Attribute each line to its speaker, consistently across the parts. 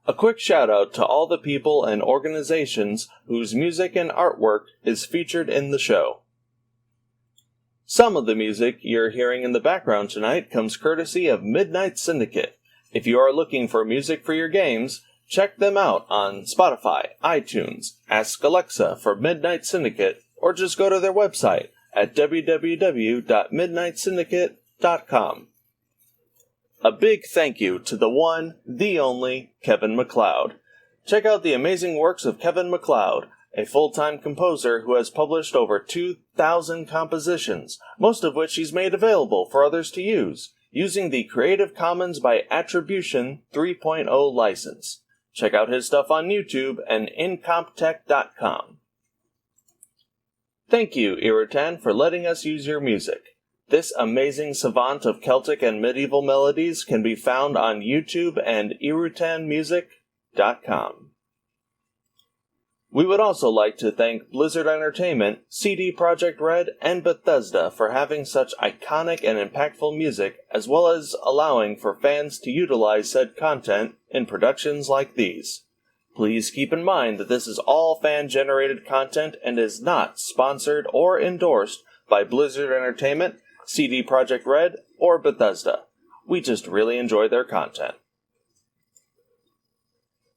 Speaker 1: A quick shout out to all the people and organizations whose music and artwork is featured in the show. Some of the music you're hearing in the background tonight comes courtesy of Midnight Syndicate. If you are looking for music for your games, check them out on Spotify, iTunes, ask Alexa for Midnight Syndicate, or just go to their website at www.midnightsyndicate.com. A big thank you to the one, the only, Kevin MacLeod. Check out the amazing works of Kevin MacLeod, a full-time composer who has published over 2,000 compositions, most of which he's made available for others to use, using the Creative Commons by Attribution 3.0 license. Check out his stuff on YouTube and incomptech.com. Thank you, Irritan, for letting us use your music. This amazing savant of Celtic and medieval melodies can be found on YouTube and irutanmusic.com. We would also like to thank Blizzard Entertainment, CD Projekt Red, and Bethesda for having such iconic and impactful music, as well as allowing for fans to utilize said content in productions like these. Please keep in mind that this is all fan-generated content and is not sponsored or endorsed by Blizzard Entertainment, CD Projekt Red, or Bethesda. We just really enjoy their content.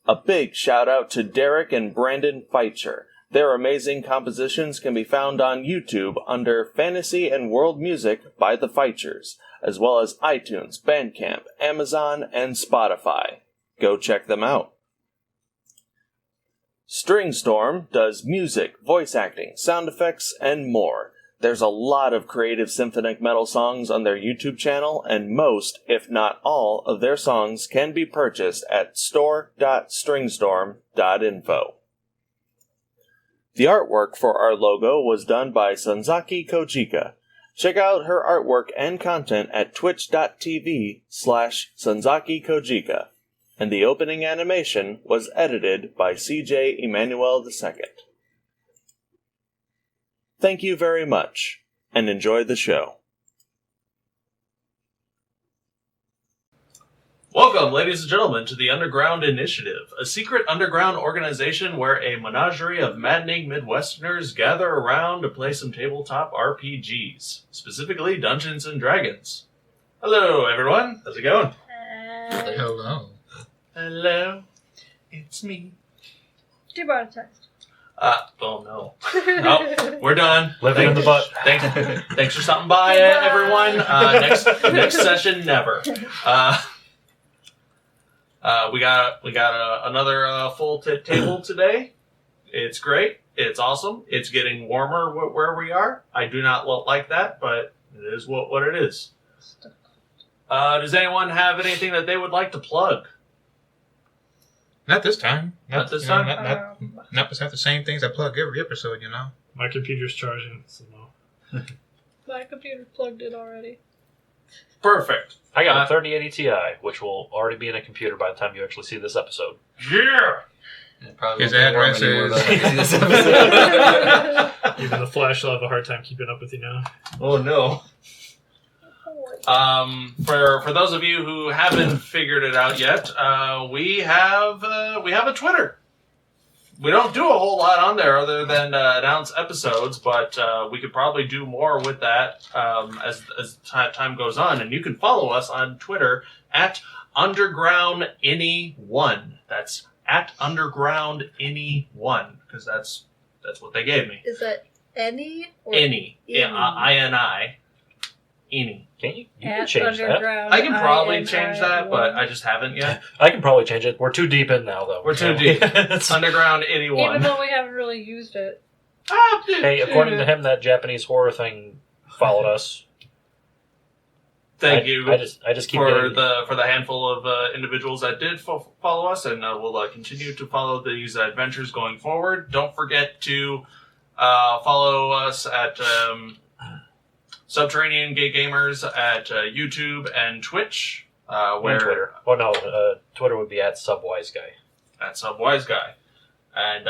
Speaker 1: A big shout out to Derek and Brandon Feitcher. Their amazing compositions can be found on YouTube under Fantasy and World Music by the Feitchers, as well as iTunes, Bandcamp, Amazon, and Spotify. Go check them out. Stringstorm does music, voice acting, sound effects, and more. There's a lot of creative symphonic metal songs on their YouTube channel, and most, if not all, of their songs can be purchased at store.stringstorm.info. The artwork for our logo was done by Sanzaki Kojika. Check out her artwork and content at twitch.tv/Sanzaki Kojika. And the opening animation was edited by CJ Emmanuel II. Thank you very much, and enjoy the show.
Speaker 2: Welcome, ladies and gentlemen, to the Underground Initiative, a secret underground organization where a menagerie of maddening Midwesterners gather around to play some tabletop RPGs, specifically Dungeons and Dragons. Hello, everyone. How's it going?
Speaker 3: Hello.
Speaker 2: Hello. It's me.
Speaker 4: Do you want a text?
Speaker 2: Oh no. Oh, we're done.
Speaker 5: Living in the butt.
Speaker 2: Thanks for stopping by, everyone. Next session, never. We got another full table today. It's great. It's awesome. It's getting warmer where we are. I do not like that, but it is what it is. Does anyone have anything that they would like to plug?
Speaker 3: Not this time.
Speaker 2: Not this time?
Speaker 3: Not besides the same things I plug every episode, you know.
Speaker 5: My computer's charging, so no.
Speaker 4: My computer's plugged in already.
Speaker 2: Perfect.
Speaker 6: I got a 3080 Ti, which will already be in a computer by the time you actually see this episode.
Speaker 2: Yeah!
Speaker 3: His address is...
Speaker 5: Even the Flash will have a hard time keeping up with you now.
Speaker 2: Oh no. For those of you who haven't figured it out yet, we have a Twitter. We don't do a whole lot on there other than announce episodes, but we could probably do more with that as time goes on. And you can follow us on Twitter at UndergroundAny1. That's at UndergroundAny1 because that's what they gave me.
Speaker 4: Is that any or
Speaker 2: Any? Yeah, I-N-I. Any.
Speaker 6: Can't you? You can change that.
Speaker 2: I can probably change that, but I just haven't yet.
Speaker 6: I can probably change it. We're too deep in now, though.
Speaker 2: We're too deep. Underground anyone.
Speaker 4: Even though we haven't really used it.
Speaker 6: Hey, according to him, that Japanese horror thing followed us.
Speaker 2: Thank you.
Speaker 6: I just keep
Speaker 2: for the handful of individuals that did follow us, and we'll continue to follow these adventures going forward. Don't forget to follow us at Subterranean Gay Gamers at YouTube and Twitch.
Speaker 6: And Twitter. Oh no, Twitter would be at SubWiseGuy.
Speaker 2: At SubWiseGuy. And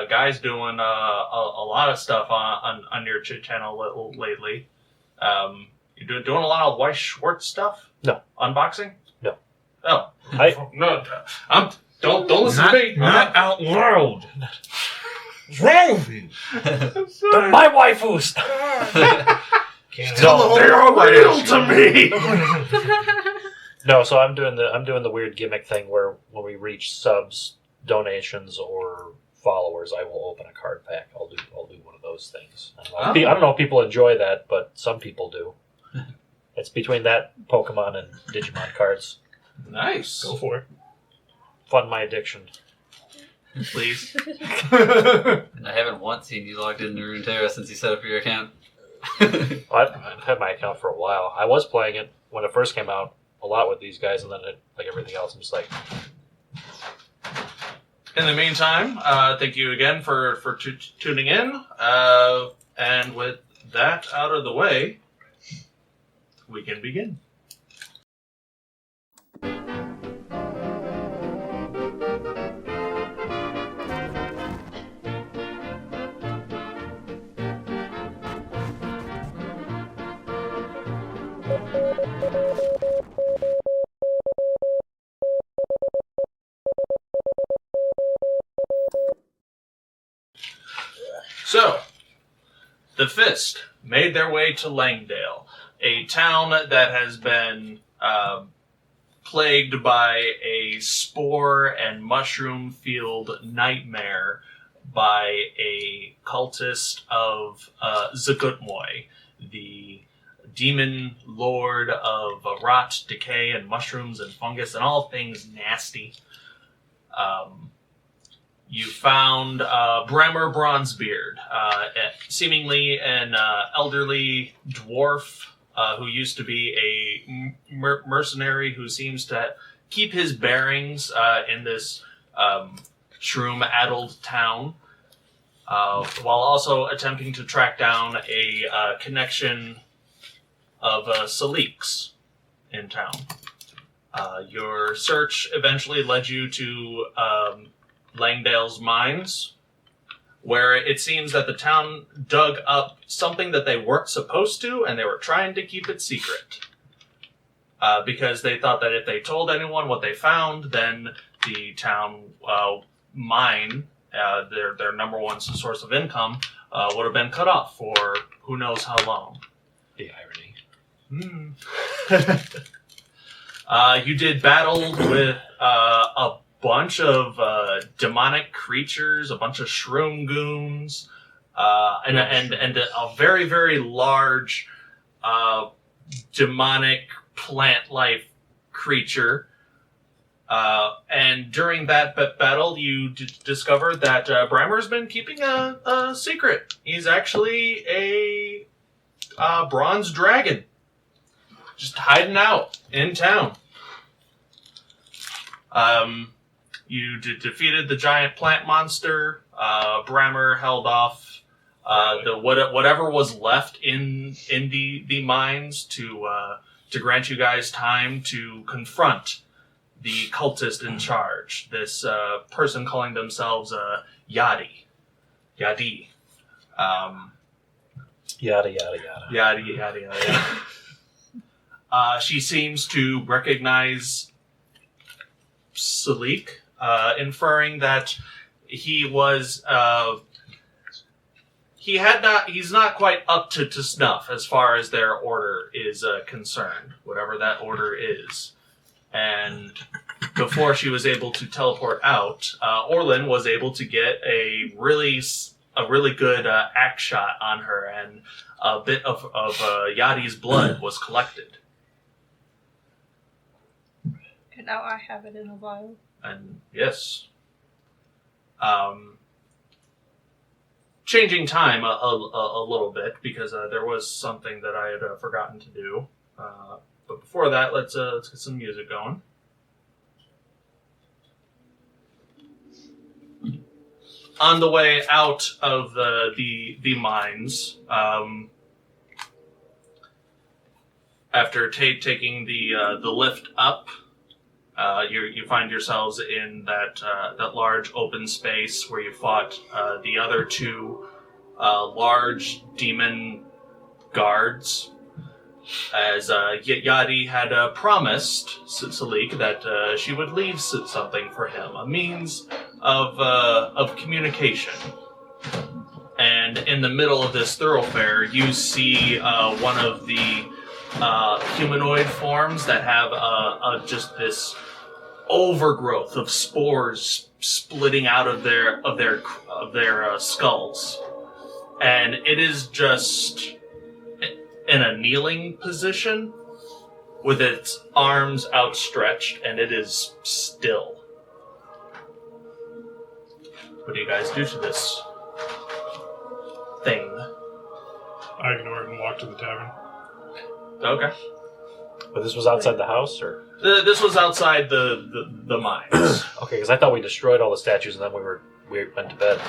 Speaker 2: Guy's doing a lot of stuff on your channel lately. You're doing a lot of Weiss Schwartz stuff?
Speaker 6: No.
Speaker 2: Unboxing?
Speaker 6: No.
Speaker 2: Oh. No. Don't listen to me.
Speaker 3: Not out loud. What's wrong with you?
Speaker 6: They're my waifus!
Speaker 2: No, they're real to me.
Speaker 6: No, so I'm doing the weird gimmick thing where when we reach subs, donations, or followers, I will open a card pack. I'll do one of those things. I don't know if people enjoy that, but some people do. It's between that Pokemon and Digimon cards.
Speaker 2: Nice.
Speaker 5: Go for it.
Speaker 6: Fund my addiction.
Speaker 2: Please.
Speaker 7: I haven't once seen you logged into Runeterra since you set up your account.
Speaker 6: I've had my account for a while. I was playing it when it first came out a lot with these guys, and then like everything else, I'm just like...
Speaker 2: In the meantime, thank you again for tuning in. And with that out of the way, we can begin. So, the Fist made their way to Langdale, a town that has been plagued by a spore and mushroom-filled nightmare by a cultist of Zagutmoy, the demon lord of rot, decay, and mushrooms and fungus and all things nasty. You found Bremer Bronzebeard, seemingly an elderly dwarf who used to be a mercenary who seems to keep his bearings in this shroom-addled town, while also attempting to track down a connection of Salic's in town. Your search eventually led you to Langdale's mines, where it seems that the town dug up something that they weren't supposed to, and they were trying to keep it secret. Because they thought that if they told anyone what they found, then the town mine, their number one source of income, would have been cut off for who knows how long.
Speaker 6: The irony.
Speaker 2: You did battle with a bunch of demonic creatures, a bunch of shroom goons, and a very, very large demonic plant life creature. And during that battle, you discovered that Bremer's been keeping a secret. He's actually a bronze dragon, just hiding out in town. You defeated the giant plant monster. Bremer held off whatever was left in the mines to grant you guys time to confront the cultist in charge. This person calling themselves Yadi.
Speaker 6: Yada, yada, yada.
Speaker 2: Yada, yada, yada, yada. She seems to recognize Salic, inferring that he was he's not quite up to snuff as far as their order is concerned, whatever that order is. And before she was able to teleport out, Orlin was able to get a really good axe shot on her, and a bit of Yadi's blood was collected.
Speaker 4: And now I have it in a vial.
Speaker 2: And yes. Changing time a little bit, because there was something that I had forgotten to do. But before that, let's get some music going. On the way out of the mines, after taking the lift up, you find yourselves in that large open space where you fought the other two large demon guards. as Yadi had promised Salic that she would leave something for him, a means of communication. And in the middle of this thoroughfare, you see one of the humanoid forms that have just this overgrowth of spores splitting out of their skulls, and it is just in a kneeling position with its arms outstretched, and it is still. What do you guys do to this thing?
Speaker 5: I ignore it and walk to the tavern.
Speaker 2: Okay.
Speaker 6: But this was outside the house, or?
Speaker 2: This was outside the mines.
Speaker 6: Okay, because I thought we destroyed all the statues and then we went to bed.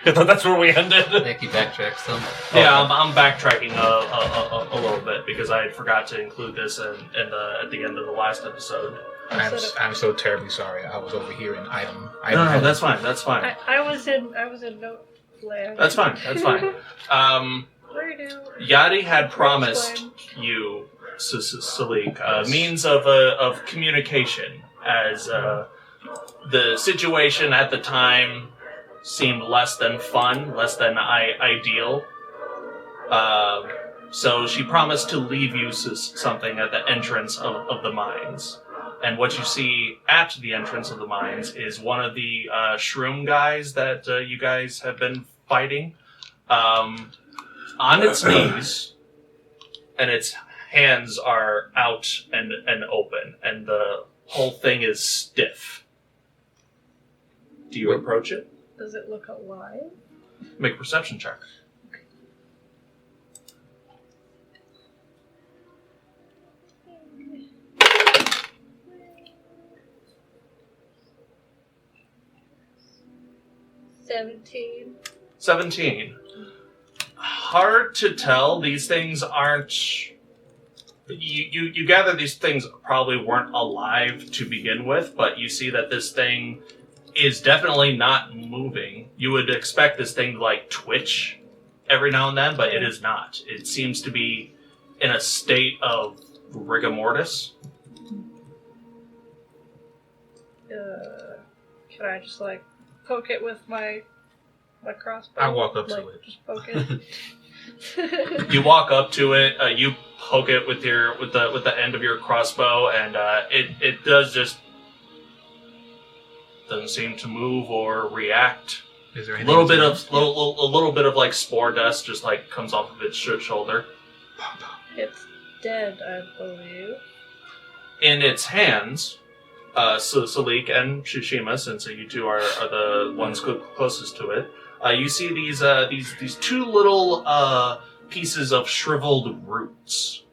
Speaker 6: I thought that's where we ended.
Speaker 7: Nick, you backtrack some.
Speaker 2: Yeah, I'm backtracking a little bit because I forgot to include this at the end of the last episode.
Speaker 3: I'm so terribly sorry. I was over here in item.
Speaker 2: No, that's fine. That's fine.
Speaker 4: I was in note land.
Speaker 2: That's fine. That's fine. Yadi had promised you, Salic, a means of communication, as the situation at the time seemed less than fun, less than ideal. So she promised to leave you something at the entrance of the mines. And what you see at the entrance of the mines is one of the shroom guys that you guys have been fighting on its knees, and its hands are out and open, and the whole thing is stiff. Do you approach it?
Speaker 4: Does it look alive?
Speaker 2: Make a perception check.
Speaker 4: Okay.
Speaker 2: 17. Hard to tell. These things aren't... You gather these things probably weren't alive to begin with, but you see that this thing is definitely not moving. You would expect this thing to, like, twitch every now and then, but it is not. It seems to be in a state of rigor mortis.
Speaker 4: Can I just, like, poke it with my crossbow?
Speaker 3: I walk up to
Speaker 4: like,
Speaker 3: it.
Speaker 4: Just poke it.
Speaker 2: You walk up to it. You poke it with the end of your crossbow, and it does just doesn't seem to move or react.
Speaker 3: Is there
Speaker 2: A
Speaker 3: anything?
Speaker 2: little bit of like spore dust just like comes off of its shoulder.
Speaker 4: It's dead, I believe.
Speaker 2: In its hands, Salic and Shiima, since you two are the ones closest to it, you see these two little pieces of shriveled roots.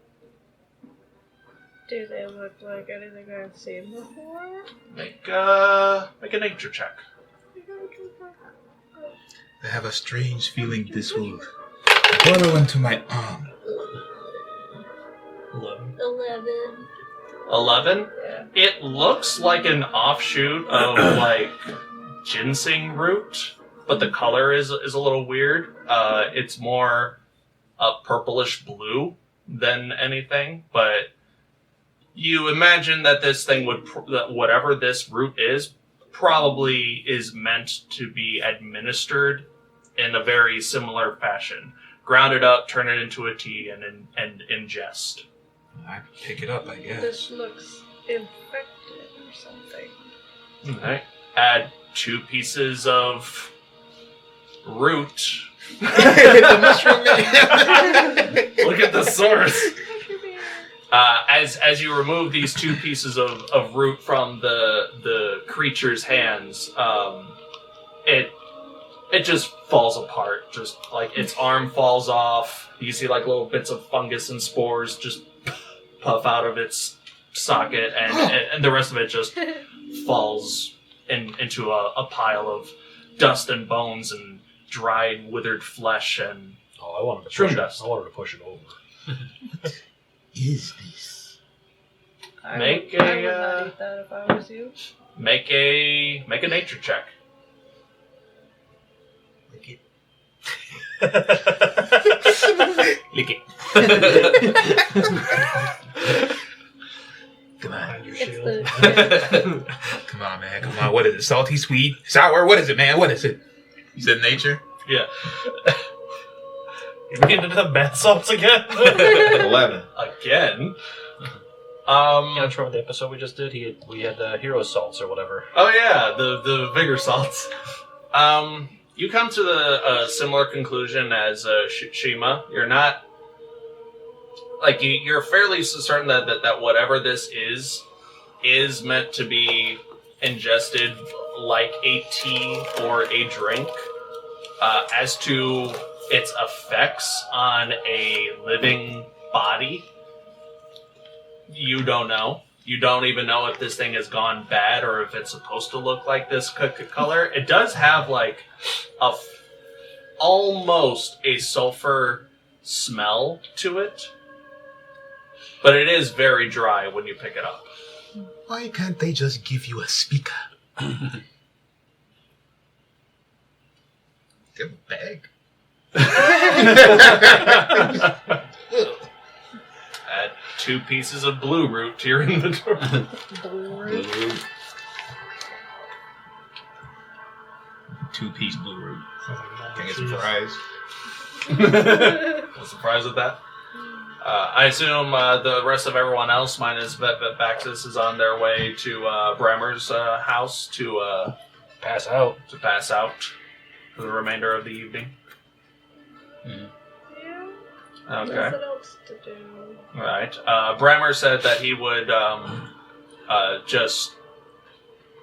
Speaker 4: Do they look like anything I've seen before?
Speaker 2: Make a nature check.
Speaker 3: I have a strange feeling this will burrow into my arm.
Speaker 5: 11.
Speaker 2: 11?
Speaker 4: Yeah.
Speaker 2: It looks like an offshoot of like ginseng root, but the color is a little weird. It's more purplish blue than anything, but you imagine that this thing that whatever this root is, probably is meant to be administered in a very similar fashion. Ground it up, turn it into a tea, and ingest.
Speaker 3: I pick it up, I guess.
Speaker 4: This looks infected or something.
Speaker 2: Okay. Add 2 pieces of root.
Speaker 3: The mushroom.
Speaker 2: Look at the source. As you remove these 2 pieces of root from the creature's hands, it just falls apart. Just like its arm falls off. You see like little bits of fungus and spores just puff out of its socket, and the rest of it just falls into a pile of dust and bones and dried, withered flesh and
Speaker 6: I wanted to
Speaker 2: shroom
Speaker 6: push
Speaker 2: dust.
Speaker 6: it. I wanted to push it over.
Speaker 3: Is this?
Speaker 4: I
Speaker 2: Make
Speaker 4: would
Speaker 2: a,
Speaker 4: not eat that if I was you.
Speaker 2: Make a nature check.
Speaker 3: Lick it. Lick it. Come on.
Speaker 6: Your
Speaker 4: It's
Speaker 6: shield.
Speaker 4: the
Speaker 3: Come on, man. Come on. What is it? Salty, sweet, sour? What is it, man? What is it? You said nature?
Speaker 2: Yeah.
Speaker 6: You're getting into the bath salts again?
Speaker 1: 11.
Speaker 2: Again.
Speaker 6: You know, remember the episode we just did? We had hero salts or whatever.
Speaker 2: Oh yeah, the vigor salts. You come to the similar conclusion as Shiima. You're not like you're fairly certain that whatever this is meant to be ingested like a tea or a drink. As to its effects on a living body, you don't know. You don't even know if this thing has gone bad or if it's supposed to look like this color. It does have like almost a sulfur smell to it, but it is very dry when you pick it up.
Speaker 3: Why can't they just give you a speaker? Give a bag.
Speaker 2: Add 2 pieces of blue root to your inventory.
Speaker 4: blue.
Speaker 3: 2-piece blue root.
Speaker 5: Oh,
Speaker 3: Can I get some
Speaker 5: jeez.
Speaker 3: fries?
Speaker 2: No surprise with that. I assume the rest of everyone else, minus Vaxxus, is on their way to Bremer's house to
Speaker 6: Pass out.
Speaker 2: pass out for the remainder of the evening.
Speaker 4: Yeah.
Speaker 2: Okay.
Speaker 4: Nothing else to do.
Speaker 2: Right. Bremer said that he would just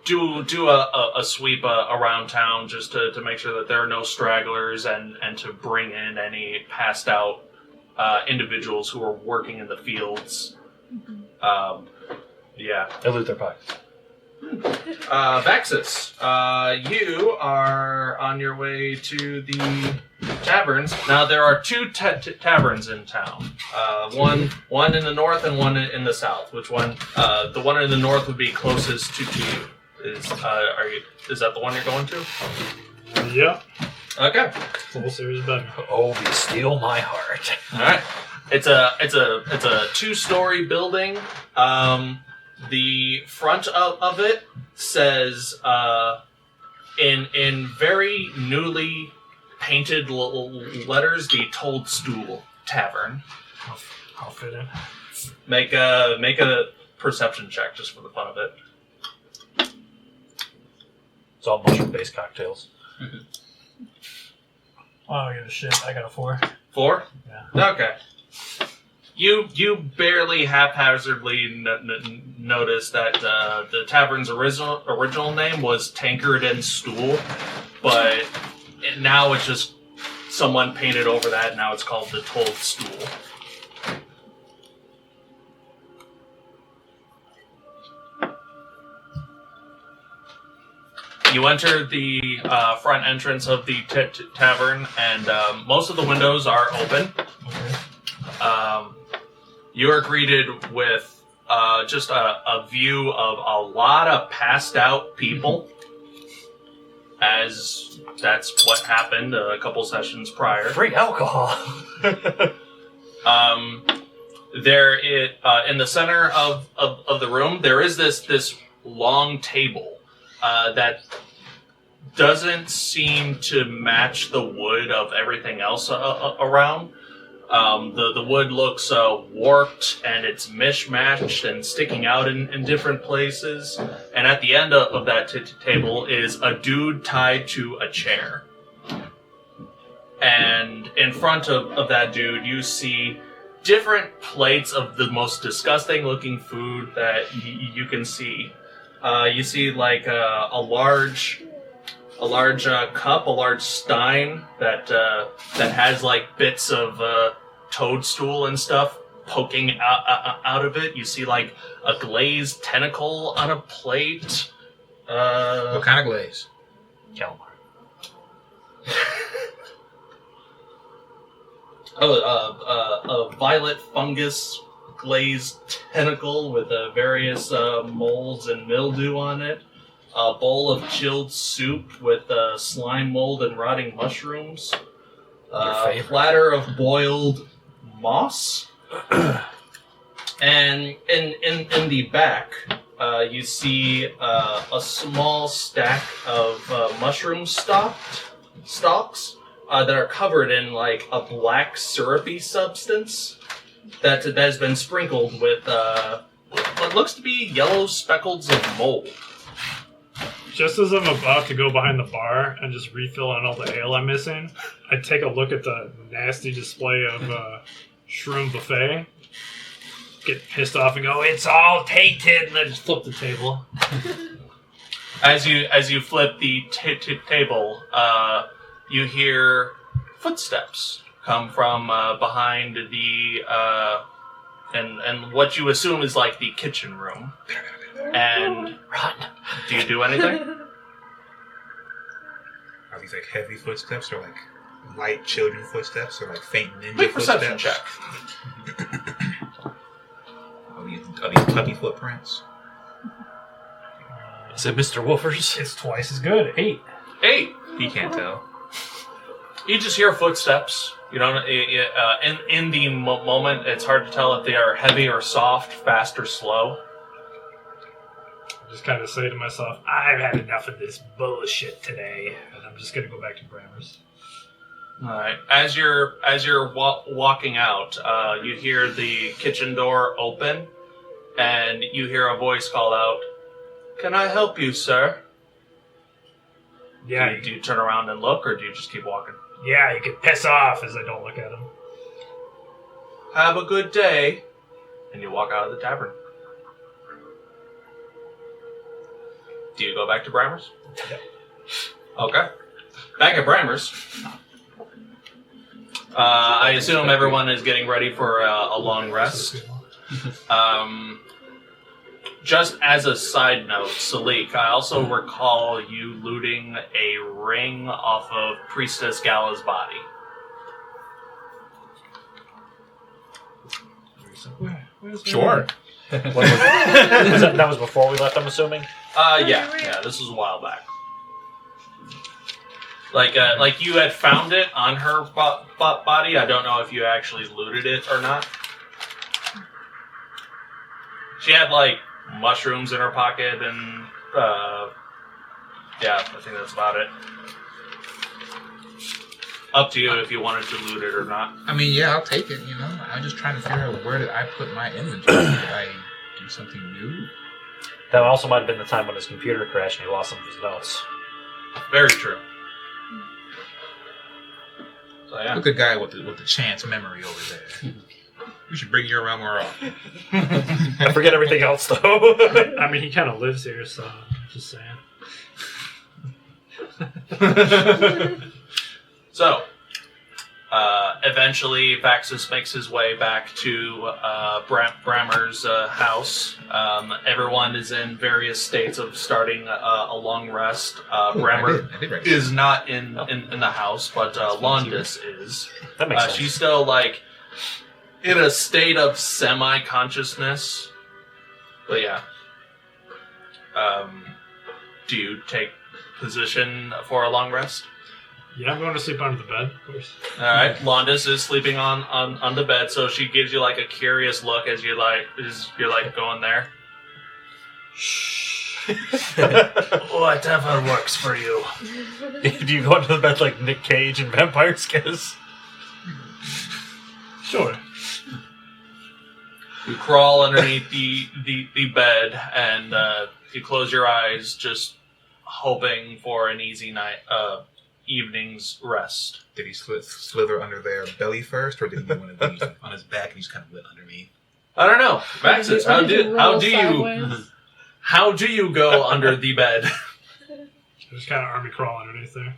Speaker 2: do a sweep around town just to make sure that there are no stragglers and to bring in any passed out individuals who are working in the fields. Yeah.
Speaker 6: They loot their pockets.
Speaker 2: Vaxxus, you are on your way to the taverns. Now, there are 2 taverns in town. One in the north and one in the south. Which one? The one in the north would be closest to you. Is that the one you're going to?
Speaker 5: Yeah.
Speaker 2: Okay.
Speaker 5: Full series better.
Speaker 6: Oh, you steal my heart.
Speaker 2: All right. It's a 2-story building. The front of it says in very newly painted letters, the Toadstool Tavern.
Speaker 5: I'll fit in.
Speaker 2: Make a perception check just for the fun of it.
Speaker 6: It's all mushroom-based cocktails.
Speaker 5: I don't give a shit. I got a 4.
Speaker 2: 4?
Speaker 5: Yeah.
Speaker 2: Okay. You barely haphazardly notice that the tavern's original name was Tankard and Stool, but now it's just someone painted over that. Now it's called the Toadstool. You enter the front entrance of the tavern, and most of the windows are open.
Speaker 5: Okay.
Speaker 2: You are greeted with just a view of a lot of passed out people, as that's what happened a couple sessions prior.
Speaker 6: Free alcohol.
Speaker 2: There, in the center of the room, there is this long table that doesn't seem to match the wood of everything else around. The wood looks warped and it's mishmashed and sticking out in different places. And at the end of that table is a dude tied to a chair. And in front of that dude, you see different plates of the most disgusting looking food that you can see. You see like a large cup, a large stein that has like bits of toadstool and stuff poking out of it. You see like a glazed tentacle on a plate.
Speaker 3: What kind of glaze?
Speaker 6: Calamari.
Speaker 2: A violet fungus glazed tentacle with various molds and mildew on it. A bowl of chilled soup with slime mold and rotting mushrooms.
Speaker 7: favorite.
Speaker 2: platter of boiled moss. And in the back, you see a small stack of mushroom stalks that are covered in like a black syrupy substance that has been sprinkled with what looks to be yellow speckles of mold.
Speaker 5: Just as I'm about to go behind the bar and just refill on all the ale I'm missing, I take a look at the nasty display of shroom buffet, get pissed off and go, "It's all tainted," and I just flip the table.
Speaker 2: As you flip the table, you hear footsteps come from behind the and what you assume is like the kitchen room. And
Speaker 6: Run.
Speaker 2: do you do anything?
Speaker 3: Are these like heavy footsteps or like light children footsteps or like faint ninja
Speaker 2: Make
Speaker 3: footsteps?
Speaker 2: perception check.
Speaker 3: Are these puppy footprints?
Speaker 6: Is it Mr. Wolfers?
Speaker 5: It's twice as good. 8.
Speaker 2: 8.
Speaker 3: He can't tell.
Speaker 2: You just hear footsteps. You don't. In the moment, it's hard to tell if they are heavy or soft, fast or slow.
Speaker 5: I just kind of say to myself, I've had enough of this bullshit today, and I'm just going to go back to Brammer's.
Speaker 2: All right. As you're walking out, you hear the kitchen door open, and you hear a voice call out, "Can I help you, sir?"
Speaker 5: Yeah,
Speaker 2: Do you turn around and look, or do you just keep walking?
Speaker 5: yeah, you can piss off as I don't look at him.
Speaker 2: Have a good day. And you walk out of the tavern. Do you go back to Brammer's? Okay. Back at Brammer's. I assume everyone is getting ready for a long rest. Just as a side note, Salic, I also recall you looting a ring off of Priestess Gala's body.
Speaker 3: Sure.
Speaker 6: That was before we left, I'm assuming?
Speaker 2: Yeah, this was a while back. Like you had found it on her body. I don't know if you actually looted it or not. She had like mushrooms in her pocket, and yeah, I think that's about it. Up to you if you wanted to loot it or not.
Speaker 3: I mean, yeah, I'll take it, you know. I'm just trying to figure out where did I put my inventory. Did I do something new?
Speaker 6: That also might have been the time when his computer crashed and he lost some of his notes.
Speaker 2: Very true. So yeah.
Speaker 3: Look at the guy with the chance memory over there. We should bring you around more often.
Speaker 6: I forget everything else, though.
Speaker 5: I mean, he kind of lives here, so just saying.
Speaker 2: So, eventually, Vaxxus makes his way back to Brammer's house. Everyone is in various states of starting a long rest. Brammer
Speaker 3: I did
Speaker 2: is not in the house, but Londis is.
Speaker 6: That makes sense.
Speaker 2: She's still, like, in a state of semi-consciousness. But yeah. Do you take position for a long rest?
Speaker 5: Yeah, I'm going to sleep under the bed, of course.
Speaker 2: All right, Londis is sleeping on the bed, so she gives you like a curious look as you're like going there. Shh. Whatever works for you.
Speaker 6: Do you go into the bed like Nick Cage and Vampire Skiz?
Speaker 5: Sure.
Speaker 2: You crawl underneath the bed and you close your eyes, just hoping for an easy night. Evening's rest.
Speaker 3: Did he slither under their belly first, or did he want to be on his back and he just kind of went underneath?
Speaker 2: I don't know. Vaxxus, how do you go under the bed?
Speaker 5: I just kind of army crawl underneath there.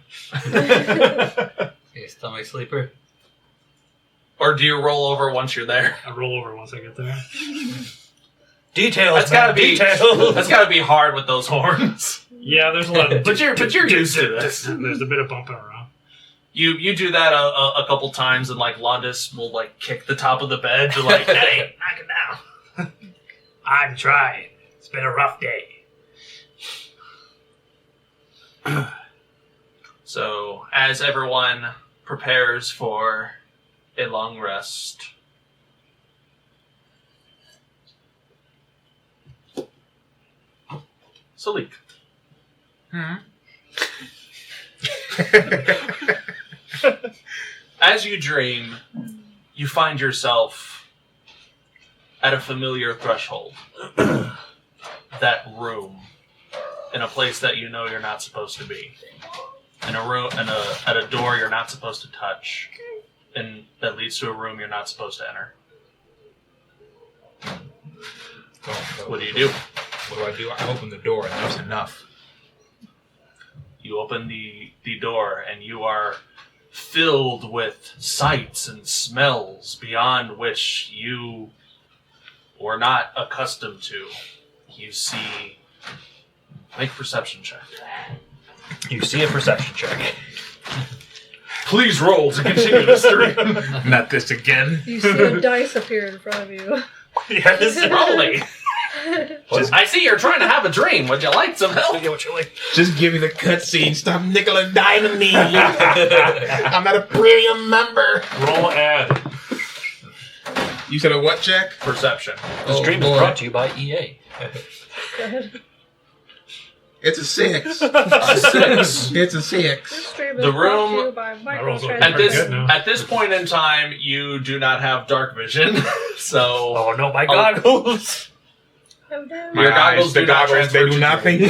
Speaker 7: Hey, stomach sleeper.
Speaker 2: Or do you roll over once you're there?
Speaker 5: I roll over once I get there.
Speaker 6: Details.
Speaker 2: That's gotta be
Speaker 6: details.
Speaker 2: that's gotta be hard with those horns.
Speaker 5: Yeah, there's a lot of...
Speaker 2: But you're used to this.
Speaker 5: There's a bit of bumping around.
Speaker 2: You do that a couple times, and like Londis will like kick the top of the bed to like, hey, knock it down.
Speaker 5: I'm trying. It's been a rough day.
Speaker 2: So as everyone prepares for a long rest. Salic. As you dream, you find yourself at a familiar threshold. That room, in a place that you know you're not supposed to be. In a room, at a door you're not supposed to touch, and that leads to a room you're not supposed to enter. What do you do?
Speaker 3: What do? I open the door, and that's enough.
Speaker 2: You open the door, and you are filled with sights and smells beyond which you were not accustomed to. You see... Make a perception check.
Speaker 6: You see a perception check.
Speaker 2: Please roll to continue the stream.
Speaker 3: Not this again.
Speaker 4: You see a dice appear in front of you.
Speaker 2: Yes, rolling. I see you're trying to have a dream. Would you like some help?
Speaker 3: Just give me the cutscene. Stop nickel and diming me. I'm not a premium member.
Speaker 5: Roll ad.
Speaker 3: You said a what check?
Speaker 2: Perception.
Speaker 6: The stream is brought to you by EA.
Speaker 3: It's a 6.
Speaker 2: A 6.
Speaker 3: It's a
Speaker 4: This
Speaker 3: 6.
Speaker 4: stream is
Speaker 2: The
Speaker 4: brought to
Speaker 2: room-
Speaker 4: you by
Speaker 5: rolls like
Speaker 2: At
Speaker 4: microtransactions.
Speaker 2: this
Speaker 5: good now.
Speaker 2: at this point in time, you do not have dark vision, so
Speaker 6: Oh no, my goggles!
Speaker 4: Oh, no.
Speaker 2: Your goggles
Speaker 3: the
Speaker 2: do not
Speaker 3: goggles, they
Speaker 2: transfer
Speaker 3: do
Speaker 2: to
Speaker 3: nothing.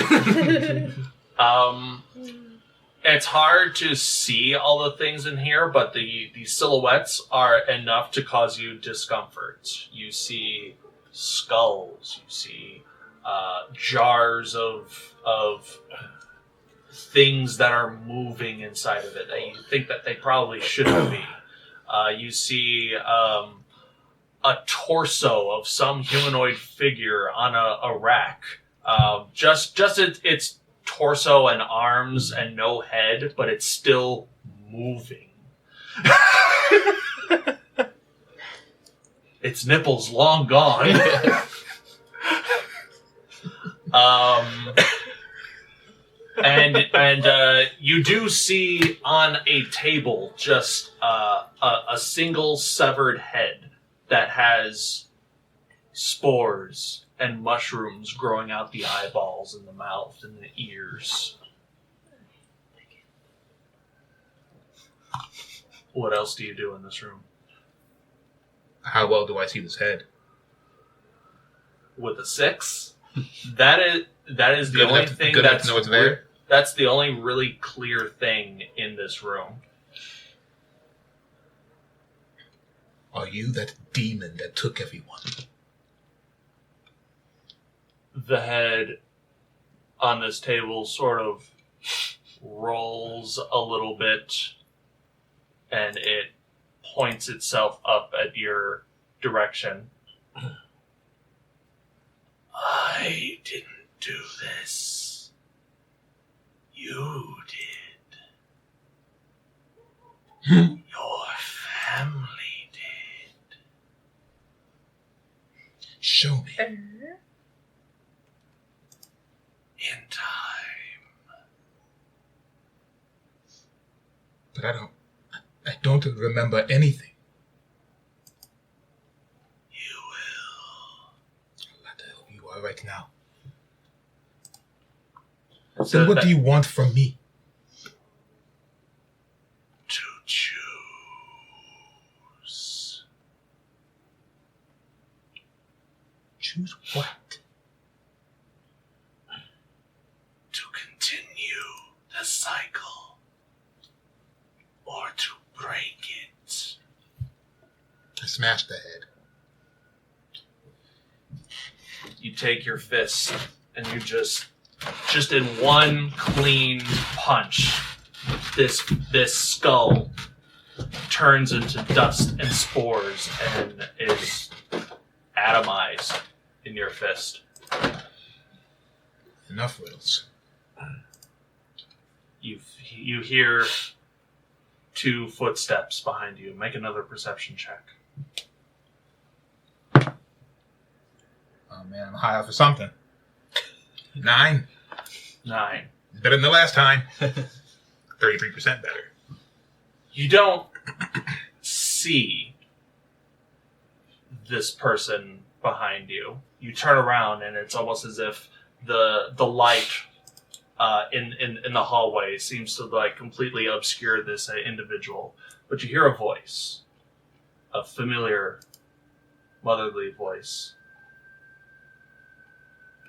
Speaker 2: it's hard to see all the things in here, but the silhouettes are enough to cause you discomfort. You see skulls. You see jars of things that are moving inside of it that you think that they probably shouldn't be. You see a torso of some humanoid figure on a rack. Just its torso and arms and no head, but it's still moving. Its nipples long gone. And you do see on a table just a single severed head that has spores and mushrooms growing out the eyeballs and the mouth and the ears. What else do you do in this room?
Speaker 3: How well do I see this head?
Speaker 2: With a 6? That is the
Speaker 3: Good
Speaker 2: only
Speaker 3: enough-
Speaker 2: thing
Speaker 3: good enough
Speaker 2: that's
Speaker 3: to know it's there?
Speaker 2: That's the only really clear thing in this room.
Speaker 3: Are you that demon that took everyone?
Speaker 2: The head on this table sort of rolls a little bit, and it points itself up at your direction. I didn't do this. You did. Your family did.
Speaker 3: Show me.
Speaker 2: In time.
Speaker 3: But I don't remember anything.
Speaker 2: You will.
Speaker 3: What the hell you are right now?
Speaker 2: So
Speaker 3: Then what
Speaker 2: that-
Speaker 3: do you want from me?
Speaker 2: To choose.
Speaker 3: Choose what?
Speaker 2: To continue the cycle. Or to break it.
Speaker 3: I smashed the head.
Speaker 2: You take your fist and you just in one clean punch, this skull turns into dust and spores and is atomized in your fist.
Speaker 3: Enough riddles.
Speaker 2: You hear 2 footsteps behind you. Make another perception check.
Speaker 3: Oh man, I'm high off of something. 9.
Speaker 2: 9.
Speaker 3: Better than the last time. 33% better.
Speaker 2: You don't see this person behind you. You turn around and it's almost as if the light in the hallway seems to like completely obscure this individual. But you hear a voice, a familiar, motherly voice.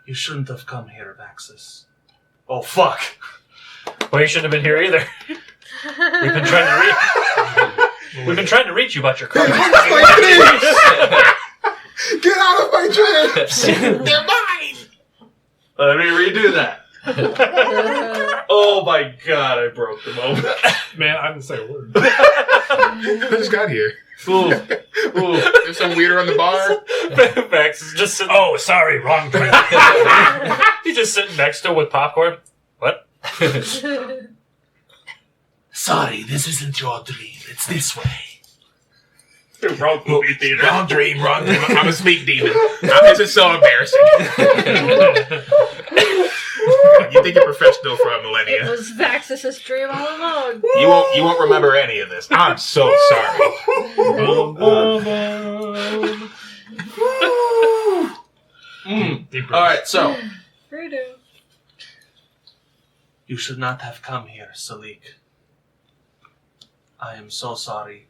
Speaker 2: You shouldn't have come here, Vaxxus. Oh, fuck.
Speaker 6: Well, you shouldn't have been here either. We've been trying to reach you about your car.
Speaker 3: Get out of my traps! They're mine!
Speaker 2: Let me redo that. Oh my god, I broke the moment.
Speaker 5: Man, I didn't say a word.
Speaker 3: I just got here.
Speaker 2: Ooh.
Speaker 3: There's some weirdo on the bar.
Speaker 6: Max is just sitting.
Speaker 5: Oh, sorry, wrong train.
Speaker 6: He's just sitting next to him with popcorn. What?
Speaker 3: Sorry, this isn't your dream. It's this way.
Speaker 2: Wrong movie theater.
Speaker 3: Wrong dream, wrong dream. I'm a sleep demon. This is so embarrassing. You think you're professional for a
Speaker 4: It
Speaker 3: millennia.
Speaker 4: was Vaxxus' dream all along.
Speaker 3: You won't remember any of this. I'm so sorry.
Speaker 5: Deep breath.
Speaker 2: Alright, so.
Speaker 4: Voodoo.
Speaker 2: You should not have come here, Salic. I am so sorry.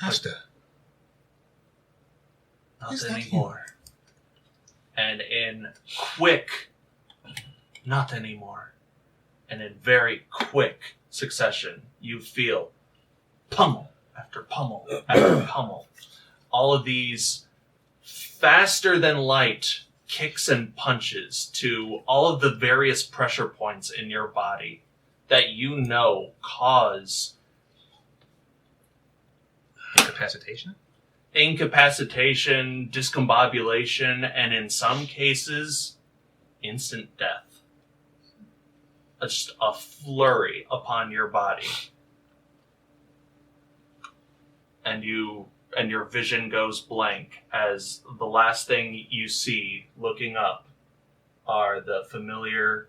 Speaker 3: Master.
Speaker 2: Not
Speaker 3: Is that
Speaker 2: anymore. And in quick, not anymore. And in very quick succession, you feel pummel after pummel after pummel. All of these faster than light kicks and punches to all of the various pressure points in your body that you know cause incapacitation, discombobulation, and in some cases, instant death. Just a flurry upon your body. And your vision goes blank as the last thing you see looking up are the familiar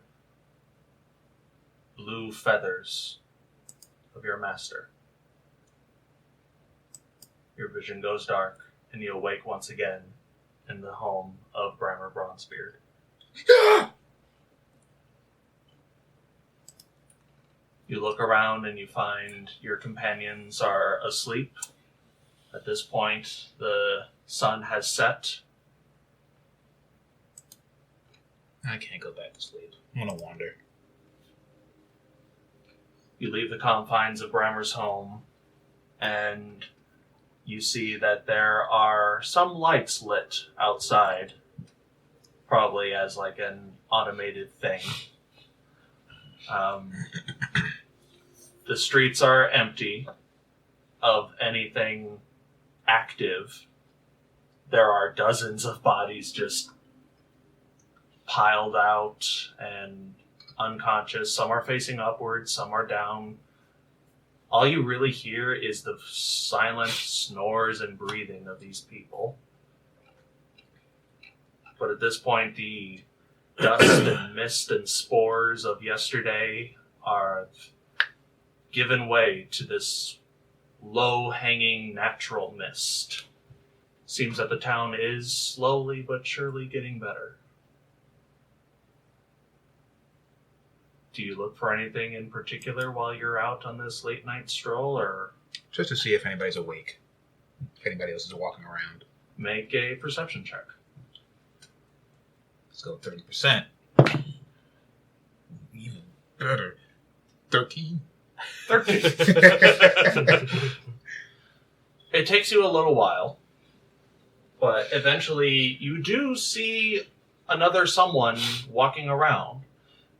Speaker 2: blue feathers of your master. Your vision goes dark, and you awake once again in the home of Brammer Bronzebeard. You look around and you find your companions are asleep. At this point, the sun has set.
Speaker 3: I can't go back to sleep. I'm gonna wander.
Speaker 2: You leave the confines of Brammer's home, and you see that there are some lights lit outside, probably as like an automated thing. The streets are empty of anything active. There are dozens of bodies just piled out and unconscious. Some are facing upwards, some are down. All you really hear is the silent snores and breathing of these people. But at this point, the dust and mist and spores of yesterday are given way to this low-hanging natural mist. Seems that the town is slowly but surely getting better. Do you look for anything in particular while you're out on this late night stroll, or
Speaker 3: Just to see if anybody's awake. If anybody else is walking around.
Speaker 2: make a perception check?
Speaker 3: Let's go 30%. Even better. 13.
Speaker 2: 13. It takes you a little while, but eventually you do see another someone walking around.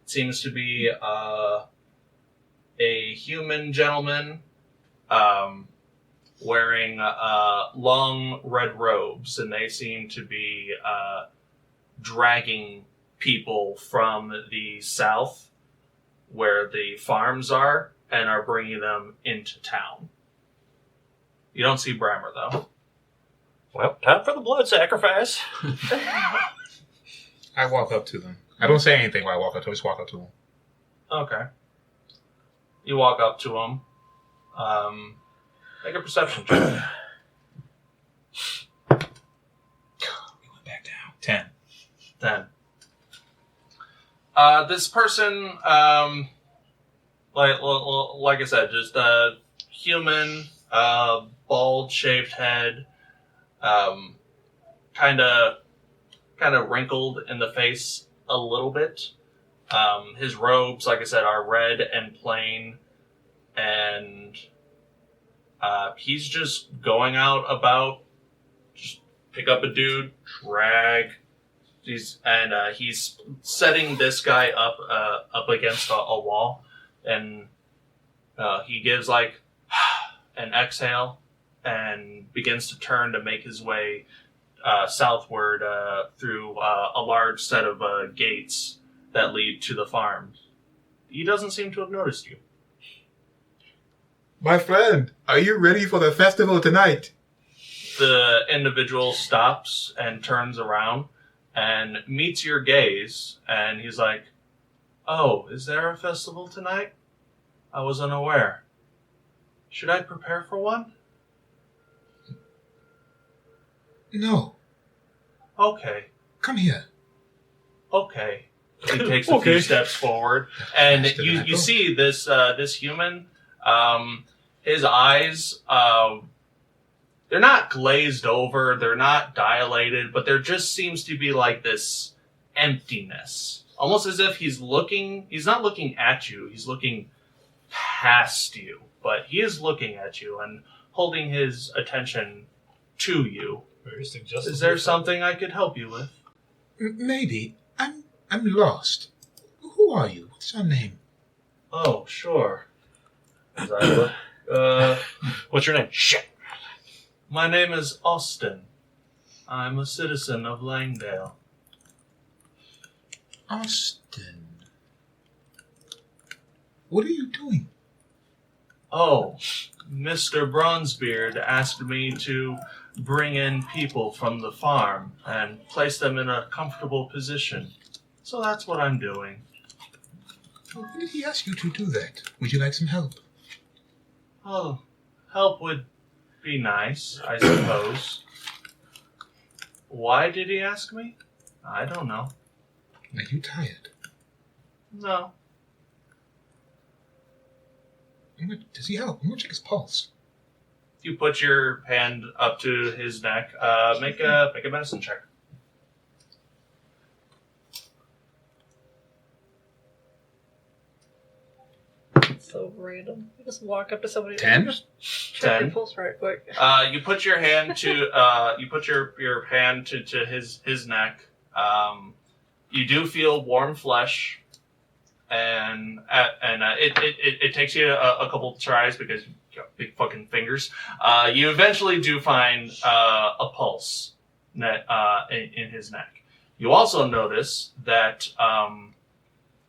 Speaker 2: It seems to be a human gentleman wearing long red robes, and they seem to be dragging people from the south where the farms are and are bringing them into town. You don't see Brammer, though.
Speaker 6: Well, time for the blood sacrifice.
Speaker 3: I walk up to them. I don't say anything while I walk up to them. I just walk up to them.
Speaker 2: Okay. You walk up to him. Make a perception check.
Speaker 3: We went back down. 10.
Speaker 2: 10. This person, like I said, just a human, bald-shaped head, kind of wrinkled in the face a little bit. His robes, like I said, are red and plain, and he's just going out about, just pick up a dude, drag. He's setting this guy up against a wall, and he gives like an exhale and begins to turn to make his way southward through a large set of gates that lead to the farm. He doesn't seem to have noticed you.
Speaker 3: My friend, are you ready for the festival tonight?
Speaker 2: The individual stops and turns around and meets your gaze, and he's like, "Oh, is there a festival tonight? I was unaware. Should I prepare for one?"
Speaker 3: No.
Speaker 2: Okay.
Speaker 3: Come here.
Speaker 2: Okay. He takes a few steps forward, and you see this human. His eyes, they're not glazed over, they're not dilated, but there just seems to be like this emptiness, almost as if he's not looking at you, he's looking past you, but he is looking at you and holding his attention to you.
Speaker 6: Very suggestive.
Speaker 2: Is there something I could help you with?
Speaker 3: Maybe. I'm lost. Who are you? What's your name?
Speaker 2: Oh, sure. As I look,
Speaker 6: What's your name? Shit.
Speaker 2: my name is Austin. I'm a citizen of Langdale.
Speaker 3: Austin. What are you doing?
Speaker 2: Oh, Mr. Bronzebeard asked me to bring in people from the farm and place them in a comfortable position. So that's what I'm doing.
Speaker 3: Why did he ask you to do that? Would you like some help?
Speaker 2: Oh, help would be nice, I suppose. Why did he ask me? I don't know.
Speaker 3: Are you tired?
Speaker 2: No.
Speaker 3: Does he help? I'm going to check his pulse.
Speaker 2: You put your hand up to his neck. Make a medicine check.
Speaker 4: So random. You just walk up to somebody.
Speaker 3: 10?
Speaker 4: Just check your pulse right quick.
Speaker 2: You put your hand to your hand to his neck. You do feel warm flesh, and it takes you a couple tries because you got big fucking fingers. You eventually do find a pulse in his neck. You also notice that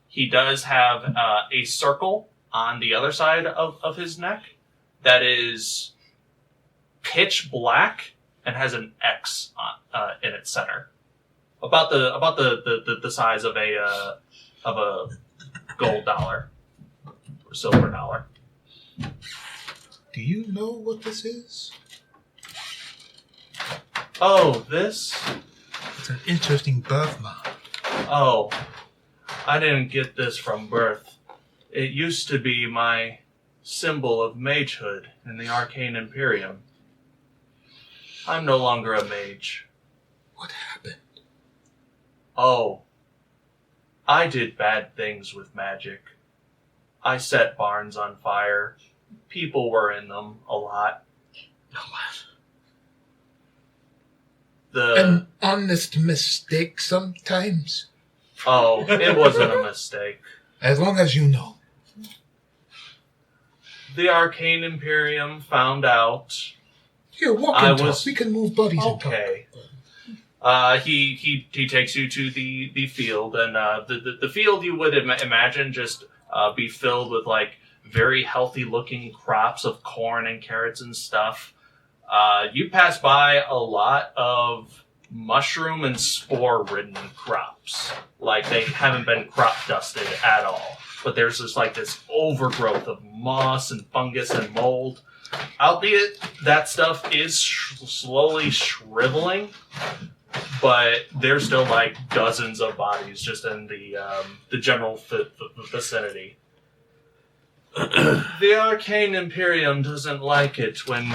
Speaker 2: he does have a circle on the other side of his neck that is pitch black and has an X in its center, about the size of a gold dollar or silver dollar.
Speaker 3: Do you know what this is?
Speaker 2: Oh, this?
Speaker 3: It's an interesting birthmark.
Speaker 2: Oh, I didn't get this from birth. It used to be my symbol of magehood in the Arcane Imperium. I'm no longer a mage.
Speaker 3: What happened?
Speaker 2: Oh, I did bad things with magic. I set barns on fire. People were in them a lot.
Speaker 3: An honest mistake sometimes.
Speaker 2: Oh, it wasn't a mistake.
Speaker 3: As long as you know.
Speaker 2: The Arcane Imperium found out.
Speaker 3: Here, walk and talk. We can move bodies and talk.
Speaker 2: Okay. He takes you to the field, and the field you would imagine just be filled with like very healthy looking crops of corn and carrots and stuff. You pass by a lot of mushroom and spore ridden crops, like they haven't been crop dusted at all. but there's just like this overgrowth of moss and fungus and mold. Albeit that stuff is slowly shriveling, but there's still like dozens of bodies just in the general vicinity. The Arcane Imperium doesn't like it when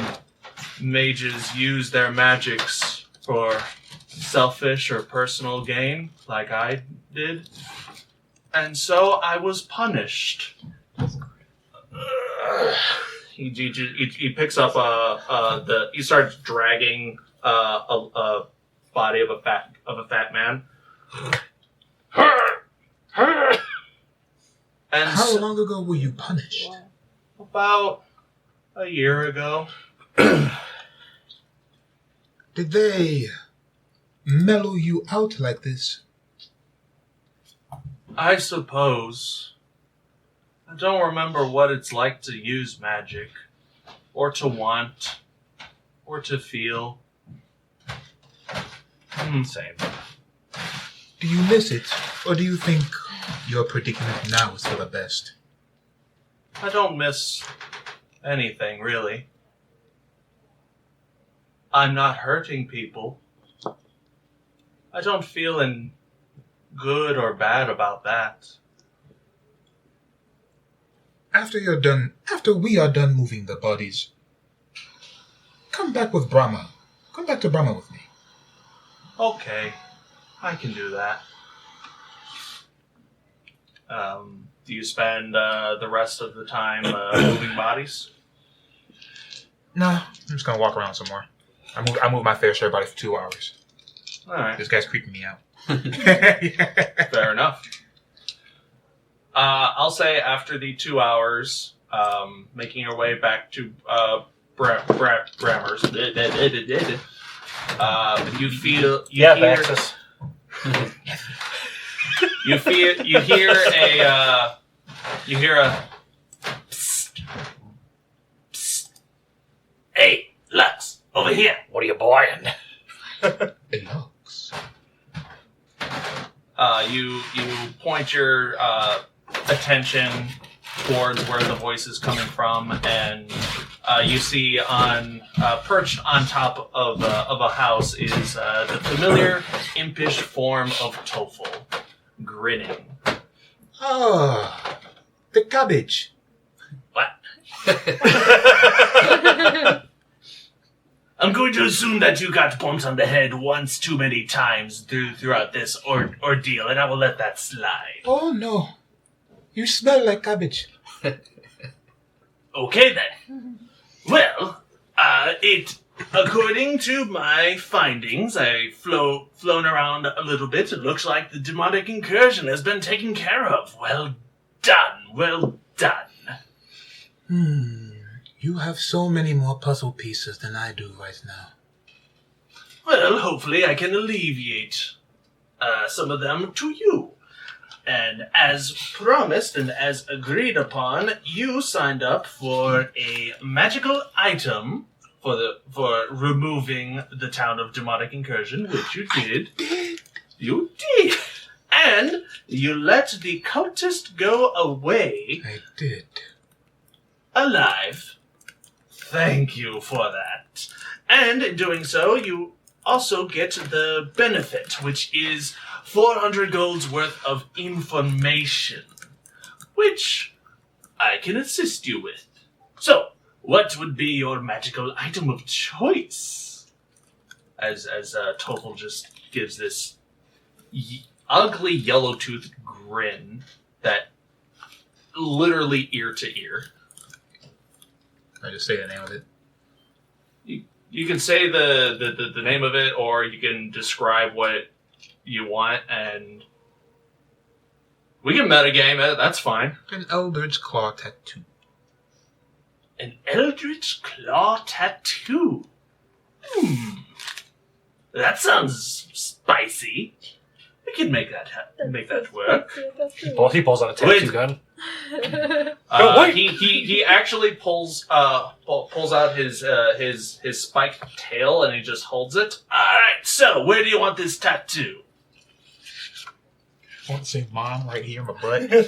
Speaker 2: mages use their magics for selfish or personal gain, like I did. And so I was punished. He picks up he starts dragging a body of a fat man. And
Speaker 3: How long ago were you punished?
Speaker 2: About a year ago.
Speaker 3: Did they mellow you out like this?
Speaker 2: I suppose. I don't remember what it's like to use magic, or to want, or to feel.
Speaker 6: Same.
Speaker 3: Do you miss it, or do you think your predicament now is for the best?
Speaker 2: I don't miss anything, really. I'm not hurting people. I don't feel good or bad about that.
Speaker 3: After we are done moving the bodies, come back with Brahma. Come back to Brahma with me.
Speaker 2: Okay, I can do that. Do you spend the rest of the time moving bodies?
Speaker 3: No, I'm just gonna walk around some more. I move my fair share body for 2 hours.
Speaker 2: All right,
Speaker 3: This guy's creeping me out.
Speaker 2: fair enough. I'll say after the 2 hours, making your way back to Brammer's, you feel
Speaker 6: Vaxxus.
Speaker 2: you hear a psst, psst. Hey, Lux, over here.
Speaker 6: What are you buying?
Speaker 3: It looks.
Speaker 2: You point your attention towards where the voice is coming from, and you see perched on top of a house is the familiar impish form of Toffel, grinning.
Speaker 3: Ah, the cabbage.
Speaker 2: What? I'm going to assume that you got bumped on the head once too many times throughout this ordeal, and I will let that slide.
Speaker 3: Oh no, you smell like cabbage.
Speaker 2: Okay then. Well, according to my findings, I've flown around a little bit. It looks like the demonic incursion has been taken care of. Well done, well done.
Speaker 3: You have so many more puzzle pieces than I do right now.
Speaker 2: Well, hopefully I can alleviate some of them to you. And as promised and as agreed upon, you signed up for a magical item for removing the town of demonic incursion, which you did. You did. And you let the cultist go away.
Speaker 3: I did.
Speaker 2: Alive. Thank you for that. And in doing so, you also get the benefit, which is 400 gold's worth of information, which I can assist you with. So, what would be your magical item of choice? As Toffel just gives this ugly yellow-toothed grin that literally ear to ear.
Speaker 3: I just say the name of it.
Speaker 2: You can say the name of it, or you can describe what you want, and we can metagame it. That's fine.
Speaker 3: An Eldritch Claw tattoo.
Speaker 2: An Eldritch Claw tattoo. That sounds spicy. We can make that work.
Speaker 6: He pulls out a tattoo gun.
Speaker 2: He actually pulls out his spiked tail, and he just holds it. All right. So, where do you want this tattoo?
Speaker 3: I want to say mom right here in my butt.
Speaker 6: Just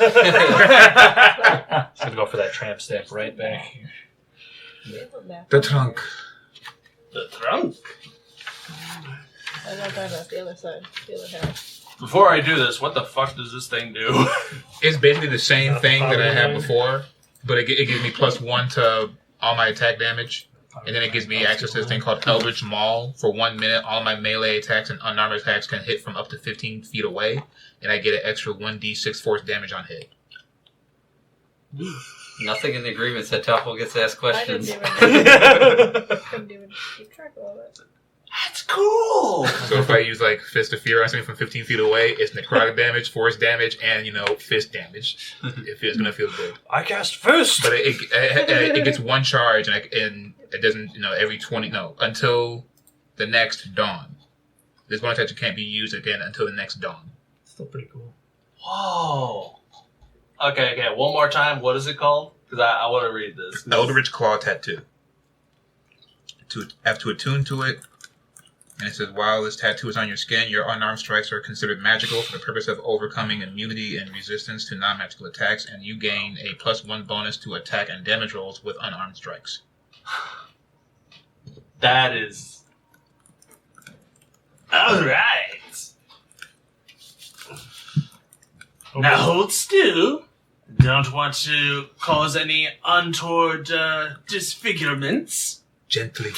Speaker 6: gonna go for that tramp stamp right back here.
Speaker 3: The trunk.
Speaker 2: The trunk.
Speaker 4: I got that at the other side, the other half.
Speaker 2: Before I do this, what the fuck does this thing do?
Speaker 3: It's basically the same thing that I had before, but it gives me +1 to all my attack damage. And then it gives me access to this thing called Eldritch Maul. For 1 minute, all my melee attacks and unarmed attacks can hit from up to 15 feet away. And I get an extra 1d6 force damage on hit.
Speaker 7: Nothing in the agreement said Toffel gets asked questions.
Speaker 4: Couldn't even keep track of all that.
Speaker 2: That's cool!
Speaker 3: So if I use like Fist of Fear on something from 15 feet away, it's necrotic damage, force damage, and fist damage. It's gonna feel good.
Speaker 6: I cast Fist!
Speaker 3: But it gets 1 charge, and it doesn't, every 20, until the next dawn. This one attack can't be used again until the next dawn.
Speaker 5: Still pretty cool.
Speaker 2: Whoa. Okay, one more time. What is it called? Because I want to read this.
Speaker 3: Eldritch Claw Tattoo. Have to attune to it. And it says, while this tattoo is on your skin, your unarmed strikes are considered magical for the purpose of overcoming immunity and resistance to non-magical attacks, and you gain a +1 bonus to attack and damage rolls with unarmed strikes.
Speaker 2: That is... Alright. Now hold still. Don't want to cause any untoward disfigurements.
Speaker 3: Gently.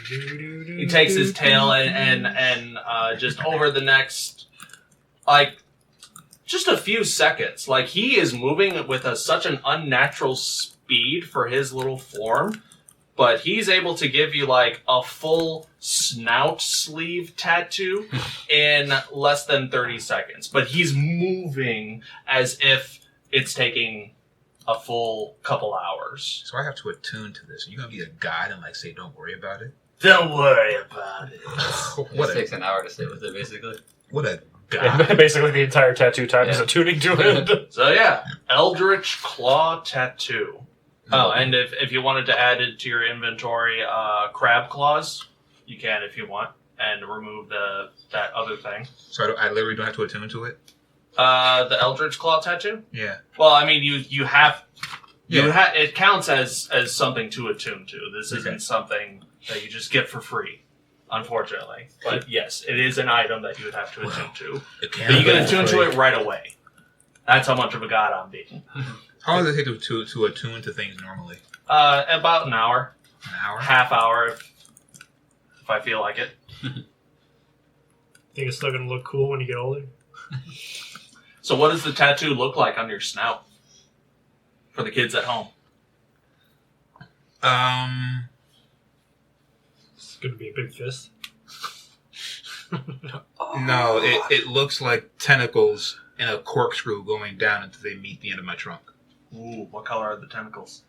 Speaker 2: He takes his tail and just over the next, just a few seconds, he is moving with such an unnatural speed for his little form, but he's able to give you a full snout sleeve tattoo in less than 30 seconds. But he's moving as if it's taking a full couple hours.
Speaker 3: So I have to attune to this. Are you going to be a god and say, don't worry about it?
Speaker 2: Don't worry about it.
Speaker 7: It takes an hour to sit with it, basically.
Speaker 3: What a god.
Speaker 6: Yeah, basically, the entire tattoo time is attuning to it.
Speaker 2: So yeah, Eldritch Claw Tattoo. Oh, and if you wanted to add it to your inventory, Crab Claws, you can if you want, and remove that other thing.
Speaker 3: So I literally don't have to attune to it?
Speaker 2: The Eldritch Claw Tattoo?
Speaker 3: Yeah.
Speaker 2: Well, I mean, you have... it counts as something to attune to. This isn't something that you just get for free, unfortunately. But yes, it is an item that you would have to attune to. But you can attune to it right away. That's how much of a god I'm being.
Speaker 3: How long does it take to attune to things normally?
Speaker 2: About an hour.
Speaker 3: An hour?
Speaker 2: Half hour if I feel like it.
Speaker 5: Think it's still going to look cool when you get older?
Speaker 2: So what does the tattoo look like on your snout? For the kids at home.
Speaker 5: It's going to be a big fist.
Speaker 3: No, it looks like tentacles in a corkscrew going down until they meet the end of my trunk.
Speaker 2: Ooh, what color are the tentacles?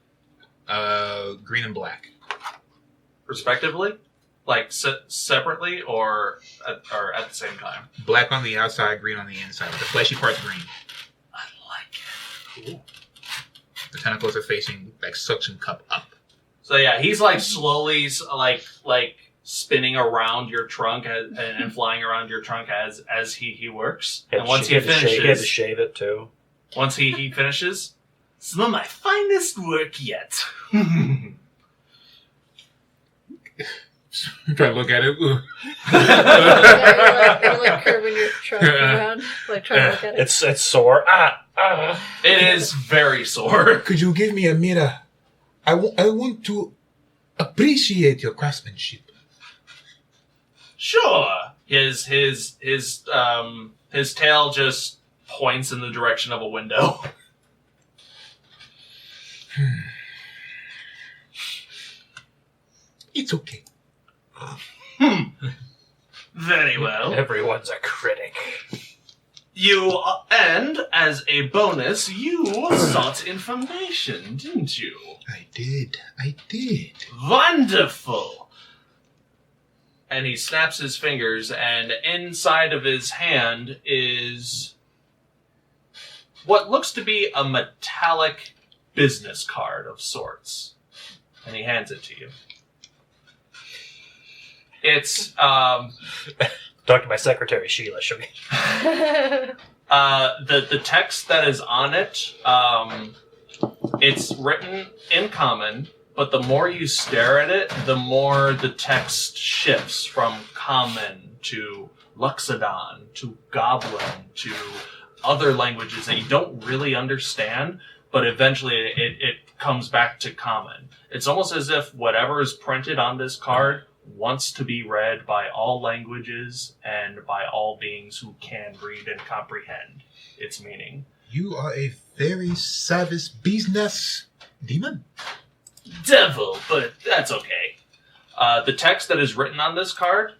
Speaker 3: Green and black.
Speaker 2: Respectively? Separately or at the same time?
Speaker 3: Black on the outside, green on the inside. The fleshy part's green.
Speaker 2: I like it. Cool.
Speaker 3: The tentacles are facing suction cup up.
Speaker 2: So yeah, he's slowly spinning around your trunk and flying around your trunk as he works. And once he finishes,
Speaker 6: he had to shave it too.
Speaker 2: Once he finishes, some of my finest work yet.
Speaker 3: Try to look at it.
Speaker 4: You're curving your trunk around, trying to look at it.
Speaker 6: It's sore.
Speaker 2: It is very sore.
Speaker 3: Could you give me a mirror? I want to appreciate your craftsmanship.
Speaker 2: Sure. His tail just points in the direction of a window.
Speaker 3: It's okay.
Speaker 2: Very well.
Speaker 6: Everyone's a critic.
Speaker 2: And as a bonus, you sought information, didn't you?
Speaker 3: I did.
Speaker 2: Wonderful! And he snaps his fingers, and inside of his hand is what looks to be a metallic business card of sorts. And he hands it to you. It's
Speaker 6: Talk to my secretary, Sheila. She'll get...
Speaker 2: The text that is on it, it's written in common, but the more you stare at it, the more the text shifts from common to Loxodon to Goblin to other languages that you don't really understand, but eventually it comes back to common. It's almost as if whatever is printed on this card wants to be read by all languages and by all beings who can read and comprehend its meaning.
Speaker 3: You are a very savage business demon.
Speaker 2: Devil, but that's okay. The text that is written on this card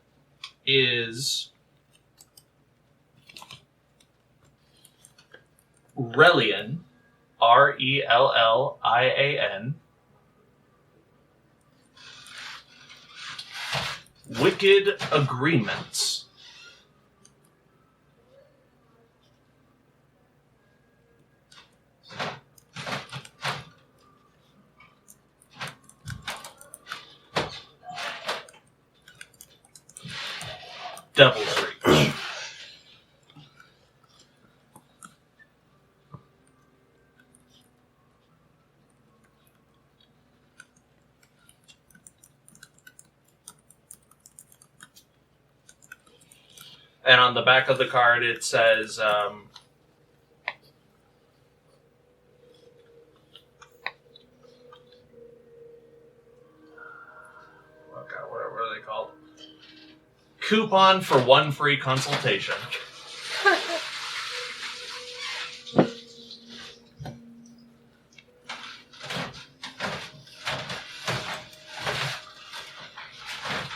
Speaker 2: is Relian, Rellian, Wicked Agreements. Devil's Reach. And on the back of the card it says, oh God, what are they called? Coupon for 1 free consultation.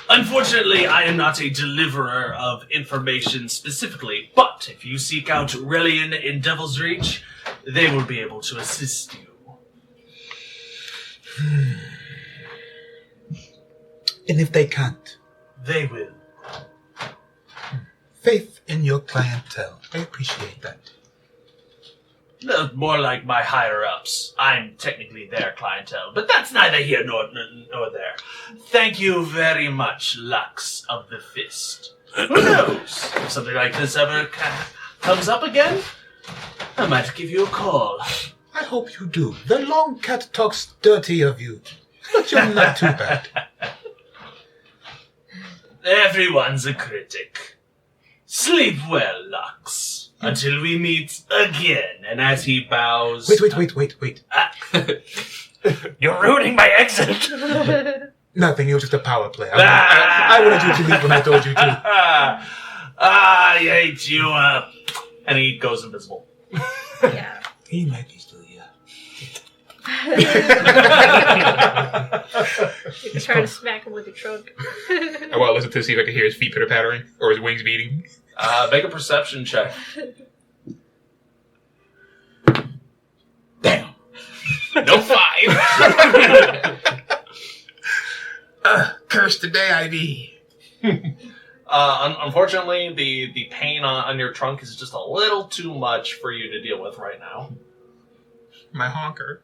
Speaker 2: Unfortunately, I am not a deliverer of information specifically, but if you seek out Relian in Devil's Reach, they will be able to assist you.
Speaker 3: And if they can't?
Speaker 2: They will.
Speaker 3: Faith in your clientele. I appreciate that.
Speaker 2: No, more like my higher-ups. I'm technically their clientele, but that's neither here nor there. Thank you very much, Lux of the Fist. Who knows? If something like this ever comes up again, I might give you a call.
Speaker 3: I hope you do. The long cat talks dirty of you, but you're not too bad.
Speaker 2: Everyone's a critic. Sleep well, Lux. Until we meet again. And as he bows...
Speaker 3: Wait.
Speaker 6: You're ruining my exit!
Speaker 3: Nothing, it was just a power play. I wanted you to leave when I told you to.
Speaker 2: I hate you. And he goes invisible.
Speaker 4: Yeah.
Speaker 3: He might be still here.
Speaker 4: You try to smack him with your trunk.
Speaker 3: I want to listen to see if I can hear his feet pitter-pattering or his wings beating.
Speaker 2: Make a perception check.
Speaker 3: Damn.
Speaker 2: No 5.
Speaker 3: Curse the day I be.
Speaker 2: Unfortunately, the pain on your trunk is just a little too much for you to deal with right now.
Speaker 3: My honker.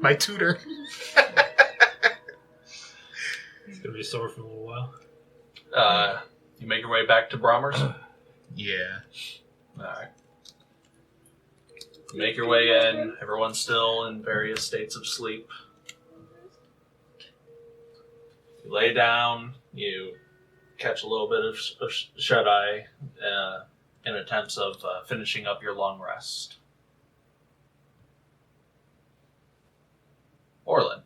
Speaker 3: My tutor.
Speaker 5: It's gonna be sore for a little while.
Speaker 2: You make your way back to Bromers?
Speaker 3: Yeah.
Speaker 2: Alright. You make your way in. Everyone's still in various states of sleep. You lay down. You catch a little bit of shut-eye in attempts of finishing up your long rest. Orlin.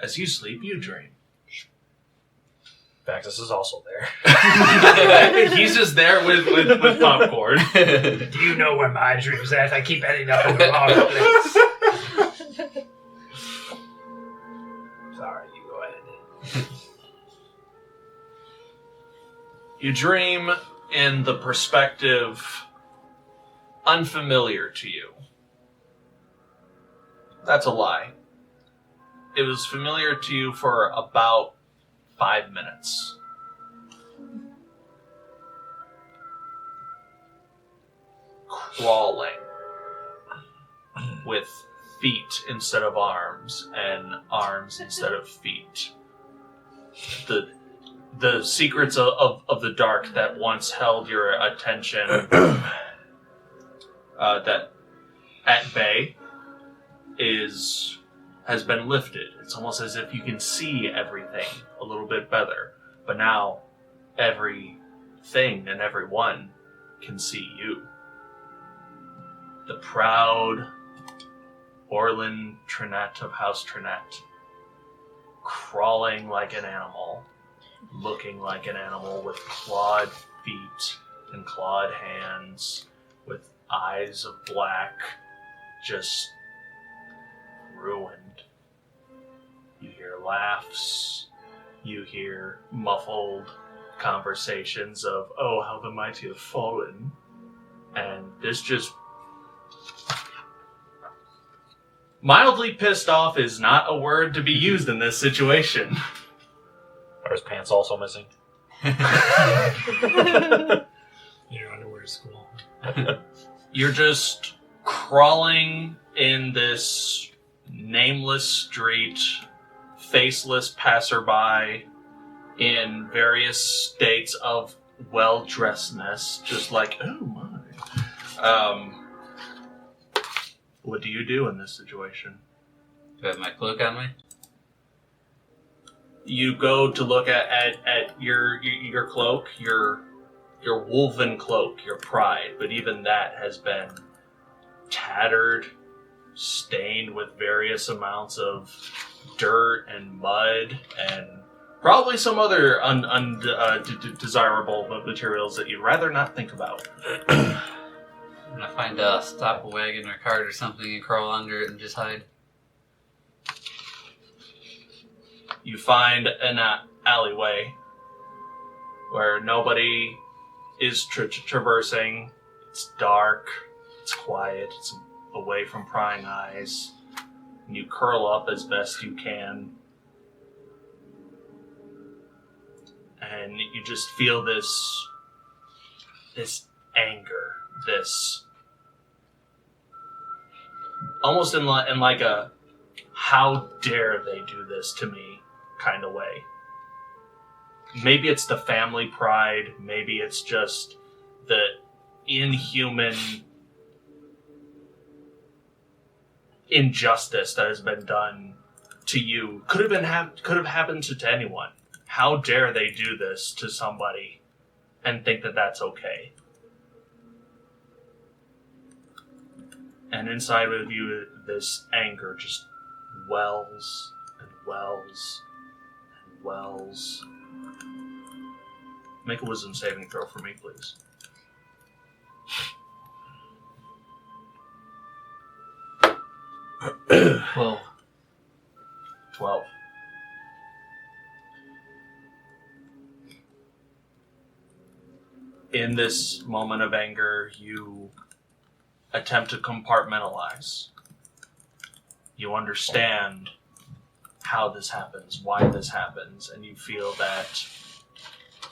Speaker 2: As you sleep, you dream.
Speaker 6: Vaxxus is also there.
Speaker 2: He's just there with popcorn.
Speaker 5: Do you know where my dream's at? I keep ending up in the wrong place. Sorry, you go ahead.
Speaker 2: You dream in the perspective unfamiliar to you. That's a lie. It was familiar to you for about 5 minutes. Crawling with feet instead of arms and arms instead of feet. The the secrets of the dark that once held your attention that at bay has been lifted. It's almost as if you can see everything a little bit better. But now everything and everyone can see you. The proud Orlin Trinette of House Trinette, crawling like an animal, looking like an animal with clawed feet and clawed hands, with eyes of black, just ruined. You hear laughs, you hear muffled conversations of, oh, how the mighty have fallen. And this just... mildly pissed off is not a word to be used in this situation.
Speaker 6: Are his pants also missing?
Speaker 5: Your underwear is cool.
Speaker 2: You're just crawling in this nameless street, faceless passerby in various states of well-dressedness, just like, oh my. What do you do in this situation?
Speaker 7: Do I have my cloak on me?
Speaker 2: You go to look at your cloak, your woven cloak, your pride, but even that has been tattered, stained with various amounts of dirt and mud and probably some other undesirable materials that you'd rather not think about.
Speaker 7: I'm gonna find a stop a wagon or cart or something and crawl under it and just hide.
Speaker 2: You find an alleyway where nobody is traversing. It's dark, it's quiet, it's away from prying eyes. And you curl up as best you can. And you just feel this anger, this almost in like a how dare they do this to me kind of way. Maybe it's the family pride, maybe it's just the inhuman injustice that has been done to you. Could have happened to anyone. How dare they do this to somebody and think that that's okay? And inside of you, this anger just wells and wells and wells. Make a wisdom saving throw for me, please. 12. In this moment of anger, you attempt to compartmentalize. You understand how this happens, why this happens, and you feel that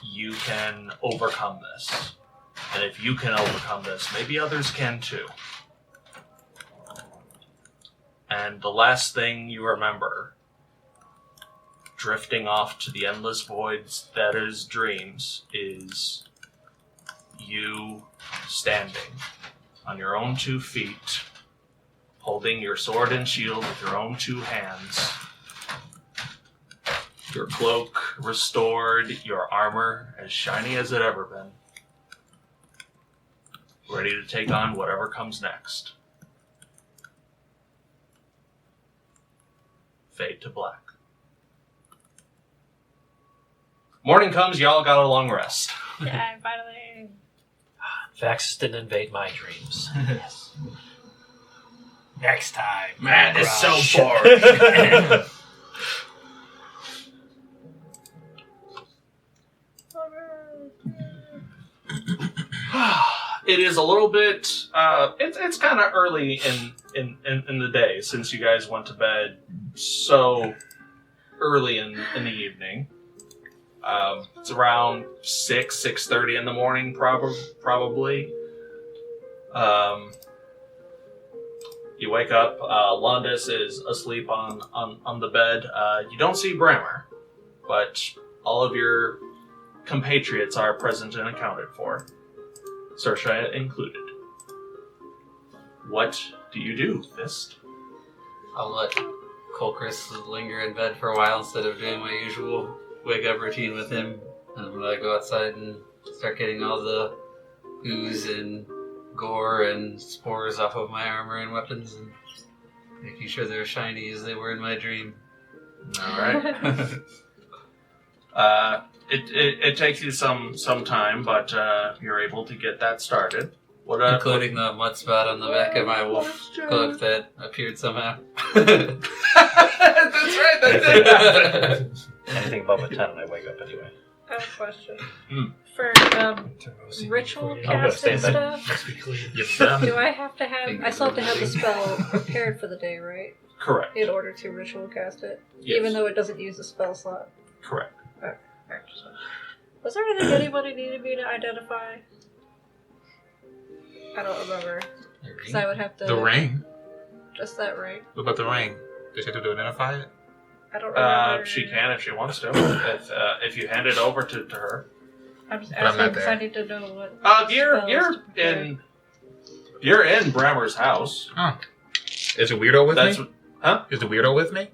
Speaker 2: you can overcome this. And if you can overcome this, maybe others can too. And the last thing you remember, drifting off to the endless voids that is dreams, is you standing on your own 2 feet, holding your sword and shield with your own 2 hands, your cloak restored, your armor as shiny as it ever been, ready to take on whatever comes next. Fade to black. Morning comes, y'all got a long rest.
Speaker 4: Yeah, finally.
Speaker 6: Vaxxus didn't invade my dreams.
Speaker 4: Yes.
Speaker 5: Next time.
Speaker 2: Man, it's so boring. It is a little bit. It's kind of early in the day since you guys went to bed so early in the evening. It's around 6:30 in the morning, probably. You wake up. Londis is asleep on the bed. You don't see Brammer, but all of your compatriots are present and accounted for, Saoirse included. What do you do, Fist?
Speaker 7: I'll let Kulkras linger in bed for a while instead of doing my usual wake-up routine with him. And I'm going to go outside and start getting all the ooze and gore and spores off of my armor and weapons and making sure they're shiny as they were in my dream.
Speaker 2: Alright. It takes you some time, but you're able to get that started.
Speaker 7: Including the mud spot on the back of my wolf cloak that appeared somehow.
Speaker 2: That's right, that's it!
Speaker 6: Anything above a 10 and I wake up anyway.
Speaker 4: I have a question.
Speaker 2: Hmm.
Speaker 4: For ritual
Speaker 6: I'm gonna stay
Speaker 4: cast
Speaker 6: in
Speaker 4: and
Speaker 6: bed.
Speaker 4: stuff,
Speaker 5: Must be clean.
Speaker 4: do I have to have... I still have to have the spell prepared for the day, right?
Speaker 2: Correct.
Speaker 4: In order to ritual cast it?
Speaker 2: Yes.
Speaker 4: Even though it doesn't use the spell slot?
Speaker 2: Correct.
Speaker 4: Alright, so. Was there anything anybody needed me to identify? I don't remember. Because I would have to...
Speaker 3: The ring?
Speaker 4: Just that ring?
Speaker 3: What about the ring? Does she have to identify it?
Speaker 4: I don't remember.
Speaker 2: She can if she wants to. If you hand it over to her.
Speaker 4: I'm just
Speaker 3: But I'm
Speaker 4: asking
Speaker 3: not
Speaker 4: because
Speaker 3: there.
Speaker 4: I need to know what...
Speaker 2: You're in Brammer's house.
Speaker 3: Huh. Is the weirdo with
Speaker 2: That's
Speaker 3: me?
Speaker 2: huh?
Speaker 3: Is the weirdo with me?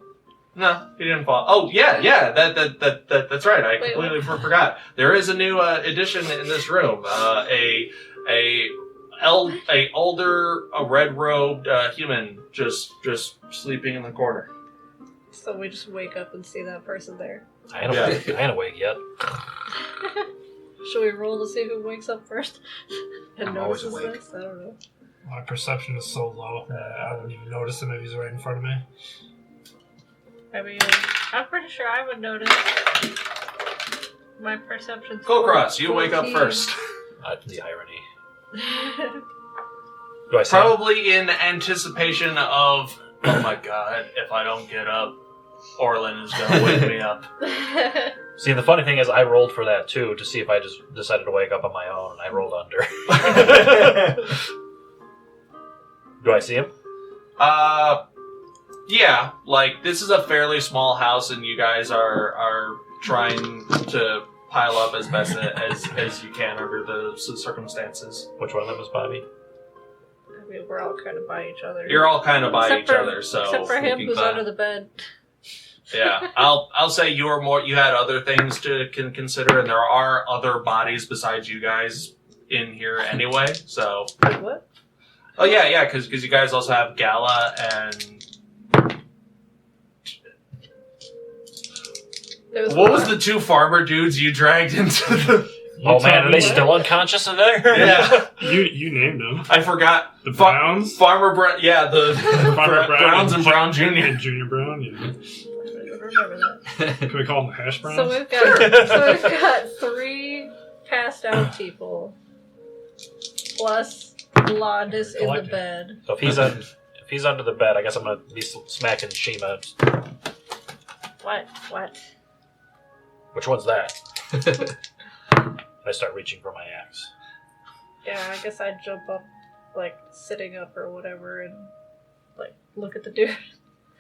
Speaker 2: No, he didn't fall. Oh yeah. That's right. I
Speaker 4: Wait,
Speaker 2: completely forgot. There is a new addition in this room. A older, red-robed human just sleeping in the corner.
Speaker 4: So we just wake up and see that person there.
Speaker 6: I ain't awake yet.
Speaker 4: Should we roll to see who wakes up first? And
Speaker 3: I'm always
Speaker 4: notices
Speaker 3: awake.
Speaker 4: this? I don't know.
Speaker 5: My perception is so low that I wouldn't even notice him if he's right in front of me.
Speaker 4: I mean, I'm pretty sure I would notice. My perception's
Speaker 2: Kulkras, you wake up
Speaker 4: 14.
Speaker 2: first.
Speaker 6: The irony. Do I see him?
Speaker 2: Probably in anticipation of, oh my god, if I don't get up, Orlin is going to wake me up.
Speaker 6: See, the funny thing is I rolled for that too to see if I just decided to wake up on my own and I rolled under. Do I see him?
Speaker 2: Yeah, like, this is a fairly small house and you guys are trying to pile up as best as you can under the circumstances.
Speaker 6: Which one of them is Bobby?
Speaker 4: I mean, we're all kind of by each other.
Speaker 2: You're all kind of by
Speaker 4: Except
Speaker 2: each
Speaker 4: for-
Speaker 2: other, so...
Speaker 4: Except for him who's
Speaker 7: by.
Speaker 4: under the bed.
Speaker 2: Yeah, I'll say you had other things to consider, and there are other bodies besides you guys in here anyway. So,
Speaker 4: What?
Speaker 2: oh yeah, because you guys also have Gala and what was the two farmer dudes you dragged into the?
Speaker 6: Oh man, are they still unconscious in there?
Speaker 2: Yeah,
Speaker 5: You named them.
Speaker 2: I forgot
Speaker 5: The Browns?
Speaker 2: Farmer Brown. Yeah, the
Speaker 5: Farmer Brown
Speaker 2: Browns and Brown Jr.
Speaker 5: And Junior Brown, yeah.
Speaker 4: I don't remember that.
Speaker 5: Can we call them the Hash Browns?
Speaker 4: So we've got 3 passed out people. Plus Blondus in the
Speaker 5: Collective.
Speaker 4: bed.
Speaker 6: So if he's under the bed, I guess I'm gonna be smacking Shiima.
Speaker 4: What?
Speaker 6: Which one's that? I start reaching for my axe.
Speaker 4: Yeah, I guess I'd jump up, like, sitting up or whatever, and, like, look at the dude.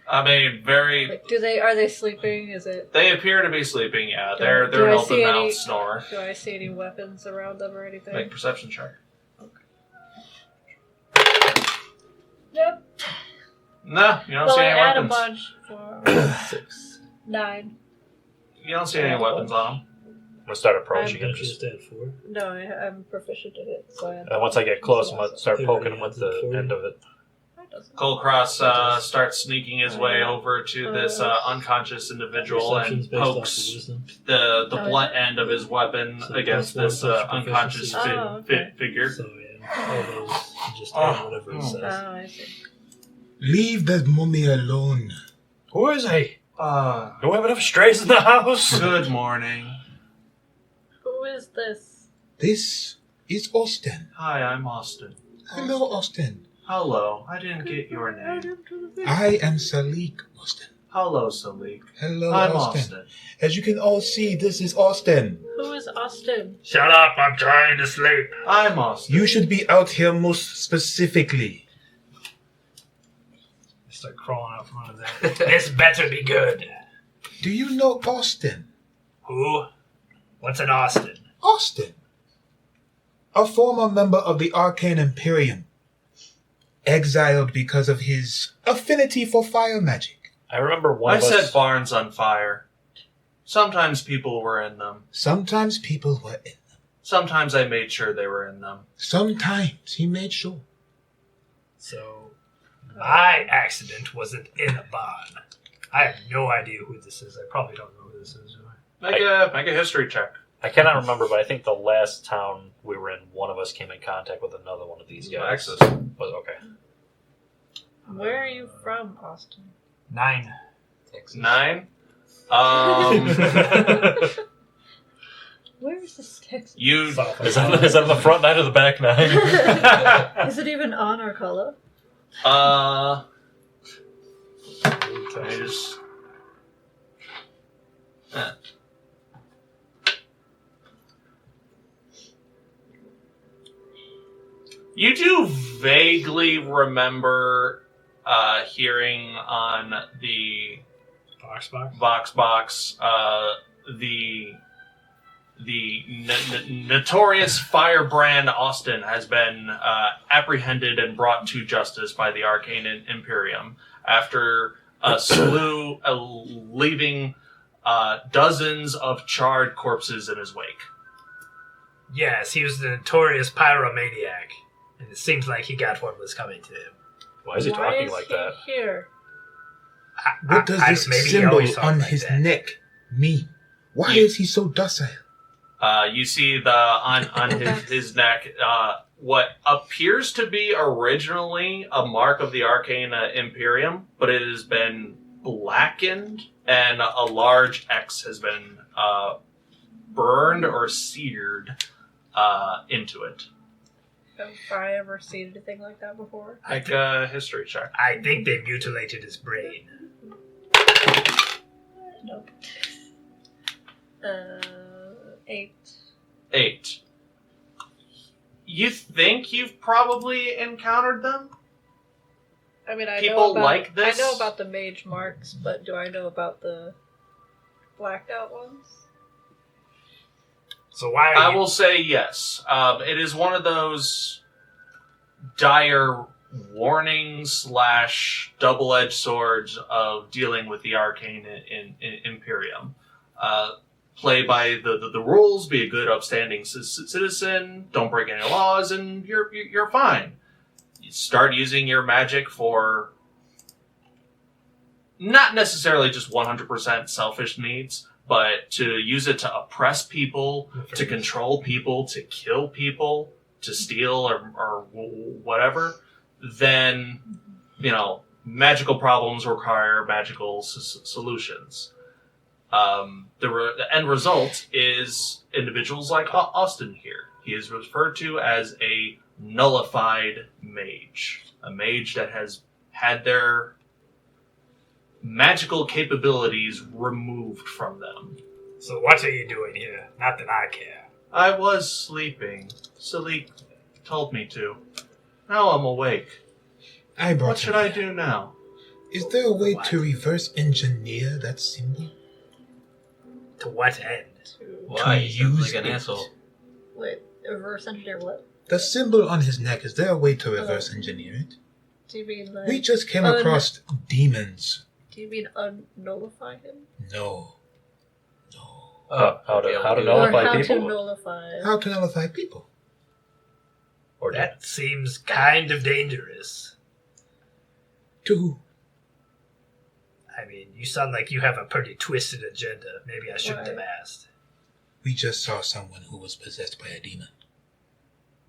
Speaker 2: I mean, very.
Speaker 4: Like, are they sleeping? Is it...
Speaker 2: They appear to be sleeping. Yeah,
Speaker 4: Do
Speaker 2: they're
Speaker 4: I
Speaker 2: an
Speaker 4: see
Speaker 2: open
Speaker 4: any-
Speaker 2: mouth snore.
Speaker 4: Do I see any weapons around them or anything?
Speaker 2: Make perception check.
Speaker 4: Yep.
Speaker 2: No, you don't
Speaker 4: Well,
Speaker 2: see
Speaker 4: I
Speaker 2: any
Speaker 4: add a
Speaker 2: weapons.
Speaker 4: bunch for 9.
Speaker 2: You don't see any weapons on them.
Speaker 6: I'm gonna start approaching
Speaker 5: You
Speaker 6: him.
Speaker 5: just did 4.
Speaker 4: No, I'm proficient in it, so I have...
Speaker 6: And once I get close, I'm gonna start poking him with the end of it.
Speaker 4: That doesn't-
Speaker 2: Kulkras starts sneaking his way over to this unconscious individual
Speaker 5: Perception's
Speaker 2: and
Speaker 5: based off of
Speaker 2: pokes
Speaker 5: wisdom.
Speaker 2: the
Speaker 4: Oh,
Speaker 2: blunt end of his weapon
Speaker 5: So
Speaker 2: against
Speaker 5: plus
Speaker 2: this
Speaker 5: one plus
Speaker 2: unconscious
Speaker 5: proficiency.
Speaker 4: Oh, okay.
Speaker 2: figure.
Speaker 5: So yeah, all those you just
Speaker 2: Oh.
Speaker 5: add whatever it says.
Speaker 4: Oh, I see.
Speaker 8: Leave that mummy alone.
Speaker 6: Who is he?
Speaker 2: Uh,
Speaker 6: Do we have enough strays in the house?
Speaker 2: good morning.
Speaker 4: Who is this?
Speaker 8: This is Austin.
Speaker 2: Hi, I'm Austin.
Speaker 8: Hello, Austin.
Speaker 2: Hello, I didn't get your name.
Speaker 8: I am Salic, Austin.
Speaker 2: Hello, Salic.
Speaker 8: Hello,
Speaker 2: I'm
Speaker 8: Austin.
Speaker 2: Austin.
Speaker 8: As you can all see, this is Austin.
Speaker 4: Who is Austin?
Speaker 5: Shut up! I'm trying to sleep.
Speaker 2: I'm Austin.
Speaker 8: You should be out here most specifically.
Speaker 5: Start crawling out from under there. This better be good.
Speaker 8: Do you know Austin?
Speaker 5: Who?
Speaker 9: What's an Austin?
Speaker 8: Austin. A former member of the Arcane Imperium. Exiled because of his affinity for fire magic.
Speaker 6: I remember one
Speaker 2: I
Speaker 6: of us...
Speaker 2: set barns on fire. Sometimes people were in them.
Speaker 8: Sometimes people were in them.
Speaker 2: Sometimes I made sure they were in them.
Speaker 8: Sometimes he made sure.
Speaker 9: So, my accident wasn't in a barn. I have no idea who this is. I probably don't know who this is.
Speaker 2: Make a history check.
Speaker 6: I cannot remember, but I think the last town we were in, one of us came in contact with another one of these guys.
Speaker 2: Vaxxus.
Speaker 6: Was okay.
Speaker 4: Where are you from, Austin?
Speaker 9: 9.
Speaker 7: Texas.
Speaker 2: 9.
Speaker 4: Where is this text?
Speaker 2: You
Speaker 6: Is that on the front 9 or the back 9?
Speaker 4: Is it even on our color?
Speaker 2: I just You do vaguely remember hearing on the Voxbox the notorious firebrand Austin has been apprehended and brought to justice by the Arcane Imperium after a slew leaving dozens of charred corpses in his wake.
Speaker 9: Yes, he was the notorious pyromaniac, and it seems like he got what was coming to him.
Speaker 6: Why is he talking like that?
Speaker 4: Here?
Speaker 8: What does this
Speaker 9: maybe he
Speaker 8: symbol
Speaker 9: always talked
Speaker 8: on
Speaker 9: like
Speaker 8: his
Speaker 9: that.
Speaker 8: neck mean? Why is he so docile?
Speaker 2: You see on his neck what appears to be originally a mark of the Arcane Imperium, but it has been blackened, and a large X has been burned or seared into it.
Speaker 4: Have I ever seen anything like that before?
Speaker 2: Make a history check.
Speaker 9: I think they mutilated his brain.
Speaker 4: Nope. 8.
Speaker 2: 8. You think you've probably encountered them?
Speaker 4: I mean, I
Speaker 2: People
Speaker 4: know about,
Speaker 2: like this?
Speaker 4: I know about the mage marks, but do I know about the blacked out ones?
Speaker 9: So why are
Speaker 2: I
Speaker 9: you...
Speaker 2: will say yes. It is one of those dire warnings / double-edged swords of dealing with the Arcane Imperium. Play by the rules, be a good, upstanding citizen, don't break any laws, and you're fine. You start using your magic for not necessarily just 100% selfish needs, but to use it to oppress people, to control people, to kill people, to steal or whatever, then, magical problems require magical solutions. The end result is individuals like Austin here. He is referred to as a nullified mage. A mage that has had their magical capabilities removed from them.
Speaker 9: So what are you doing here? Not that I care.
Speaker 2: I was sleeping. Salic told me to. Now I'm awake.
Speaker 8: I brought
Speaker 2: What should
Speaker 8: him
Speaker 2: I
Speaker 8: here.
Speaker 2: do now?
Speaker 8: Is there a way to reverse engineer that symbol?
Speaker 9: To what end?
Speaker 7: Why? He sounds
Speaker 8: use
Speaker 7: like an
Speaker 8: it.
Speaker 7: asshole.
Speaker 4: Wait, reverse engineer what?
Speaker 8: The symbol on his neck, is there a way to reverse engineer it?
Speaker 4: Do you mean like...
Speaker 8: We just came across demons.
Speaker 4: Do you mean unnullify him?
Speaker 8: No.
Speaker 6: How to
Speaker 4: Or
Speaker 6: nullify
Speaker 4: how
Speaker 6: people?
Speaker 4: to nullify...
Speaker 8: How to nullify people?
Speaker 6: Or
Speaker 9: That seems kind of dangerous.
Speaker 8: To who?
Speaker 9: I mean, you sound like you have a pretty twisted agenda. Maybe I shouldn't have asked.
Speaker 8: We just saw someone who was possessed by a demon.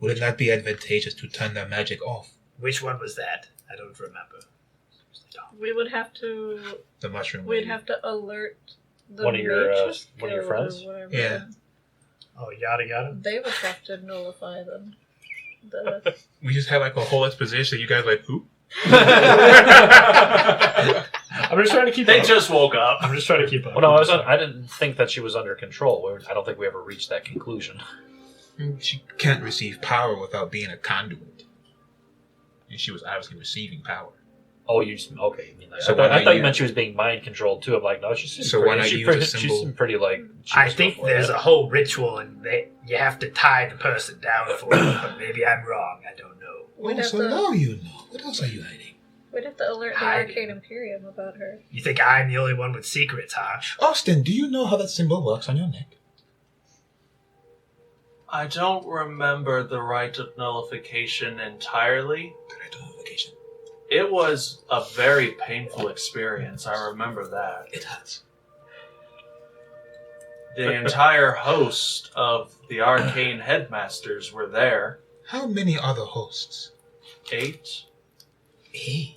Speaker 8: Would it not be advantageous to turn their magic off?
Speaker 9: Which one was that? I don't remember.
Speaker 4: We would have to...
Speaker 8: The mushroom
Speaker 4: We'd
Speaker 8: lady.
Speaker 4: have to alert the
Speaker 6: One of your,
Speaker 4: mages
Speaker 6: one of your
Speaker 4: guild
Speaker 6: friends?
Speaker 4: or whatever.
Speaker 8: Yeah.
Speaker 9: Oh, yada yada?
Speaker 4: They would have to nullify them.
Speaker 3: We just had like a whole exposition. You guys like who?
Speaker 5: I'm just trying to keep
Speaker 2: They
Speaker 5: up.
Speaker 2: just woke up.
Speaker 5: I'm just trying to keep up.
Speaker 6: Well, no, I didn't think that she was under control. I don't think we ever reached that conclusion.
Speaker 8: She can't receive power without being a conduit. And she was obviously receiving power.
Speaker 6: Oh, you just okay. You mean like,
Speaker 3: So
Speaker 6: I thought you meant she was being mind controlled too. I'm like, no, she's
Speaker 3: So why not use a
Speaker 6: She's
Speaker 3: symbol?
Speaker 6: pretty like.
Speaker 9: I think there's a whole ritual, and you have to tie the person down for it. But maybe I'm wrong. I don't know.
Speaker 4: We'd
Speaker 8: Oh,
Speaker 4: have
Speaker 8: so
Speaker 4: to-
Speaker 8: now you know. What else are you hiding?
Speaker 4: We'd have to alert the
Speaker 9: Hiding.
Speaker 4: Arcane Imperium about her.
Speaker 9: You think I'm the only one with secrets, huh?
Speaker 8: Austin, do you know how that symbol works on your neck?
Speaker 1: I don't remember the rite of nullification entirely.
Speaker 8: The rite of nullification.
Speaker 1: It was a very painful experience, I remember that.
Speaker 8: It hurts.
Speaker 1: The entire host of the arcane headmasters were there.
Speaker 8: How many are the hosts?
Speaker 1: 8.
Speaker 8: 8.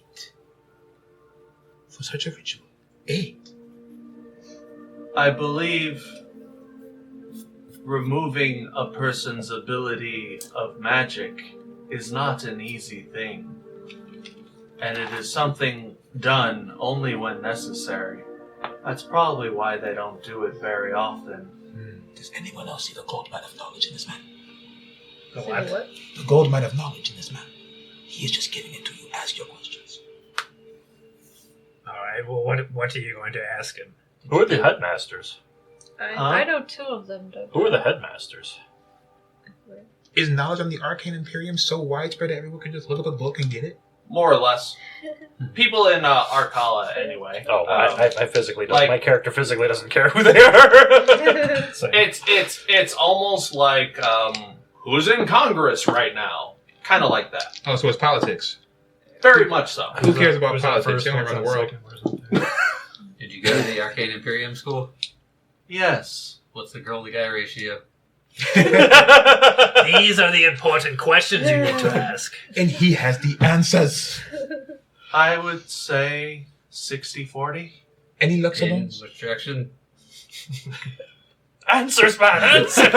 Speaker 8: For such a ritual. 8.
Speaker 1: I believe removing a person's ability of magic is not an easy thing. And it is something done only when necessary. That's probably why they don't do it very often.
Speaker 8: Does anyone else see the gold mine of knowledge in this man?
Speaker 9: The
Speaker 4: See
Speaker 9: what?
Speaker 4: what?
Speaker 8: The gold mine of knowledge in this man. He is just giving it to you. Ask your questions.
Speaker 9: All right. Well, what are you going to ask him?
Speaker 6: Who are the headmasters?
Speaker 4: I know 2 of them, don't
Speaker 6: Who are the headmasters?
Speaker 8: Is knowledge on the Arcane Imperium so widespread that everyone can just look up a book and get it?
Speaker 1: More or less. People in Arcala, anyway.
Speaker 6: Oh, I physically don't.
Speaker 1: like-
Speaker 6: My character physically doesn't care who they are.
Speaker 9: So,
Speaker 1: It's almost like who's in Congress right now, kind of like that.
Speaker 3: Oh, so it's politics.
Speaker 1: Very much so.
Speaker 3: Who cares about
Speaker 5: Who's that
Speaker 3: politics?
Speaker 5: first,
Speaker 3: They only
Speaker 5: who's
Speaker 3: run the
Speaker 5: that
Speaker 3: world.
Speaker 5: second, where's that?
Speaker 7: Did you go to the Arcane Imperium school?
Speaker 1: Yes.
Speaker 7: What's the girl to guy ratio?
Speaker 9: these are the important questions you need to ask.
Speaker 8: And he has the answers.
Speaker 1: I would say 60-40.
Speaker 8: Any
Speaker 7: In
Speaker 8: Loxodons?
Speaker 7: which direction?
Speaker 6: Answers, man, answers!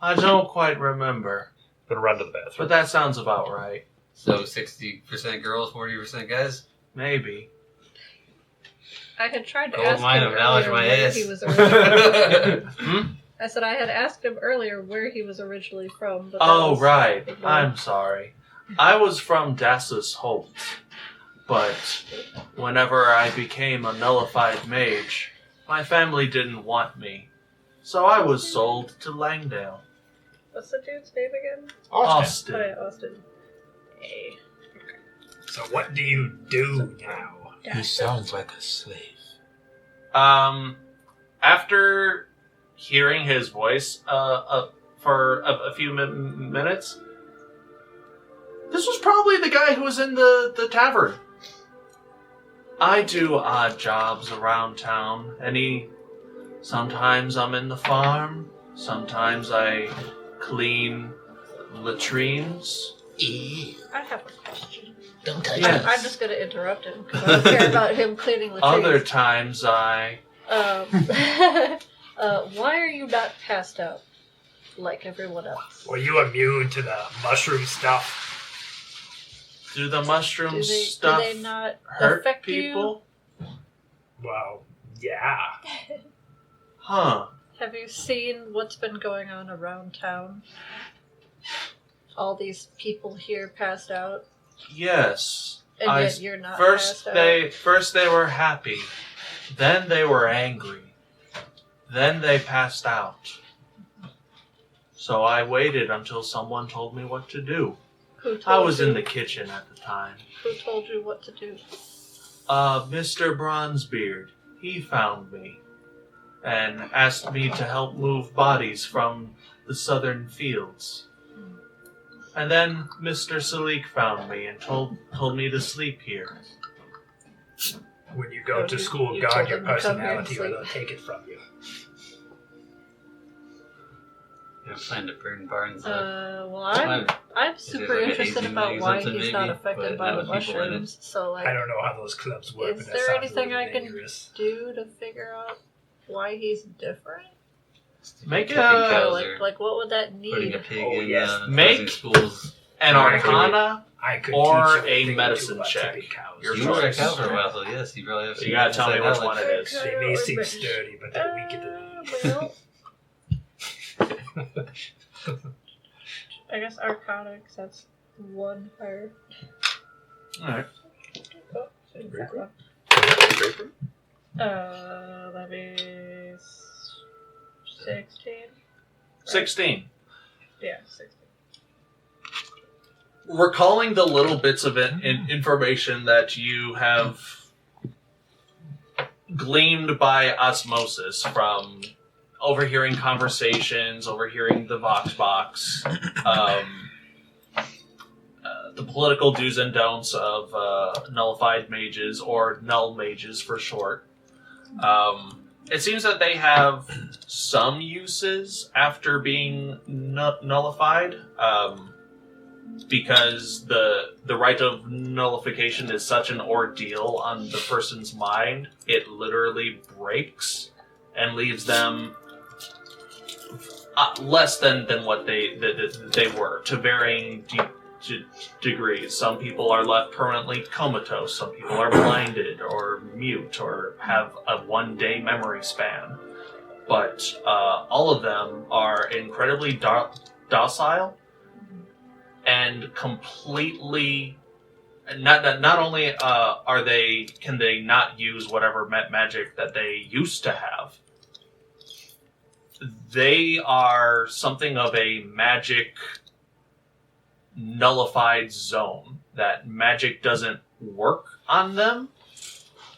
Speaker 1: I don't quite remember,
Speaker 6: Gonna run to the
Speaker 1: but
Speaker 6: bathroom.
Speaker 1: that sounds about right.
Speaker 7: So 60% girls, 40% guys?
Speaker 1: Maybe.
Speaker 4: I had tried to
Speaker 7: Gold
Speaker 4: ask
Speaker 7: mine
Speaker 4: him
Speaker 7: of knowledge,
Speaker 4: earlier
Speaker 7: my
Speaker 4: where
Speaker 7: ass.
Speaker 4: he was originally
Speaker 1: Hmm?
Speaker 4: I said I had asked him earlier where he was originally from. But that
Speaker 1: Oh,
Speaker 4: was
Speaker 1: right.
Speaker 4: ignored.
Speaker 1: I'm sorry. I was from Dassus Holt, but whenever I became a nullified mage, my family didn't want me, so I was sold to Langdale.
Speaker 4: What's the dude's name again?
Speaker 8: Austin.
Speaker 4: Oh, yeah, Austin. Hey.
Speaker 9: So what do you do now?
Speaker 8: He sounds like a slave.
Speaker 1: After hearing his voice for a few minutes, this was probably the guy who was in the tavern. I do odd jobs around town, sometimes I'm in the farm, sometimes I clean latrines.
Speaker 4: I have a question.
Speaker 8: Don't touch
Speaker 1: Yes.
Speaker 4: I'm just going to interrupt him because I don't care about him cleaning the
Speaker 1: Other
Speaker 4: trees.
Speaker 1: times I...
Speaker 4: Why are you not passed out like everyone else?
Speaker 9: Were you immune to the mushroom stuff?
Speaker 1: Do the mushroom
Speaker 4: Do
Speaker 1: stuff
Speaker 4: they not
Speaker 1: hurt
Speaker 4: affect
Speaker 1: people?
Speaker 9: Well, yeah.
Speaker 1: Huh.
Speaker 4: Have you seen what's been going on around town? All these people here passed out,
Speaker 1: Yes.
Speaker 4: and
Speaker 1: I
Speaker 4: yet you're not passed out.
Speaker 1: First they were happy, then they were angry, then they passed out. So I waited until someone told me what to do.
Speaker 4: Who told
Speaker 1: I was
Speaker 4: you,
Speaker 1: in the kitchen at the time.
Speaker 4: Who told you what to do?
Speaker 1: Mr. Bronzebeard, he found me and asked me to help move bodies from the southern fields. And then Mr. Salic found me and told me to sleep here.
Speaker 9: When you go
Speaker 4: Oh,
Speaker 9: to
Speaker 4: you-
Speaker 9: school,
Speaker 4: you
Speaker 9: guard
Speaker 4: told
Speaker 9: your
Speaker 4: them to come here and
Speaker 9: personality or
Speaker 4: sleep.
Speaker 9: they'll take it from you.
Speaker 7: Plan to burn barns up.
Speaker 4: Well, I'm super
Speaker 7: like a
Speaker 4: interested
Speaker 7: hazing
Speaker 4: about
Speaker 7: thing or
Speaker 4: why
Speaker 7: something,
Speaker 4: he's not
Speaker 7: maybe,
Speaker 4: affected
Speaker 7: but
Speaker 4: by
Speaker 7: not
Speaker 4: the
Speaker 7: with people in it.
Speaker 4: mushrooms. So, like,
Speaker 9: I don't know how those clubs work,
Speaker 4: is
Speaker 9: but that
Speaker 4: there
Speaker 9: sounds
Speaker 4: anything
Speaker 9: really
Speaker 4: I can
Speaker 9: dangerous.
Speaker 4: do to figure out why he's different?
Speaker 1: Make
Speaker 7: Kicking
Speaker 1: a-
Speaker 7: cows
Speaker 4: Like,
Speaker 7: or
Speaker 4: like, what would that
Speaker 7: putting
Speaker 4: need?
Speaker 7: a pig
Speaker 9: Oh,
Speaker 7: in
Speaker 9: yes.
Speaker 1: Make-
Speaker 7: closing schools.
Speaker 1: An Arcana.
Speaker 9: I could
Speaker 1: Or
Speaker 9: teach you
Speaker 1: a
Speaker 9: thing or
Speaker 1: medicine
Speaker 9: two about
Speaker 1: check.
Speaker 9: tipping cows.
Speaker 1: Your
Speaker 7: You were a
Speaker 1: choice.
Speaker 7: cow for a while, so yes, you probably have
Speaker 1: So
Speaker 7: some
Speaker 1: you gotta tell me
Speaker 7: inside
Speaker 1: which
Speaker 7: knowledge.
Speaker 1: one it is.
Speaker 9: They may seem sturdy, but they're weak at the
Speaker 4: Well, I guess Arcana, 'cause that's one higher.
Speaker 2: Alright.
Speaker 4: That'd be 16.
Speaker 2: 16.
Speaker 4: Yeah, 16.
Speaker 2: Recalling the little bits of information that you have gleaned by osmosis from overhearing conversations, overhearing the Vox Box, the political do's and don'ts of nullified mages, or null mages for short. It seems that they have some uses after being nullified, because the rite of nullification is such an ordeal on the person's mind, it literally breaks and leaves them less than what they were, to varying degrees. Some people are left permanently comatose, some people are blinded or mute or have a one-day memory span. But all of them are incredibly docile and completely... Not only can they not use whatever magic that they used to have, they are something of a magic nullified zone, that magic doesn't work on them,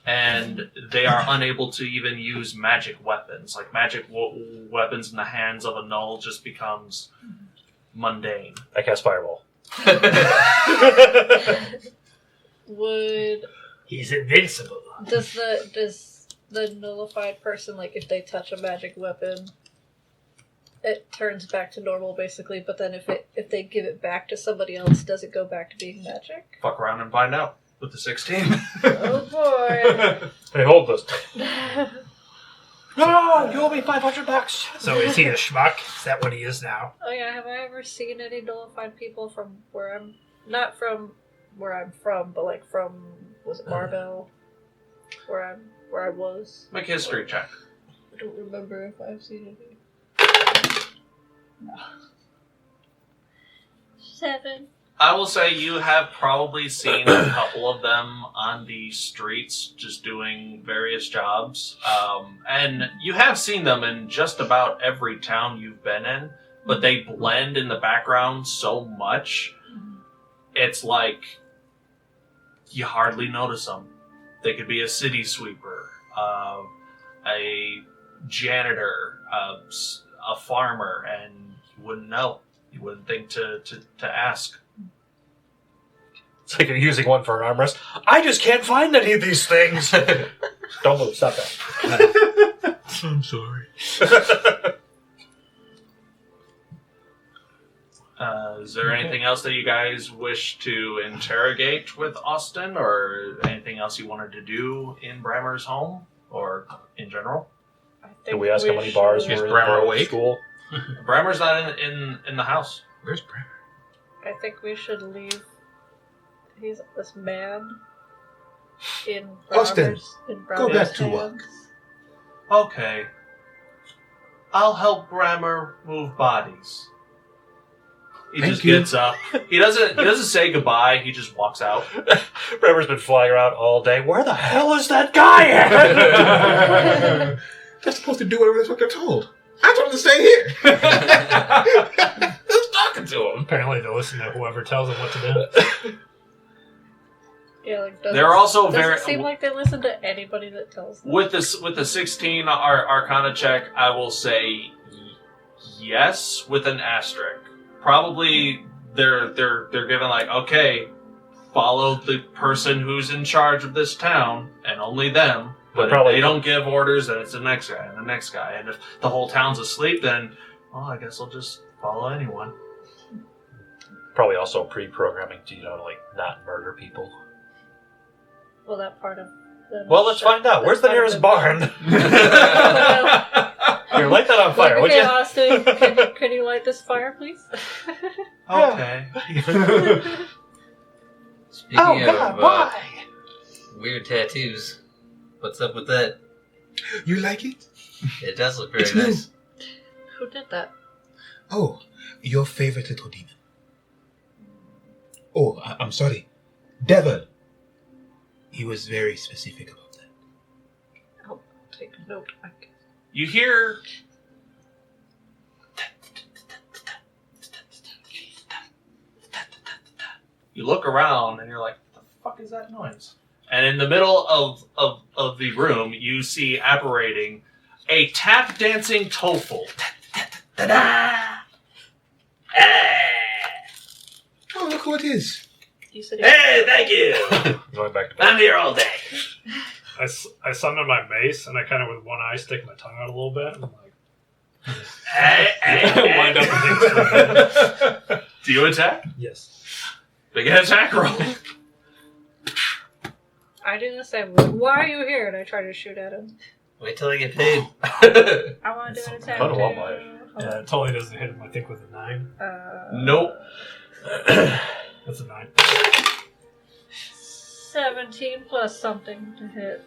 Speaker 2: and they are unable to even use magic weapons. Like, magic weapons in the hands of a null just becomes mundane.
Speaker 6: I cast Fireball.
Speaker 9: He's invincible.
Speaker 4: Does the nullified person, like, if they touch a magic weapon, it turns back to normal, basically, but then if they give it back to somebody else, does it go back to being magic?
Speaker 2: Fuck around and find out with the 16.
Speaker 4: Oh boy.
Speaker 6: Hey, hold this.
Speaker 3: No, you owe me $500.
Speaker 9: So is he a schmuck? Is that what he is now?
Speaker 4: Oh yeah, have I ever seen any nullified people from where I'm... Not from where I'm from, but like from... Was it Marbell? Where I was?
Speaker 2: Make a history check.
Speaker 4: I don't remember if I've seen any. No. 7.
Speaker 2: I will say you have probably seen a couple of them on the streets just doing various jobs. And you have seen them in just about every town you've been in, but they blend in the background so much, it's like you hardly notice them. They could be a city sweeper, a janitor, a farmer, and you wouldn't know. You wouldn't think to ask.
Speaker 6: It's like you're using one for an armrest. I just can't find any of these things. Don't move. Stop that.
Speaker 3: I'm sorry.
Speaker 2: Is there anything else that you guys wish to interrogate with Austin, or anything else you wanted to do in Brammer's home, or in general?
Speaker 6: Did we ask how many bars
Speaker 3: Is
Speaker 6: were in
Speaker 3: Brammer
Speaker 6: the
Speaker 3: awake?
Speaker 6: school?
Speaker 2: Brammer's not in the house.
Speaker 3: Where's Bram?
Speaker 4: I think we should leave this man in
Speaker 8: Austin,
Speaker 4: Brammer's
Speaker 8: go back to
Speaker 4: hands.
Speaker 8: work.
Speaker 2: Okay. I'll help Brammer move bodies. He
Speaker 8: Thank
Speaker 2: just
Speaker 8: you.
Speaker 2: gets up. He doesn't say goodbye, he just walks out.
Speaker 6: Brammer's been flying around all day. Where the hell is that guy at?
Speaker 8: They're supposed to do whatever the fuck they're told. I told them to stay here.
Speaker 3: Who's talking to him?
Speaker 9: Apparently they listen to whoever tells them what to do.
Speaker 4: Yeah, like
Speaker 2: They're also
Speaker 4: doesn't
Speaker 2: very
Speaker 4: seem like they listen to anybody that tells them.
Speaker 2: with the 16 Arcana check. I will say yes with an asterisk. Probably they're given like, okay, follow the person who's in charge of this town and only them. But if they don't give orders, then it's the next guy and the next guy. And if the whole town's asleep, then well, I guess I'll just follow anyone.
Speaker 6: Probably also pre-programming to, like, not murder people.
Speaker 4: Well, that part of them.
Speaker 6: Well, let's find out. Where's the nearest barn? Here, light that on fire, would
Speaker 4: okay,
Speaker 6: you?
Speaker 4: Austin, can you light this fire, please?
Speaker 2: Okay.
Speaker 7: Speaking of weird tattoos, what's up with that?
Speaker 8: You like it?
Speaker 7: It does look very
Speaker 8: It's new.
Speaker 7: nice.
Speaker 4: Who did that?
Speaker 8: Oh, your favorite little demon. Oh, I'm sorry. Devil, He was very specific about that.
Speaker 4: I'll take a note.
Speaker 2: You hear... You look around and you're like, what the fuck is that noise? And in the middle of the room, you see apparating a tap dancing TOEFL.
Speaker 8: Oh, look who it is.
Speaker 4: You said
Speaker 2: Hey, thank you.
Speaker 6: Going back to
Speaker 2: I'm here all day.
Speaker 5: I summon my mace, and I kind of, with one eye, stick my tongue out a little bit, and I'm like...
Speaker 2: Wind up and things. Do you attack?
Speaker 5: Yes.
Speaker 2: Make an attack roll.
Speaker 4: I do the same. Why are you here? And I try to shoot at him.
Speaker 7: Wait till I get paid.
Speaker 4: I want to do an attack.
Speaker 6: Cut a wall
Speaker 4: too.
Speaker 6: by.
Speaker 5: Yeah, it totally doesn't hit him, I think, with a 9.
Speaker 2: Nope.
Speaker 5: That's a 9.
Speaker 4: 17 plus something to hit.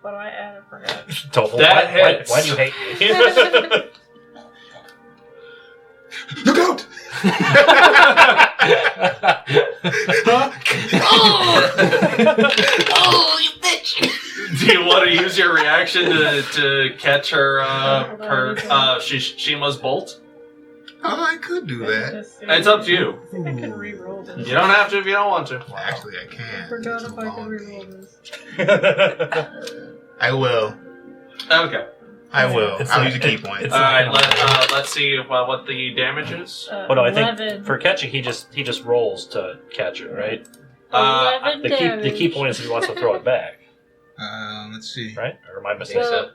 Speaker 4: What do I add? I forgot.
Speaker 6: TOEFL.
Speaker 2: That
Speaker 6: why
Speaker 2: hits.
Speaker 6: do you hate me?
Speaker 8: Look out!
Speaker 7: Oh, you bitch!
Speaker 2: Do you want to use your reaction to catch her Shiima's bolt?
Speaker 8: Oh, I could do that.
Speaker 2: It's up to you.
Speaker 4: I think I can re-roll this.
Speaker 2: You don't have to if you don't want to.
Speaker 8: Well, actually, I
Speaker 4: I
Speaker 8: can.
Speaker 4: forgot
Speaker 8: It's a
Speaker 4: if I can
Speaker 8: long
Speaker 4: re-roll
Speaker 8: game.
Speaker 4: this.
Speaker 8: I will.
Speaker 2: Okay.
Speaker 8: I will.
Speaker 9: It's
Speaker 8: I'll
Speaker 9: like-
Speaker 8: use a key point.
Speaker 9: it's-
Speaker 2: All right. Let's see what the damage is.
Speaker 6: Well, no, I think
Speaker 4: 11.
Speaker 6: for catching, he just rolls to catch it, right?
Speaker 4: 11
Speaker 6: The
Speaker 4: damage.
Speaker 6: key point is if he wants to throw it back,
Speaker 8: Let's see.
Speaker 6: right? Or am I missing
Speaker 4: So-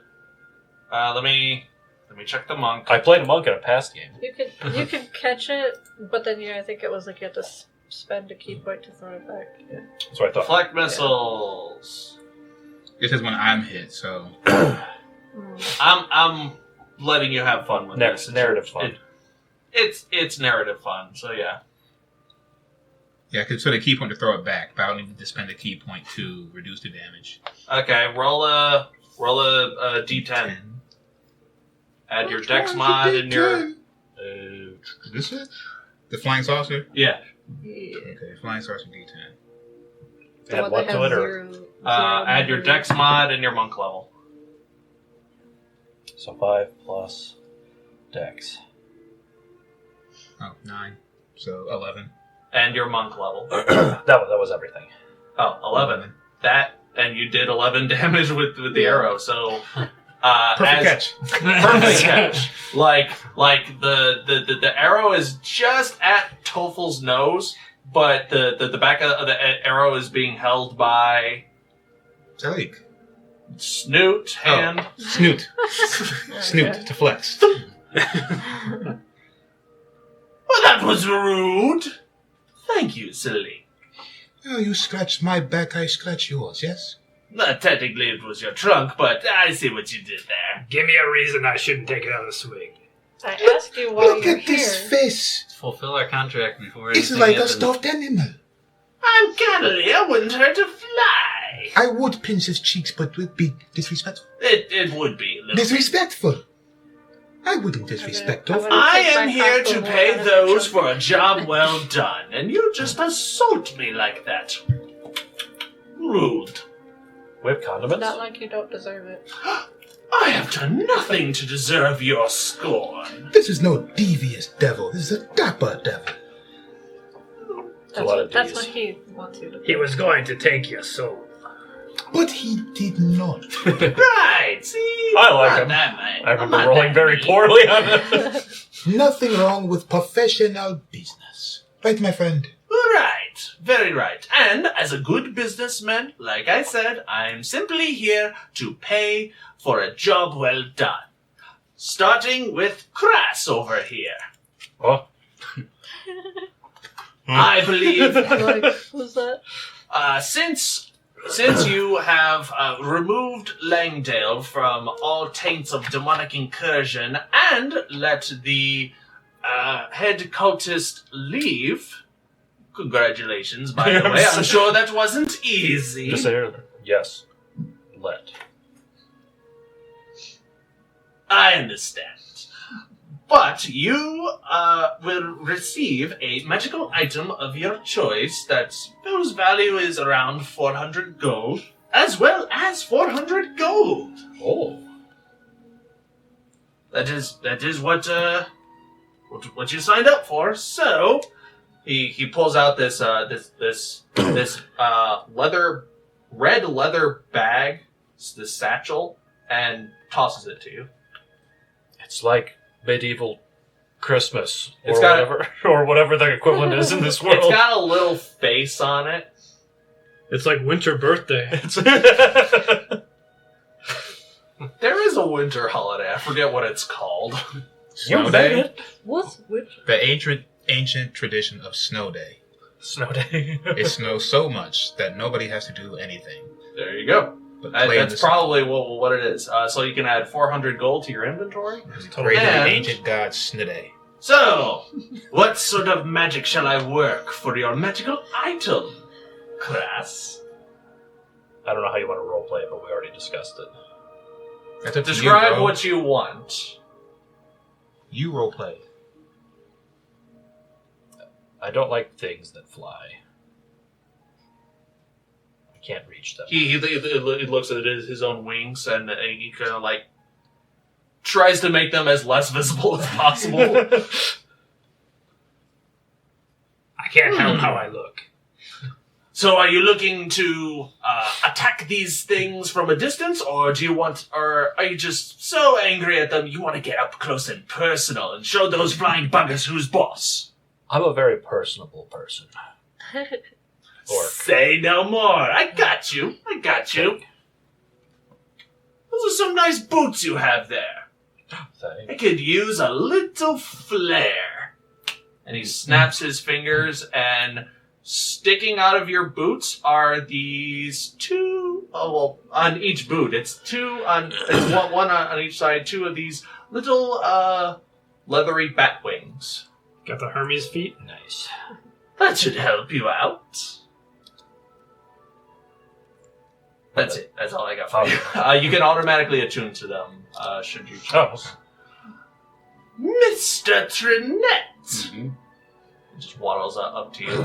Speaker 6: something?
Speaker 2: Let me check the monk.
Speaker 6: I played a monk in a past game.
Speaker 4: You can catch it, but then I think it was like you had to spend a key point to throw it back. Yeah.
Speaker 6: That's what I thought.
Speaker 2: Deflect missiles.
Speaker 8: This is when I'm hit, so.
Speaker 2: I'm letting you have fun with
Speaker 6: Next
Speaker 2: this.
Speaker 6: narrative fun.
Speaker 2: It's narrative fun. So yeah.
Speaker 8: Yeah, I could put a key point to throw it back, but I'll need to spend a key point to reduce the damage.
Speaker 2: Okay. Roll a d10. Add your dex mod and your
Speaker 8: This it? The flying saucer?
Speaker 2: yeah.
Speaker 4: Yeah.
Speaker 8: Okay, flying saucer D10.
Speaker 4: The
Speaker 6: Add
Speaker 4: one
Speaker 6: what
Speaker 4: that
Speaker 6: to
Speaker 4: has
Speaker 6: it, or
Speaker 4: zero
Speaker 2: Add your
Speaker 4: memory.
Speaker 2: dex mod and your monk level.
Speaker 6: so 5 plus dex.
Speaker 8: Oh, 9. So 11.
Speaker 2: And your monk level.
Speaker 6: that was everything.
Speaker 2: Oh, 11. That, and you did 11 damage with the arrow, so...
Speaker 8: Perfect catch.
Speaker 2: Perfect catch. Like the arrow is just at TOEFL's nose, but the back of the arrow is being held by
Speaker 8: Salic.
Speaker 2: Snoot, hand.
Speaker 8: Snoot. Snoot to flex.
Speaker 2: Well, that was rude. Thank you, Salic.
Speaker 8: Oh, you scratched my back, I scratch yours, yes?
Speaker 2: Technically, it was your trunk, but I see what you did there.
Speaker 5: Give me a reason I shouldn't take another swing.
Speaker 4: I asked you why
Speaker 8: Look
Speaker 4: you're
Speaker 8: at this
Speaker 4: here.
Speaker 8: face.
Speaker 7: Fulfill our contract before
Speaker 8: It's
Speaker 7: anything
Speaker 8: like a
Speaker 7: happens.
Speaker 8: stuffed animal.
Speaker 2: I'm cuddly. I wouldn't hurt a fly.
Speaker 8: I would pinch his cheeks, but would be disrespectful.
Speaker 2: It would be a little.
Speaker 8: Disrespectful. I wouldn't disrespect
Speaker 4: I'm
Speaker 8: her.
Speaker 4: gonna
Speaker 2: I
Speaker 4: take
Speaker 2: am
Speaker 4: my
Speaker 2: here
Speaker 4: crossbow
Speaker 2: to
Speaker 4: and
Speaker 2: pay
Speaker 4: walk
Speaker 2: those
Speaker 4: out
Speaker 2: for a job well done, and you just assault me like that. Rude.
Speaker 6: With condiments?
Speaker 4: Not like you don't deserve it.
Speaker 2: I have done nothing to deserve your scorn.
Speaker 8: This is no devious devil. This is a dapper devil.
Speaker 6: a lot of
Speaker 4: That's
Speaker 6: Ds.
Speaker 4: what he wants you to
Speaker 5: He was going to take your soul.
Speaker 8: But he did not.
Speaker 2: Right, see?
Speaker 6: I like
Speaker 2: Not
Speaker 6: him.
Speaker 2: that man.
Speaker 6: I remember
Speaker 2: Not
Speaker 6: rolling
Speaker 2: that
Speaker 6: very
Speaker 2: mean.
Speaker 6: poorly on this.
Speaker 8: Nothing wrong with professional business. Right, my friend?
Speaker 2: Right, very right. And as a good businessman, like I said, I'm simply here to pay for a job well done. Starting with Crass over here.
Speaker 6: Oh,
Speaker 2: I believe
Speaker 4: like, who's that?
Speaker 2: since you have removed Langdale from all taints of demonic incursion and let the head cultist leave, congratulations, by the way. I'm sure that wasn't easy.
Speaker 6: just say yes. Let.
Speaker 2: I understand. But you will receive a magical item of your choice whose value is around 400 gold, as well as 400 gold.
Speaker 6: Oh.
Speaker 2: That is what you signed up for. So he pulls out this red leather bag, this satchel, and tosses it to you.
Speaker 6: It's like medieval Christmas or
Speaker 2: It's got
Speaker 6: whatever, or whatever the equivalent is in this world.
Speaker 2: It's got a little face on it.
Speaker 5: It's like winter birthday.
Speaker 2: There is a winter holiday. I forget what it's called.
Speaker 3: Snow Day?
Speaker 4: What's which?
Speaker 3: The ancient tradition of Snow Day.
Speaker 6: Snow Day.
Speaker 3: It snows so much that nobody has to do anything.
Speaker 2: There you go.
Speaker 3: But play in the
Speaker 2: That's
Speaker 3: sun.
Speaker 2: probably what it is. So you can add 400 gold to your inventory.
Speaker 3: Praise the
Speaker 2: And-
Speaker 3: ancient god Snoday.
Speaker 2: So, what sort of magic shall I work for your magical item, class?
Speaker 6: I don't know how you want to roleplay it, but we already discussed it.
Speaker 3: That's up to
Speaker 2: Describe
Speaker 3: you, bro.
Speaker 2: what you want.
Speaker 3: You roleplay.
Speaker 6: I don't like things that fly. I can't reach them.
Speaker 2: He looks at his own wings and he kind of like tries to make them as less visible as possible.
Speaker 9: I can't help how I look.
Speaker 2: So, are you looking to attack these things from a distance, or are you just so angry at them you want to get up close and personal and show those flying buggers who's boss?
Speaker 6: I'm a very personable person.
Speaker 2: Say no more. I got you. Those are some nice boots you have there. I could use a little flair. And he snaps his fingers, and sticking out of your boots are these two. Oh well, on each boot, it's one on each side. Two of these little leathery bat wings.
Speaker 5: Got the Hermes feet.
Speaker 6: Nice.
Speaker 2: That should help you out. That's it. That's all I got for you. You can automatically attune to them, should you choose.
Speaker 6: Oh, okay.
Speaker 2: Mr. Trinette!
Speaker 7: Mm-hmm.
Speaker 2: Just waddles up to you.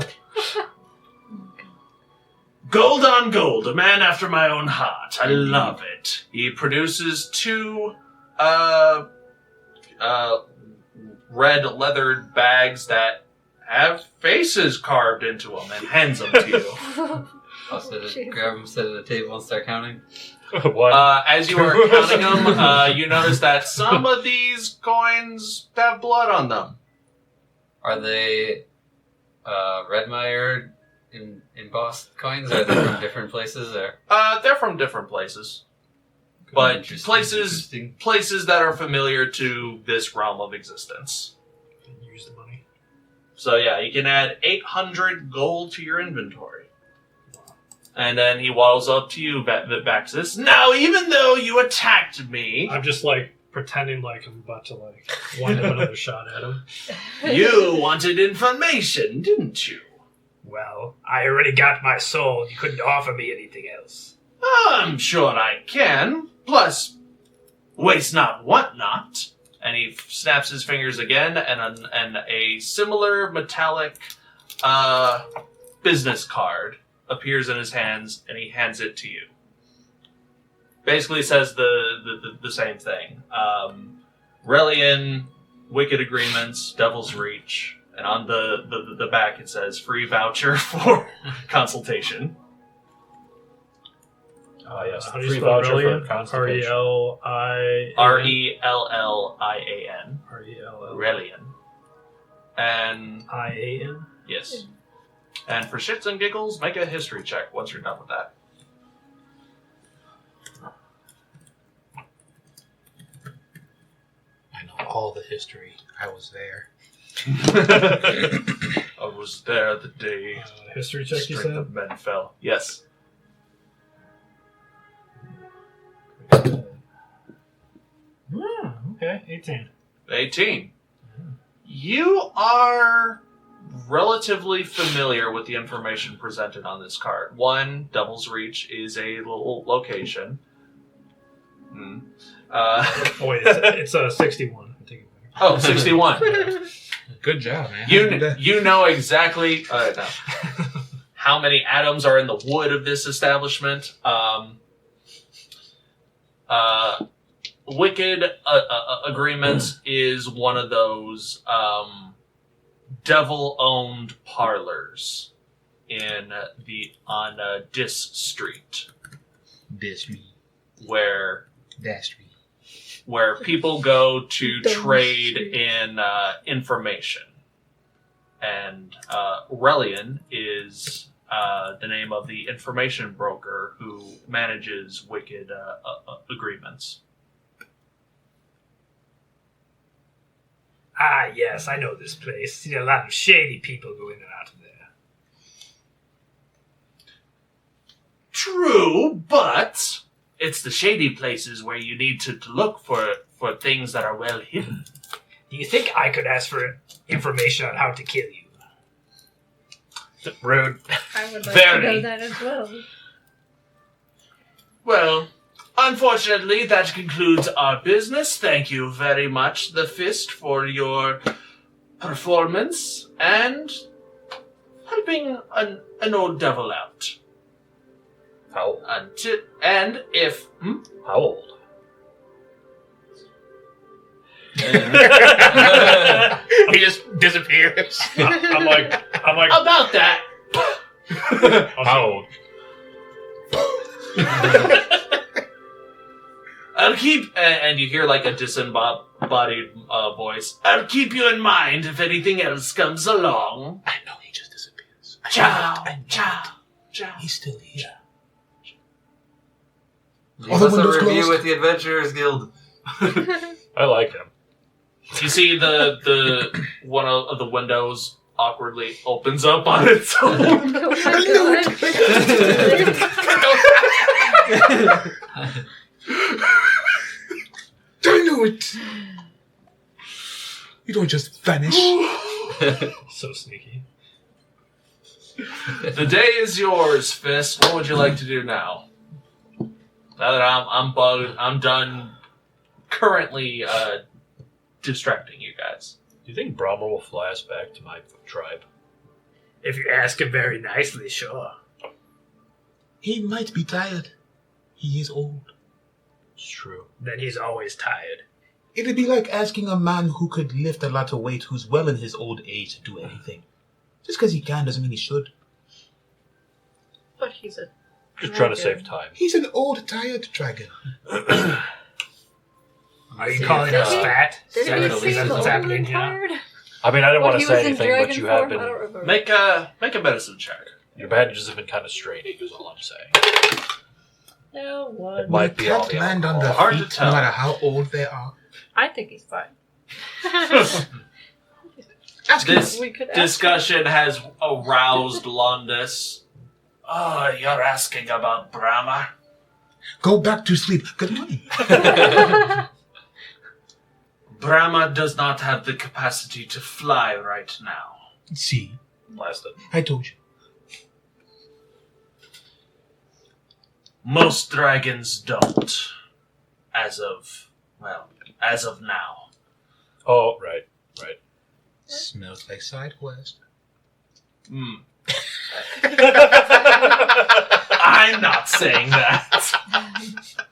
Speaker 2: Gold on gold, a man after my own heart. I love it. He produces two red leathered bags that have faces carved into them and hands them to you.
Speaker 7: I'll grab them, sit at the table, and start counting.
Speaker 6: What?
Speaker 2: As you are counting them, you notice that some of these coins have blood on them.
Speaker 7: Are they Redmire embossed coins? Or are they from different places? Or
Speaker 2: They're from different places. But
Speaker 7: Interesting.
Speaker 2: places that are familiar to this realm of existence.
Speaker 5: Use the money.
Speaker 2: So yeah, you can add 800 gold to your inventory. And then he waddles up to you, Vaxxus. Now, even though you attacked me,
Speaker 5: I'm just like pretending like I'm about to like wind up another shot at him.
Speaker 2: you wanted information, didn't you?
Speaker 9: Well, I already got my soul. You couldn't offer me anything else.
Speaker 2: I'm sure I can. Plus, waste not, want not. And he snaps his fingers again, and a similar metallic business card appears in his hands, and he hands it to you. Basically says the same thing. Relian, Wicked Agreements, Devil's Reach, and on the back it says free voucher for consultation.
Speaker 6: Oh, yes.
Speaker 5: How do you
Speaker 6: Free
Speaker 5: spell
Speaker 6: voucher for
Speaker 5: Relian?
Speaker 6: constipation.
Speaker 2: Rellian. Relian. And
Speaker 5: Relian.
Speaker 2: yes. And for shits and giggles, make a history check once you're done with that.
Speaker 3: I know all the history. I was there.
Speaker 2: I was there the day
Speaker 5: History check, you
Speaker 2: strength
Speaker 5: said?
Speaker 2: of men fell. Yes.
Speaker 5: Okay, 18.
Speaker 2: 18. You are relatively familiar with the information presented on this card. One, Devil's Reach is a little location.
Speaker 5: Oh wait, it's a 61. I take it back.
Speaker 2: Oh, 61.
Speaker 8: Good job, man.
Speaker 2: You know exactly how many atoms are in the wood of this establishment. Wicked Agreements is one of those devil-owned parlors on Dis Street, where people go to trade in information. And Relian is the name of the information broker who manages Wicked Agreements.
Speaker 9: Ah, yes, I know this place. See a lot of shady people go in and out of there.
Speaker 2: True, but it's the shady places where you need to look for things that are well hidden.
Speaker 9: Do you think I could ask for information on how to kill you? Rude.
Speaker 4: I would like
Speaker 2: Very.
Speaker 4: to know that as well.
Speaker 2: Well, unfortunately, that concludes our business. Thank you very much, The Fist, for your performance and helping an old devil out.
Speaker 6: How old? How old?
Speaker 3: He just disappears.
Speaker 5: I'm like,
Speaker 2: About that.
Speaker 3: How old?
Speaker 2: I'll keep, and you hear like a disembodied voice. I'll keep you in mind if anything else comes along.
Speaker 8: I know he just disappears.
Speaker 2: Ciao, ciao, ciao.
Speaker 8: He's still here.
Speaker 7: Leave
Speaker 8: All the
Speaker 7: us a
Speaker 8: windows
Speaker 7: review
Speaker 8: closed.
Speaker 7: with the Adventurers Guild.
Speaker 6: I like him.
Speaker 2: You see the one of the windows awkwardly opens up on its own.
Speaker 4: Oh my god.
Speaker 8: I knew it. You don't just vanish.
Speaker 5: so sneaky.
Speaker 2: The day is yours, Fist. What would you like to do now? Now that I'm bugged, I'm done currently distracting you guys.
Speaker 6: Do you think Brahma will fly us back to my tribe?
Speaker 9: If you ask him very nicely, sure.
Speaker 8: He might be tired. He is old.
Speaker 6: It's true.
Speaker 9: Then he's always tired.
Speaker 8: It'd be like asking a man who could lift a lot of weight who's well in his old age to do anything. Just because he can doesn't mean he should.
Speaker 4: But he's a
Speaker 6: Just trying to save time.
Speaker 8: He's an old, tired dragon.
Speaker 9: Are you calling us fat?
Speaker 4: Did
Speaker 7: Seven
Speaker 4: he
Speaker 7: at
Speaker 4: seem
Speaker 7: least.
Speaker 9: That's what's
Speaker 4: old
Speaker 9: happening
Speaker 4: and
Speaker 9: here.
Speaker 4: tired?
Speaker 6: I mean, I didn't want
Speaker 4: When
Speaker 6: to
Speaker 4: he was
Speaker 6: say
Speaker 4: in
Speaker 6: anything,
Speaker 4: dragon
Speaker 6: but you
Speaker 4: form?
Speaker 6: have
Speaker 4: I don't
Speaker 6: been.
Speaker 4: remember.
Speaker 2: Make a medicine check.
Speaker 6: Your bandages have been kind of straining, is all I'm saying.
Speaker 4: No one.
Speaker 6: It might be all
Speaker 8: Can't
Speaker 6: the
Speaker 8: land on
Speaker 6: alcohol.
Speaker 8: their
Speaker 2: Hard to
Speaker 8: feet
Speaker 2: tell.
Speaker 8: no matter how old they are.
Speaker 4: I think he's fine.
Speaker 8: Ask him.
Speaker 2: This
Speaker 4: We could ask
Speaker 2: discussion has aroused Londis. Oh, you're asking about Brahma?
Speaker 8: Go back to sleep. Good morning.
Speaker 2: Brahma does not have the capacity to fly right now.
Speaker 8: See,
Speaker 6: Blasted.
Speaker 8: I told you.
Speaker 2: Most dragons don't. As of now.
Speaker 6: Oh, right.
Speaker 8: Smells like side quest.
Speaker 2: I'm not saying that.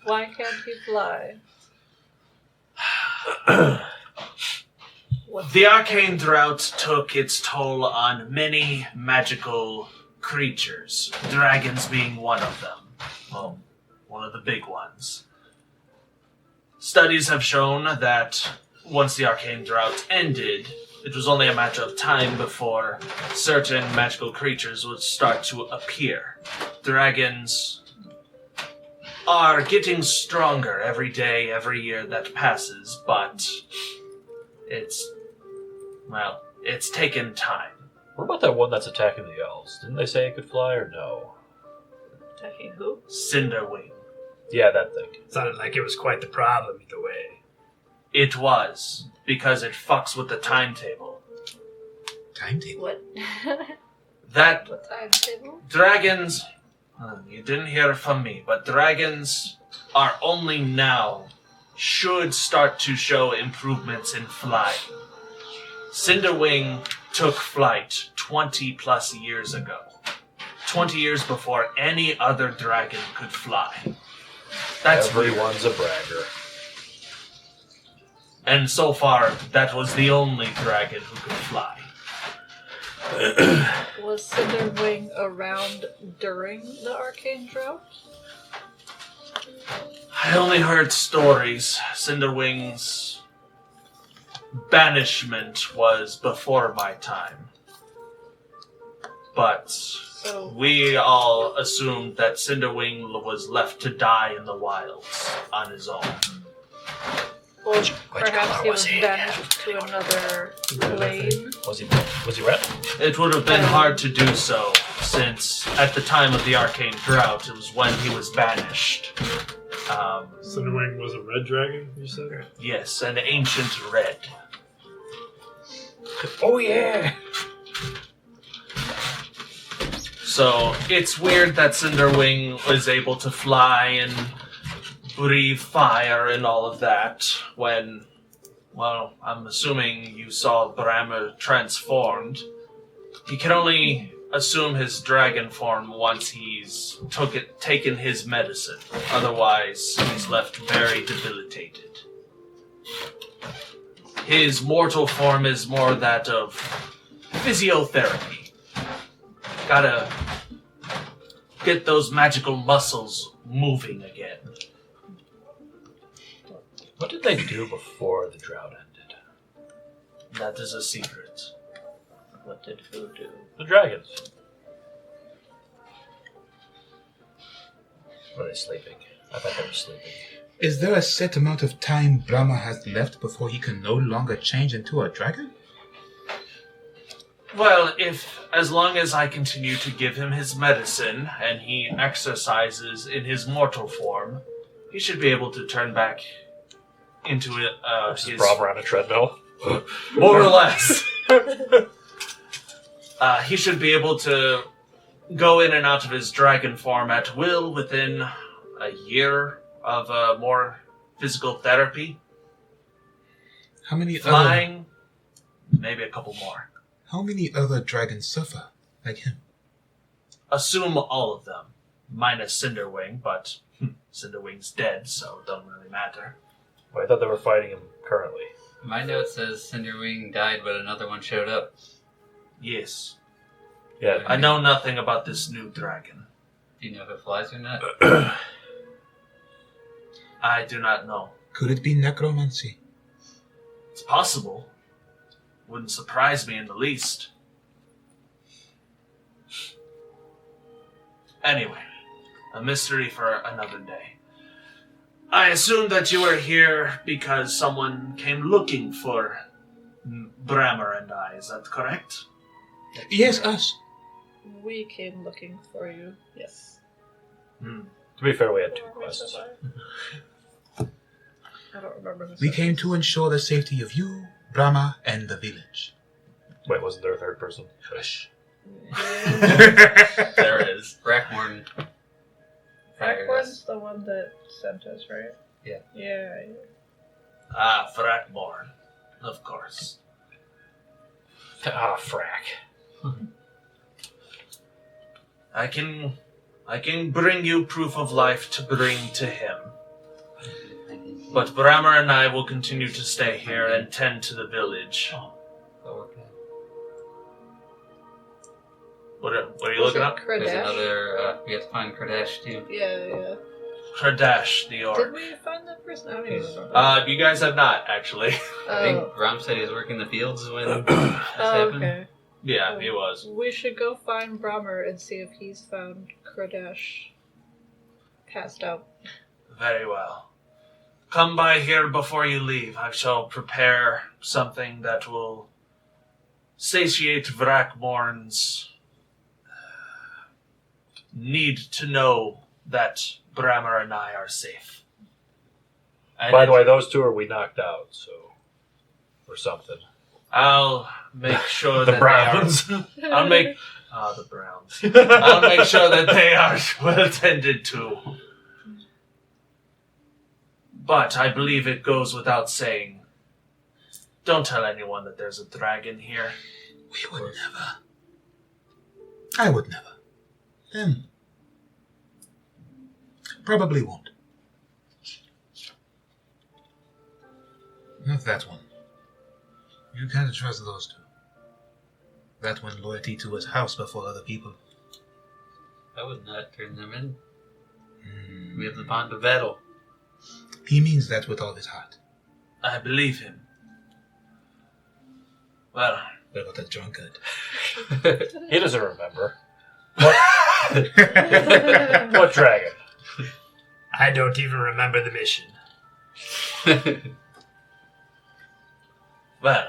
Speaker 4: Why can't he fly?
Speaker 2: The arcane drought took its toll on many magical creatures, dragons being one of them. Well, one of the big ones. Studies have shown that once the arcane drought ended, it was only a matter of time before certain magical creatures would start to appear. Dragons are getting stronger every day, every year that passes, but it's taken time.
Speaker 6: What about that one that's attacking the elves? Didn't they say it could fly or no?
Speaker 4: Attacking who?
Speaker 2: Cinderwing.
Speaker 6: Yeah, that thing.
Speaker 9: Sounded like it was quite the problem either way.
Speaker 2: It was, because it fucks with the timetable.
Speaker 8: Timetable.
Speaker 4: What?
Speaker 2: That
Speaker 4: What timetable?
Speaker 2: dragons, you didn't hear it from me, but dragons are only now should start to show improvements in flying. Cinderwing took flight 20 plus years ago. 20 years before any other dragon could fly. That's
Speaker 6: Everyone's a bragger.
Speaker 2: And so far, that was the only dragon who could fly.
Speaker 4: Was Cinderwing around during the Arcane Drought?
Speaker 2: I only heard stories. Cinderwing's banishment was before my time. But we all assumed that Cinderwing was left to die in the wilds on his own.
Speaker 4: Or perhaps he was banished to another plane.
Speaker 6: Was he red?
Speaker 2: It would have been hard to do so, since at the time of the Arcane Drought, it was when he was banished.
Speaker 5: Cinderwing was a red dragon, you said?
Speaker 2: Yes, an ancient red.
Speaker 6: Oh yeah!
Speaker 2: So, it's weird that Cinderwing was able to fly and breathe fire and all of that when, well, I'm assuming you saw Brammer transformed. He can only assume his dragon form once he's taken his medicine. Otherwise, he's left very debilitated. His mortal form is more that of physiotherapy. Gotta get those magical muscles moving again.
Speaker 6: What did they do before the drought ended?
Speaker 2: That is a secret.
Speaker 4: What did who do?
Speaker 6: The dragons. Were they sleeping? I thought they were sleeping.
Speaker 8: Is there a set amount of time Brahma has left before he can no longer change into a dragon?
Speaker 2: Well, as long as I continue to give him his medicine and he exercises in his mortal form, he should be able to turn back into his
Speaker 6: Brahma on a treadmill.
Speaker 2: more or less. He should be able to go in and out of his dragon form at will within a year of more physical therapy.
Speaker 8: How many
Speaker 2: Flying, maybe a couple more.
Speaker 8: How many other dragons suffer like him?
Speaker 2: Assume all of them, minus Cinderwing, but Cinderwing's dead, so it doesn't really matter.
Speaker 6: Well, I thought they were fighting him currently.
Speaker 7: My note says Cinderwing died, but another one showed up.
Speaker 2: Yes.
Speaker 6: Yeah.
Speaker 2: I know nothing about this new dragon.
Speaker 7: Do you know if it flies or not?
Speaker 2: I do not know.
Speaker 8: Could it be necromancy?
Speaker 2: It's possible. Wouldn't surprise me in the least. Anyway, a mystery for another day. I assume that you are here because someone came looking for Brammer and I. Is that correct?
Speaker 8: Yes, us.
Speaker 4: We came looking for you, yes.
Speaker 6: To be fair, we had two quests.
Speaker 4: I don't remember who
Speaker 8: We
Speaker 4: said
Speaker 8: came
Speaker 4: this.
Speaker 8: to ensure the safety of you, Brahma, and the village.
Speaker 6: Wait, wasn't there a third person?
Speaker 8: Hush.
Speaker 2: There is.
Speaker 7: Brackmorn.
Speaker 4: Frackborn's the one that sent us, right?
Speaker 7: Yeah.
Speaker 4: Yeah.
Speaker 2: Ah, Frackborn. Of course.
Speaker 6: Ah, frack.
Speaker 2: I can bring you proof of life to bring to him. But Brammer and I will continue to stay here and tend to the village. What are you looking up?
Speaker 7: There's
Speaker 4: Kradash?
Speaker 7: another, we have to find Kradash too.
Speaker 4: Yeah.
Speaker 2: Kradash, the orc.
Speaker 4: Did we find that person? I don't even remember.
Speaker 2: You guys have not, actually.
Speaker 7: I think Rom said he was working the fields when this
Speaker 4: Oh,
Speaker 7: happened.
Speaker 4: okay.
Speaker 2: Yeah, he was.
Speaker 4: We should go find Brahmer and see if he's found Kradash passed out.
Speaker 2: Very well. Come by here before you leave. I shall prepare something that will satiate Vrackmorn's need to know that Brammer and I are safe. And
Speaker 6: By the way, those two we knocked out, so... Or something.
Speaker 2: I'll make sure
Speaker 6: The
Speaker 2: that
Speaker 6: Browns.
Speaker 2: they are... I'll make... the Browns. I'll make sure that they are well attended to. But I believe it goes without saying, don't tell anyone that there's a dragon here.
Speaker 8: We would never. I would never. Them. Probably won't. Not that one. You can't trust those two. That one loyalty to his house before other people.
Speaker 7: I would not turn them in. We have the bond of battle.
Speaker 8: He means that with all his heart.
Speaker 2: I believe him. Well,
Speaker 8: What about that drunkard?
Speaker 6: He doesn't remember. What dragon?
Speaker 9: I don't even remember the mission.
Speaker 2: well,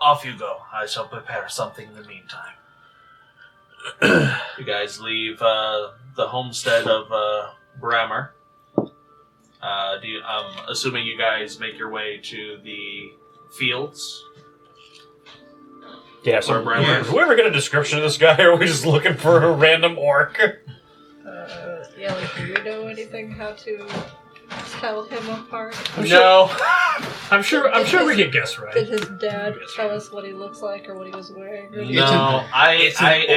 Speaker 2: off you go. I shall prepare something in the meantime. You guys leave the homestead of Brammer. I'm assuming you guys make your way to the fields.
Speaker 6: Yeah, so
Speaker 2: Where Brammer is.
Speaker 6: do we ever get a description of this guy, or are we just looking for a random orc?
Speaker 4: Yeah, like, do you know anything how to tell him apart?
Speaker 2: No.
Speaker 9: I'm sure we can guess right.
Speaker 4: Did his dad tell us what he looks like or what he was wearing? Or anything?
Speaker 2: No, I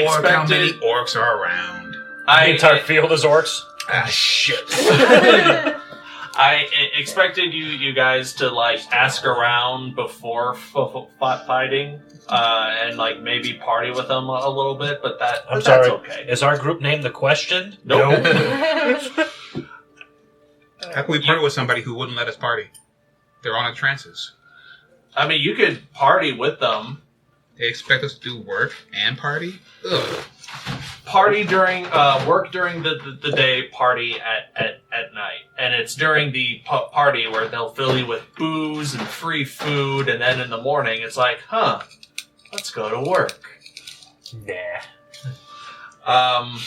Speaker 8: Orc, how many
Speaker 2: expected.
Speaker 8: orcs are around?
Speaker 6: The entire field is orcs.
Speaker 8: Ah, shit.
Speaker 2: I expected you guys to like ask around before fighting, and like maybe party with them a little bit, but
Speaker 6: I'm
Speaker 2: that's
Speaker 6: sorry.
Speaker 2: okay.
Speaker 6: Is our group name The Question?
Speaker 2: Nope.
Speaker 8: How can we party with somebody who wouldn't let us party? They're on trances.
Speaker 2: I mean, you could party with them.
Speaker 8: They expect us to do work and party? Ugh.
Speaker 2: Party during work during the day, party at night, and it's during the party where they'll fill you with booze and free food, and then in the morning it's like, let's go to work.
Speaker 6: Nah.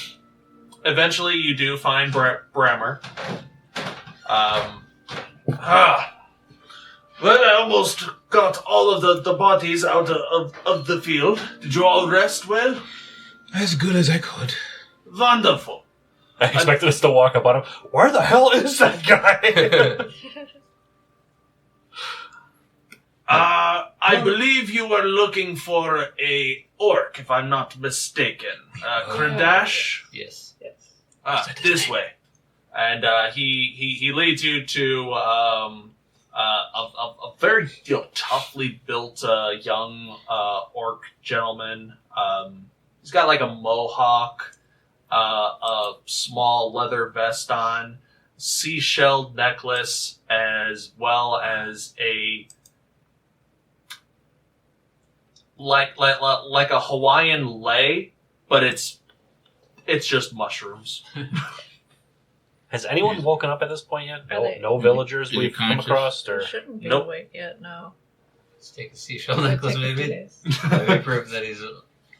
Speaker 2: Eventually you do find Brammer. Well, I almost got all of the bodies out of the field. Did you all rest well?
Speaker 8: As good as I could.
Speaker 2: Wonderful.
Speaker 6: I expected us to walk up on him. Where the hell is that guy?
Speaker 2: I believe you were looking for a orc, if I'm not mistaken. Kradash?
Speaker 7: Yes.
Speaker 2: This way. And he leads you to a very toughly built young orc gentleman. He's got like a mohawk, a small leather vest on, seashell necklace, as well as a like a Hawaiian lei, but it's just mushrooms.
Speaker 6: Has anyone woken up at this point yet?
Speaker 4: Are
Speaker 6: No villagers
Speaker 8: Are you
Speaker 6: we've come
Speaker 8: conscious?
Speaker 6: across?
Speaker 4: He
Speaker 6: Or
Speaker 4: shouldn't be
Speaker 2: Nope.
Speaker 4: awake yet, no.
Speaker 7: Let's take a seashell
Speaker 4: It'll
Speaker 7: necklace,
Speaker 4: take a few
Speaker 7: maybe.
Speaker 4: days.
Speaker 7: That may prove that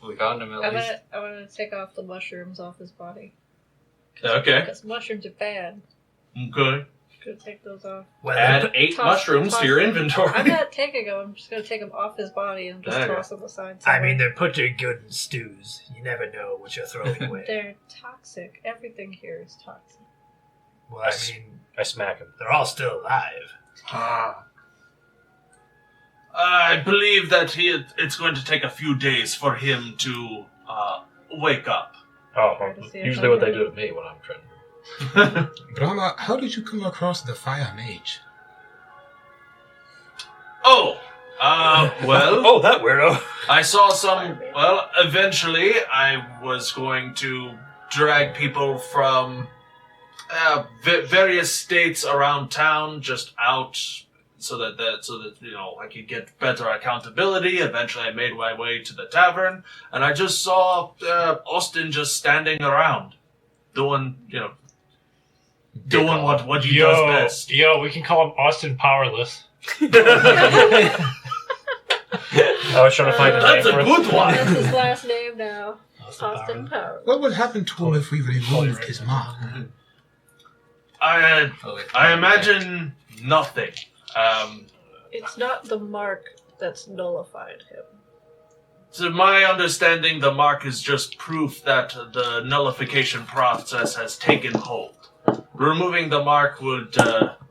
Speaker 7: we found him at
Speaker 4: I'm
Speaker 7: least.
Speaker 4: gonna take off the mushrooms off his body.
Speaker 2: Okay.
Speaker 4: Because mushrooms are bad.
Speaker 2: Okay.
Speaker 4: Gonna take those off.
Speaker 9: Well,
Speaker 2: Add 8
Speaker 4: Toss-
Speaker 2: mushrooms
Speaker 4: toss
Speaker 2: to your
Speaker 4: them.
Speaker 2: inventory.
Speaker 4: I'm not taking them. I'm just gonna take them off his body and just
Speaker 2: There.
Speaker 4: toss them aside.
Speaker 9: I
Speaker 4: somewhere.
Speaker 9: mean, they're put to good in stews. You never know what you're throwing away.
Speaker 4: They're toxic. Everything here is toxic.
Speaker 9: Well, I mean,
Speaker 6: I smack him.
Speaker 9: they're all still alive.
Speaker 2: I believe that it's going to take a few days for him to wake up.
Speaker 6: Oh,
Speaker 4: Try to see if
Speaker 6: usually
Speaker 4: I
Speaker 6: what
Speaker 4: can-
Speaker 6: they do to me when I'm trying to...
Speaker 8: Brahma, how did you come across the fire mage?
Speaker 2: Well,
Speaker 6: Oh, that weirdo.
Speaker 2: I saw some. Well, eventually, I was going to drag people from various states around town just out, so that I could get better accountability. Eventually, I made my way to the tavern, and I just saw Austin just standing around, doing what he does best.
Speaker 5: Yo, we can call him Austin Powerless.
Speaker 6: I was trying to find a name
Speaker 2: That's a
Speaker 6: for it.
Speaker 2: good one.
Speaker 4: That's his last name now.
Speaker 9: Austin
Speaker 4: Austin Power.
Speaker 8: What would happen to him if we removed his mark?
Speaker 2: I imagine nothing.
Speaker 4: It's not the mark that's nullified him.
Speaker 2: To my understanding, the mark is just proof that the nullification process has taken hold. Removing the mark would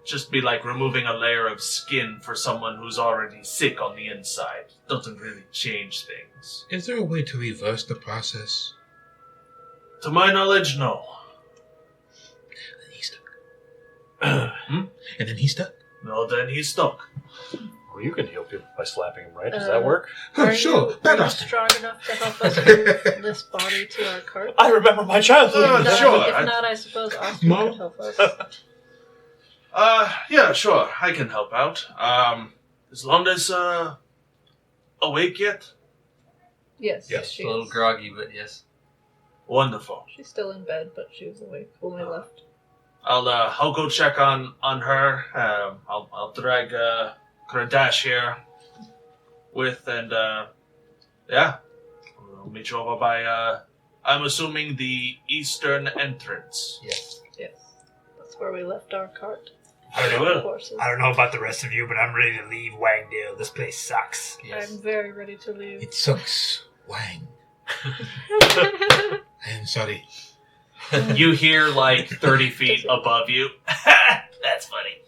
Speaker 2: just be like removing a layer of skin for someone who's already sick on the inside. Doesn't really change things.
Speaker 8: Is there a way to reverse the process?
Speaker 2: To my knowledge, no.
Speaker 8: And he's stuck. And then he's stuck.
Speaker 2: No, then he's stuck.
Speaker 6: Well, you can heal people by slapping them, right? Does that work?
Speaker 4: Are
Speaker 8: Sure.
Speaker 4: you strong enough to help us move this body to our cart?
Speaker 6: I remember my childhood.
Speaker 2: Sure.
Speaker 4: If not, I suppose Austin
Speaker 8: Mo?
Speaker 4: could help us.
Speaker 2: Yeah, sure. I can help out. Is Londa's, awake yet?
Speaker 4: Yes,
Speaker 6: Yes.
Speaker 4: she
Speaker 7: A little
Speaker 4: is.
Speaker 7: groggy, but yes.
Speaker 2: Wonderful.
Speaker 4: She's still in bed, but she was awake when we left.
Speaker 2: I'll go check on her. I'll drag, Kradash here with, and, yeah. We'll meet you over by, I'm assuming the eastern entrance.
Speaker 7: Yes.
Speaker 4: Yes. That's where we left our cart.
Speaker 2: Very well.
Speaker 4: Horses.
Speaker 9: I don't know about the rest of you, but I'm ready to leave Wangdale. This place sucks.
Speaker 7: Yes.
Speaker 4: I'm very ready to leave.
Speaker 8: It sucks. Wang. I am sorry.
Speaker 2: You hear like 30 feet above you. That's funny.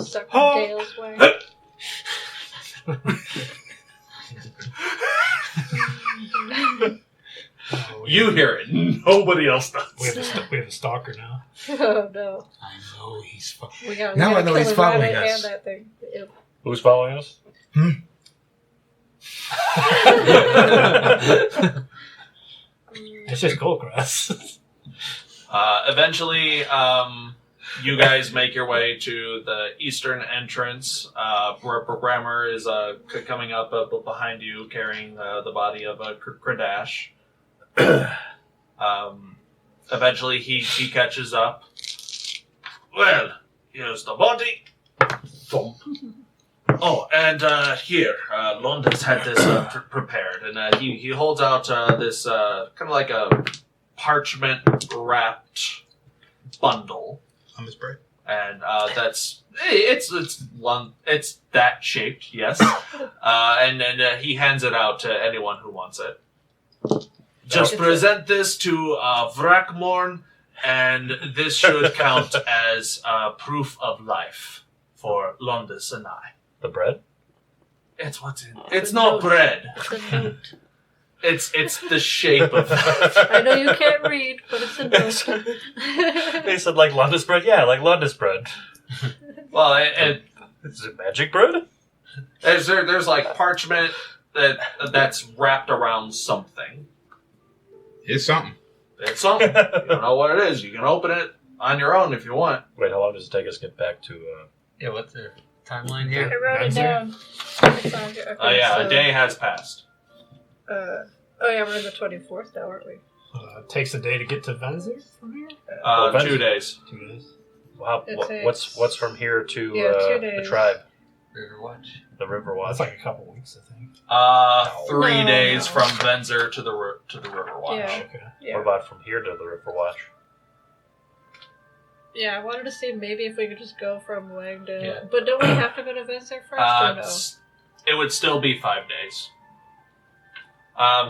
Speaker 4: Stuck in Dale's way.
Speaker 2: You hear it. Nobody else does.
Speaker 9: We have a stalker now.
Speaker 4: Oh no.
Speaker 8: I know he's fucking.
Speaker 4: We got
Speaker 8: Now
Speaker 4: we
Speaker 8: I know
Speaker 4: gotta
Speaker 8: he's
Speaker 4: kill him
Speaker 8: following
Speaker 4: right
Speaker 8: us.
Speaker 4: And that thing. Ew.
Speaker 6: Who's following us?
Speaker 9: It's just Kulkras.
Speaker 2: Eventually, you guys make your way to the eastern entrance. Programmer is coming up behind you, carrying the body of Kradash. Eventually, he catches up. Well, here's the body. Thump. Oh, and here, Londa's had this prepared, and he holds out this kind of like a parchment-wrapped bundle.
Speaker 8: Hummus bread.
Speaker 2: And it's that shaped, yes. And then he hands it out to anyone who wants it. Just present this to Vrakmorn, and this should count as proof of life for Londis and I.
Speaker 6: The bread?
Speaker 2: It's what's in.
Speaker 4: It's
Speaker 2: It's
Speaker 4: a
Speaker 2: not
Speaker 4: note.
Speaker 2: bread.
Speaker 4: It's a note.
Speaker 2: It's the shape of that.
Speaker 4: I know you can't read, but it's a note.
Speaker 6: They said like Londis bread? Yeah, like Londis bread.
Speaker 2: Well,
Speaker 6: Is it magic bread?
Speaker 2: there's like parchment that's wrapped around something.
Speaker 8: It's something.
Speaker 2: It's something. You don't know what it is. You can open it on your own if you want.
Speaker 6: Wait, how long does it take us to get back to...
Speaker 7: Yeah, what's the timeline
Speaker 4: I
Speaker 7: here?
Speaker 4: wrote it
Speaker 9: Answer?
Speaker 4: down. It's on here.
Speaker 2: Oh yeah,
Speaker 4: so,
Speaker 2: a day has passed.
Speaker 4: oh yeah, we're on the 24th now, aren't we?
Speaker 9: Takes a day to get to Venzer from here?
Speaker 2: 2 days.
Speaker 9: 2 days.
Speaker 6: Wow,
Speaker 4: It
Speaker 6: what's from here to
Speaker 4: 2
Speaker 6: the
Speaker 4: days.
Speaker 6: tribe?
Speaker 7: Riverwatch.
Speaker 6: The Riverwatch.
Speaker 9: That's like a couple weeks, I think.
Speaker 2: 3
Speaker 4: No,
Speaker 2: days
Speaker 4: no.
Speaker 2: from Venzer to the Riverwatch.
Speaker 4: Yeah.
Speaker 6: Okay.
Speaker 4: Yeah.
Speaker 6: What about from here to the Riverwatch?
Speaker 4: Yeah, I wanted to see maybe if we could just go from Wangdale.
Speaker 2: Yeah.
Speaker 4: But don't we have to go to Venser first or no?
Speaker 2: It would still be 5 days.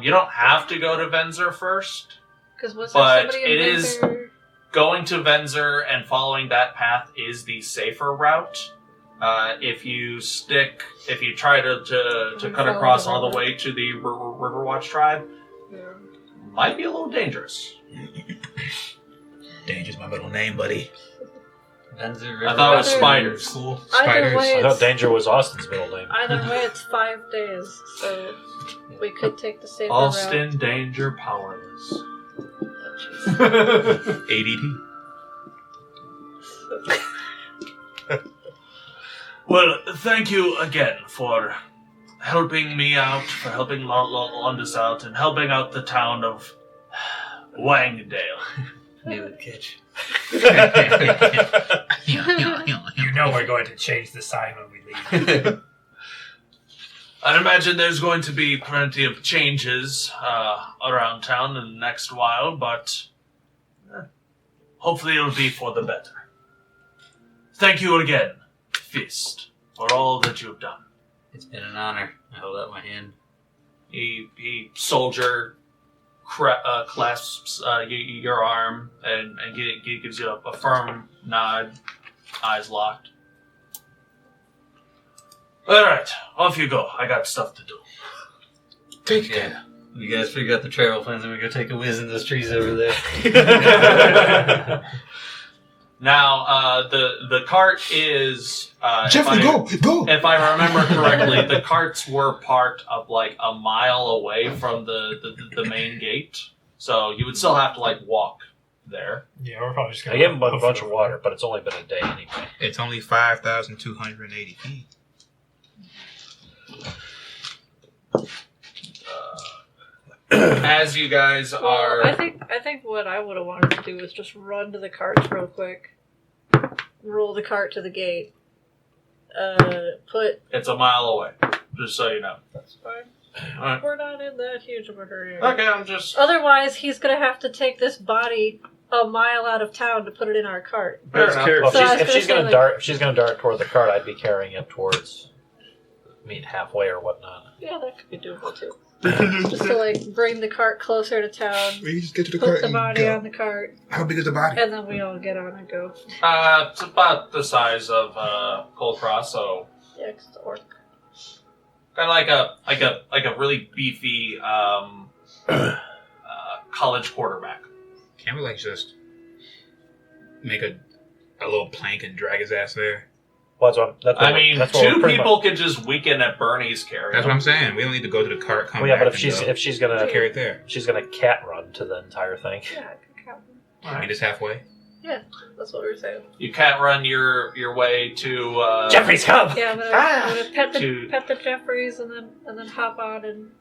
Speaker 2: You don't have to go to Venzer first.
Speaker 4: Because was
Speaker 2: but
Speaker 4: there somebody in
Speaker 2: it is-
Speaker 4: Venser?
Speaker 2: Going to Venzer and following that path is the safer route. If you try to cut
Speaker 4: Follow
Speaker 2: across
Speaker 4: the
Speaker 2: all the
Speaker 4: river.
Speaker 2: way to the Riverwatch tribe,
Speaker 4: Yeah.
Speaker 2: might be a little dangerous.
Speaker 8: Danger's my middle name, buddy.
Speaker 7: Venzer
Speaker 2: I thought it was
Speaker 4: Rather-
Speaker 2: spiders.
Speaker 8: Cool.
Speaker 4: Either
Speaker 8: Spiders.
Speaker 4: way,
Speaker 6: I thought
Speaker 4: it's,
Speaker 6: Danger was Austin's middle name.
Speaker 4: either way, it's 5 days, so we could take the safer
Speaker 2: Austin Danger Powerless.
Speaker 4: route. Oh, jeez.
Speaker 8: ADD.
Speaker 2: Well, thank you again for helping me out, for helping Londis out, and helping out the town of Wangdale.
Speaker 7: Knew it, Kitch.
Speaker 9: You know we're going to change the sign when we leave.
Speaker 2: I'd imagine there's going to be plenty of changes around town in the next while, but hopefully it'll be for the better. Thank you again, Fist, for all that you've done.
Speaker 7: It's been an honor. I hold out my hand.
Speaker 2: He soldier clasps your arm and gives you a firm nod. eyes locked. Alright, off you go. I got stuff to do.
Speaker 3: Take
Speaker 7: Yeah.
Speaker 3: care.
Speaker 7: You guys figure out the travel plans and we go take a whiz in those trees over there.
Speaker 2: Now, the cart is...
Speaker 8: Jeffrey, go!
Speaker 2: If I remember correctly, the carts were parked up like a mile away from the main gate. So you would still have to like walk there.
Speaker 9: Yeah, we're probably just
Speaker 6: I
Speaker 9: gonna.
Speaker 6: gave him a bunch of water, but it's only been a day anyway.
Speaker 3: It's only 5,280 feet.
Speaker 2: As you guys are...
Speaker 4: I think what I would have wanted to do was just run to the carts real quick, roll the cart to the gate, put...
Speaker 2: It's a mile away, just so you know.
Speaker 4: That's fine.
Speaker 2: Alright.
Speaker 4: We're not in that huge of a hurry.
Speaker 2: Okay, I'm just...
Speaker 4: Otherwise, he's gonna have to take this body a mile out of town to put it in our cart.
Speaker 2: Fair enough.
Speaker 6: Well,
Speaker 4: So I was
Speaker 6: if she's
Speaker 4: gonna
Speaker 6: gonna
Speaker 4: say,
Speaker 6: dart, if she's gonna dart toward the cart, I'd be carrying it towards, halfway or whatnot.
Speaker 4: Yeah, that could be doable too. Just to like bring the cart closer to town,
Speaker 8: We just get to the
Speaker 4: put
Speaker 8: cart
Speaker 4: the
Speaker 8: and
Speaker 4: body
Speaker 8: go.
Speaker 4: on the cart,
Speaker 8: How big is the body?
Speaker 4: and then we all get on and go.
Speaker 2: It's about the size of Kulkras, so
Speaker 4: Yeah, it's the orc.
Speaker 2: kind of like a really beefy college quarterback.
Speaker 3: Can't we like just make a little plank and drag his ass there?
Speaker 6: Well, that's what
Speaker 2: I mean,
Speaker 6: that's what
Speaker 2: two
Speaker 6: we're pretty
Speaker 2: people could just weekend at Bernie's carry.
Speaker 3: That's what I'm saying. We don't need to go to the cart. Come
Speaker 6: Well, yeah,
Speaker 3: back
Speaker 6: but
Speaker 3: and
Speaker 6: if she's gonna
Speaker 3: carry it there.
Speaker 6: she's gonna cat run to the entire thing.
Speaker 4: Yeah, I could count them.
Speaker 3: Meet us halfway.
Speaker 4: That's what we were saying.
Speaker 2: You can't run your way to
Speaker 6: Jeffrey's come.
Speaker 4: Yeah, I'm gonna pet the Jeffreys and then hop on and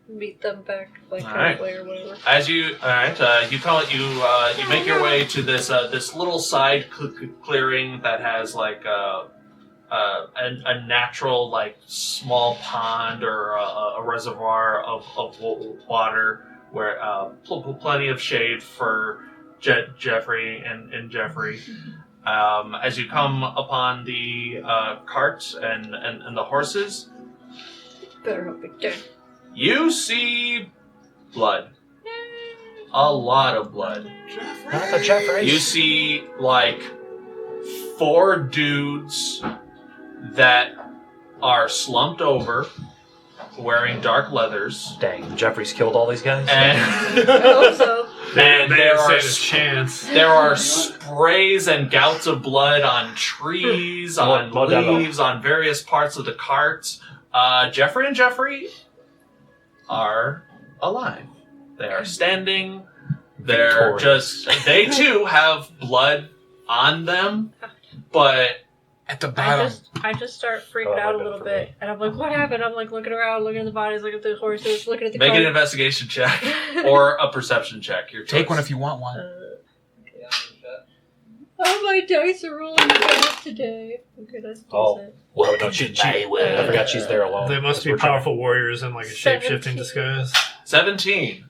Speaker 4: meet them back like
Speaker 2: All right.
Speaker 4: halfway or whatever.
Speaker 2: As you you make your way to this little side clearing that has like a natural like small pond or a reservoir of water where plenty of shade for Jeffrey and Jeffrey. As you come upon the cart and the horses,
Speaker 4: Better hope it did.
Speaker 2: you see blood. A lot of blood.
Speaker 6: Not the Jeffreys.
Speaker 2: You see like 4 dudes that are slumped over, wearing dark leathers,
Speaker 6: Dang, Jeffrey's killed all these guys.
Speaker 2: and
Speaker 4: I hope so.
Speaker 2: and
Speaker 5: They
Speaker 2: there
Speaker 5: didn't
Speaker 2: are
Speaker 5: stand a chance.
Speaker 2: there are sprays and gouts of blood on trees, on
Speaker 6: Modelo.
Speaker 2: leaves, on various parts of the carts. Jeffrey and Jeffrey are alive. They are standing. They're
Speaker 6: Victorious.
Speaker 2: they too have blood on them, but
Speaker 3: At the bottom.
Speaker 4: I just start freaking
Speaker 6: Oh,
Speaker 4: out a
Speaker 6: that
Speaker 4: little
Speaker 6: for
Speaker 4: bit,
Speaker 6: me.
Speaker 4: and I'm like, "What happened?" I'm like looking around, looking at the bodies, looking at the horses, looking at the
Speaker 2: make
Speaker 4: cart.
Speaker 2: an investigation check or a perception check. Your
Speaker 3: Take
Speaker 2: choice.
Speaker 3: one if you want one.
Speaker 4: Oh, my dice are rolling bad today. Okay, that's
Speaker 6: Oh.
Speaker 4: decent.
Speaker 6: Well, no, she I forgot she's there alone.
Speaker 5: They must be
Speaker 6: We're trying-
Speaker 5: powerful warriors in like a shape-shifting
Speaker 4: 17.
Speaker 5: disguise.
Speaker 2: 17.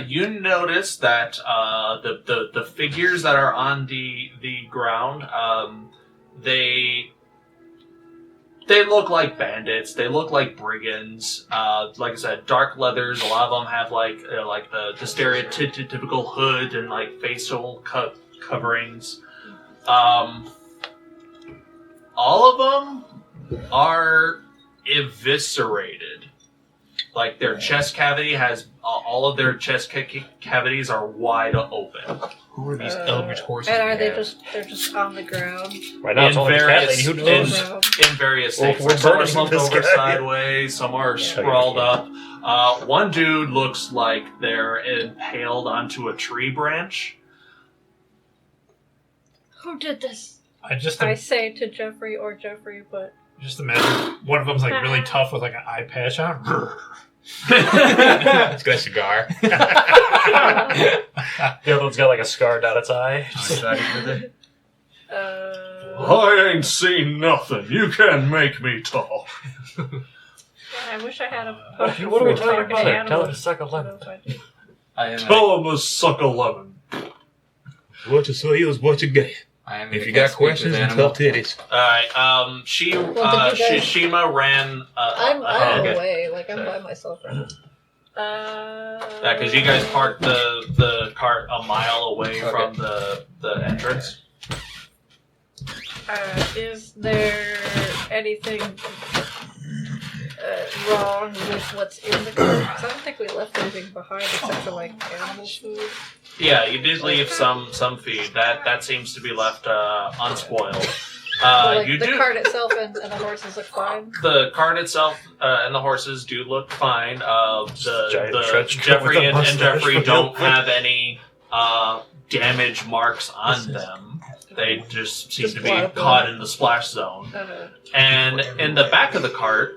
Speaker 2: You notice that the figures that are on the ground, they look like bandits. They look like brigands. Like I said, dark leathers. A lot of them have like the stereotypical hood and like facial coverings. All of them are eviscerated. Like their chest cavity has all of their chest cavities are wide open.
Speaker 3: Who are these eldritch horses?
Speaker 4: And are
Speaker 3: we
Speaker 4: they
Speaker 3: have?
Speaker 4: they're just on the ground?
Speaker 6: Right now, it's only the cat lady. Who knows?
Speaker 2: in various
Speaker 6: Well,
Speaker 2: states.
Speaker 6: we're
Speaker 2: Some are
Speaker 6: burning
Speaker 2: slumped
Speaker 6: this
Speaker 2: over
Speaker 6: guy.
Speaker 2: sideways. Some are sprawled up. One dude looks like they're impaled onto a tree branch.
Speaker 4: Who did this?
Speaker 5: I just
Speaker 4: I say to Jeffrey or Jeffrey, but
Speaker 5: imagine one of them's like really tough with like an eye patch on.
Speaker 3: It's got a cigar.
Speaker 6: The other one's got like a scar down its eye.
Speaker 2: I ain't seen nothing. You can't make me talk.
Speaker 4: I wish I had a potion
Speaker 6: What are we
Speaker 4: for
Speaker 6: talking
Speaker 4: talking
Speaker 6: about? Tell
Speaker 4: animals.
Speaker 6: him to suck a lemon.
Speaker 2: Tell him to suck a lemon.
Speaker 3: What you say is what you get. If you got questions and tough titties.
Speaker 2: Alright, Shiima ran
Speaker 4: I'm
Speaker 2: ahead.
Speaker 4: away, like I'm by myself right now.
Speaker 2: Yeah, because you guys parked the cart a mile away from the entrance.
Speaker 4: Is there anything wrong with what's in the cart? Because I don't think we left anything behind except for like animal food.
Speaker 2: Yeah, you did leave some feed. That seems to be left unspoiled.
Speaker 4: The cart itself and the horses look fine.
Speaker 2: The cart itself and the horses do look fine. The Jeffrey and Jeffrey don't have any damage marks on them. They just seem to be caught in the splash zone. And in the back of the cart,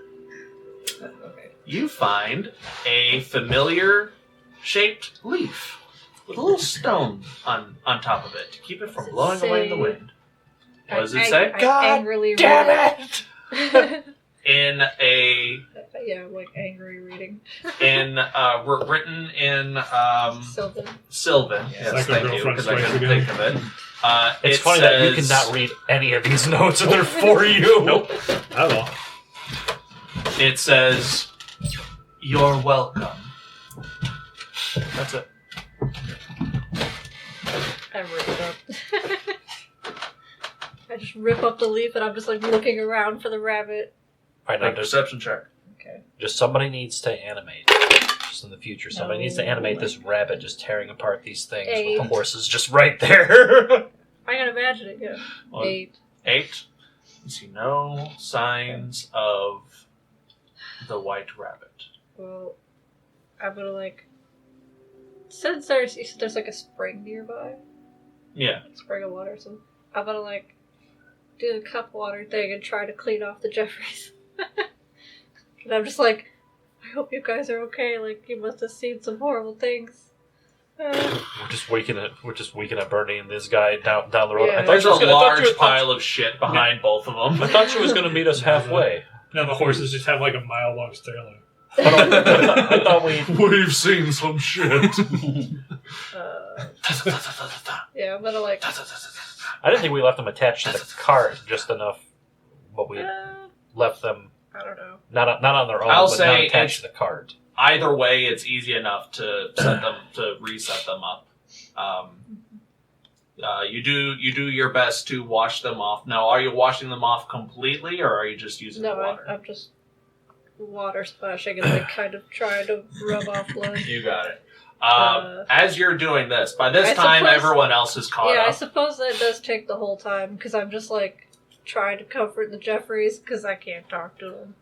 Speaker 2: you find a familiar shaped leaf with a little stone on top of it to keep it from blowing away in the wind. What does it say?
Speaker 4: God damn
Speaker 2: it! In a...
Speaker 4: Yeah, like angry reading.
Speaker 2: Written in... Sylvan. Yes, thank you, because I couldn't think of it.
Speaker 6: It's funny that you cannot read any of these notes and they're for you.
Speaker 2: Nope. Not at all. It says, "You're welcome." That's it.
Speaker 4: I rip it up. I just rip up the leaf and I'm just like looking around for the rabbit.
Speaker 6: Right now,
Speaker 2: perception check.
Speaker 4: Okay.
Speaker 6: Just somebody needs to animate. Just in the future, somebody needs to animate this rabbit just tearing apart these things with the horses just right there.
Speaker 4: I can imagine it, yeah. 8.
Speaker 2: 8. You see no signs of the white rabbit.
Speaker 4: Well, I'm gonna since there's like a spring nearby.
Speaker 2: Yeah.
Speaker 4: Spring of water, so I'm gonna do the cup water thing and try to clean off the Jeffries. And I'm just I hope you guys are okay. You must have seen some horrible things.
Speaker 6: We're just waking at Bernie and this guy down the road.
Speaker 4: Yeah.
Speaker 6: I thought
Speaker 2: There's
Speaker 6: she was
Speaker 2: a
Speaker 6: gonna,
Speaker 2: large pile of shit behind both of them.
Speaker 6: I thought she was going to meet us halfway.
Speaker 5: No, the horses just have a mile-long trailer.
Speaker 6: I thought
Speaker 2: We've seen some shit.
Speaker 4: Yeah, I'm gonna
Speaker 6: I didn't think we left them attached to the cart just enough, but we left them.
Speaker 4: I don't know.
Speaker 6: Not on their own,
Speaker 2: I'll
Speaker 6: but
Speaker 2: say
Speaker 6: not attached to the cart.
Speaker 2: Either way, it's easy enough to reset them up. You do your best to wash them off. Now, are you washing them off completely, or are you just using the water?
Speaker 4: I'm just water splashing and kind of trying to rub off blood.
Speaker 2: You got it. As you're doing this, by this time, everyone else is caught up.
Speaker 4: Yeah, I suppose that does take the whole time, because I'm just trying to comfort the Jeffries, because I can't talk to them.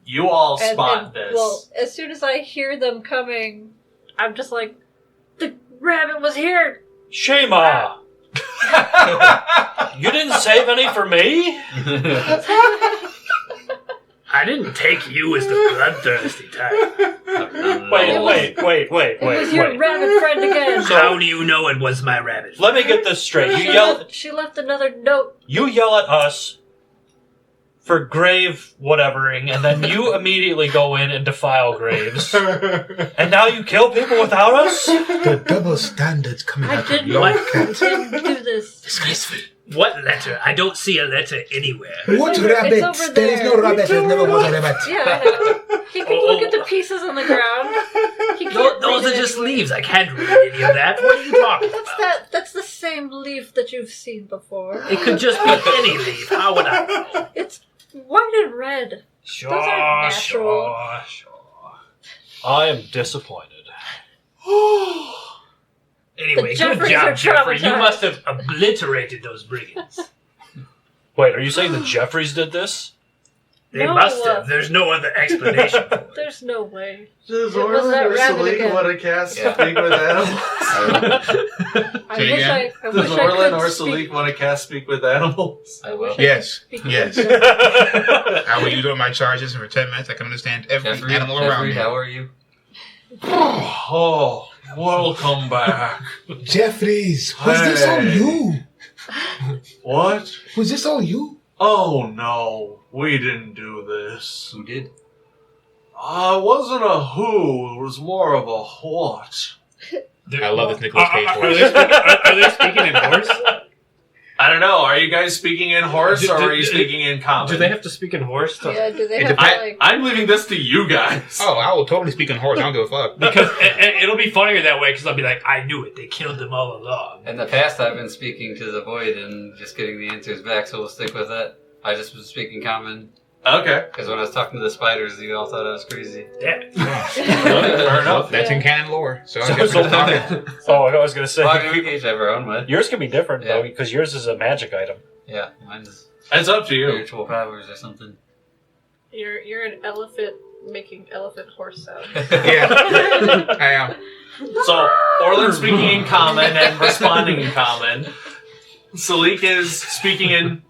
Speaker 2: You all spot this.
Speaker 4: Well, as soon as I hear them coming, I'm just the rabbit was here!
Speaker 6: Shiima! You didn't save any for me?
Speaker 9: I didn't take you as the bloodthirsty type.
Speaker 6: Wait.
Speaker 4: It was your rabbit friend again.
Speaker 9: So, how do you know it was my rabbit?
Speaker 6: Let me get this straight.
Speaker 4: She left another note.
Speaker 6: You yell at us for grave whatevering, and then you immediately go in and defile graves. And now you kill people without us?
Speaker 8: The double standards coming out of your
Speaker 4: I
Speaker 8: cat.
Speaker 4: didn't do this.
Speaker 8: Disgraceful.
Speaker 9: What letter? I don't see a letter anywhere.
Speaker 8: What
Speaker 4: over
Speaker 8: rabbit?
Speaker 4: there.
Speaker 8: There is no rabbit. There never was a rabbit.
Speaker 4: Yeah, I know. He can look at the pieces on the ground. He can't
Speaker 9: Those
Speaker 4: read
Speaker 9: are
Speaker 4: it
Speaker 9: just
Speaker 4: anyway.
Speaker 9: leaves. I can't read any of that. What are you talking about?
Speaker 4: That's the same leaf that you've seen before.
Speaker 9: It could just be any leaf. How would I know?
Speaker 4: It's white and red.
Speaker 9: Sure,
Speaker 4: Those are natural.
Speaker 9: sure.
Speaker 6: I am disappointed.
Speaker 9: Anyway,
Speaker 4: The
Speaker 9: good
Speaker 4: Jeffries
Speaker 9: job,
Speaker 4: are
Speaker 9: Jeffrey. You
Speaker 4: traumatized.
Speaker 9: must have obliterated those brigands.
Speaker 6: Wait, are you saying the Jeffries did this?
Speaker 9: They
Speaker 4: No,
Speaker 9: must have. There's no other explanation for it.
Speaker 4: There's no way.
Speaker 1: Does
Speaker 4: It was that rabbit again.
Speaker 1: want to cast Speak with Animals?
Speaker 4: I
Speaker 3: Say
Speaker 4: wish
Speaker 3: again?
Speaker 4: I
Speaker 1: Does
Speaker 4: wish I
Speaker 1: Orlin
Speaker 4: could
Speaker 1: or
Speaker 4: speak.
Speaker 1: Salic want to cast Speak with Animals?
Speaker 4: I wish
Speaker 8: Yes,
Speaker 4: I could speak
Speaker 8: yes.
Speaker 4: with them.
Speaker 3: I will use all my charges, and for 10 minutes I can understand every
Speaker 7: Jeffrey,
Speaker 3: animal around me.
Speaker 7: how are you?
Speaker 2: Oh, welcome back.
Speaker 8: Jeffries, was this all you?
Speaker 2: What?
Speaker 8: Was this all you?
Speaker 2: Oh no, we didn't do this.
Speaker 7: Who did?
Speaker 2: It wasn't a who, it was more of a what.
Speaker 3: I love this Nicolas Cage
Speaker 5: Are
Speaker 3: voice.
Speaker 5: they speaking in Norse?
Speaker 2: I don't know. Are you guys speaking in horse or are you speaking in common?
Speaker 9: Do they have to speak in horse?
Speaker 4: Yeah, do they have to, like...
Speaker 2: I'm leaving this to you guys.
Speaker 3: Oh, I will totally speak in horse. I don't give a fuck.
Speaker 9: Because it'll be funnier that way, because I'll be like, I knew it. They killed them all along.
Speaker 7: In the past, I've been speaking to the void and just getting the answers back, so we'll stick with that. I just was speaking common.
Speaker 2: Okay.
Speaker 7: Because when I was talking to the spiders, you all thought I was crazy.
Speaker 9: Damn it.
Speaker 2: Fair enough.
Speaker 3: That's in canon lore. So I guess
Speaker 6: So-
Speaker 3: we're talking.
Speaker 6: Oh, I was going to say.
Speaker 7: Well, I mean, we each have our own way.
Speaker 6: Yours can be different,
Speaker 7: Yeah.
Speaker 6: though, because yours is a magic item.
Speaker 7: Yeah, mine's
Speaker 2: It's up to you.
Speaker 7: spiritual powers or something.
Speaker 4: You're an elephant making elephant horse sound.
Speaker 3: Yeah, I am.
Speaker 2: So, Orlin's speaking in common and responding in common. Salic is speaking in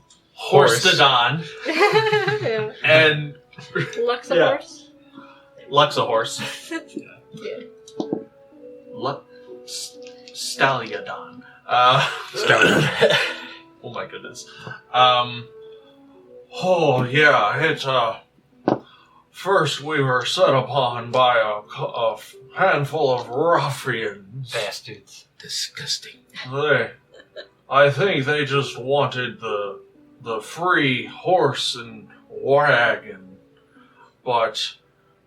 Speaker 2: Horstodon.
Speaker 4: Yeah.
Speaker 2: And
Speaker 4: Luxahorse?
Speaker 2: Luxahorse.
Speaker 4: Yeah.
Speaker 2: Stalliodon.
Speaker 3: Stallion.
Speaker 2: Oh my goodness. Oh yeah, first we were set upon by a handful of ruffians.
Speaker 7: Bastards.
Speaker 8: Disgusting.
Speaker 2: I think they just wanted the free horse and wagon, but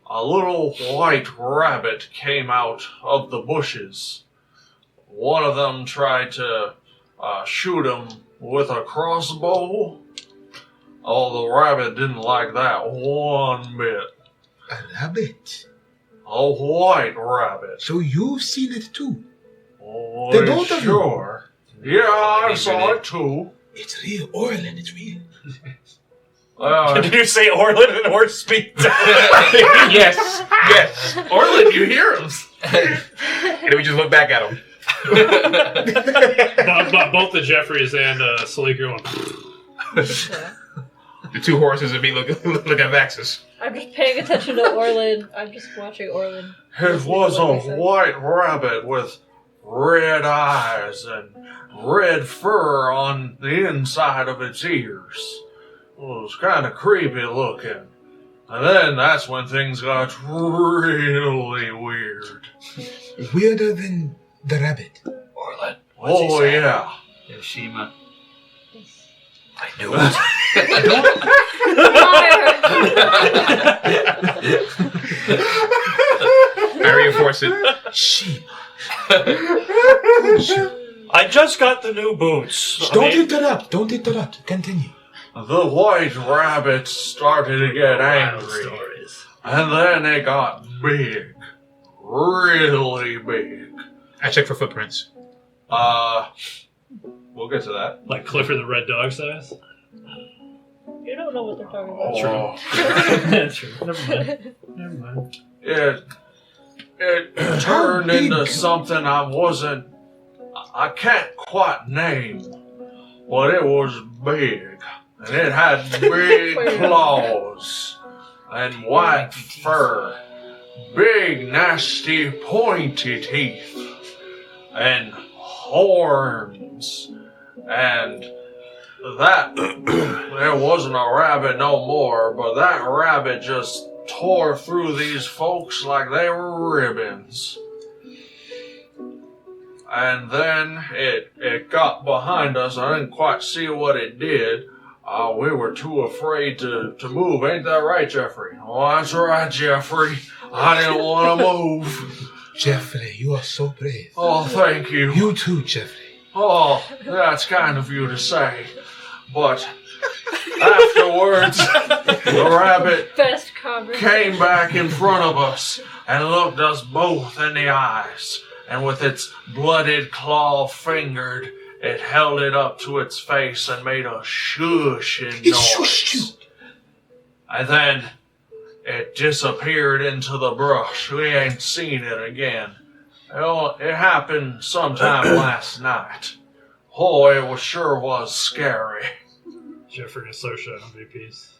Speaker 2: a little white rabbit came out of the bushes. One of them tried to shoot him with a crossbow. Oh, the rabbit didn't like that one bit.
Speaker 8: A rabbit.
Speaker 2: A white rabbit.
Speaker 8: So you've seen it too.
Speaker 2: Oh,
Speaker 8: The both of you?
Speaker 2: sure. Yeah, I saw it too.
Speaker 8: It's real, Orlin. It's real.
Speaker 6: Did you say Orlin and horse speak?
Speaker 3: Yes. Yes.
Speaker 2: Orlin, you hear him.
Speaker 3: And then we just look back at him.
Speaker 5: But both the Jeffries and Salic are going.
Speaker 3: The two horses would be look at Vaxxus.
Speaker 4: I'm just paying attention to Orlin. I'm just watching Orlin.
Speaker 2: It was a white rabbit with red eyes and red fur on the inside of its ears. It was kind of creepy looking. And then that's when things got really weird.
Speaker 8: Weirder than the rabbit.
Speaker 7: Orlin.
Speaker 2: Oh, yeah.
Speaker 7: Yeah, Shiima.
Speaker 8: I knew it.
Speaker 3: I reinforce it.
Speaker 8: Sheep.
Speaker 6: I just got the new boots.
Speaker 8: Don't interrupt. Don't interrupt. Continue.
Speaker 2: The white rabbit started to get
Speaker 9: Wild
Speaker 2: angry.
Speaker 9: stories.
Speaker 2: And then it got big. Really big.
Speaker 3: I check for footprints.
Speaker 2: We'll get to that.
Speaker 5: Like Clifford the Red Dog size?
Speaker 4: You don't know what they're talking about.
Speaker 2: Oh,
Speaker 5: That's true. Never mind.
Speaker 2: it turned into something I can't quite name, but it was big, and it had big claws and white fur, big nasty pointy teeth, and horns, and that, there wasn't a rabbit no more, but that rabbit just tore through these folks like they were ribbons. And then it got behind us. I didn't quite see what it did. We were too afraid to move. Ain't that right, Jeffrey? Oh, that's right, Jeffrey. I didn't want to move.
Speaker 8: Jeffrey, you are so brave.
Speaker 2: Oh, thank you.
Speaker 8: You too, Jeffrey.
Speaker 2: Oh, that's kind of you to say. But afterwards, the rabbit
Speaker 4: Best conversation.
Speaker 2: came back in front of us and looked us both in the eyes. And with its blooded claw fingered, it held it up to its face and made a shushing
Speaker 8: It shushed you.
Speaker 2: noise. And then it disappeared into the brush. We ain't seen it again. Well, it happened sometime last night. Oh, it sure was scary.
Speaker 5: Jeffrey and Sosha MVPs.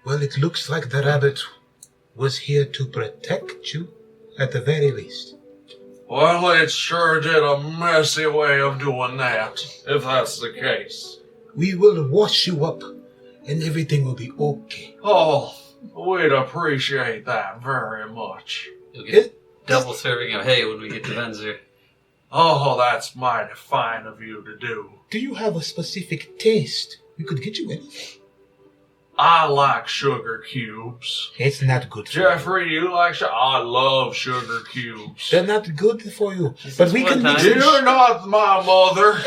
Speaker 8: Well, it looks like the rabbit was here to protect you, at the very least.
Speaker 2: Well, it sure did a messy way of doing that, if that's the case.
Speaker 8: We will wash you up, and everything will be okay.
Speaker 2: Oh, we'd appreciate that very much.
Speaker 7: You'll get double serving of hay when we get to Venzer.
Speaker 2: Oh, that's mighty fine of you to do.
Speaker 8: Do you have a specific taste? We could get you anything.
Speaker 2: I like sugar cubes.
Speaker 8: It's not good for
Speaker 2: Jeffrey, you like sugar? I love sugar cubes.
Speaker 8: They're not good for you. But we can mix
Speaker 2: You're not my mother.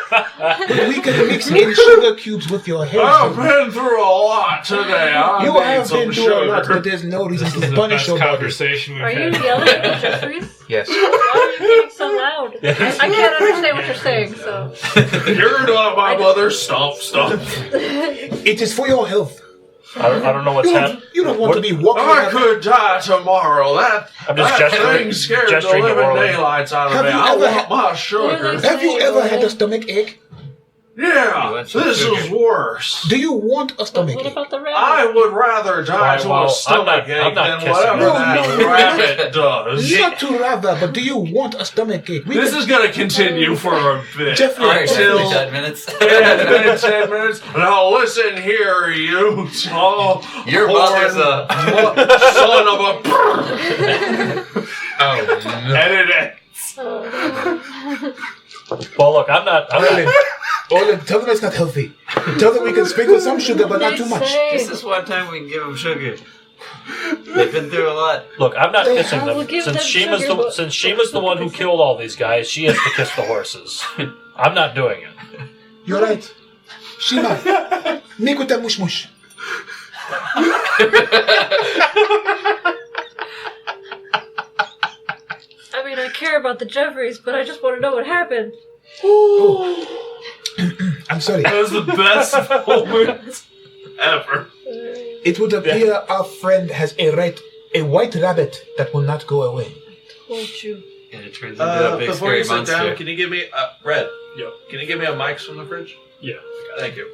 Speaker 8: But we can mix in sugar cubes with your hair.
Speaker 2: I've been through a lot today.
Speaker 8: You have been through a lot, but there's no reason
Speaker 5: This is
Speaker 8: to
Speaker 5: the
Speaker 8: punish
Speaker 5: best
Speaker 8: your body.
Speaker 5: conversation we've
Speaker 4: Are you
Speaker 5: had.
Speaker 4: yelling at me, Jeffries?
Speaker 3: Yes.
Speaker 4: Why are you getting so loud? I can't understand what you're saying, so.
Speaker 2: You're not my mother. Stop.
Speaker 8: It is for your health.
Speaker 6: I don't know what's happening.
Speaker 8: You don't want to be walking
Speaker 2: I
Speaker 8: around.
Speaker 2: could die tomorrow. That
Speaker 6: I'm just
Speaker 2: thing
Speaker 6: gesturing-
Speaker 2: scared the
Speaker 6: gesturing to
Speaker 2: living
Speaker 6: Orlin.
Speaker 2: daylights out of
Speaker 8: Have
Speaker 2: me.
Speaker 8: you
Speaker 2: I
Speaker 8: ever
Speaker 2: want
Speaker 8: had-
Speaker 2: my sugar.
Speaker 8: Have you ever had a stomach ache?
Speaker 2: Yeah,
Speaker 7: want some
Speaker 2: this
Speaker 7: sugar?
Speaker 2: is worse.
Speaker 8: Do you want a stomach
Speaker 4: What
Speaker 8: ache?
Speaker 4: about the rabbit?
Speaker 2: I would rather die
Speaker 6: Right,
Speaker 2: to
Speaker 6: well,
Speaker 2: a stomach
Speaker 6: I'm
Speaker 2: ache
Speaker 6: not
Speaker 2: than
Speaker 6: kissing
Speaker 2: whatever
Speaker 8: you.
Speaker 2: that
Speaker 8: No.
Speaker 2: rabbit does.
Speaker 8: Not to rather, but do you want a stomach ache?
Speaker 2: This is going to continue for a bit.
Speaker 8: Jeffrey,
Speaker 7: Alright,
Speaker 2: Until
Speaker 7: 10 minutes.
Speaker 2: it's been 10 minutes. Now listen here, you tall,
Speaker 7: Your mother's a...
Speaker 2: son of a...
Speaker 3: Oh, no.
Speaker 2: And it ends.
Speaker 6: Well, look, I'm not.
Speaker 8: Orlin, tell them it's not healthy. Tell them we can sprinkle some sugar, but not too much.
Speaker 7: This is one time we can give them sugar. They've been through a lot.
Speaker 6: Look, I'm not kissing
Speaker 4: I will
Speaker 6: them.
Speaker 4: give
Speaker 6: Since
Speaker 4: them
Speaker 6: Shiima's
Speaker 4: sugar, but-
Speaker 6: since Shiima's the one who killed all these guys, she has to kiss the horses. I'm not doing it.
Speaker 8: You're right. Shiima, make with that mush mush.
Speaker 4: I mean, I care about the Jeffries, but I just want to know what happened.
Speaker 8: Oh. I'm sorry.
Speaker 2: That was the best moment ever.
Speaker 8: It would appear our friend has a white rabbit that will not go away.
Speaker 4: Told you.
Speaker 7: And it turns into a big
Speaker 2: Before
Speaker 7: scary
Speaker 2: you sit
Speaker 7: monster.
Speaker 2: down, can you give me Red?
Speaker 5: Yep.
Speaker 2: Can you give me a mic from the fridge?
Speaker 5: Yeah.
Speaker 2: Thank you.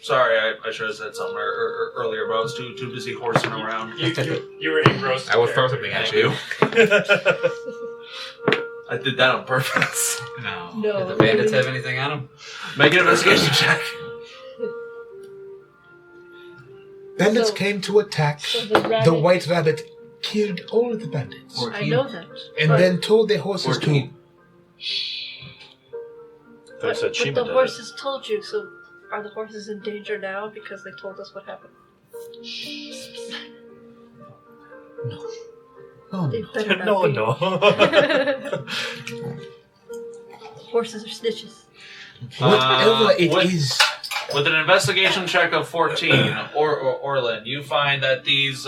Speaker 2: Sorry, I should have said something earlier, but I was too busy horsing around.
Speaker 5: You were engrossed.
Speaker 3: I will throw something at
Speaker 2: Thank
Speaker 3: you.
Speaker 2: I did that on purpose.
Speaker 3: No.
Speaker 4: No.
Speaker 7: Did the bandits have anything on them?
Speaker 2: Make an investigation check.
Speaker 8: Bandits
Speaker 4: So-
Speaker 8: came to attack.
Speaker 4: So the rabbit.
Speaker 8: The white rabbit killed all of the bandits.
Speaker 4: I know that.
Speaker 8: And
Speaker 4: but,
Speaker 8: then told their horses
Speaker 2: 14.
Speaker 6: They said
Speaker 4: but
Speaker 6: Shiima
Speaker 4: the
Speaker 6: did
Speaker 4: horses told you, so are the horses in danger now because they told us what happened?
Speaker 8: Oh,
Speaker 4: They
Speaker 8: no.
Speaker 4: better
Speaker 6: it.
Speaker 4: not
Speaker 6: No,
Speaker 4: be.
Speaker 6: no.
Speaker 4: Horses are snitches.
Speaker 8: Whatever it
Speaker 2: with-
Speaker 8: is.
Speaker 2: With an investigation check of 14, Orlin, you find that these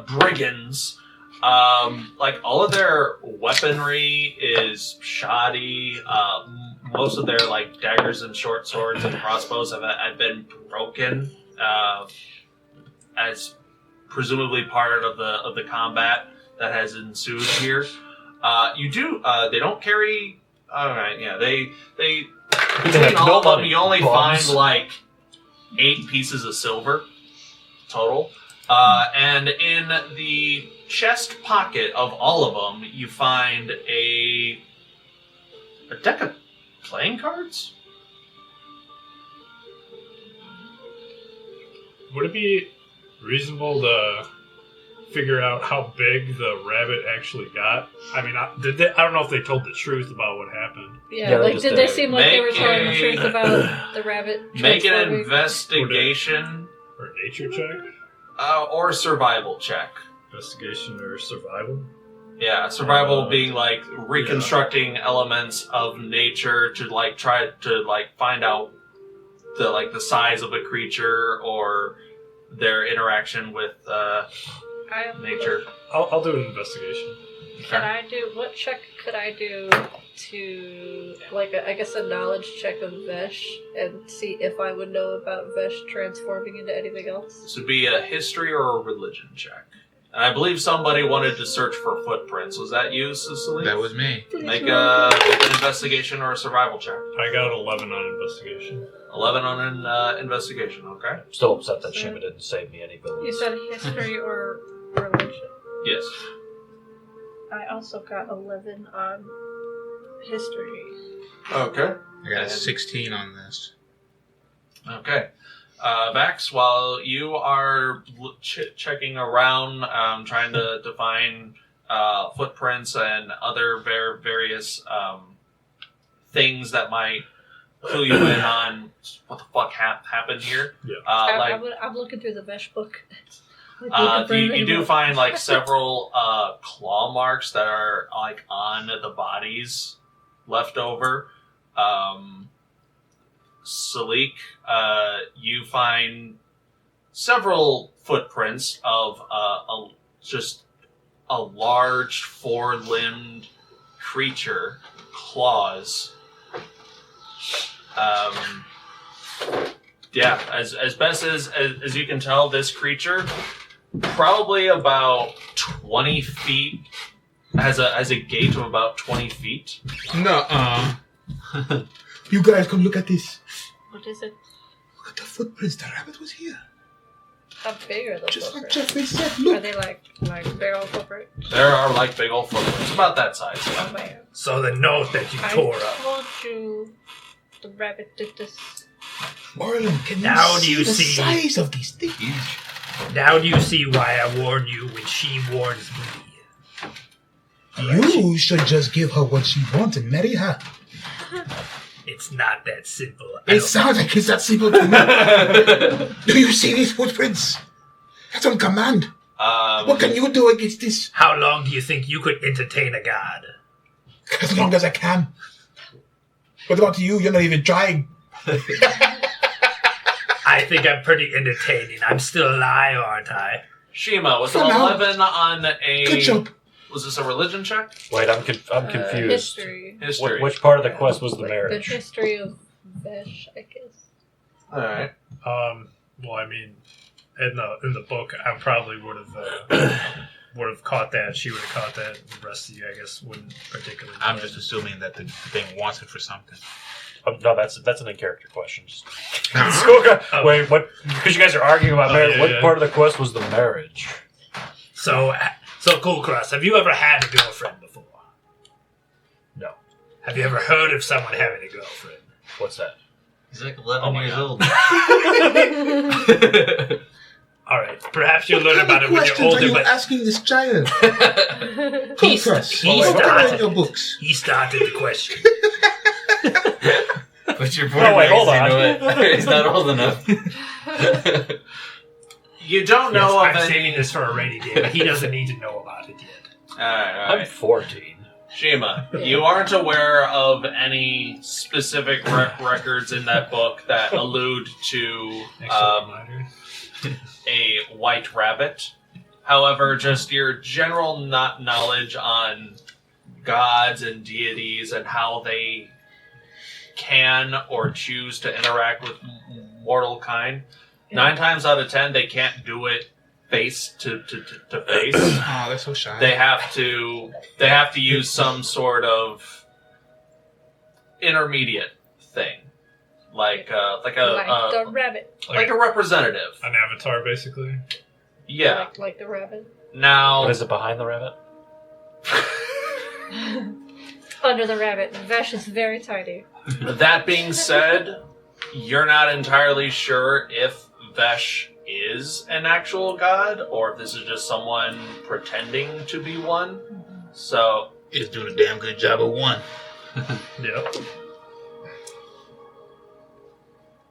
Speaker 2: brigands, like all of their weaponry is shoddy. Most of their like daggers and short swords and crossbows have been broken, as presumably part of the combat that has ensued here. They don't carry. All right, yeah, they between all of them, you only find like 8 pieces of silver total. And in the chest pocket of all of them, you find a deck of playing cards?
Speaker 5: Would it be reasonable to figure out how big the rabbit actually got? I mean, I don't know if they told the truth about what happened.
Speaker 4: Yeah,
Speaker 6: Yeah, they
Speaker 4: like
Speaker 6: just
Speaker 4: did they
Speaker 6: did.
Speaker 4: seem like they were
Speaker 2: Make
Speaker 4: telling the
Speaker 2: a-
Speaker 4: truth about the rabbit?
Speaker 2: Make an
Speaker 4: transforming?
Speaker 2: investigation
Speaker 5: Or nature check?
Speaker 2: or survival check.
Speaker 5: Investigation or survival?
Speaker 2: Yeah, survival being like reconstructing elements of nature to like try to like find out the size of a creature or their interaction with nature.
Speaker 5: I'll do an investigation.
Speaker 4: What check could I do to, like, I guess a knowledge check of Vesh and see if I would know about Vesh transforming into anything else?
Speaker 2: This would be a history or a religion check. And I believe somebody wanted to search for footprints. Was that you, Cecily?
Speaker 3: That was me.
Speaker 2: Make an investigation or a survival check.
Speaker 5: I got 11 on investigation.
Speaker 2: 11 on an investigation, okay?
Speaker 6: Still upset that Shiima didn't save me any
Speaker 4: You
Speaker 6: villains.
Speaker 4: said history or religion.
Speaker 2: Yes.
Speaker 4: I also got 11 on history.
Speaker 2: Okay.
Speaker 3: I got a 16 on this.
Speaker 2: Okay. Vax, while you are checking around, trying to find footprints and other various things that might clue you in on what the fuck happened here.
Speaker 5: Yeah.
Speaker 4: I'm looking through the Vesh book.
Speaker 2: You do find like several claw marks that are like on the bodies left over. Salic, you find several footprints of just a large four-limbed creature, claws. Yeah, as best as you can tell, this creature probably about 20 feet has a gait of about 20 feet.
Speaker 8: Nuh-uh. You guys come look at this.
Speaker 4: What is it?
Speaker 8: Look at the footprints. The rabbit was here.
Speaker 4: How big are those
Speaker 8: Just like
Speaker 4: footprints?
Speaker 8: Jeffrey said,
Speaker 4: Are
Speaker 8: look.
Speaker 4: they like big old footprints?
Speaker 2: There are like big old footprints, about that size.
Speaker 4: Oh man.
Speaker 9: So the note that you
Speaker 4: I
Speaker 9: tore up.
Speaker 4: told you the rabbit did this.
Speaker 8: Orlin, can you
Speaker 9: Now
Speaker 8: see
Speaker 9: do you
Speaker 8: the
Speaker 9: see-
Speaker 8: size of these things?
Speaker 9: Now do you see why I warn you when she warns me?
Speaker 8: You should just give her what she wants and marry her.
Speaker 9: It's not that simple.
Speaker 8: It sounds like it's that simple to me. Do you see these footprints? That's on command. What can you do against this?
Speaker 9: How long do you think you could entertain a god?
Speaker 8: As long as I can. What about you? You're not even trying.
Speaker 9: I think I'm pretty entertaining. I'm still alive, aren't I?
Speaker 2: Shiima, was
Speaker 8: For
Speaker 2: an
Speaker 8: now.
Speaker 2: 11 on a...
Speaker 8: Good job.
Speaker 2: Was this a religion check?
Speaker 6: Wait, I'm confused.
Speaker 4: History.
Speaker 2: History.
Speaker 6: Which part of the quest was the
Speaker 4: The
Speaker 6: marriage?
Speaker 4: history of Vesh, I guess.
Speaker 2: Alright.
Speaker 5: Well, I mean, in the book, I probably would have caught that. She would have caught that. The rest of you, I guess, wouldn't particularly.
Speaker 3: I'm just assuming that the thing wants it for something.
Speaker 6: No, that's an in-character question. Wait, what? Because you guys are arguing about marriage.
Speaker 5: yeah,
Speaker 6: What
Speaker 5: yeah.
Speaker 6: part of the quest was the marriage?
Speaker 9: So Kulkras, have you ever had a girlfriend before?
Speaker 6: No.
Speaker 9: Have you ever heard of someone having a girlfriend?
Speaker 6: What's that?
Speaker 7: He's like 11 years old.
Speaker 9: All right, perhaps you'll learn about it when you're
Speaker 8: What questions are
Speaker 9: older.
Speaker 8: you
Speaker 9: But
Speaker 8: asking this child?
Speaker 9: he
Speaker 8: Kulkras, what are in
Speaker 9: started.
Speaker 8: your books?
Speaker 9: He started the question.
Speaker 7: But you're
Speaker 6: Oh, wait, hold on.
Speaker 7: He's not old enough.
Speaker 2: You don't
Speaker 9: Yes,
Speaker 2: know
Speaker 9: I'm
Speaker 2: of
Speaker 9: saving
Speaker 2: any...
Speaker 9: this for a rainy day, but he doesn't need to know about it yet.
Speaker 2: Alright,
Speaker 6: I'm 14.
Speaker 2: Shiima, you aren't aware of any specific records in that book that allude to a white rabbit. However, just your general knowledge on gods and deities and how they can or choose to interact with mortal kind. 9 times out of 10, they can't do it face to face.
Speaker 8: Oh, they're so shy.
Speaker 2: They have to use some sort of intermediate thing, like
Speaker 4: the rabbit.
Speaker 2: like a representative.
Speaker 5: An avatar, basically.
Speaker 2: Yeah.
Speaker 4: Like the rabbit.
Speaker 2: Now,
Speaker 6: What is it behind the rabbit?
Speaker 4: Under the rabbit. Vesh is very tiny.
Speaker 2: that being said, you're not entirely sure if Vesh is an actual god or if this is just someone pretending to be one. So
Speaker 3: It's doing a damn good job of one.
Speaker 5: Yep.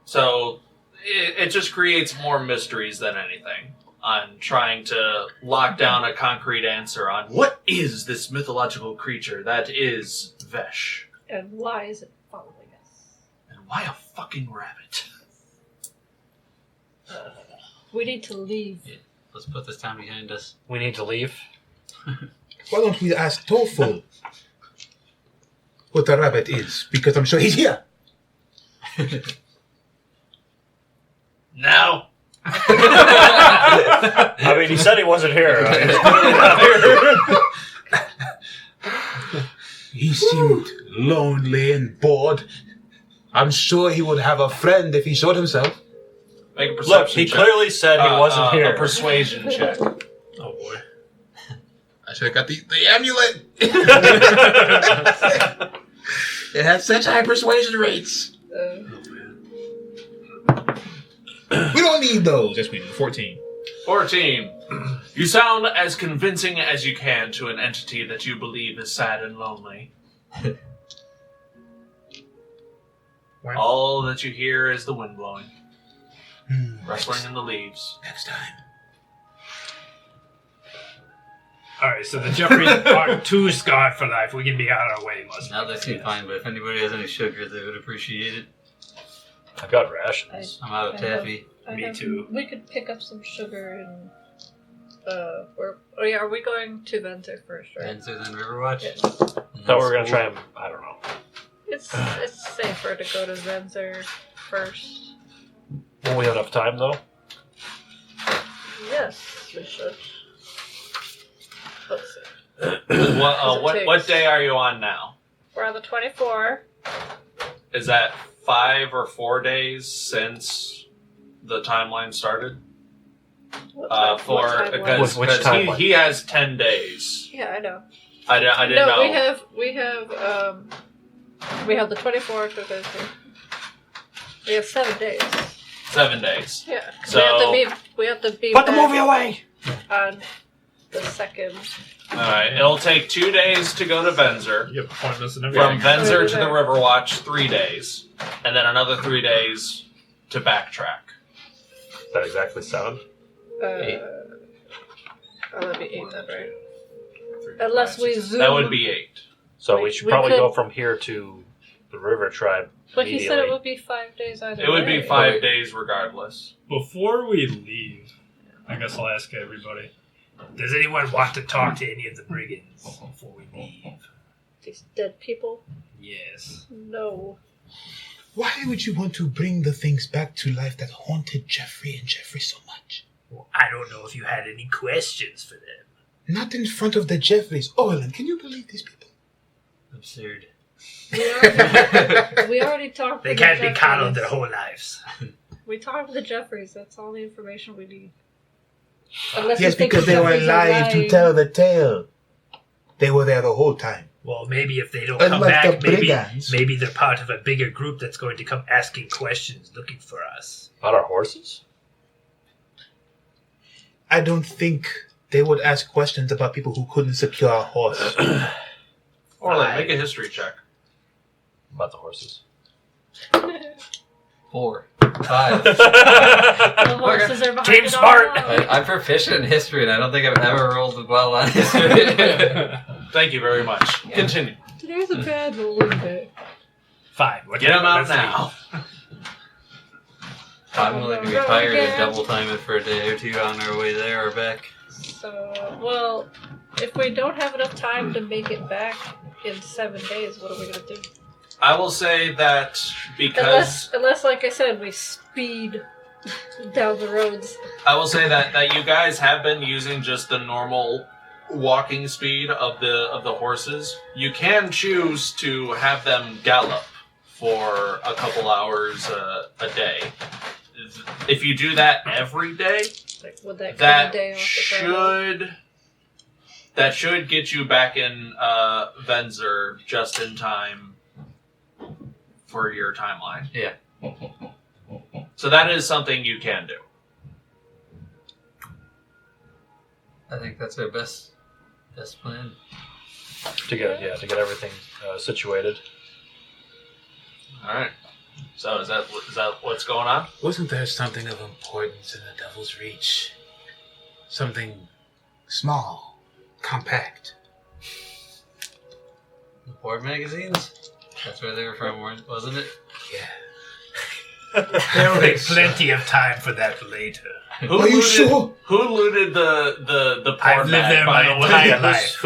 Speaker 2: So it just creates more mysteries than anything on trying to lock down a concrete answer on what is this mythological creature that is Vesh,
Speaker 4: And why is it following us?
Speaker 2: and why a fucking rabbit?
Speaker 4: We need to leave.
Speaker 7: Let's put this town behind us.
Speaker 6: We need to leave.
Speaker 8: Why don't we ask Tofu what the rabbit is? Because I'm sure he's here.
Speaker 2: No.
Speaker 6: I mean, he said he wasn't here. He's clearly not here.
Speaker 8: He seemed lonely and bored. I'm sure he would have a friend if he showed himself.
Speaker 2: Make a
Speaker 6: Look,
Speaker 2: perception
Speaker 6: he
Speaker 2: check.
Speaker 6: clearly said he wasn't
Speaker 2: A
Speaker 6: here.
Speaker 2: persuasion check.
Speaker 5: Oh boy.
Speaker 3: I should have got the amulet. It has such high persuasion rates.
Speaker 8: We don't need those.
Speaker 3: Just we 14.
Speaker 2: 14. You sound as convincing as you can to an entity that you believe is sad and lonely. All that you hear is the wind blowing, rustling in the leaves.
Speaker 8: Next time.
Speaker 9: Alright, so the Jeffrey Part 2 scarred for life. We can be on our way, must
Speaker 7: Now they seem fine, but if anybody has any sugar, they would appreciate it.
Speaker 6: I've got rations.
Speaker 7: I'm out of taffy.
Speaker 9: Me too.
Speaker 4: We could pick up some sugar and. Are we going to Venter first, right?
Speaker 7: Answer than Riverwatch?
Speaker 4: Yeah.
Speaker 6: Thought we were gonna try and I don't know.
Speaker 4: It's safer to go to Venter first.
Speaker 6: Won't we have enough time though?
Speaker 4: Yes, we should. Let's see.
Speaker 2: What day are you on now?
Speaker 4: We're on the 24.
Speaker 2: Is that 5 or 4 days since the timeline started?
Speaker 4: What timeline?
Speaker 2: Because
Speaker 6: Which timeline?
Speaker 2: he has 10 days.
Speaker 4: Yeah, I know.
Speaker 2: I didn't know.
Speaker 4: We have the 24th of this. We have 7 days.
Speaker 2: 7 days.
Speaker 4: Yeah.
Speaker 2: So
Speaker 4: we have to be
Speaker 3: Put the
Speaker 4: back
Speaker 3: movie away!
Speaker 4: on the 2nd.
Speaker 2: All right, it'll take 2 days to go to Venzer.
Speaker 5: You have appointments and
Speaker 2: From
Speaker 5: everything.
Speaker 2: Venzer to the Riverwatch, 3 days, and then another 3 days to backtrack.
Speaker 6: Is that exactly 7?
Speaker 7: 8.
Speaker 4: Oh, that'd be 8 then, right? Unless we zoom.
Speaker 2: That would be 8.
Speaker 6: So we should
Speaker 4: We
Speaker 6: probably
Speaker 4: could-
Speaker 6: go from here to the River Tribe.
Speaker 4: But he said it
Speaker 6: immediately.
Speaker 4: would be 5 days either
Speaker 2: It would be
Speaker 4: way.
Speaker 2: 5 days regardless.
Speaker 5: Before we leave, I guess I'll ask everybody.
Speaker 9: Does anyone want to talk to any of the brigands before we leave?
Speaker 4: These dead people?
Speaker 9: Yes.
Speaker 4: No.
Speaker 8: Why would you want to bring the things back to life that haunted Jeffrey and Jeffrey so much?
Speaker 9: Well, I don't know if you had any questions for them.
Speaker 8: Not in front of the Jeffreys. Orlin, can you believe these people?
Speaker 7: Absurd.
Speaker 4: We already talked to
Speaker 9: They
Speaker 4: the
Speaker 9: can't be
Speaker 4: Jeffreys.
Speaker 9: coddled their whole lives.
Speaker 4: We talked to the Jeffreys. That's all the information we need. Unless
Speaker 8: Yes,
Speaker 4: you think
Speaker 8: because
Speaker 4: the
Speaker 8: they were
Speaker 4: Jeffreys are
Speaker 8: alive to
Speaker 4: lying.
Speaker 8: tell the tale. They were there the whole time.
Speaker 9: Well, maybe if they don't come
Speaker 8: Unlike
Speaker 9: back,
Speaker 8: the brigands.
Speaker 9: maybe they're part of a bigger group that's going to come asking questions, looking for us.
Speaker 6: About our horses?
Speaker 8: I don't think they would ask questions about people who couldn't secure a horse.
Speaker 2: Orlin, make a history check.
Speaker 6: About the horses.
Speaker 7: 4. 5.
Speaker 4: The horses are behind
Speaker 9: Team
Speaker 4: it all
Speaker 9: smart.
Speaker 4: along.
Speaker 7: I'm proficient in history, and I don't think I've ever rolled well on history.
Speaker 2: Thank you very much. Continue.
Speaker 4: Today's a bad rolling day.
Speaker 9: Fine.
Speaker 2: Get him out
Speaker 9: let's leave.
Speaker 2: now.
Speaker 7: I'm willing to be fired and double time it for a day or two on our way there or back.
Speaker 4: So, well, if we don't have enough time to make it back in 7 days, what are we going to do?
Speaker 2: I will say that because
Speaker 4: Unless, like I said, we speed down the roads.
Speaker 2: I will say that you guys have been using just the normal walking speed of the horses. You can choose to have them gallop for a couple hours a day. If you do that every day,
Speaker 4: Like, would that cut a
Speaker 2: that
Speaker 4: day off the
Speaker 2: should get you back in Venzer just in time for your timeline.
Speaker 7: Yeah.
Speaker 2: So that is something you can do.
Speaker 7: I think that's our best plan.
Speaker 6: To get everything situated.
Speaker 2: All right. So is that what's going on?
Speaker 8: Wasn't there something of importance in the Devil's Reach? Something small, compact.
Speaker 7: The board magazines? That's where they were from, wasn't it?
Speaker 8: Yeah.
Speaker 9: There will be plenty of time for that later.
Speaker 2: Who
Speaker 8: Are you
Speaker 2: looted,
Speaker 8: sure?
Speaker 2: Who looted the
Speaker 9: I've
Speaker 2: porn
Speaker 9: lived
Speaker 2: bag,
Speaker 9: there
Speaker 2: by
Speaker 9: my
Speaker 2: the way?
Speaker 9: entire life.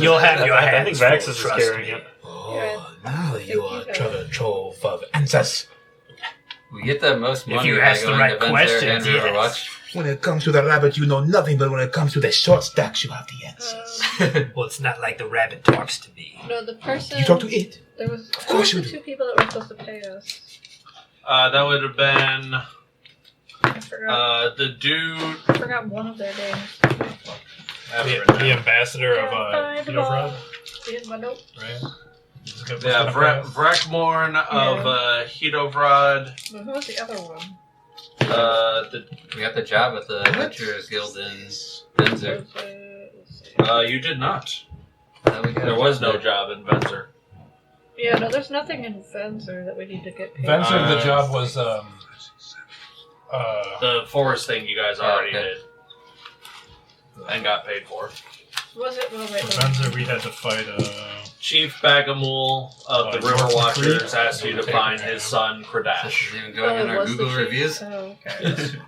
Speaker 9: You'll have your
Speaker 6: I think
Speaker 9: hands
Speaker 6: Vaxxus
Speaker 9: full,
Speaker 6: is
Speaker 9: trust
Speaker 6: carrying
Speaker 9: me.
Speaker 6: it.
Speaker 8: Oh, now you
Speaker 4: you
Speaker 8: are
Speaker 4: guys-
Speaker 8: trove of answers.
Speaker 7: We get the most
Speaker 9: If
Speaker 7: money
Speaker 9: you
Speaker 7: by
Speaker 9: ask the
Speaker 7: going
Speaker 9: right
Speaker 7: to Venture
Speaker 9: questions,
Speaker 7: and
Speaker 9: yes.
Speaker 7: Riverwatch.
Speaker 8: When it comes to the rabbit, you know nothing, but when it comes to the short stacks, you have the answers.
Speaker 9: Well, it's not like the rabbit talks to me.
Speaker 4: No, the person.
Speaker 8: You talk to it.
Speaker 4: There was
Speaker 8: Of course you
Speaker 4: the
Speaker 8: do.
Speaker 4: 2 people that were supposed to pay us.
Speaker 2: That would have been
Speaker 4: I forgot.
Speaker 2: the dude.
Speaker 4: I forgot one of their names.
Speaker 5: The ambassador of
Speaker 4: Find them all.
Speaker 5: Hidofrod,
Speaker 4: In my note.
Speaker 5: right?
Speaker 2: Yeah, Vrekmorn of Hidovrod.
Speaker 4: Who was the other one?
Speaker 7: We got the job at the Adventurers Guild in Venzer.
Speaker 2: You did not.
Speaker 7: There
Speaker 2: was no job in Venzer.
Speaker 4: Yeah, no, there's nothing in Venzer that we need to get paid.
Speaker 9: Venzer, the job was
Speaker 2: the forest thing you guys already did and got paid for.
Speaker 4: Was it? Oh, wait,
Speaker 5: Venzer, we had to fight
Speaker 2: Chief Bagamool of the River Watchers asked you to find his son,
Speaker 7: This
Speaker 2: Kradash.
Speaker 7: is even going in our Google reviews.
Speaker 4: Oh, okay.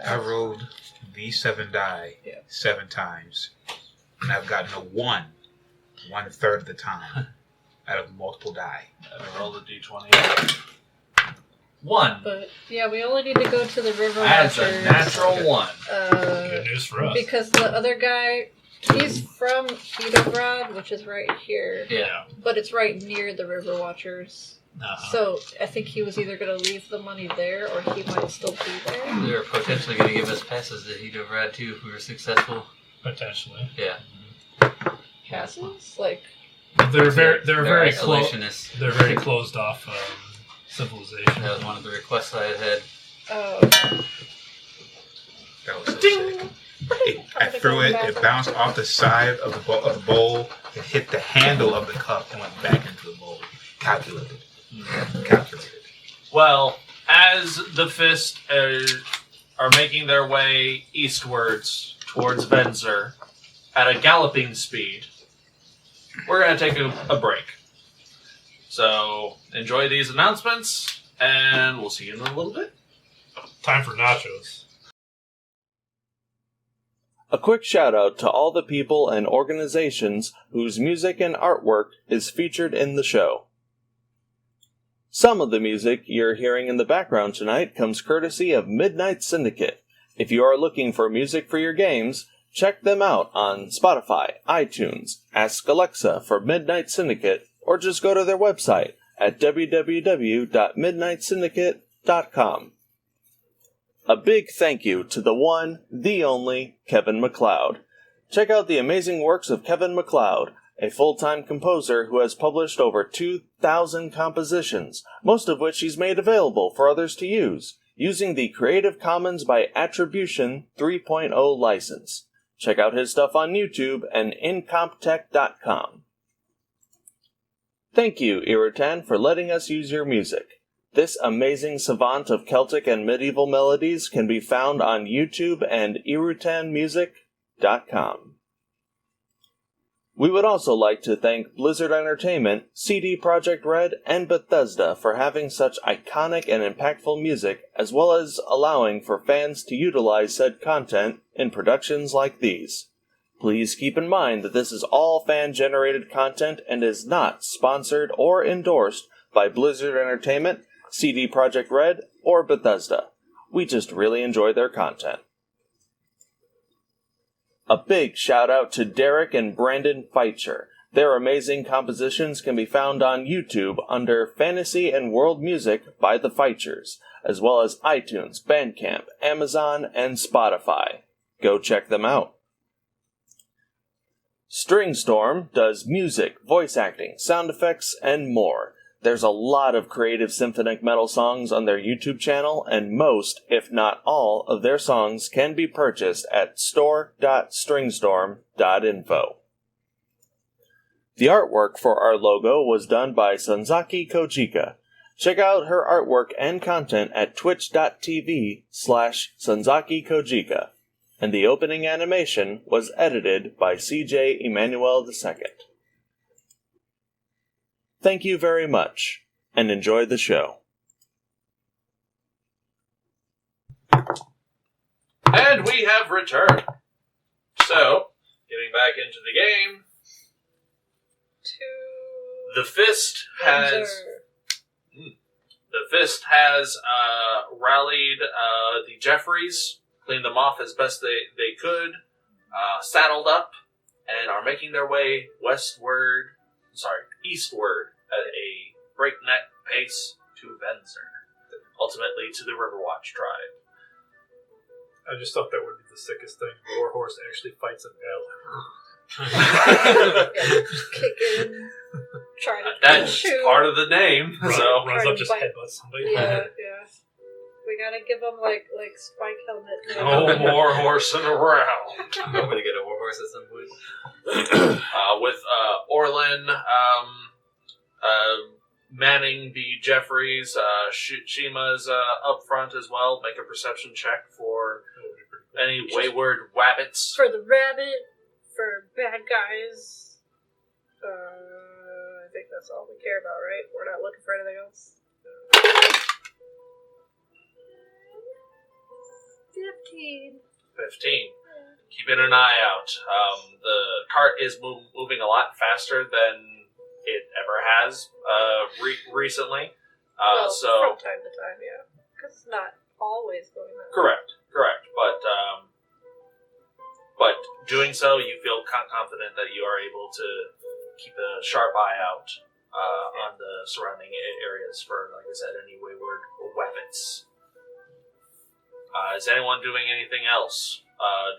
Speaker 8: I rolled V7 die 7 times, and I've gotten a 1 1/3 of the time out of multiple die.
Speaker 2: I rolled a d20. 1.
Speaker 4: But yeah, we only need to go to the River
Speaker 2: That's
Speaker 4: Watchers.
Speaker 2: a natural 1.
Speaker 5: good news for us.
Speaker 4: Because the other guy, he's from Hedovrad, which is right here,
Speaker 7: Yeah.
Speaker 4: but it's right near the River Watchers.
Speaker 5: Uh-huh.
Speaker 4: So I think he was either going to leave the money there, or he might still be there.
Speaker 7: They were potentially going to give us passes to Hedovrad too if we were successful.
Speaker 5: Potentially.
Speaker 7: Yeah.
Speaker 4: Passes? Like,
Speaker 5: They're very
Speaker 7: They're
Speaker 5: close.
Speaker 7: isolationists.
Speaker 5: They're very closed off civilization.
Speaker 7: That was one of the requests I had.
Speaker 4: oh,
Speaker 8: That was so sick. I threw it, it bounced off the side of the bowl, it hit the handle of the cup, and went back into the bowl. Calculated.
Speaker 2: Well, as the Fist are making their way eastwards towards Venzer at a galloping speed, we're going to take a break. So enjoy these announcements, and we'll see you in a little bit.
Speaker 5: Time for nachos.
Speaker 1: A quick shout out to all the people and organizations whose music and artwork is featured in the show. Some of the music you're hearing in the background tonight comes courtesy of Midnight Syndicate. If you are looking for music for your games, check them out on Spotify, iTunes, ask Alexa for Midnight Syndicate, or just go to their website at www.midnightsyndicate.com. A big thank you to the one, the only, Kevin MacLeod. Check out the amazing works of Kevin MacLeod, a full-time composer who has published over 2,000 compositions, most of which he's made available for others to use, using the Creative Commons by Attribution 3.0 license. Check out his stuff on YouTube and incomptech.com. Thank you, Iritan, for letting us use your music. This amazing savant of Celtic and medieval melodies can be found on YouTube and irutanmusic.com. We would also like to thank Blizzard Entertainment, CD Projekt Red, and Bethesda for having such iconic and impactful music, as well as allowing for fans to utilize said content in productions like these. Please keep in mind that this is all fan-generated content and is not sponsored or endorsed by Blizzard Entertainment, CD Projekt Red, or Bethesda. We just really enjoy their content. A big shout out to Derek and Brandon Feitcher. Their amazing compositions can be found on YouTube under Fantasy and World Music by the Feitchers, as well as iTunes, Bandcamp, Amazon, and Spotify. Go check them out. Stringstorm does music, voice acting, sound effects, and more. There's a lot of creative symphonic metal songs on their YouTube channel, and most, if not all, of their songs can be purchased at store.stringstorm.info. The artwork for our logo was done by Sanzaki Kojika. Check out her artwork and content at twitch.tv/Sanzaki Kojika. And the opening animation was edited by CJ Emmanuel II. Thank you very much, and enjoy the show.
Speaker 2: And we have returned. So, getting back into the game, the Fist has rallied the Jeffreys, cleaned them off as best they could, saddled up, and are making their way eastward at a breakneck pace to Venzer, ultimately to the Riverwatch tribe.
Speaker 5: I just thought that would be the sickest thing. Warhorse actually fights an
Speaker 4: just kicking, trying to
Speaker 2: That's
Speaker 4: shoot.
Speaker 2: part of the name, so
Speaker 5: runs
Speaker 4: Trying
Speaker 5: up,
Speaker 4: to
Speaker 5: just
Speaker 4: bite.
Speaker 5: headbutts somebody.
Speaker 4: Yeah. We gotta give them like spike helmet.
Speaker 2: No more horsing around.
Speaker 7: I'm hoping to get a warhorse at some point.
Speaker 2: With Orlin manning the Jeffries, Shiima's up front as well. Make a perception check for any wayward wabbits.
Speaker 4: For the rabbit, for bad guys. I think that's all we care about, right? We're not looking for anything else. 15.
Speaker 2: Keeping an eye out. The cart is moving a lot faster than it ever has recently.
Speaker 4: From time to time, yeah. Because it's not always going that way.
Speaker 2: Correct. But doing so, you feel confident that you are able to keep a sharp eye out on the surrounding areas for, like I said, any wayward weapons. Is anyone doing anything else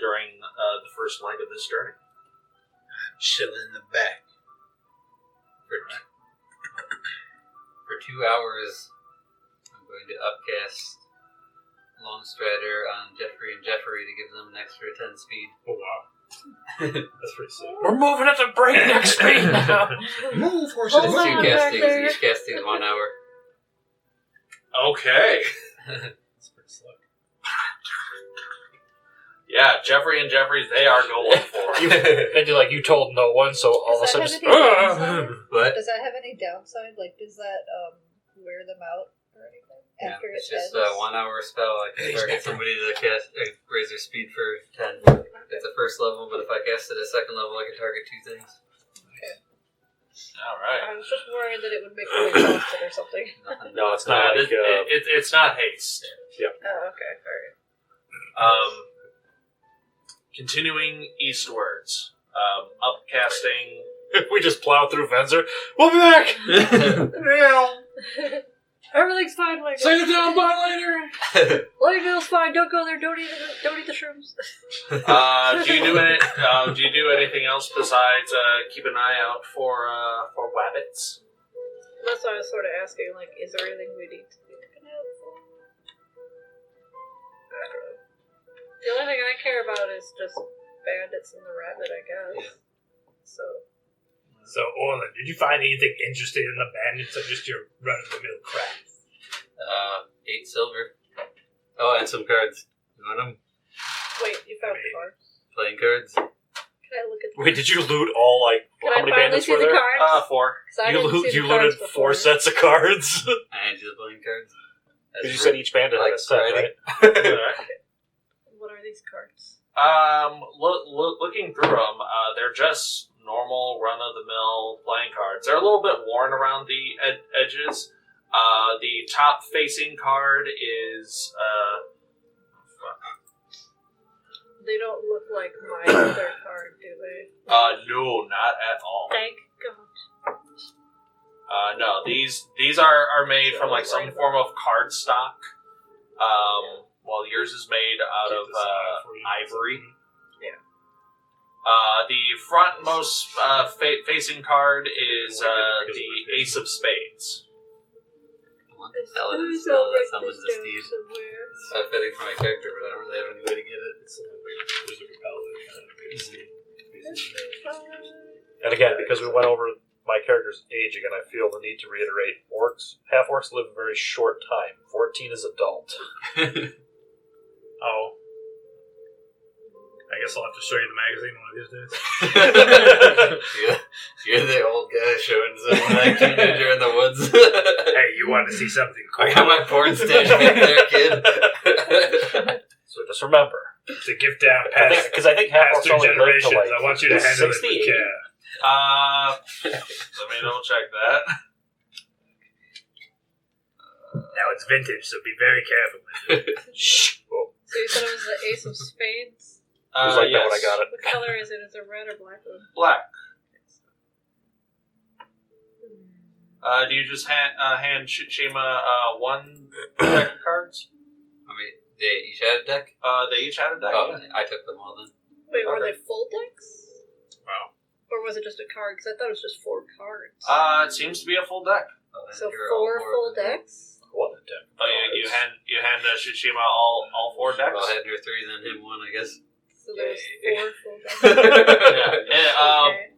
Speaker 2: during the first leg of this journey?
Speaker 8: I'm chilling in the back.
Speaker 7: For 2 hours, I'm going to upcast Longstrider on Jeffrey and Jeffrey to give them an extra 10 speed.
Speaker 5: Oh, wow. That's pretty sick.
Speaker 6: We're moving at the breakneck speed now.
Speaker 8: Move, horses.
Speaker 7: It's 2 castings, each casting is 1 hour.
Speaker 2: Okay.
Speaker 5: That's pretty slick.
Speaker 2: Yeah, Jeffrey and Jeffries, they are going for it.
Speaker 6: And you're like, you told no one, so all of a
Speaker 4: Does
Speaker 6: sudden
Speaker 4: that
Speaker 6: just...
Speaker 4: have any downside?
Speaker 7: But
Speaker 4: Does that have any downside? Like, does that wear them out or anything?
Speaker 7: yeah,
Speaker 4: After
Speaker 7: it's
Speaker 4: it
Speaker 7: just
Speaker 4: ends?
Speaker 7: a 1 hour spell. I can target somebody to cast raise their speed for 10. It's a first level, but if I cast it at second level, I can target 2 things.
Speaker 2: All right.
Speaker 4: I was just worried that it would make me exhausted or something.
Speaker 6: No, it's not like...
Speaker 2: It's not haste.
Speaker 4: Oh, okay. Alright.
Speaker 2: Continuing eastwards, upcasting.
Speaker 6: we just plow through Venzer. We'll be back!
Speaker 4: Everything's fine, Lego.
Speaker 6: Say it down by later!
Speaker 4: Lego's fine. Don't go there. Don't eat the shrooms.
Speaker 2: Do you do anything else besides keep an eye out for wabbits?
Speaker 4: That's why I was sort of asking, like, is there anything we need to be looking out for? I don't know. The only thing I care about is just bandits and the rabbit, I guess. So,
Speaker 9: Orlin, did you find anything interesting in the bandits or just your run-of-the-mill crap?
Speaker 7: 8 silver. Oh, and some cards. You want them?
Speaker 4: wait, you found the cards?
Speaker 7: Playing cards.
Speaker 4: Can I look at the
Speaker 6: Wait, did you loot all, like,
Speaker 4: Can
Speaker 6: how
Speaker 4: I
Speaker 6: many
Speaker 4: finally
Speaker 6: bandits
Speaker 4: see
Speaker 6: were
Speaker 4: the
Speaker 6: there?
Speaker 4: cards?
Speaker 2: 4.
Speaker 4: 'Cause I didn't see
Speaker 6: You
Speaker 4: the
Speaker 6: looted
Speaker 4: cards
Speaker 6: 4
Speaker 4: before.
Speaker 6: sets of cards?
Speaker 7: I had just playing cards.
Speaker 6: Because you said each bandit had a set, right?
Speaker 4: What are these cards?
Speaker 2: Looking through them, they're just normal run-of-the-mill playing cards. They're a little bit worn around the edges. The top-facing card is
Speaker 4: They don't look like my other card, do they?
Speaker 2: no, not at all.
Speaker 4: Thank God.
Speaker 2: No, these are made from like some form of card stock. While yours is made out of ivory.
Speaker 4: Yeah.
Speaker 2: The frontmost facing card is the Ace of Spades.
Speaker 7: Hell, it is
Speaker 4: I'll
Speaker 7: spell that
Speaker 4: write
Speaker 7: summons
Speaker 4: this
Speaker 7: the
Speaker 4: down
Speaker 7: steed.
Speaker 4: somewhere.
Speaker 7: It's not fitting for my character, but I don't really have any way to get it.
Speaker 6: And again, because we went over my character's age again, I feel the need to reiterate, half-orcs live a very short time. 14 is adult.
Speaker 5: Oh. I guess I'll have to show you the magazine one of these days.
Speaker 7: You're the old guy showing some like teenager in the woods.
Speaker 9: Hey, you want to see something cool?
Speaker 7: I got my porn stage back there, kid.
Speaker 6: So just remember.
Speaker 9: It's a gift down past
Speaker 6: Because I think half-orcs
Speaker 9: through
Speaker 6: only live
Speaker 9: generations.
Speaker 6: to like
Speaker 9: I want you to handle
Speaker 6: 60,
Speaker 9: it with
Speaker 6: 80.
Speaker 9: care.
Speaker 2: Let me double check that.
Speaker 9: Now it's vintage, so be very careful with it.
Speaker 6: Shh. Oh,
Speaker 4: So you said it was the Ace of Spades?
Speaker 6: it was like
Speaker 2: yes.
Speaker 6: that when I got it.
Speaker 4: What color is it? Is it red or black one?
Speaker 2: Black. Do you just hand Shiima one deck of cards?
Speaker 7: I mean, they each had a deck?
Speaker 2: They each had a deck.
Speaker 7: Oh,
Speaker 2: yeah.
Speaker 7: I took them all then.
Speaker 4: Wait, were
Speaker 2: Okay.
Speaker 4: they full decks?
Speaker 2: Wow.
Speaker 4: Or was it just a card? Because I thought it was just 4 cards.
Speaker 2: It seems to be a full deck.
Speaker 7: Oh, then
Speaker 4: So
Speaker 7: you're all
Speaker 4: 4
Speaker 7: four
Speaker 4: full
Speaker 7: of them.
Speaker 4: decks?
Speaker 6: What a deck.
Speaker 2: Oh, you hand Shiima all 4 decks?
Speaker 7: I'll hand her 3, then him 1, I guess.
Speaker 4: So there's
Speaker 7: Yay.
Speaker 4: 4 full decks.
Speaker 2: Yeah.
Speaker 4: Okay.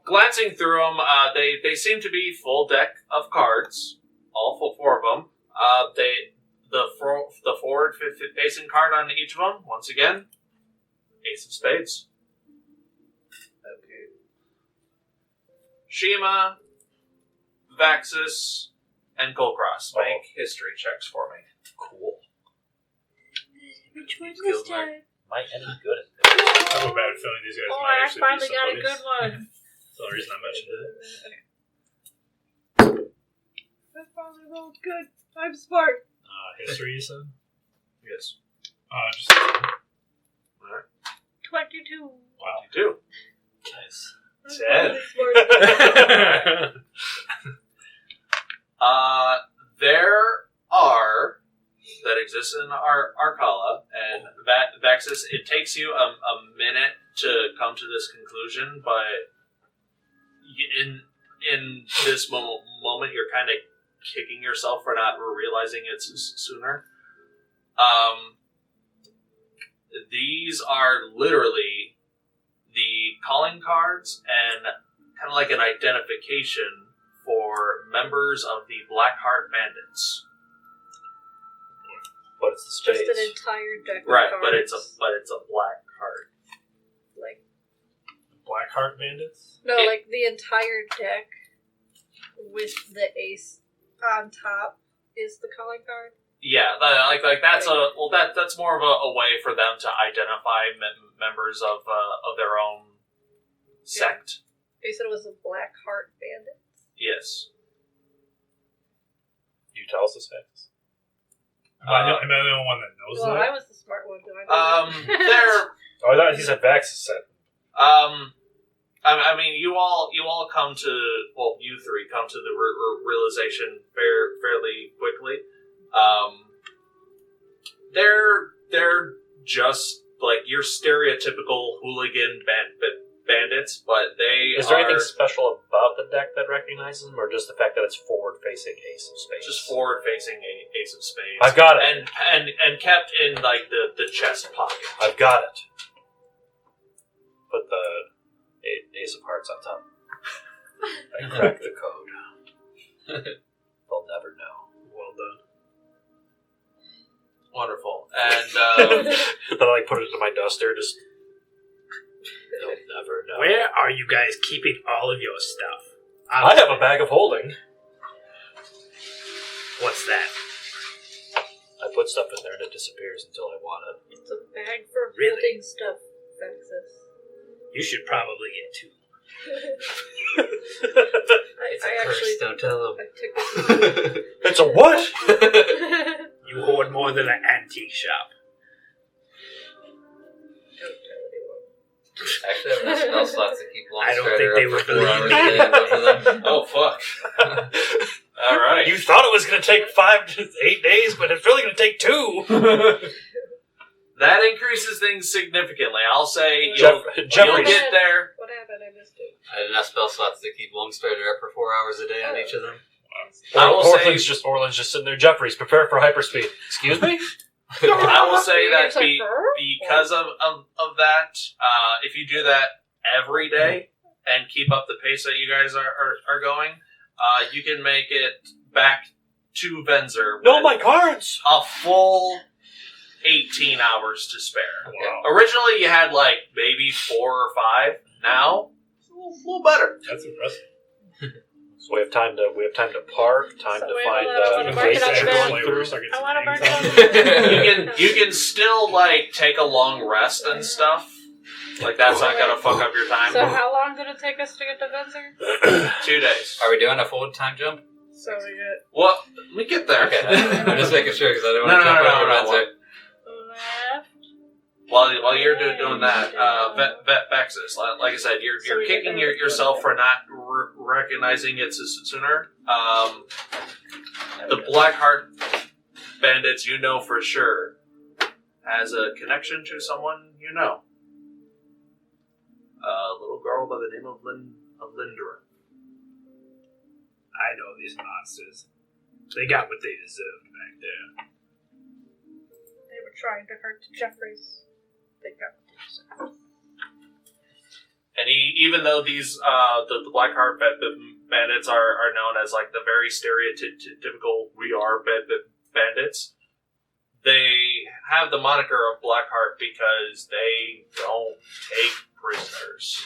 Speaker 2: Glancing through them, they seem to be full deck of cards, all 4 of them. The forward facing card on each of them, once again, Ace of Spades.
Speaker 4: Okay.
Speaker 2: Shiima, Vaxxus, and Kulkras. Make history checks for me.
Speaker 6: Cool.
Speaker 4: Which one
Speaker 7: Skills
Speaker 4: this time?
Speaker 6: Am I any good at this?
Speaker 5: I have a bad feeling these guys
Speaker 4: Oh,
Speaker 5: might
Speaker 4: I
Speaker 5: actually
Speaker 4: finally
Speaker 5: be
Speaker 4: got a
Speaker 5: somebody's.
Speaker 4: good one.
Speaker 5: That's the only reason I mentioned it.
Speaker 4: Okay. I finally rolled good. I'm smart.
Speaker 5: History, you said?
Speaker 2: Yes.
Speaker 5: Just...
Speaker 2: Alright.
Speaker 4: 22.
Speaker 5: Wow.
Speaker 2: 22.
Speaker 6: Nice.
Speaker 4: I'm
Speaker 2: 10.
Speaker 4: smart.
Speaker 2: There are that exist in Arcala, and Vaxxus, it takes you a minute to come to this conclusion, but in this moment, you're kind of kicking yourself for not realizing it sooner. These are literally the calling cards and kind of like an identification for members of the Blackheart Bandits.
Speaker 6: But it's the spades.
Speaker 4: Just an entire deck of
Speaker 2: Right,
Speaker 4: cards.
Speaker 2: but it's a black card.
Speaker 4: Like,
Speaker 5: Blackheart Bandits?
Speaker 4: no, like the entire deck with the ace on top is the calling card.
Speaker 2: Yeah, like that's that's more of a way for them to identify members of their own sect.
Speaker 4: You said it was the Blackheart Bandit.
Speaker 2: Yes.
Speaker 6: You tell us the specs.
Speaker 5: Am I the only one that knows
Speaker 4: Well,
Speaker 5: that?
Speaker 4: I was the smart one. Do I know that?
Speaker 2: They're
Speaker 6: Oh, I thought he said Vaxxus said.
Speaker 2: I mean, you all come to, well, you 3 come to the realization fairly quickly. They're just like your stereotypical hooligan bandits, but they
Speaker 6: Is there
Speaker 2: are
Speaker 6: anything special about the deck that recognizes them, or just the fact that it's forward-facing Ace of Spades?
Speaker 2: just forward-facing Ace of Spades.
Speaker 6: I've got it.
Speaker 2: and kept in like the chest pocket.
Speaker 6: I've got it. Put the Ace of Hearts on top. I cracked the code. They'll never know.
Speaker 5: Well done.
Speaker 2: Wonderful. And
Speaker 6: Then I put it into my duster. Just they'll never know.
Speaker 9: Where are you guys keeping all of your stuff?
Speaker 6: I have a bag of holding.
Speaker 9: What's that?
Speaker 6: I put stuff in there and it disappears until I want it.
Speaker 4: It's a bag for
Speaker 9: Really?
Speaker 4: holding stuff, Vaxxus.
Speaker 9: You should probably get 2.
Speaker 7: It's
Speaker 4: I
Speaker 7: a curse,
Speaker 4: actually
Speaker 7: don't tell
Speaker 4: I
Speaker 7: him.
Speaker 4: took this.
Speaker 6: It's a what?
Speaker 9: You hoard more than an antique shop.
Speaker 4: Don't tell anyone.
Speaker 7: Actually, I have enough spell slots to keep
Speaker 9: I don't
Speaker 7: Longstrider
Speaker 9: think they
Speaker 7: up
Speaker 9: would
Speaker 7: for 4 hours a
Speaker 9: believe
Speaker 7: day on both of them.
Speaker 2: oh fuck! All right.
Speaker 6: You thought it was going to take 5 to 8 days, but it's really going to take 2.
Speaker 2: That increases things significantly. I'll say you'll
Speaker 6: Jeffrey,
Speaker 2: get there.
Speaker 4: What happened? I missed it.
Speaker 7: I had enough spell slots to keep Longstrider up for 4 hours a day on each of them.
Speaker 2: I will say,
Speaker 6: Orlin's just sitting there. Jeffrey's prepare for hyperspeed. Excuse me?
Speaker 2: I will say that
Speaker 4: It's like,
Speaker 2: because of that, if you do that every day and keep up the pace that you guys are going, you can make it back to Venzer
Speaker 6: No,
Speaker 2: with
Speaker 6: my cards!
Speaker 2: a full 18 hours to spare.
Speaker 5: Wow.
Speaker 2: Originally, you had like maybe 4 or 5. Now, it's a little better.
Speaker 5: That's impressive.
Speaker 6: So we have time to park, time
Speaker 4: So
Speaker 6: to
Speaker 4: wait,
Speaker 6: find
Speaker 4: hold on, I wanna mark it on the bed. I wanna mark it on
Speaker 2: You can still like take a long rest and stuff. Like that's not gonna fuck up your time.
Speaker 4: So how long did it take us to get to Venzer?
Speaker 2: 2 days.
Speaker 7: Are we doing a full time jump?
Speaker 4: So we get
Speaker 2: Well, let me get there.
Speaker 7: Okay, I'm just making sure because I don't
Speaker 2: No,
Speaker 7: want to jump
Speaker 2: no,
Speaker 7: over
Speaker 2: no, no.
Speaker 7: Renzer.
Speaker 4: left.
Speaker 2: While you're doing that, Vaxxus, like I said,
Speaker 4: So
Speaker 2: you're
Speaker 4: we
Speaker 2: kicking
Speaker 4: get there.
Speaker 2: yourself for not recognizing it sooner. The Blackheart Bandits, you know for sure, has a connection to someone you know. A little girl by the name of Lindra.
Speaker 9: I know these monsters. They got what they deserved back there.
Speaker 4: They were trying to hurt Jeffries. They got what they deserved.
Speaker 2: And even though these the Blackheart bandits are known as like the very stereotypical we are bandits, they have the moniker of Blackheart because they don't take prisoners.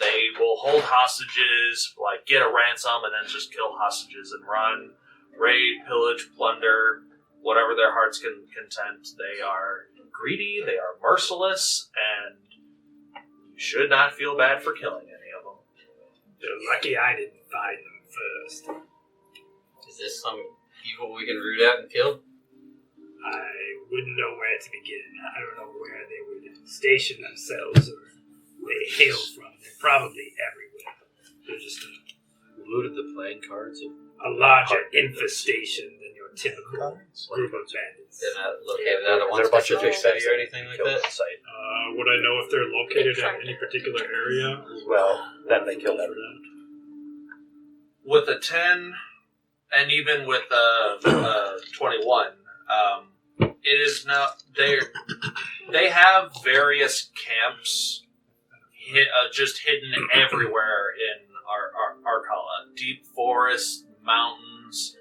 Speaker 2: They will hold hostages, like get a ransom, and then just kill hostages and run, raid, pillage, plunder, whatever their hearts can content. They are greedy, they are merciless, and you should not feel bad for killing any of them.
Speaker 9: They're lucky I didn't find them first.
Speaker 7: Is this some evil we can root out and kill?
Speaker 9: I wouldn't know where to begin. I don't know where they would station themselves or where they hail from. They're probably everywhere. They're just
Speaker 6: Looted the playing cards of
Speaker 9: a larger infestation than your typical group of bandits.
Speaker 7: They're not located out of one
Speaker 6: Is there a bunch of
Speaker 7: specific
Speaker 6: big
Speaker 7: city or anything like that?
Speaker 6: Site.
Speaker 5: Would I know if they're located in any particular area?
Speaker 6: Well, then they killed
Speaker 5: For
Speaker 6: everyone.
Speaker 5: that?
Speaker 2: With a 10, and even with 21, it is now they have various camps just hidden everywhere in Arcala. Deep forests, mountains.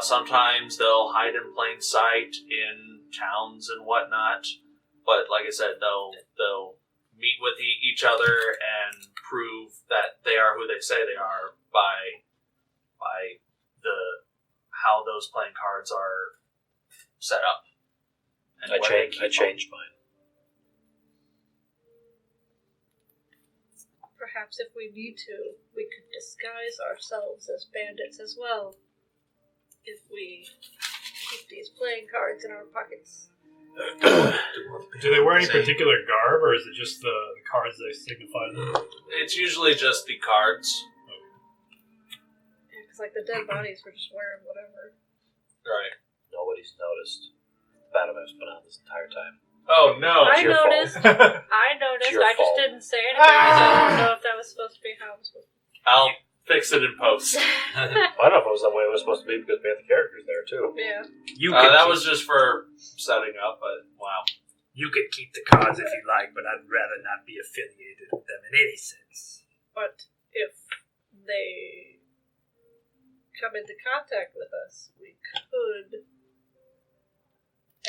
Speaker 2: Sometimes they'll hide in plain sight in towns and whatnot. But like I said, they'll meet with each other and prove that they are who they say they are by how those playing cards are set up. And
Speaker 6: I
Speaker 2: where they keep
Speaker 6: changed mine.
Speaker 4: Perhaps if we need to, we could disguise ourselves as bandits as well. If we keep these playing cards in our pockets.
Speaker 5: Do they wear any particular garb, or is it just the cards that signify them?
Speaker 2: It's usually just the cards.
Speaker 4: Yeah, because like the dead bodies were just wearing whatever.
Speaker 2: Right.
Speaker 6: Nobody's noticed. The Battlemaps been on this entire time.
Speaker 2: Oh no!
Speaker 4: I
Speaker 6: your fault.
Speaker 4: noticed. I noticed.
Speaker 6: your
Speaker 4: I just
Speaker 6: fault.
Speaker 4: didn't say anything. I didn't know if that was supposed to be how it was supposed to be.
Speaker 2: I'll fix it in post.
Speaker 6: I don't know if it was the way it was supposed to be because we had the characters there too.
Speaker 4: Yeah.
Speaker 9: You could
Speaker 2: That
Speaker 9: keep,
Speaker 2: was just for setting up, but wow.
Speaker 9: you could keep the cards if you like, but I'd rather not be affiliated with them in any sense.
Speaker 4: But if they come into contact with us, we could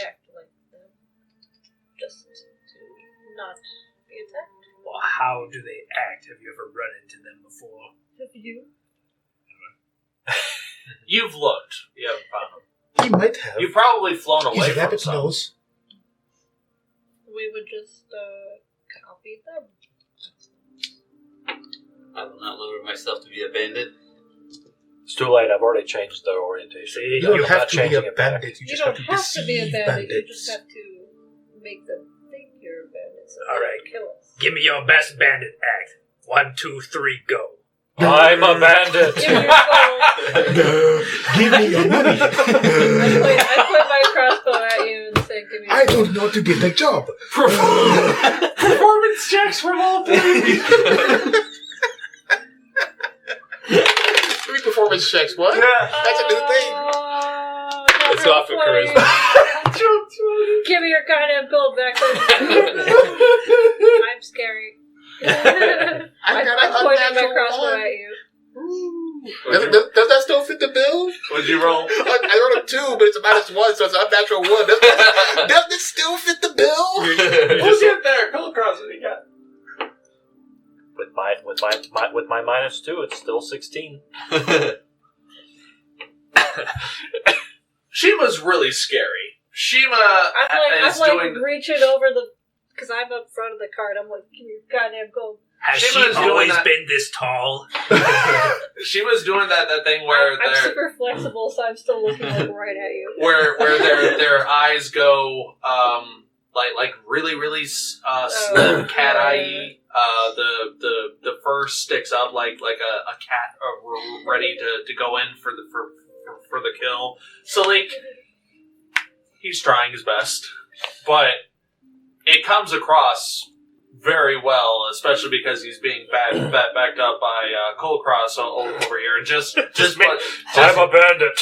Speaker 4: act like them, just to not be attacked.
Speaker 9: Well, how do they act? Have you ever run into them before?
Speaker 4: Have you?
Speaker 2: You've looked. You haven't found them.
Speaker 8: He might have.
Speaker 2: You've probably flown away
Speaker 8: His
Speaker 2: from
Speaker 8: rabbit
Speaker 2: some.
Speaker 8: nose.
Speaker 4: We would just copy them.
Speaker 7: I will not lower myself to be a bandit.
Speaker 6: It's too late. I've already changed the orientation.
Speaker 9: See,
Speaker 8: You don't
Speaker 9: you're
Speaker 8: have
Speaker 6: not
Speaker 8: to be
Speaker 6: changing
Speaker 8: a
Speaker 6: it back.
Speaker 8: bandit. You
Speaker 4: You
Speaker 8: just
Speaker 4: don't
Speaker 8: have
Speaker 4: have
Speaker 8: to
Speaker 4: to be a
Speaker 8: deceive
Speaker 4: bandit. You
Speaker 8: bandits.
Speaker 4: just have to make them think you're a bandit. So
Speaker 9: All
Speaker 4: they
Speaker 9: right.
Speaker 4: don't kill us.
Speaker 9: Give me your best bandit act. 1, 2, 3, go.
Speaker 6: I'm a bandit.
Speaker 4: Give me your phone.
Speaker 8: Give me your money.
Speaker 4: I point my crossbow at you and say, give me your
Speaker 8: I don't know to get the job.
Speaker 2: Performance checks from all three.
Speaker 3: Three performance checks. What? That's a new thing.
Speaker 6: It's off for charisma.
Speaker 4: Give me your goddamn gold back then. I'm scary.
Speaker 3: I got
Speaker 4: I'm
Speaker 3: a
Speaker 4: pointing my
Speaker 3: unnatural
Speaker 4: crossbow
Speaker 3: one.
Speaker 4: at you.
Speaker 3: Does that still fit the bill?
Speaker 2: What'd you roll?
Speaker 3: I rolled a 2, but it's a -1, so it's an unnatural 1. Doesn't it still fit the bill?
Speaker 2: Who's in there? Kulkras, what do you got?
Speaker 6: With my -2, it's still 16.
Speaker 2: Shima's really scary. Shima
Speaker 4: I'm
Speaker 2: is
Speaker 4: like
Speaker 2: doing.
Speaker 4: reaching over the, because I'm up front of the cart. I'm like, give me your goddamn gold.
Speaker 9: Has
Speaker 2: Shima's
Speaker 9: she
Speaker 2: doing
Speaker 9: always
Speaker 2: that-
Speaker 9: been this tall?
Speaker 2: Shima's doing that thing where
Speaker 4: I'm
Speaker 2: they're
Speaker 4: super flexible, so I'm still looking like right at you.
Speaker 2: where their eyes go like really slim cat eye. The fur sticks up like a cat ready to go in for the kill. Salic, he's trying his best, but it comes across very well, especially because he's being backed up by Kulkras over here.
Speaker 6: I'm a bandit.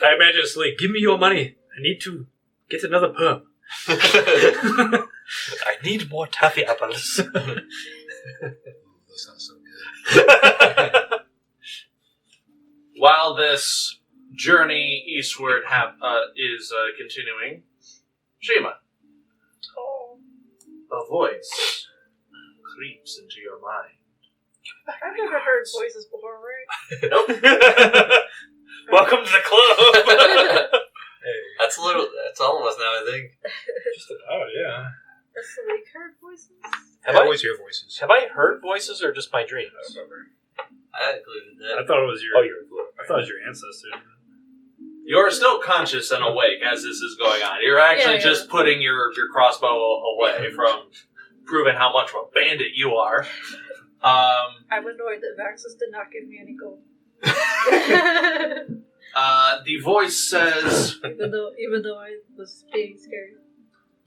Speaker 9: I Majesty, give me your money. I need to get another pub.
Speaker 6: I need more taffy apples.
Speaker 8: That sounds so good.
Speaker 2: While this journey eastward is continuing, Shiima, a voice creeps into your mind.
Speaker 4: I've never heard voices before, right?
Speaker 2: Nope.
Speaker 6: Welcome to the club.
Speaker 7: That's all of us now, I think.
Speaker 5: Yeah.
Speaker 4: Has Salic heard voices?
Speaker 6: Have
Speaker 8: I
Speaker 6: I
Speaker 8: always hear voices.
Speaker 6: have I heard voices or just my dreams?
Speaker 7: I included that.
Speaker 5: I thought it was your.
Speaker 6: Oh, you're included.
Speaker 5: I thought it was your ancestor.
Speaker 2: You're still conscious and awake as this is going on. You're actually just putting your crossbow away from proving how much of a bandit you are.
Speaker 4: I'm annoyed that Vaxxus did not give me any gold.
Speaker 2: The voice says,
Speaker 4: even though I was being scary.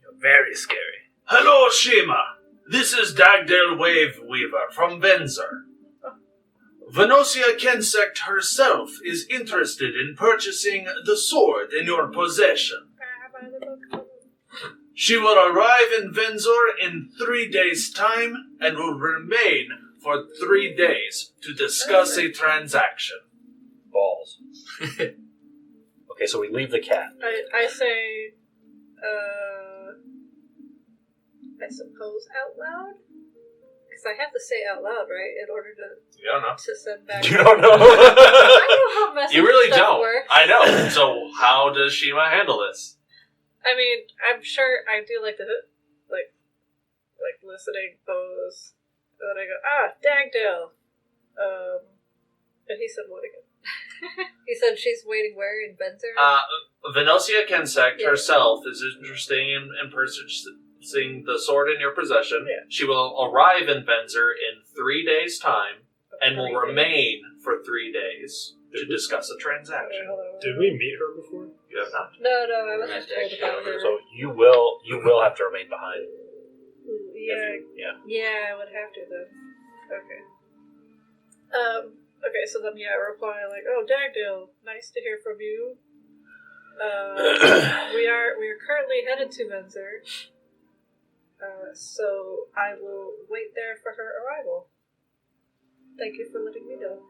Speaker 9: You're very scary.
Speaker 2: "Hello, Shiima. This is Dagdale Wave Weaver from Venzer. Venosia Kensect herself is interested in purchasing the sword in your possession. She will arrive in Venzor in 3 days' time and will remain for 3 days to discuss a transaction."
Speaker 6: Balls. Okay, so we leave the cat.
Speaker 4: I say, I suppose out loud? Because I have to say out loud, right? In order to
Speaker 2: You don't know.
Speaker 4: send back.
Speaker 6: You don't know.
Speaker 4: I know how message
Speaker 2: You really
Speaker 4: stuff
Speaker 2: don't.
Speaker 4: works.
Speaker 2: I know. So how does Shiima handle this?
Speaker 4: I mean, I'm sure I do like the like listening pose. And then I go, Dagdale. And he said what again? He said she's waiting where in Venzer?
Speaker 2: Venosia Kensect herself is interested in purchasing the sword in your possession.
Speaker 4: Yeah.
Speaker 2: She will arrive in Venzer in 3 days' time and will remain for 3 days to discuss a transaction.
Speaker 5: Did we meet her before?
Speaker 2: You have not?
Speaker 4: No, I wasn't told about her.
Speaker 6: So you will have to remain behind.
Speaker 4: Ooh,
Speaker 6: Yeah.
Speaker 4: Yeah, I would have to then. Okay. Okay, so then I reply like, "Oh, Dagdale, nice to hear from you. We are currently headed to Venzer. So I will wait there for her arrival. Thank you for letting me know."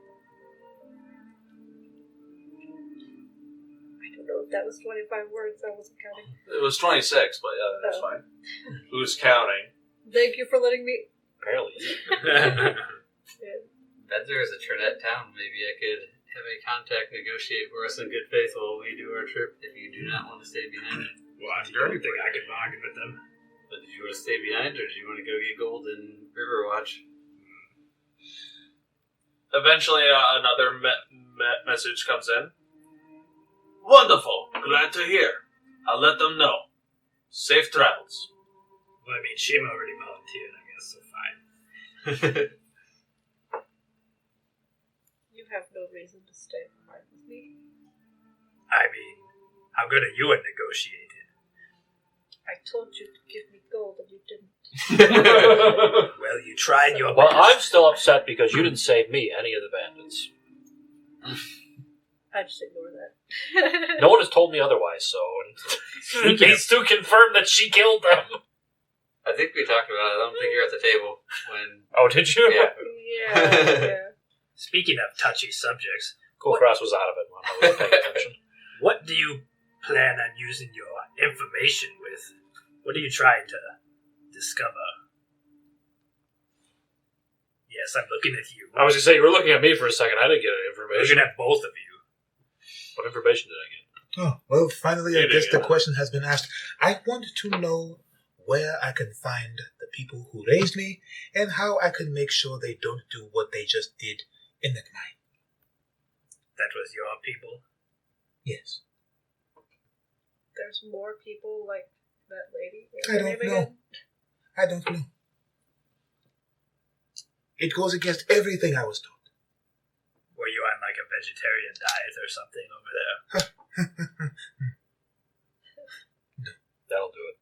Speaker 4: I don't know if that was 25 words. I wasn't counting.
Speaker 2: It was 26, but yeah, that's fine. Who's counting?
Speaker 4: Thank you for letting me.
Speaker 6: Apparently.
Speaker 4: Yeah.
Speaker 7: Venzer is a Trinette town. Maybe I could have a contact negotiate for us in good faith while we do our trip if you do not want to stay behind.
Speaker 5: Well, I don't think I could bargain with them.
Speaker 7: But did you want to stay behind, or did you want to go get gold in Riverwatch?
Speaker 2: Eventually, another message comes in. Wonderful. Glad to hear. I'll let them know. Safe travels.
Speaker 9: Well, I mean, Shiima already volunteered, I guess, so fine.
Speaker 4: You have no reason to stay behind with me.
Speaker 9: I mean, how good are you at negotiating?
Speaker 4: I told you to give me gold and you didn't.
Speaker 9: Well, you tried your
Speaker 6: Well,
Speaker 9: best.
Speaker 6: I'm still upset because you didn't save me, any of the bandits.
Speaker 4: I just ignore that.
Speaker 6: No one has told me otherwise, so it needs to confirm that she killed them.
Speaker 7: I think we talked about it. I don't think you're at the table when.
Speaker 6: Oh, did you?
Speaker 7: Yeah.
Speaker 4: Yeah.
Speaker 9: Speaking of touchy subjects,
Speaker 6: Kulkras was out of it when I wasn't paying attention.
Speaker 9: what do you plan on using your information with? What are you trying to discover? Yes, I'm looking at you.
Speaker 6: I was going to say, you were looking at me for a second. I didn't get any
Speaker 9: I'm
Speaker 6: information.
Speaker 9: looking at both of you.
Speaker 6: What information did I get?
Speaker 8: Oh, well, finally, I
Speaker 2: You
Speaker 8: guess
Speaker 2: didn't
Speaker 8: the
Speaker 2: get it.
Speaker 8: question has been asked. I want to know where I can find the people who raised me and how I can make sure they don't do what they just did in that mine.
Speaker 9: That was your people?
Speaker 8: Yes.
Speaker 4: There's more people like that lady. What's
Speaker 8: I
Speaker 4: her
Speaker 8: don't
Speaker 4: name
Speaker 8: know.
Speaker 4: again?
Speaker 8: I don't know. It goes against everything I was taught.
Speaker 9: Were you on like a vegetarian diet or something over there?
Speaker 6: That'll do it.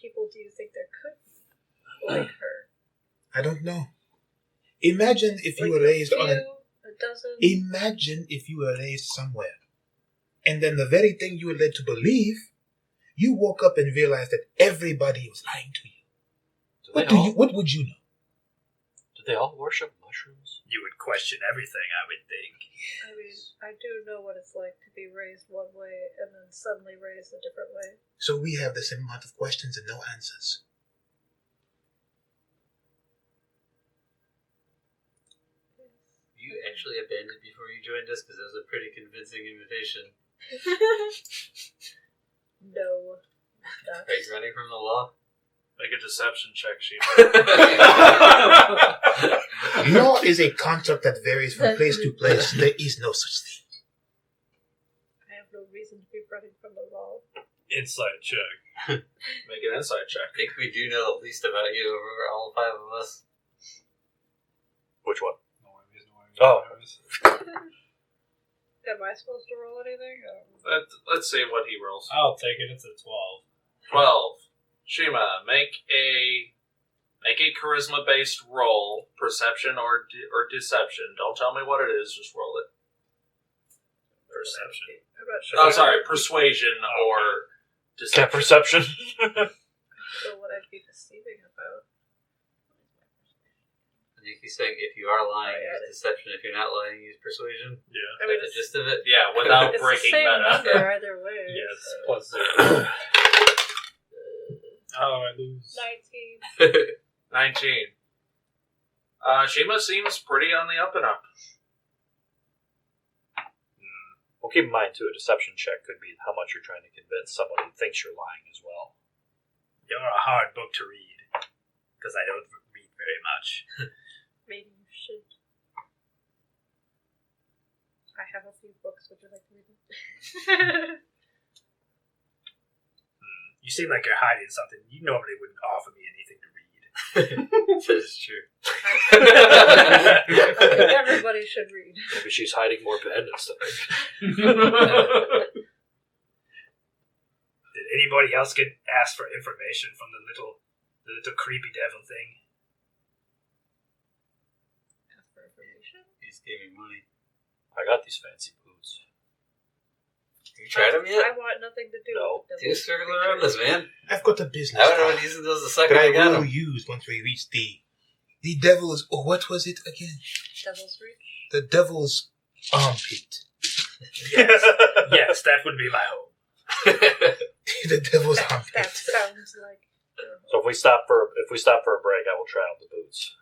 Speaker 4: people do you think there could be like her?
Speaker 8: I don't know. Imagine if you
Speaker 4: Like
Speaker 8: were raised on
Speaker 4: a dozen?
Speaker 8: Imagine if you were raised somewhere, and then the very thing you were led to believe, you woke up and realized that everybody was lying to you. What would you know?
Speaker 6: Do they all worship mushrooms?
Speaker 9: You would question everything, I would think.
Speaker 4: I mean, I do know what it's like to be raised one way and then suddenly raised a different way.
Speaker 8: So we have the same amount of questions and no answers.
Speaker 7: You actually abandoned before you joined us because it was a pretty convincing invitation.
Speaker 4: No.
Speaker 7: Are you running from the law?
Speaker 2: Make a deception check, Shiima.
Speaker 8: Law is a concept that varies from place to place. There is no such thing.
Speaker 4: I have no reason to be running from the law.
Speaker 5: Insight check.
Speaker 2: Make an insight check.
Speaker 7: I think we do know the least about you over all 5 of us.
Speaker 6: Which one?
Speaker 5: Oh.
Speaker 4: Am I supposed to roll anything?
Speaker 2: Let's see what he rolls.
Speaker 5: I'll take it. It's a 12.
Speaker 2: 12. Shiima, make a charisma-based roll, perception or deception. Don't tell me what it is, just roll it.
Speaker 5: Perception.
Speaker 4: I'm not sure.
Speaker 2: Oh, sorry, persuasion or
Speaker 6: Cat
Speaker 2: deception.
Speaker 6: perception.
Speaker 4: I don't know what I'd be deceiving about.
Speaker 7: He's saying if you are lying,
Speaker 4: Oh, yeah.
Speaker 7: use deception. If you're not lying, use persuasion.
Speaker 5: Yeah.
Speaker 4: I mean,
Speaker 7: That's
Speaker 4: it's,
Speaker 7: the gist of it.
Speaker 2: Yeah, without
Speaker 4: it's the
Speaker 2: breaking
Speaker 4: same
Speaker 2: meta.
Speaker 4: number either way.
Speaker 5: Yeah, it's
Speaker 4: so.
Speaker 5: plus 0. Oh, I lose.
Speaker 4: 19.
Speaker 2: 19. Shiima seems pretty on the up and up.
Speaker 6: Well, keep in mind, too, a deception check could be how much you're trying to convince someone who thinks you're lying as well.
Speaker 9: You're a hard book to read. Because I don't read very much.
Speaker 4: Maybe you should. I have a few books. Would you like to read them?
Speaker 9: You seem like you're hiding something. You normally wouldn't offer me anything to read.
Speaker 7: That is true.
Speaker 4: I think everybody should read.
Speaker 6: Maybe she's hiding more pendants than
Speaker 9: Did anybody else get asked for information from the little creepy devil thing?
Speaker 4: Ask for information?
Speaker 7: He just gave me money.
Speaker 6: I got these fancy boots.
Speaker 7: You tried them
Speaker 4: I
Speaker 7: yet?
Speaker 4: want nothing to do
Speaker 6: No.
Speaker 4: with the
Speaker 7: Dude, circle around us, man.
Speaker 8: I've got a business
Speaker 7: I would have
Speaker 8: card
Speaker 7: been using those the second
Speaker 8: that
Speaker 7: I got
Speaker 8: I will
Speaker 7: them.
Speaker 8: use once we reach the devil's. Oh, what was it again?
Speaker 4: Devil's Reach.
Speaker 8: The devil's armpit.
Speaker 9: Yes. Yes, that would be my home.
Speaker 8: The devil's armpit.
Speaker 4: That sounds like.
Speaker 6: So if we stop for a break, I will try out the boots.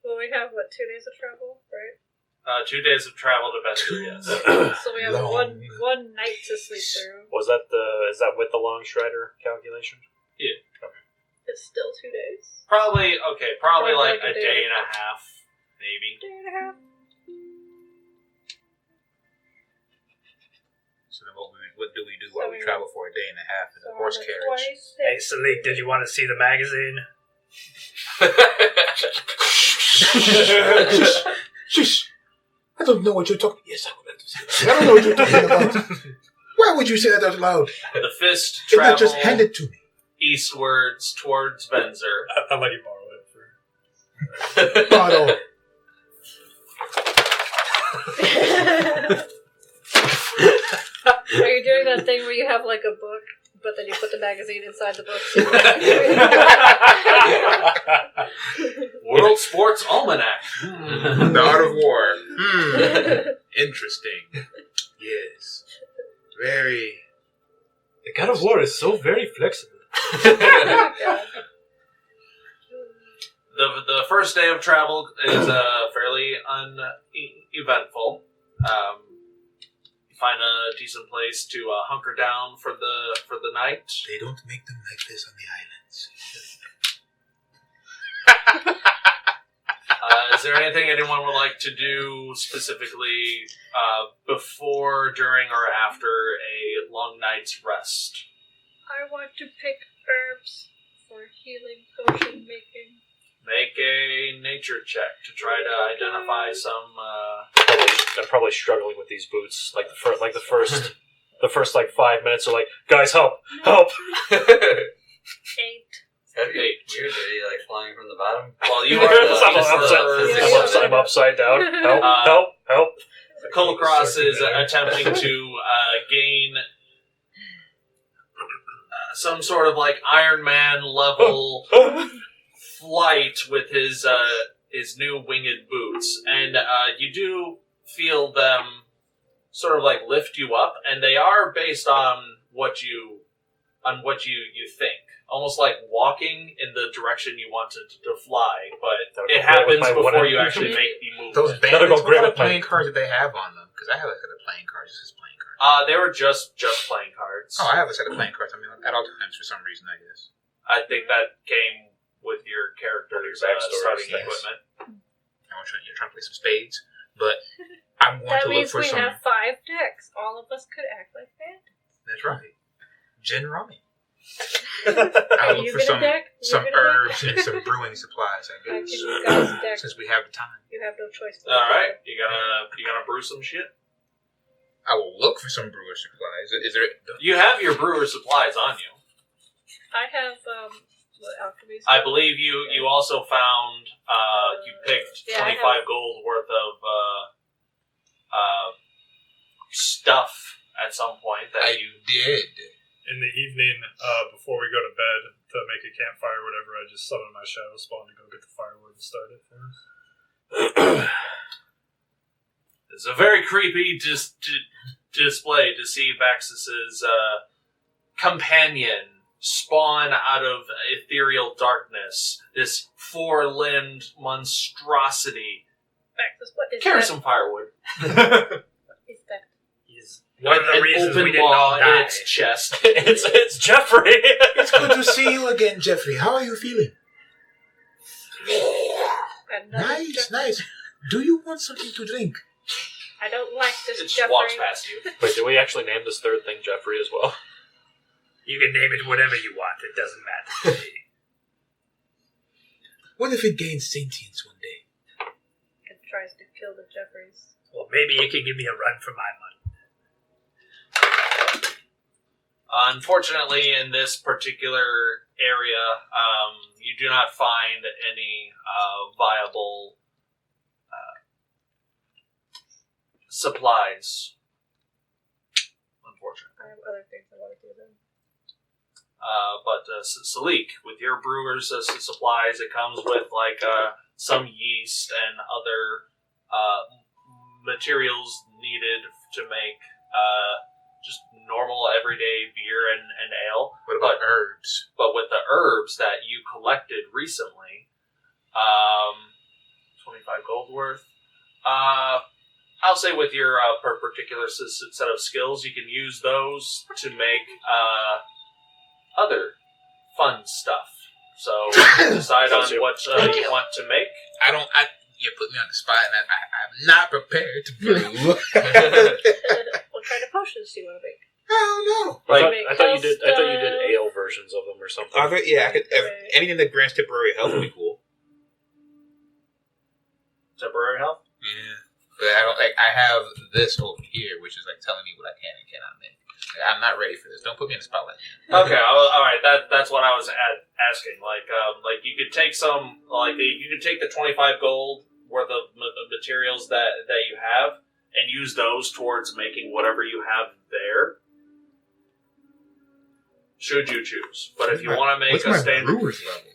Speaker 4: Well, we have, 2 days of travel, right?
Speaker 2: 2 days of travel to Venture, yes.
Speaker 4: So we have
Speaker 8: Long.
Speaker 4: one night to sleep through.
Speaker 6: Is that with the long strider calculation?
Speaker 4: It's still 2 days.
Speaker 2: Probably
Speaker 4: Probably
Speaker 2: like
Speaker 4: like
Speaker 2: a
Speaker 4: a
Speaker 2: day
Speaker 4: day.
Speaker 2: and a half, maybe.
Speaker 4: Day and a half.
Speaker 3: So then what do we do
Speaker 4: So
Speaker 3: while we
Speaker 4: we-
Speaker 3: travel for a day and a half in
Speaker 4: So
Speaker 3: a horse
Speaker 4: on the
Speaker 3: carriage?
Speaker 4: 26th.
Speaker 9: Hey, Salic, did you want to see the magazine?
Speaker 8: Shush! I don't know what you're talking. Yes, I would like to say that. I don't know what you're talking about. Why would you say that out loud?
Speaker 2: The fist
Speaker 8: Can I
Speaker 2: travel
Speaker 8: just hand it to me?
Speaker 2: eastwards towards Venzer.
Speaker 5: I'll let you borrow it for.
Speaker 8: Bottle.
Speaker 4: Are you doing that thing where you have like a book, but then you put the magazine inside the book?
Speaker 2: World Sports Almanac.
Speaker 3: The Art of War. Interesting. Yes. Very.
Speaker 9: The God of War is so very flexible.
Speaker 2: The first day of travel is fairly uneventful. You find a decent place to hunker down for the night.
Speaker 8: They don't make them like this on the islands.
Speaker 2: Is there anything anyone would like to do specifically before, during, or after a long night's rest?
Speaker 4: I want to pick herbs for healing potion making.
Speaker 2: Make a nature check to try to identify some.
Speaker 6: I'm probably struggling with these boots. Like the first the first 5 minutes are guys, help! Help!
Speaker 4: 8.
Speaker 7: That'd be weird. Are you flying from the bottom?
Speaker 2: Well, you are
Speaker 6: I'm upside down. Help! Help!
Speaker 2: Kulkras is attempting to gain some sort of Iron Man level flight with his new winged boots, and you do feel them sort of lift you up, and they are based on what you think. Almost like walking in the direction you wanted to fly, but it happens before you actually make the move.
Speaker 3: Those bandits, what kind of playing cards did they have on them? Because I have a set of playing cards. This is playing cards.
Speaker 2: They were just playing cards.
Speaker 3: Oh, I have a set of playing cards. I mean, at all times for some reason, I guess.
Speaker 2: I think that came with your character's starting equipment.
Speaker 3: You're trying to play some spades, but I'm going
Speaker 4: That
Speaker 3: to look
Speaker 4: means
Speaker 3: for
Speaker 4: we
Speaker 3: some.
Speaker 4: have 5 decks. All of us could act like bandits.
Speaker 3: That's right. Gin rummy.
Speaker 4: Are
Speaker 3: I'll
Speaker 4: you
Speaker 3: look for
Speaker 4: gonna deck?
Speaker 3: some herbs and some brewing supplies, I
Speaker 4: I
Speaker 3: guess.
Speaker 4: give you guys a deck.
Speaker 3: Since we have the time.
Speaker 4: You have no choice.
Speaker 2: All right, you gonna brew some shit.
Speaker 3: I will look for some brewer supplies. Is there?
Speaker 2: You have your brewer supplies on you.
Speaker 4: I have what alchemy?
Speaker 2: I believe you also found you picked 25 gold worth of stuff at some point that you
Speaker 3: did.
Speaker 5: In the evening, before we go to bed to make a campfire or whatever, I just summon my shadow spawn to go get the firewood and start it for us.
Speaker 2: It's a very creepy display to see Vaxxus's companion spawn out of ethereal darkness. This 4-limbed monstrosity.
Speaker 4: Vaxxus, what is
Speaker 2: Carry
Speaker 4: that?
Speaker 2: some firewood.
Speaker 4: What is that?
Speaker 9: He's one of the
Speaker 2: An
Speaker 9: reasons
Speaker 2: open
Speaker 9: we didn't all
Speaker 2: wall in
Speaker 9: die.
Speaker 2: its chest.
Speaker 6: It's Jeffrey!
Speaker 8: It's good to see you again, Jeffrey. How are you feeling?
Speaker 4: Another
Speaker 8: Nice,
Speaker 4: Jeffrey.
Speaker 8: nice. Do you want something to drink?
Speaker 4: I don't like this
Speaker 2: It just
Speaker 4: Jeffrey.
Speaker 2: walks past you.
Speaker 6: Wait, did we actually name this third thing Jeffrey as well?
Speaker 9: You can name it whatever you want. It doesn't matter to me.
Speaker 8: What if it gains sentience one day?
Speaker 4: It tries to kill the Jeffreys.
Speaker 9: Well, maybe it can give me a run for my money.
Speaker 2: Unfortunately, in this particular area, you do not find any viable supplies. Unfortunately.
Speaker 4: I have other things I want to do then.
Speaker 2: But Salic, with your brewer's supplies, it comes with some yeast and other materials needed to make just normal everyday beer and ale.
Speaker 3: What about herbs?
Speaker 2: But with the herbs that you collected recently, 25 gold worth. I'll say with your particular set of skills, you can use those to make other fun stuff. So decide on what you want to make.
Speaker 3: You put me on the spot, and I'm not prepared to brew.
Speaker 4: What kind of potions do you want to make?
Speaker 8: I don't know.
Speaker 6: I thought you did ale versions of them or something.
Speaker 8: Anything that grants temporary health would be cool.
Speaker 2: Temporary health?
Speaker 3: Yeah. But I don't I have this over here, which is telling me what I can and cannot make. I'm not ready for this. Don't put me in the spotlight.
Speaker 2: Okay, all right. That's what I was asking. You could take some, you could take the 25 gold worth of materials that you have and use those towards making whatever you have there. Should you choose, but if you want to make
Speaker 8: what's
Speaker 2: a
Speaker 8: my
Speaker 2: standard,
Speaker 8: brewer's level?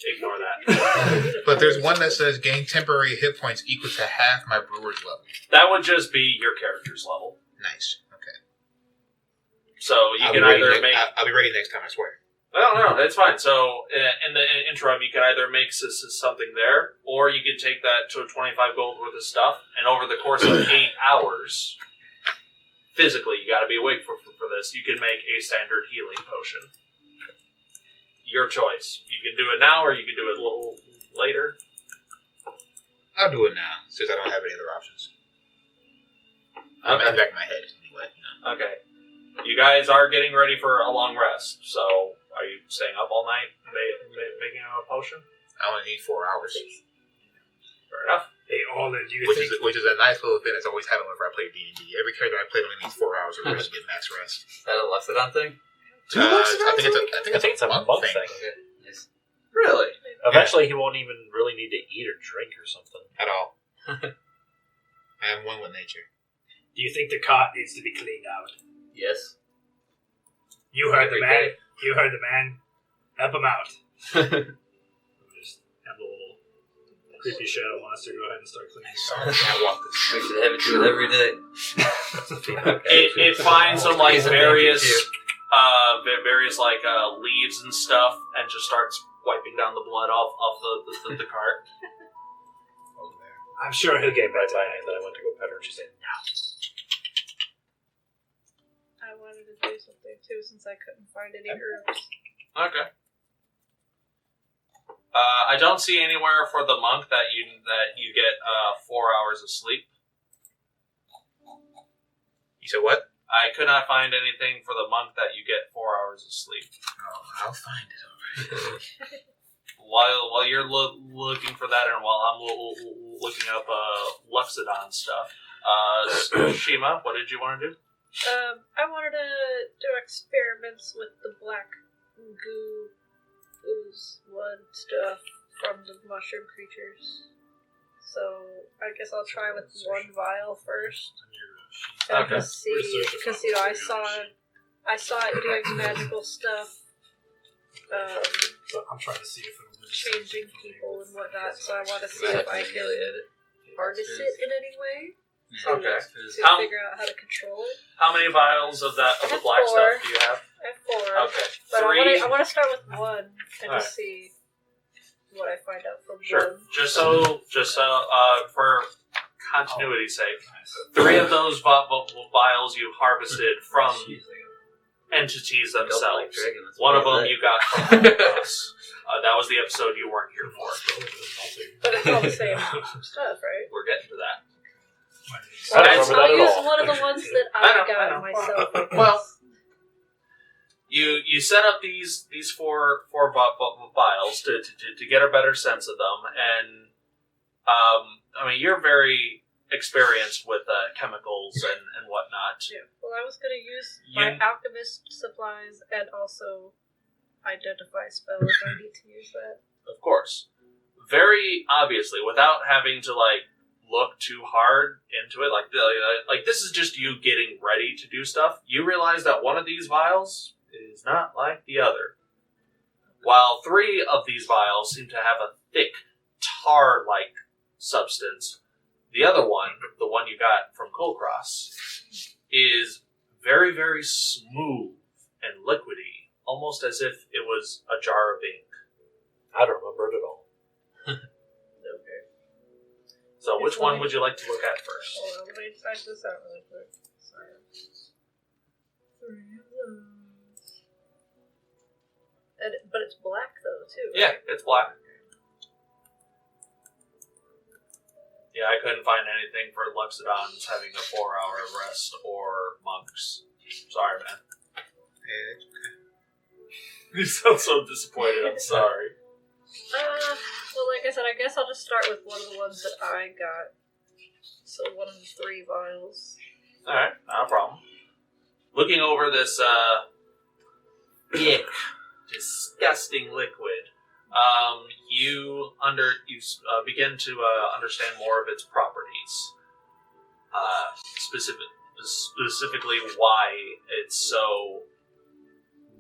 Speaker 2: ignore that.
Speaker 3: But there's one that says gain temporary hit points equal to half my brewer's level.
Speaker 2: That would just be your character's level.
Speaker 3: Nice. Okay.
Speaker 2: So you can either make.
Speaker 8: I'll be ready next time, I swear.
Speaker 2: No, that's fine. So in the interim, you can either make something there, or you could take that to 25 gold worth of stuff, and over the course of 8 hours, physically, you got to be awake for this. You can make a standard healing potion. Your choice. You can do it now, or you can do it a little later.
Speaker 3: I'll do it now, since I don't have any other options. I'm
Speaker 2: Okay.
Speaker 3: back in my head anyway.
Speaker 2: Okay. You guys are getting ready for a long rest, so are you staying up all night making a potion?
Speaker 3: I only need 4 hours.
Speaker 2: Fair enough.
Speaker 9: They all Orlin, do you
Speaker 3: which
Speaker 9: think...
Speaker 3: is a nice little thing that's always happened whenever I play D&D. Every character I played only needs 4 hours or less to get max rest.
Speaker 7: Is that a Loxodon thing?
Speaker 3: I think it's a monk thing.
Speaker 7: Okay, nice.
Speaker 2: Really?
Speaker 6: Eventually, he won't even really need to eat or drink or something.
Speaker 3: At all. I am one with nature.
Speaker 9: Do you think the cart needs to be cleaned out?
Speaker 7: Yes.
Speaker 9: You heard the
Speaker 7: Every
Speaker 9: man.
Speaker 7: day.
Speaker 9: You heard the man. Help him out. Just have the little creepy shadow monster go ahead and start cleaning.
Speaker 7: We should have it do it every day.
Speaker 2: It finds some like various like leaves and stuff, and just starts wiping down the blood off the cart.
Speaker 9: I'm sure he'll get
Speaker 6: Right
Speaker 9: better.
Speaker 6: by and then I went to go pet her, and she said, "No."
Speaker 4: I wanted to do something too since I couldn't find any herbs.
Speaker 2: Okay. I don't see anywhere for the monk that you get 4 hours of sleep.
Speaker 3: You said what?
Speaker 2: I could not find anything for the monk that you get 4 hours of sleep.
Speaker 3: Oh, I'll find it already.
Speaker 2: While you're looking for that, and while I'm looking up Loxodon stuff, Shiima, what did you want to do?
Speaker 4: I wanted to do experiments with the black goo, ooze, blood stuff from the mushroom creatures. So I guess I'll try with one vial first. And
Speaker 2: Okay.
Speaker 4: just see, because I saw it doing magical stuff,
Speaker 5: So I'm trying to see if it'll
Speaker 4: changing people and whatnot. So I want to see if I can harness it in any way.
Speaker 2: Okay.
Speaker 4: To figure out how to control it.
Speaker 2: How many vials of the
Speaker 4: I have
Speaker 2: black
Speaker 4: 4.
Speaker 2: stuff do you have?
Speaker 4: I have 4.
Speaker 2: Okay.
Speaker 4: But
Speaker 2: 3.
Speaker 4: I want to start with one and
Speaker 2: Alright.
Speaker 4: just see what I find out from
Speaker 2: Sure.
Speaker 4: one.
Speaker 2: Just so, for continuity's sake, 3 of those vials you harvested from entities themselves. One of them you got from Kulkras. That was the episode you weren't here for.
Speaker 4: But it's all the same stuff, right?
Speaker 2: We're getting to that.
Speaker 6: I don't
Speaker 2: Well,
Speaker 6: remember
Speaker 4: I'll
Speaker 6: that at
Speaker 4: use
Speaker 6: all.
Speaker 4: one of the ones that
Speaker 2: I
Speaker 4: I
Speaker 2: know.
Speaker 4: got myself. I guess.
Speaker 2: Well, you set up these 4 vials to get a better sense of them, and I mean you're very experienced with chemicals and whatnot.
Speaker 4: Yeah. Well, I was going to use
Speaker 2: You-
Speaker 4: my alchemist supplies and also identify spell if I need to use that.
Speaker 2: Of course, very obviously, without having to look too hard into it. Like this is just you getting ready to do stuff. You realize that one of these vials is not like the other. While 3 of these vials seem to have a thick tar-like substance, the other one, the one you got from Kulkras, is very, very smooth and liquidy, almost as if it was a jar of ink.
Speaker 6: I don't remember it at all.
Speaker 2: Okay. So which one would you like to look at first?
Speaker 4: Hold on, let me type this out really quick. Sorry. 3 of those. But it's black though, too.
Speaker 2: Yeah,
Speaker 4: Right?
Speaker 2: it's black. Yeah, I couldn't find anything for Loxodons having a 4-hour rest or monks. Sorry, man. You sound so disappointed. I'm sorry.
Speaker 4: Well, like I said, I guess I'll just start with one of the ones that I got. So one of the 3 vials.
Speaker 2: Alright, not a problem. Looking over this, ick, disgusting liquid, you begin to understand more of its properties. Specifically why it's so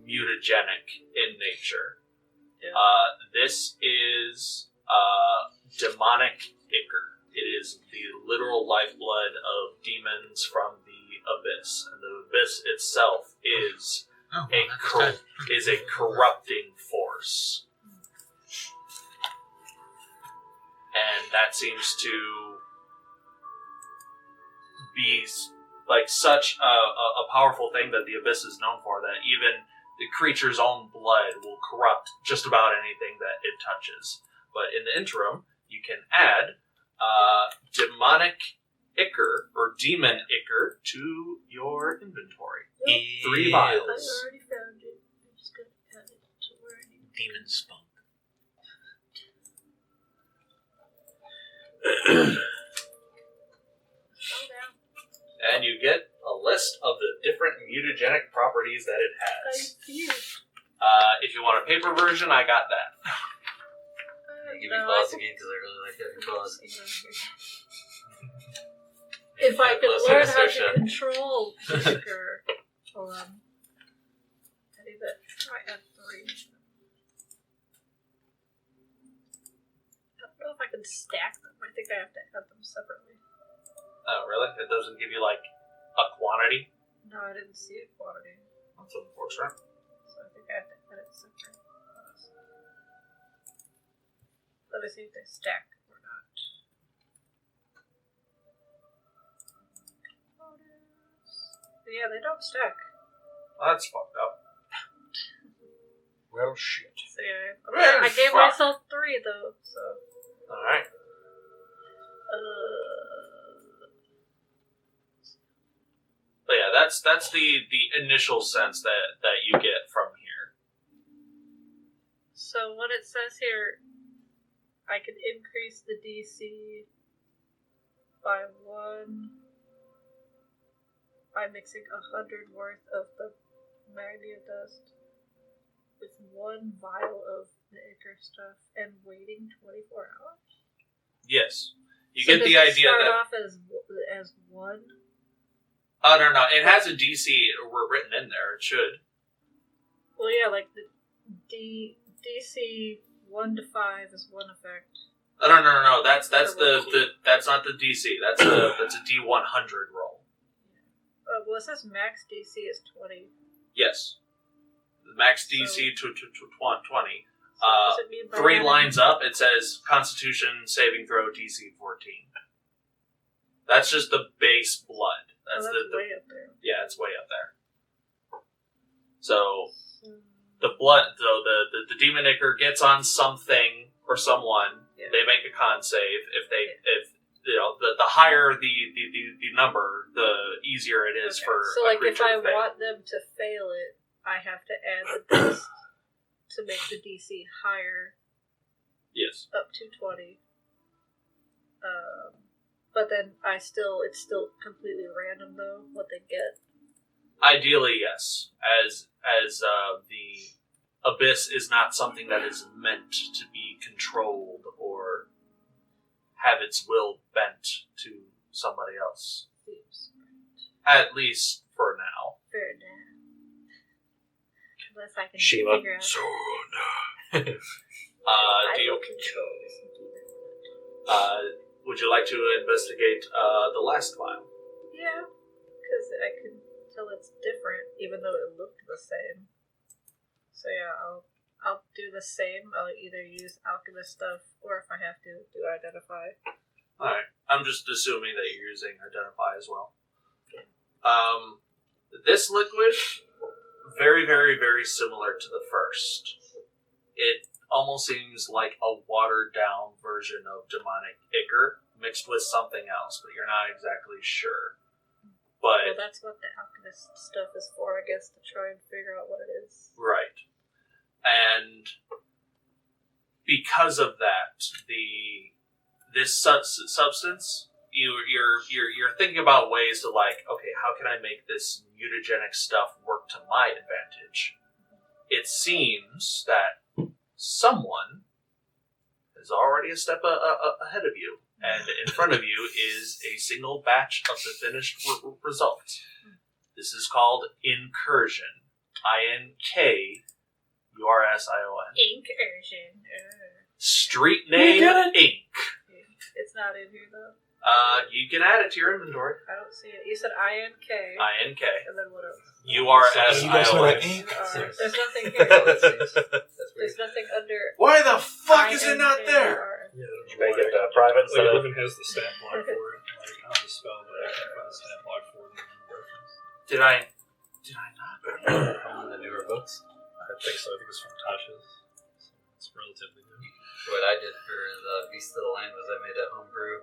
Speaker 2: mutagenic in nature.
Speaker 4: Yeah.
Speaker 2: This is demonic ichor. It is the literal lifeblood of demons from the abyss, and the abyss itself is a corrupting force, and that seems to be like such a powerful thing that the abyss is known for, that even the creature's own blood will corrupt just about anything that it touches. But in the interim, you can add demonic ichor or demon ichor to your inventory. 3
Speaker 4: I
Speaker 2: vials.
Speaker 4: already found it. I'm just going to add it to where I need
Speaker 3: Demon spunk.
Speaker 2: mutagenic properties that it has.
Speaker 4: Thank you.
Speaker 2: If you want a paper version, I got that.
Speaker 7: Give me claws again because I really like having claws.
Speaker 4: If I could
Speaker 7: Plus
Speaker 4: learn how
Speaker 7: assertion.
Speaker 4: to control Whisker, hold on. I think that I have 3. I don't know if I can stack them. I think I have to add them separately.
Speaker 2: Oh, really? It doesn't give you, like, a quantity?
Speaker 4: No, I didn't see a quantity.
Speaker 2: That's unfortunate.
Speaker 4: So I think I have to add it separate. Let me see if they stack or not. Yeah, they don't stack.
Speaker 2: Well, that's fucked up.
Speaker 6: Well, shit.
Speaker 4: So yeah,
Speaker 2: Well,
Speaker 4: I gave
Speaker 2: fuck.
Speaker 4: myself 3 though. So.
Speaker 2: Alright. But yeah, that's the initial sense that you get from here.
Speaker 4: So what it says here, I can increase the DC by 1 by mixing 100 worth of the magnia dust with 1 vial of the ichor stuff and waiting 24 hours.
Speaker 2: Yes. You
Speaker 4: So
Speaker 2: get the
Speaker 4: does it
Speaker 2: idea
Speaker 4: start
Speaker 2: that...
Speaker 4: off as 1?
Speaker 2: Oh, no. It has a DC written in there. It should.
Speaker 4: Well, yeah, like the DC 1 to 5 is 1 effect.
Speaker 2: Oh, no. That's not the DC. That's a D100 roll.
Speaker 4: Well, it says max DC is 20.
Speaker 2: Yes. The max DC
Speaker 4: So-
Speaker 2: to 20.
Speaker 4: So does it mean by
Speaker 2: 3
Speaker 4: adding-
Speaker 2: lines up, it says Constitution saving throw DC 14. That's just the base blood.
Speaker 4: Oh,
Speaker 2: That's
Speaker 4: that's
Speaker 2: the
Speaker 4: way up there.
Speaker 2: yeah, it's way up there. So
Speaker 4: So,
Speaker 2: the blood, though, the demon ichor gets on something or someone.
Speaker 4: Yeah.
Speaker 2: They make a con save. If you know the higher the number, the easier it is
Speaker 4: okay.
Speaker 2: for
Speaker 4: So,
Speaker 2: a
Speaker 4: like, if
Speaker 2: creature
Speaker 4: I
Speaker 2: to fail.
Speaker 4: want them to fail it, I have to add the dust to make the DC higher,
Speaker 2: Yes.
Speaker 4: up to 20. But then it's still completely random though what they get.
Speaker 2: Ideally, yes. As the abyss is not something that is meant to be controlled or have its will bent to somebody else.
Speaker 4: Seems
Speaker 2: At least for now.
Speaker 4: fair enough. Unless I can
Speaker 6: Shiima.
Speaker 4: figure out.
Speaker 2: Do
Speaker 4: I
Speaker 2: you
Speaker 4: will control this demon.
Speaker 2: would you like to investigate the last vial?
Speaker 4: Yeah, because I can tell it's different, even though it looked the same. So yeah, I'll do the same. I'll either use alchemist stuff, or if I have to, do identify.
Speaker 2: Alright. I'm just assuming that you're using identify as well. This liquid, very, very, very similar to the first. It almost seems like a watered down version of demonic ichor mixed with something else, but you're not exactly sure.
Speaker 4: Well,
Speaker 2: But
Speaker 4: that's what the alchemist stuff is for, I guess, to try and figure out what it is.
Speaker 2: right. And because of that, this substance, you're thinking about ways to, like, okay, how can I make this mutagenic stuff work to my advantage? It seems that someone is already a step ahead of you, and in front of you is a single batch of the finished result. This is called Incursion. INKURSION.
Speaker 4: Incursion.
Speaker 2: Street name Ink.
Speaker 4: It's not in here though.
Speaker 2: You can add it to your inventory.
Speaker 4: I don't see it. You said INK.
Speaker 2: INK.
Speaker 4: And then what else?
Speaker 8: You guys want
Speaker 2: URSION.
Speaker 8: to ink?
Speaker 4: There's nothing here. There's nothing under.
Speaker 2: Why the fuck is it not there?
Speaker 5: Yeah,
Speaker 6: You make it private
Speaker 5: Like,
Speaker 6: instead
Speaker 5: it
Speaker 6: of...
Speaker 5: even has the stat block for it, like on the spell, but I can't find the stat block for it in the reference.
Speaker 2: Did I not?
Speaker 7: From the newer books.
Speaker 5: I think so. I think it's from Tasha's. So it's relatively new.
Speaker 7: What I did for the Beast of the Land was I made a homebrew.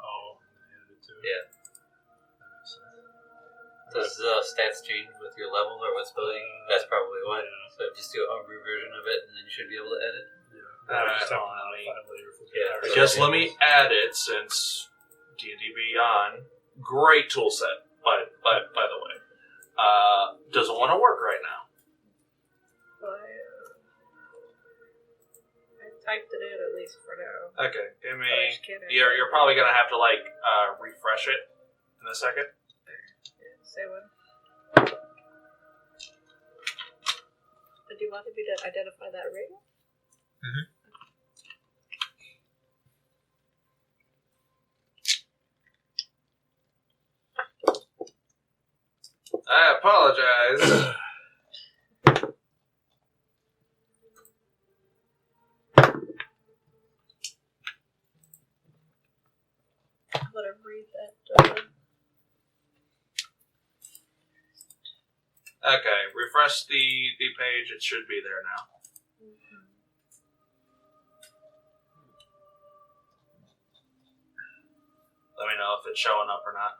Speaker 5: Oh, and then added it to it.
Speaker 7: Yeah.
Speaker 5: That makes sense.
Speaker 7: Does stats change with your level or what spell you? That's probably why.
Speaker 5: Yeah.
Speaker 7: So just do a homebrew version of it, and then you should be able to edit.
Speaker 5: Yeah.
Speaker 2: Alright,
Speaker 5: Just have to
Speaker 2: hold on,
Speaker 5: modify it later for the
Speaker 7: Yeah,
Speaker 5: entire
Speaker 2: Just
Speaker 5: game.
Speaker 2: let me add it since D&D Beyond. Great tool set, by the way. doesn't want to work right now.
Speaker 4: I typed it in at least for now.
Speaker 2: Okay, give me.
Speaker 4: I just can't
Speaker 2: You're probably gonna have to refresh it in a second.
Speaker 4: Yeah, say when. Do you want me to identify that ring?
Speaker 3: Mm-hmm.
Speaker 2: I apologize.
Speaker 4: Let him read that.
Speaker 2: Okay, refresh the page. It should be there now. Let me know if it's showing up or not.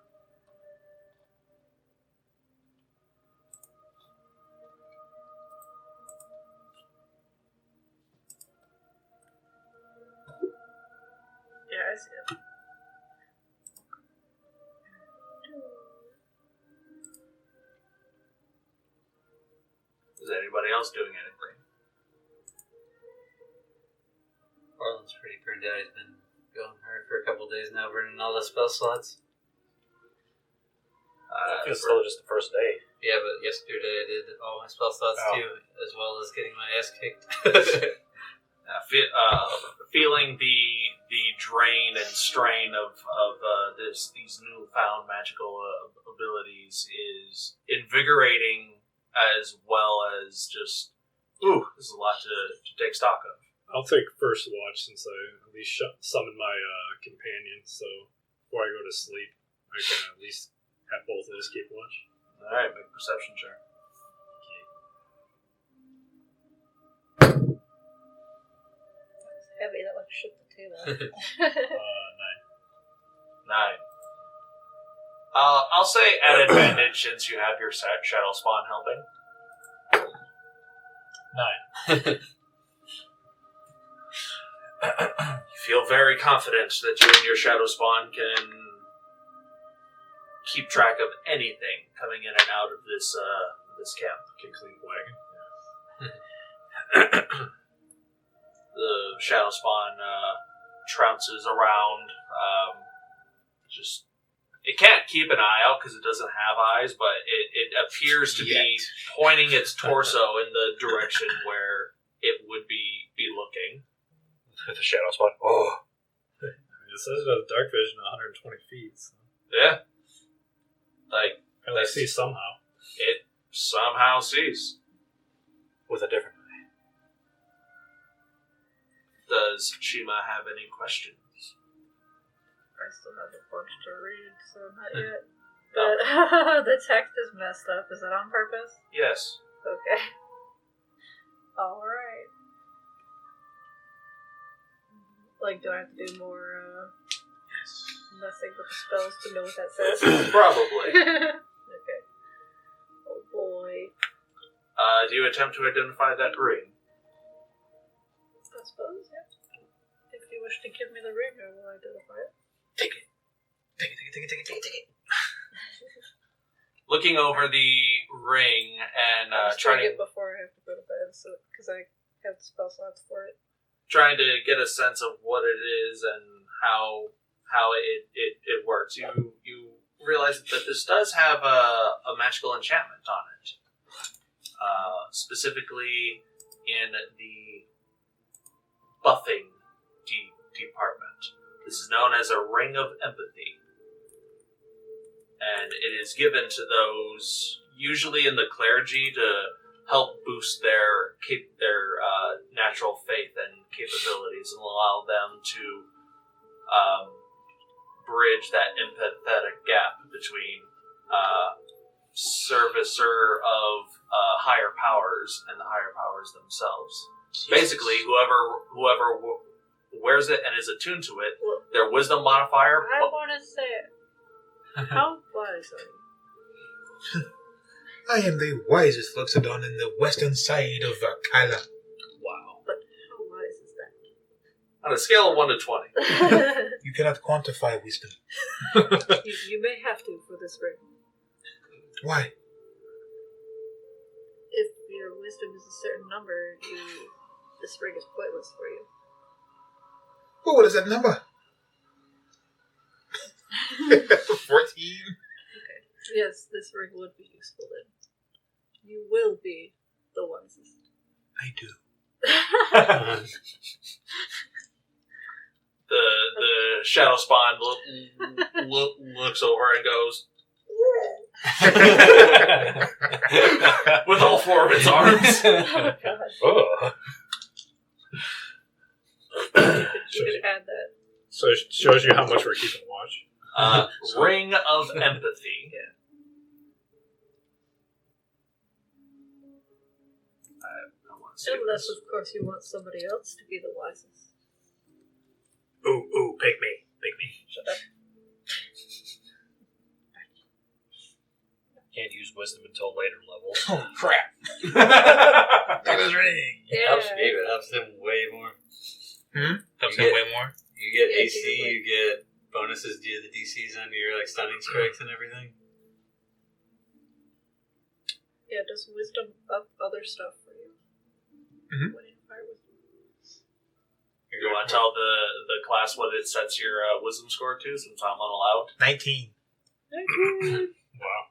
Speaker 4: Yeah, I see it.
Speaker 2: Is anybody else doing anything?
Speaker 7: Orlin's pretty burned out. He's been going hard for a couple days now, burning all the spell slots.
Speaker 6: I feel still just the first day.
Speaker 7: Yeah, but yesterday I did all my spell slots too, as well as getting my ass kicked.
Speaker 2: Feeling the drain and strain of these newfound magical abilities is invigorating, as well as just this is a lot to take stock of.
Speaker 5: I'll take first watch since I at least summoned my companion, so before I go to sleep, I can at least have both of us keep watch.
Speaker 2: Alright, make a perception check.
Speaker 4: Heavy, that like shit the table.
Speaker 5: 9.
Speaker 2: 9. I'll say at advantage since you have your shadow spawn helping.
Speaker 6: 9.
Speaker 2: You feel very confident that you and your shadow spawn can keep track of anything coming in and out of this camp.
Speaker 5: Can clean the wagon.
Speaker 2: The shadow spawn trounces around. It can't keep an eye out because it doesn't have eyes, but it appears to be pointing its torso in the direction where it would be looking.
Speaker 6: The shadow spot. Oh.
Speaker 5: It says it has dark vision 120 feet. So.
Speaker 2: Yeah.
Speaker 5: I see somehow.
Speaker 2: It somehow sees.
Speaker 6: With a different eye.
Speaker 2: Does Shiima have any questions?
Speaker 4: I still have a bunch to read, so not yet. But the text is messed up. Is that on purpose?
Speaker 2: Yes.
Speaker 4: Okay. Alright. Like, do I have to do more, messing with the spells to know what that says?
Speaker 2: Probably.
Speaker 4: Okay. Oh boy.
Speaker 2: Do you attempt to identify that ring?
Speaker 4: I suppose, yeah. If you wish to give me the ring, I will identify it.
Speaker 8: Take it. Take it.
Speaker 2: Looking over the ring and
Speaker 4: I'll just
Speaker 2: trying
Speaker 4: it before I have to go to bed, so because I have the spell slots for it.
Speaker 2: Trying to get a sense of what it is and how it works. You realize that this does have a magical enchantment on it. Specifically in the buffing department. This is known as a Ring of Empathy. And it is given to those, usually in the clergy, to help boost their natural faith and capabilities and allow them to bridge that empathetic gap between servicer of higher powers and the higher powers themselves. Jesus. Basically, whoever wears it and is attuned to it, their wisdom modifier.
Speaker 4: I want to say it. How wise are you?
Speaker 8: I am the wisest Loxodon in the western side of Kyla.
Speaker 4: Wow. But how wise is that?
Speaker 2: On a scale of 1 to 20.
Speaker 8: You cannot quantify wisdom.
Speaker 4: you may have to for this ring.
Speaker 8: Why?
Speaker 4: your wisdom is a certain number, this ring is pointless for you.
Speaker 8: Oh, what is that number?
Speaker 3: 14?
Speaker 4: Okay. Yes, this ring would be useful then. You will be the wisest.
Speaker 8: I do.
Speaker 2: The shadow spawn looks over and goes with all four of its arms.
Speaker 4: Oh, God.
Speaker 6: Oh.
Speaker 4: You could add that.
Speaker 5: So it shows you how much we're keeping watch.
Speaker 2: Ring of empathy.
Speaker 4: Yeah.
Speaker 2: I want to see
Speaker 4: Unless,
Speaker 2: this.
Speaker 4: of course, you want somebody else to be the wisest.
Speaker 9: Ooh, pick me.
Speaker 4: Shut up.
Speaker 6: Can't use wisdom until later levels.
Speaker 3: Oh, crap.
Speaker 8: That is ring.
Speaker 7: It helps me, but it helps him way more.
Speaker 3: Helps
Speaker 7: You
Speaker 3: him
Speaker 7: get-
Speaker 3: way more.
Speaker 7: You get
Speaker 4: Yeah,
Speaker 7: AC,
Speaker 4: do
Speaker 7: you get bonuses due to the DCs under your like stunning strikes and everything.
Speaker 4: Yeah, does wisdom up other stuff for you?
Speaker 3: Mhm.
Speaker 4: What if I wisdom?
Speaker 2: You want to tell the class what it sets your wisdom score to, since I'm unallowed?
Speaker 3: 19.
Speaker 5: Wow.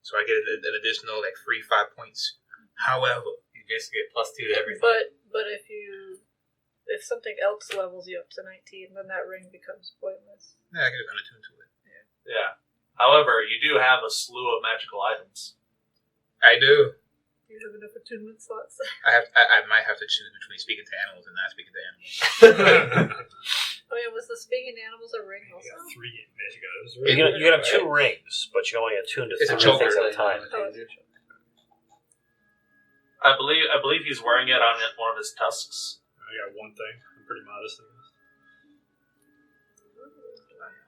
Speaker 3: So I get an additional, free 5 points. However,
Speaker 7: You basically get +2 to everything.
Speaker 4: But if something else levels you up to 19, then that ring becomes pointless.
Speaker 3: I get unattuned to it.
Speaker 2: Yeah. However, you do have a slew of magical items.
Speaker 3: I do.
Speaker 4: You have enough attunement slots.
Speaker 3: I might have to choose between speaking to animals and not speaking to animals.
Speaker 4: Oh yeah, was the speaking animals a ring
Speaker 5: You
Speaker 4: also?
Speaker 5: got 3 magic items.
Speaker 6: You can have 2 rings, but you only attune to
Speaker 3: It's a
Speaker 6: 3
Speaker 3: choker.
Speaker 6: things at a time.
Speaker 4: Oh, it's a choker.
Speaker 2: I believe he's wearing it on one of his tusks.
Speaker 5: I got one thing. I'm pretty modest in this.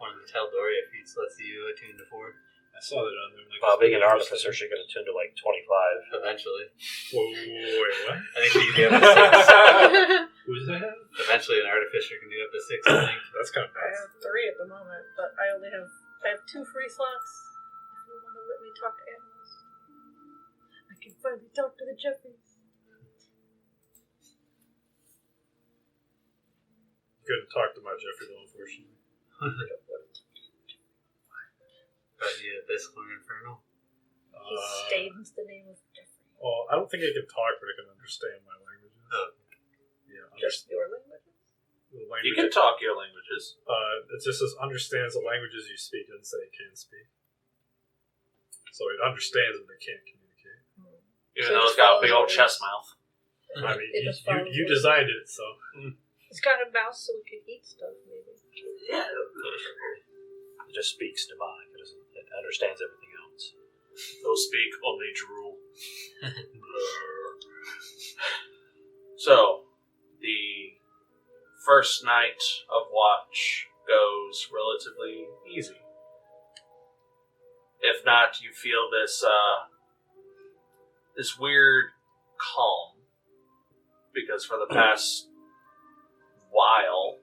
Speaker 7: One of the Taldoria feats lets you attune to 4
Speaker 5: I saw that on there.
Speaker 6: Being an artificer, she can attune to 25.
Speaker 7: eventually.
Speaker 5: Whoa, wait, what?
Speaker 7: I think you can do up to 6.
Speaker 5: Who's that?
Speaker 7: Eventually, an artificer can do up to 6. I think.
Speaker 5: That's kind of
Speaker 4: I
Speaker 5: nuts.
Speaker 4: have 3 at the moment, but I have 2 free slots. If you want to let me talk to animals, I can finally talk to the Jeffries.
Speaker 5: Couldn't talk to my Jeffrey though, unfortunately.
Speaker 7: The Abyssal or Infernal.
Speaker 4: He stains the name of Jeffrey.
Speaker 5: Well, I don't think it can talk, but it can understand my languages.
Speaker 7: Oh.
Speaker 5: Yeah,
Speaker 4: Just your languages?
Speaker 5: the
Speaker 2: You
Speaker 5: language.
Speaker 2: can talk your languages.
Speaker 5: It just says understands the languages you speak, and say it can speak. So it understands, but it can't communicate.
Speaker 2: Even
Speaker 4: So
Speaker 2: though
Speaker 4: it
Speaker 2: it's got a big
Speaker 4: follows
Speaker 2: old chest mouth.
Speaker 5: I mean,
Speaker 4: It just follows
Speaker 5: you
Speaker 4: it.
Speaker 5: designed it, so.
Speaker 4: It's got a mouse so it can eat stuff, maybe.
Speaker 6: It just speaks demonic. It understands everything else.
Speaker 2: Those speak only drool. So, the first night of watch goes relatively easy. If not, you feel this this weird calm, because for the past while,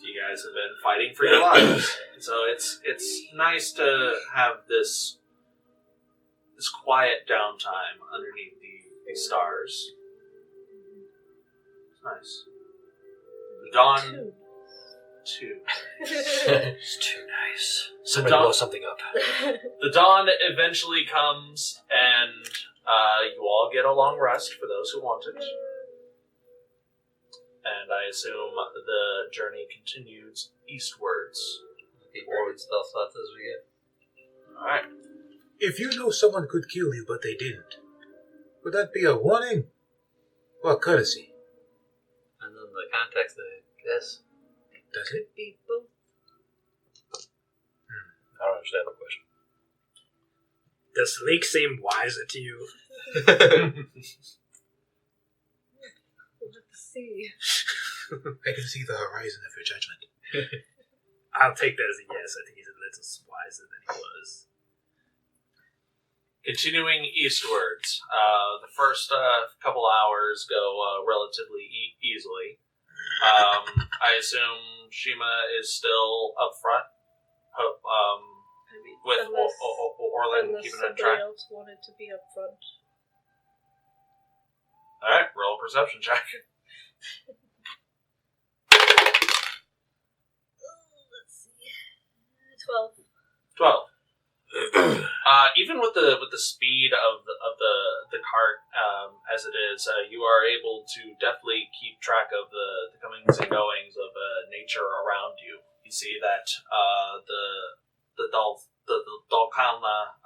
Speaker 2: you guys have been fighting for your lives. So it's nice to have this quiet downtime underneath the stars. It's nice. The dawn too.
Speaker 6: It's too nice. Somebody
Speaker 2: dawn-
Speaker 6: blow something up.
Speaker 2: The dawn eventually comes, and you all get a long rest for those who want it. And I assume the journey continues eastwards.
Speaker 7: Keep bringing spell slots as we get.
Speaker 2: Alright.
Speaker 8: If you know someone could kill you, but they didn't, would that be a warning or a courtesy?
Speaker 7: And then the context, I guess.
Speaker 8: Does it?
Speaker 4: Could be both.
Speaker 6: I don't understand the question.
Speaker 9: Does Salic seem wiser to you?
Speaker 4: We'll have to see.
Speaker 8: I can see the horizon of your judgment.
Speaker 9: I'll take that as a yes. I think he's a little wiser than he was.
Speaker 2: Continuing eastwards, the first couple hours go relatively easily. I assume Shiima is still up front,
Speaker 4: I mean,
Speaker 2: with
Speaker 4: unless
Speaker 2: Orlin keeping on track.
Speaker 4: somebody else wanted to be up front.
Speaker 2: Alright, roll a perception check.
Speaker 4: Let's see. 12.
Speaker 2: 12. Even with the speed of the cart as it is, you are able to definitely keep track of the comings and goings of nature around you. You see that the Dalkalna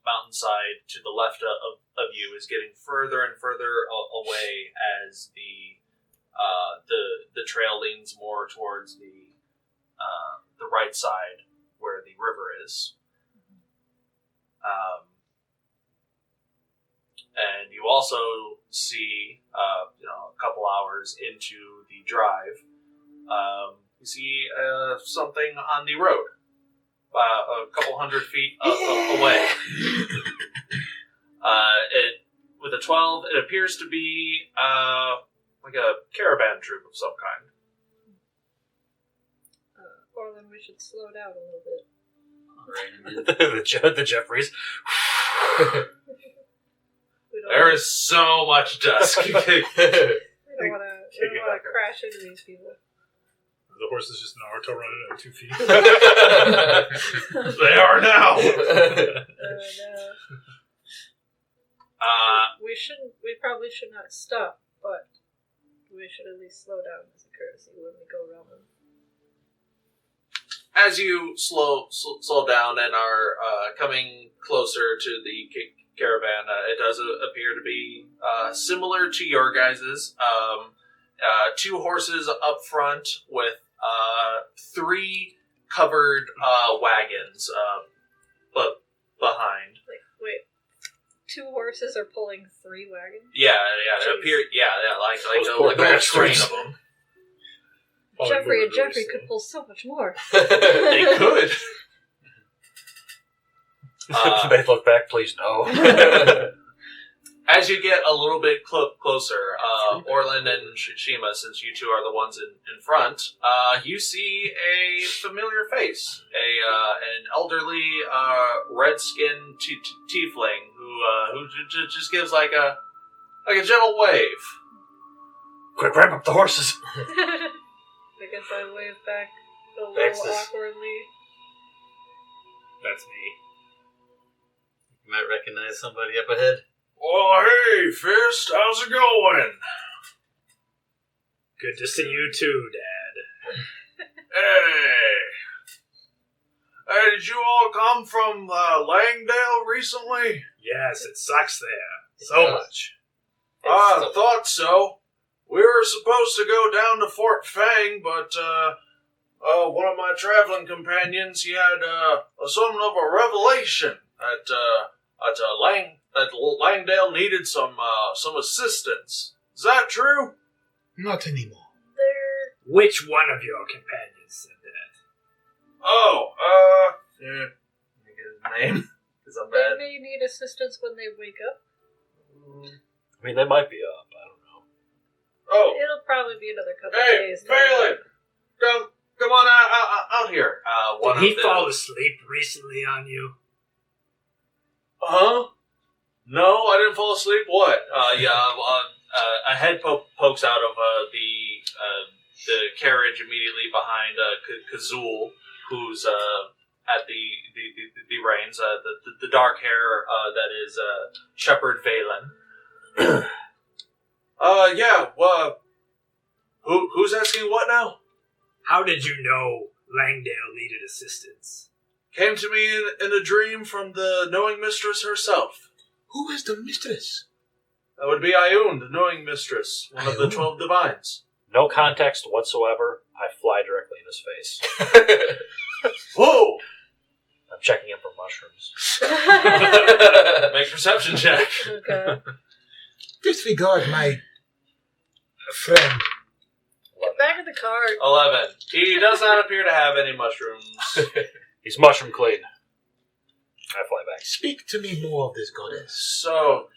Speaker 2: mountainside to the left of you is getting further and further away as the trail leans more towards the right side where the river is. And you also see, a couple hours into the drive, you see something on the road, a couple hundred feet away. With a 12, it appears to be like a caravan troop of some kind.
Speaker 4: Orlin, we should slow down a little bit.
Speaker 6: the Jeffries.
Speaker 2: There is so much dust.
Speaker 4: We don't want to crash into these people.
Speaker 5: The horse is just Naruto running at 2 feet.
Speaker 2: They are now.
Speaker 4: No. We probably should not stop, but we should at least slow down as a courtesy when we go around them.
Speaker 2: As you slow down and are coming closer to the caravan, it does appear to be similar to your guys's. 2 horses up front with 3 covered wagons but behind.
Speaker 4: Wait, 2 horses are pulling 3 wagons?
Speaker 2: Yeah, it appear. Like a train of them.
Speaker 4: Jeffrey could pull so much more.
Speaker 2: They could.
Speaker 6: They look back, please no.
Speaker 2: As you get a little bit closer, Orlin and Shiima, since you two are the ones in front, you see a familiar face, an elderly red-skinned tiefling who just gives like a gentle wave.
Speaker 6: Quick, wrap up the horses.
Speaker 4: I guess I wave back a little
Speaker 6: Vaxxus.
Speaker 4: awkwardly.
Speaker 5: That's me.
Speaker 7: You might recognize somebody up ahead.
Speaker 2: Oh, hey, Fist, how's it going?
Speaker 5: Good to see you too, Dad.
Speaker 2: Hey, did you all come from Langdale recently?
Speaker 5: Yes, it sucks there. So much.
Speaker 2: I thought so. We were supposed to go down to Fort Fang, but one of my traveling companions, he had something of a revelation that Langdale needed some assistance. Is that true?
Speaker 8: Not anymore.
Speaker 5: Which one of your companions said that?
Speaker 2: Let me get his name, because I'm
Speaker 4: They
Speaker 2: bad.
Speaker 4: may need assistance when they wake up.
Speaker 6: I mean, they might be up. I don't know.
Speaker 2: Oh,
Speaker 4: It'll probably be another couple of
Speaker 2: hey,
Speaker 4: days.
Speaker 2: Phelan! Come on out here.
Speaker 5: Did he fall asleep recently on you?
Speaker 2: Huh? No, I didn't fall asleep. What? A head pokes out of the carriage immediately behind Kazul, who's at the reins. The dark hair that is Shepherd Valen. Who's asking what now?
Speaker 5: How did you know Langdale needed assistance?
Speaker 2: Came to me in a dream from the knowing mistress herself.
Speaker 8: Who is the mistress?
Speaker 2: That would be Ioun, the knowing mistress, one of the 12 divines.
Speaker 6: No context whatsoever. I fly directly in his face.
Speaker 2: Whoa!
Speaker 6: I'm checking him for mushrooms.
Speaker 2: Make perception check.
Speaker 4: Okay.
Speaker 8: Disregard my friend.
Speaker 4: Get back in the cart.
Speaker 2: 11. He does not appear to have any mushrooms.
Speaker 6: He's mushroom clean. I fly back.
Speaker 8: Speak to me more of this goddess.
Speaker 2: So,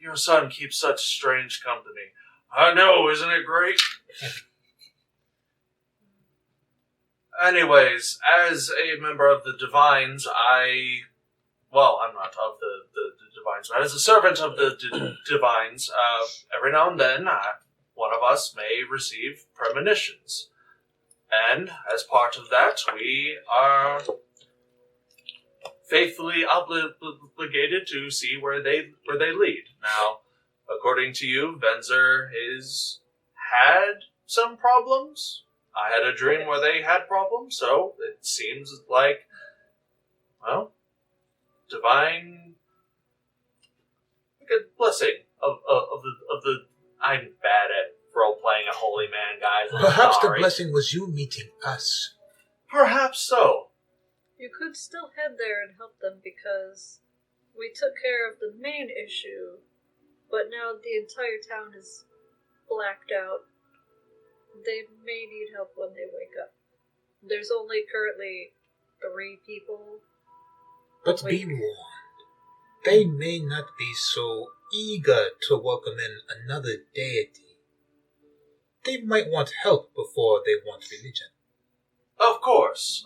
Speaker 2: your son keeps such strange company. I know, isn't it great? Anyways, as a member of the Divines, I'm not of the divines, but as a servant of the divines, every now and then, one of us may receive premonitions. And as part of that, we are faithfully obligated to see where they lead. Now, according to you, Venzer had some problems. I had a dream where they had problems, so it seems like, well, divine good blessing of the. I'm bad at role playing a holy man, guys. I'm
Speaker 8: Perhaps
Speaker 2: sorry.
Speaker 8: the blessing was you meeting us.
Speaker 2: Perhaps so.
Speaker 4: You could still head there and help them because we took care of the main issue, but now the entire town is blacked out. They may need help when they wake up. There's only currently 3 people.
Speaker 8: But be warned, they may not be so eager to welcome in another deity. They might want help before they want religion.
Speaker 2: Of course.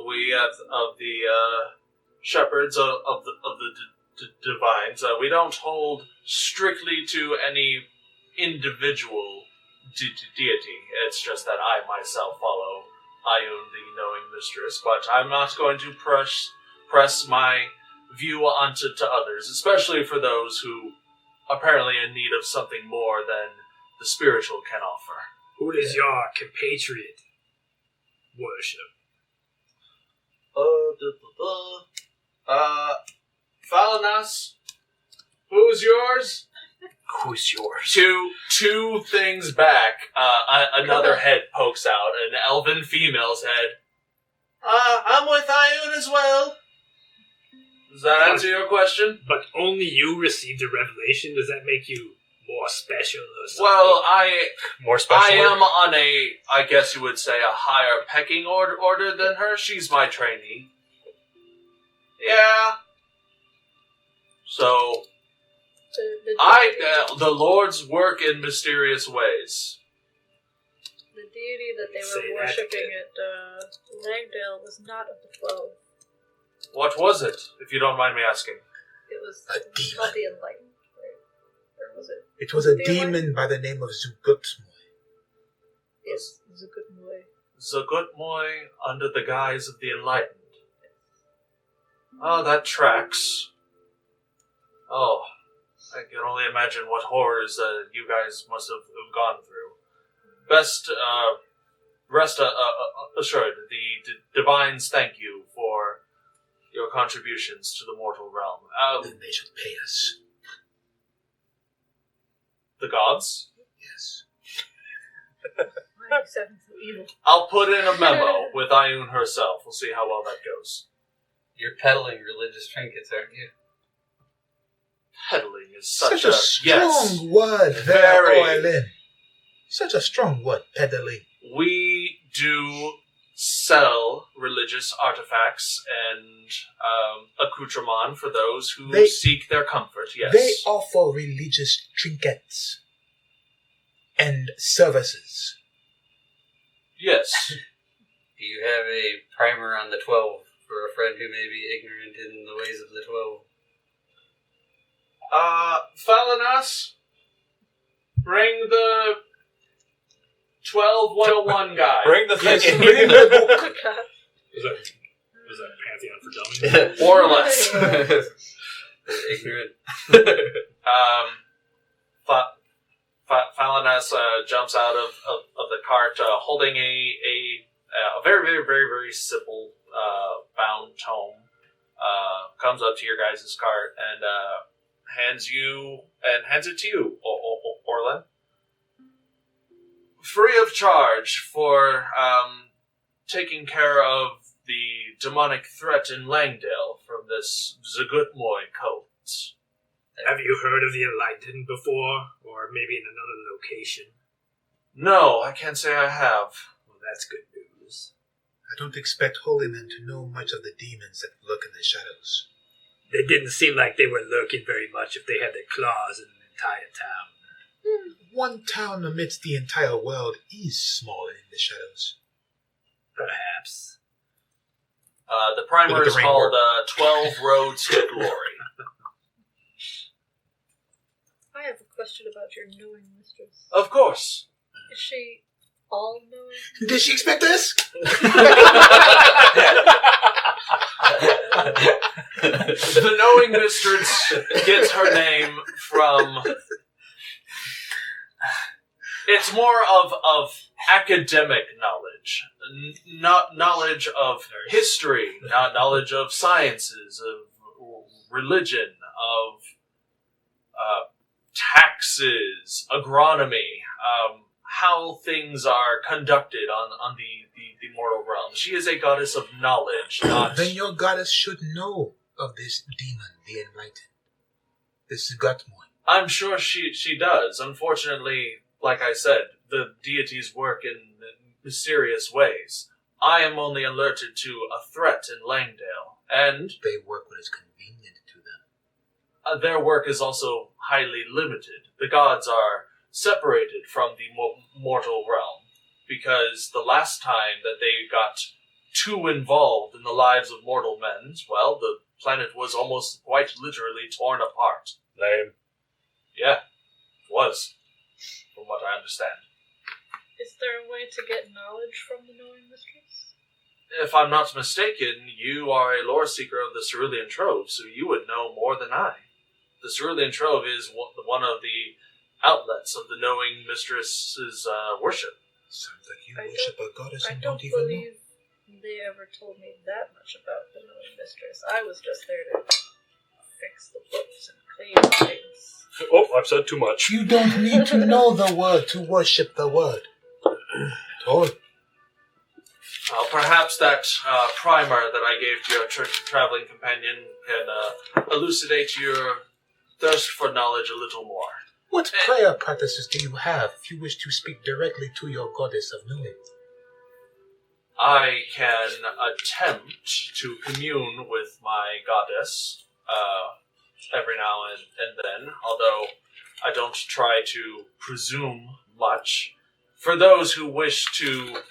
Speaker 2: We have of the shepherds of the divines. We don't hold strictly to any individual deity. It's just that I myself follow Ayun, the knowing mistress. But I'm not going to press my view onto others, especially for those who apparently in need of something more than the spiritual can offer.
Speaker 9: Who does your compatriot worship?
Speaker 2: Falanas, who's yours?
Speaker 9: Who's yours?
Speaker 2: Two things back, another head pokes out, an elven female's head. I'm with Ayun as well. Does that answer your question?
Speaker 9: But only you received a revelation? Does that make you more special or something?
Speaker 2: Well,
Speaker 6: More special.
Speaker 2: I am on I guess you would say, a higher pecking order than her. She's my trainee. Yeah. So, the Lords work in mysterious ways.
Speaker 4: The deity that they
Speaker 9: Say
Speaker 4: were
Speaker 9: that
Speaker 4: worshipping
Speaker 9: again.
Speaker 4: at Langdale was not of the 12.
Speaker 2: What was it, if you don't mind me asking?
Speaker 4: It was
Speaker 8: A demon.
Speaker 4: called the Enlightened, right? Or was it?
Speaker 8: It was a
Speaker 4: The
Speaker 8: demon
Speaker 4: Enlightened?
Speaker 8: by the name of Zugutmoy.
Speaker 4: Yes, it was a good way.
Speaker 2: Zagutmoy under the guise of the Enlightened. Oh, that tracks. Oh, I can only imagine what horrors you guys must have gone through. Best, rest assured, the divines thank you for your contributions to the mortal realm.
Speaker 8: Then they should pay us.
Speaker 2: The gods?
Speaker 8: Yes.
Speaker 4: Why are you sounding so evil?
Speaker 2: I'll put in a memo with Ayun herself. We'll see how well that goes.
Speaker 7: You're peddling religious trinkets, aren't you?
Speaker 2: Peddling is
Speaker 8: Such
Speaker 2: such
Speaker 8: a strong word there,
Speaker 2: Very.
Speaker 8: Orlin. Such a strong word, peddling.
Speaker 2: We do sell religious artifacts and accoutrement for those who
Speaker 8: They-
Speaker 2: seek their comfort, yes.
Speaker 8: They offer religious trinkets and services.
Speaker 2: Yes.
Speaker 7: Do you have a primer on the 12 for a friend who may be ignorant in the ways of the 12?
Speaker 2: Falanas, bring the 12-101 guy.
Speaker 6: Bring the thing in.
Speaker 5: Was that Pantheon for Dummies?
Speaker 2: More or less.
Speaker 7: Ignorant.
Speaker 2: Falanas jumps out of the cart, holding a very, very, very, very simple bound tome. Comes up to your guys' cart and hands it to you, Orlin. Free of charge for taking care of the demonic threat in Langdale from this Zagutmoy cult.
Speaker 9: Have you heard of the Enlightened before? Or maybe in another location?
Speaker 2: No, I can't say I have.
Speaker 9: Well, that's good news.
Speaker 8: I don't expect holy men to know much of the demons that lurk in the shadows.
Speaker 9: They didn't seem like they were lurking very much if they had their claws in an entire town.
Speaker 8: One town amidst the entire world is small and in the shadows.
Speaker 9: Perhaps.
Speaker 2: The primer
Speaker 3: Look at
Speaker 2: is
Speaker 3: the ring
Speaker 2: called
Speaker 3: work.
Speaker 2: 12 Roads to Glory.
Speaker 4: I have a question about your knowing mistress.
Speaker 2: Of course.
Speaker 4: Is she all knowing?
Speaker 8: Did she expect this?
Speaker 2: The knowing mistress gets her name from... It's more of academic knowledge. Not knowledge of history, not knowledge of sciences, of religion, of taxes, agronomy, how things are conducted on the mortal realm. She is a goddess of knowledge, not...
Speaker 8: Then your goddess should know of this demon, the Enlightened. This Gutmoy.
Speaker 2: I'm sure she does. Unfortunately, like I said, the deities work in mysterious ways. I am only alerted to a threat in Langdale, and...
Speaker 8: They work what is convenient to them.
Speaker 2: Their work is also highly limited. The gods are separated from the mortal realm, because the last time that they got too involved in the lives of mortal men, well, the planet was almost quite literally torn apart.
Speaker 6: Lame.
Speaker 2: Yeah, it was, from what I understand.
Speaker 4: Is there a way to get knowledge from the knowing mistress?
Speaker 2: If I'm not mistaken, you are a lore seeker of the Cerulean Trove, so you would know more than I. The Cerulean Trove is one of the outlets of the knowing mistress's worship.
Speaker 8: Sounds like you worship a goddess
Speaker 4: I
Speaker 8: and
Speaker 4: don't
Speaker 8: don't even know.
Speaker 4: believe they ever told me that much about the knowing mistress. I was just there to fix the books and clean things.
Speaker 6: Oh, I've said too much.
Speaker 8: You don't need to know the word to worship the word. Told.
Speaker 2: Well, perhaps that primer that I gave to your traveling companion can elucidate your thirst for knowledge a little more.
Speaker 8: What prayer practices do you have if you wish to speak directly to your goddess of knowing?
Speaker 2: I can attempt to commune with my goddess every now and then, although I don't try to presume much. For those who wish to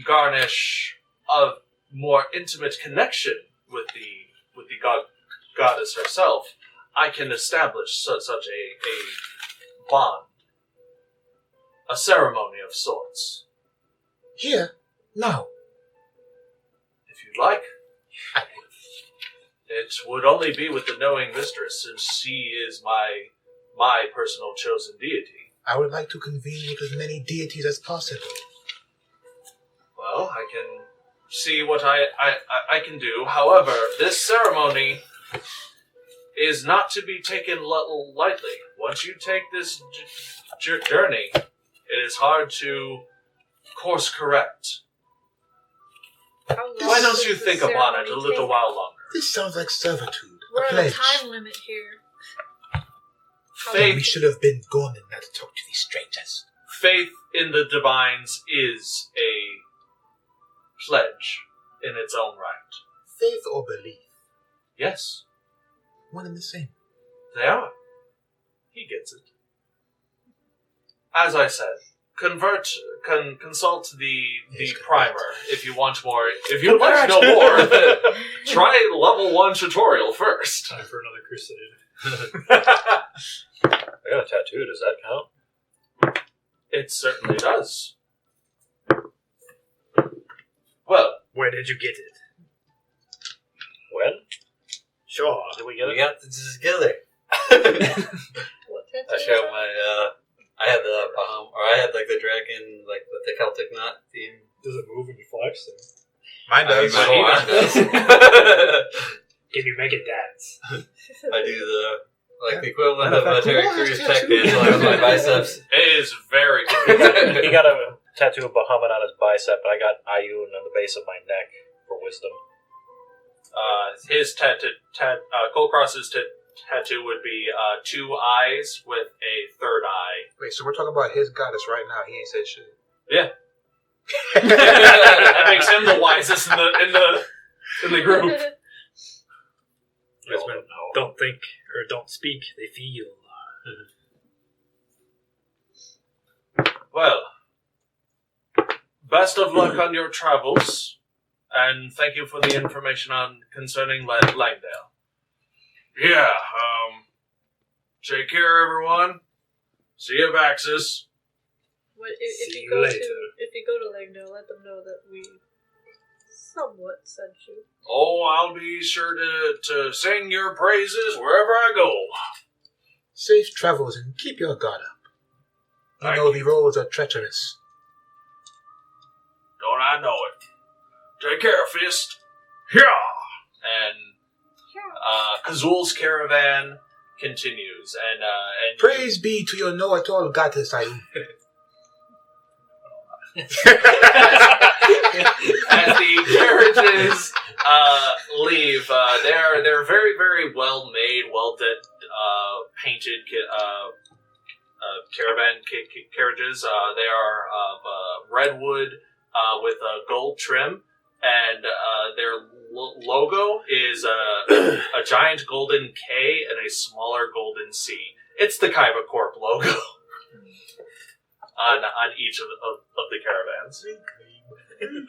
Speaker 2: garnish a more intimate connection with the goddess herself, I can establish such a bond, a ceremony of sorts.
Speaker 8: Here, now.
Speaker 2: If you'd like. It would only be with the knowing mistress, since she is my personal chosen deity.
Speaker 8: I would like to convene with as many deities as possible.
Speaker 2: Well, I can see what I can do. However, this ceremony is not to be taken lightly. Once you take this journey, it is hard to course correct. Why don't you think upon it a little while longer?
Speaker 8: This sounds like servitude.
Speaker 4: We're
Speaker 8: a
Speaker 4: on a
Speaker 8: pledge.
Speaker 4: time limit here.
Speaker 2: Faith,
Speaker 8: We should have been gone and not talk to these strangers.
Speaker 2: faith in the divines is a pledge in its own right.
Speaker 8: Faith or belief?
Speaker 2: Yes,
Speaker 8: One and the same.
Speaker 2: they are. He gets it. As I said, consult the
Speaker 8: Yes,
Speaker 2: primer if you want more. If you'd like to know more, try level 1 tutorial first.
Speaker 5: Time for another crusade.
Speaker 6: I got a tattoo. Does that count?
Speaker 2: It certainly does. Well,
Speaker 9: Where did you get it?
Speaker 6: When?
Speaker 9: Sure.
Speaker 6: Did we get
Speaker 7: We
Speaker 6: it?
Speaker 7: got this together.
Speaker 4: What tattoo
Speaker 7: I
Speaker 4: is
Speaker 7: showed
Speaker 4: that?
Speaker 7: my, I had the, I had like the dragon, like with the Celtic knot theme.
Speaker 5: Does it move when you flex?
Speaker 3: Mine does.
Speaker 7: I mean, mine does.
Speaker 9: Can you make it dance?
Speaker 7: I do the equivalent
Speaker 8: And
Speaker 7: of a
Speaker 8: if I
Speaker 7: Terry
Speaker 8: could,
Speaker 7: Crews
Speaker 8: yeah,
Speaker 7: tech
Speaker 8: too.
Speaker 7: dance like on my biceps.
Speaker 2: it is very convenient.
Speaker 6: He got a tattoo of Bahamut on his bicep, but I got Ayun on the base of my neck for wisdom.
Speaker 2: His Kulkras's tattoo would be 2 eyes with a third eye.
Speaker 8: Wait, so we're talking about his goddess right now. He ain't said shit.
Speaker 2: Yeah. That makes him the wisest in the group.
Speaker 6: You all don't know.
Speaker 9: Don't think or don't speak, they feel.
Speaker 2: Well, best of luck on your travels, And thank you for the information concerning Langdale. Yeah, take care, everyone. See you, Vaxxus.
Speaker 4: If
Speaker 5: See
Speaker 4: you
Speaker 5: you
Speaker 4: go
Speaker 5: later.
Speaker 4: if you go to Langdale, let them know that we somewhat sent you.
Speaker 2: Oh, I'll be sure to sing your praises wherever I go.
Speaker 8: Safe travels and keep your guard up. You
Speaker 2: Thank
Speaker 8: know
Speaker 2: you.
Speaker 8: the roads are treacherous.
Speaker 2: Don't I know it? Take care, Fist. Yeah. And Kazul's caravan continues, and
Speaker 8: Praise be to your know-it-all goddess, I.
Speaker 2: as the carriages leave, they're very, very well made, painted caravan carriages. They are of redwood with a gold trim, and their logo is a giant golden K and a smaller golden C. It's the Kaiba Corp logo on each of the caravans.
Speaker 7: Did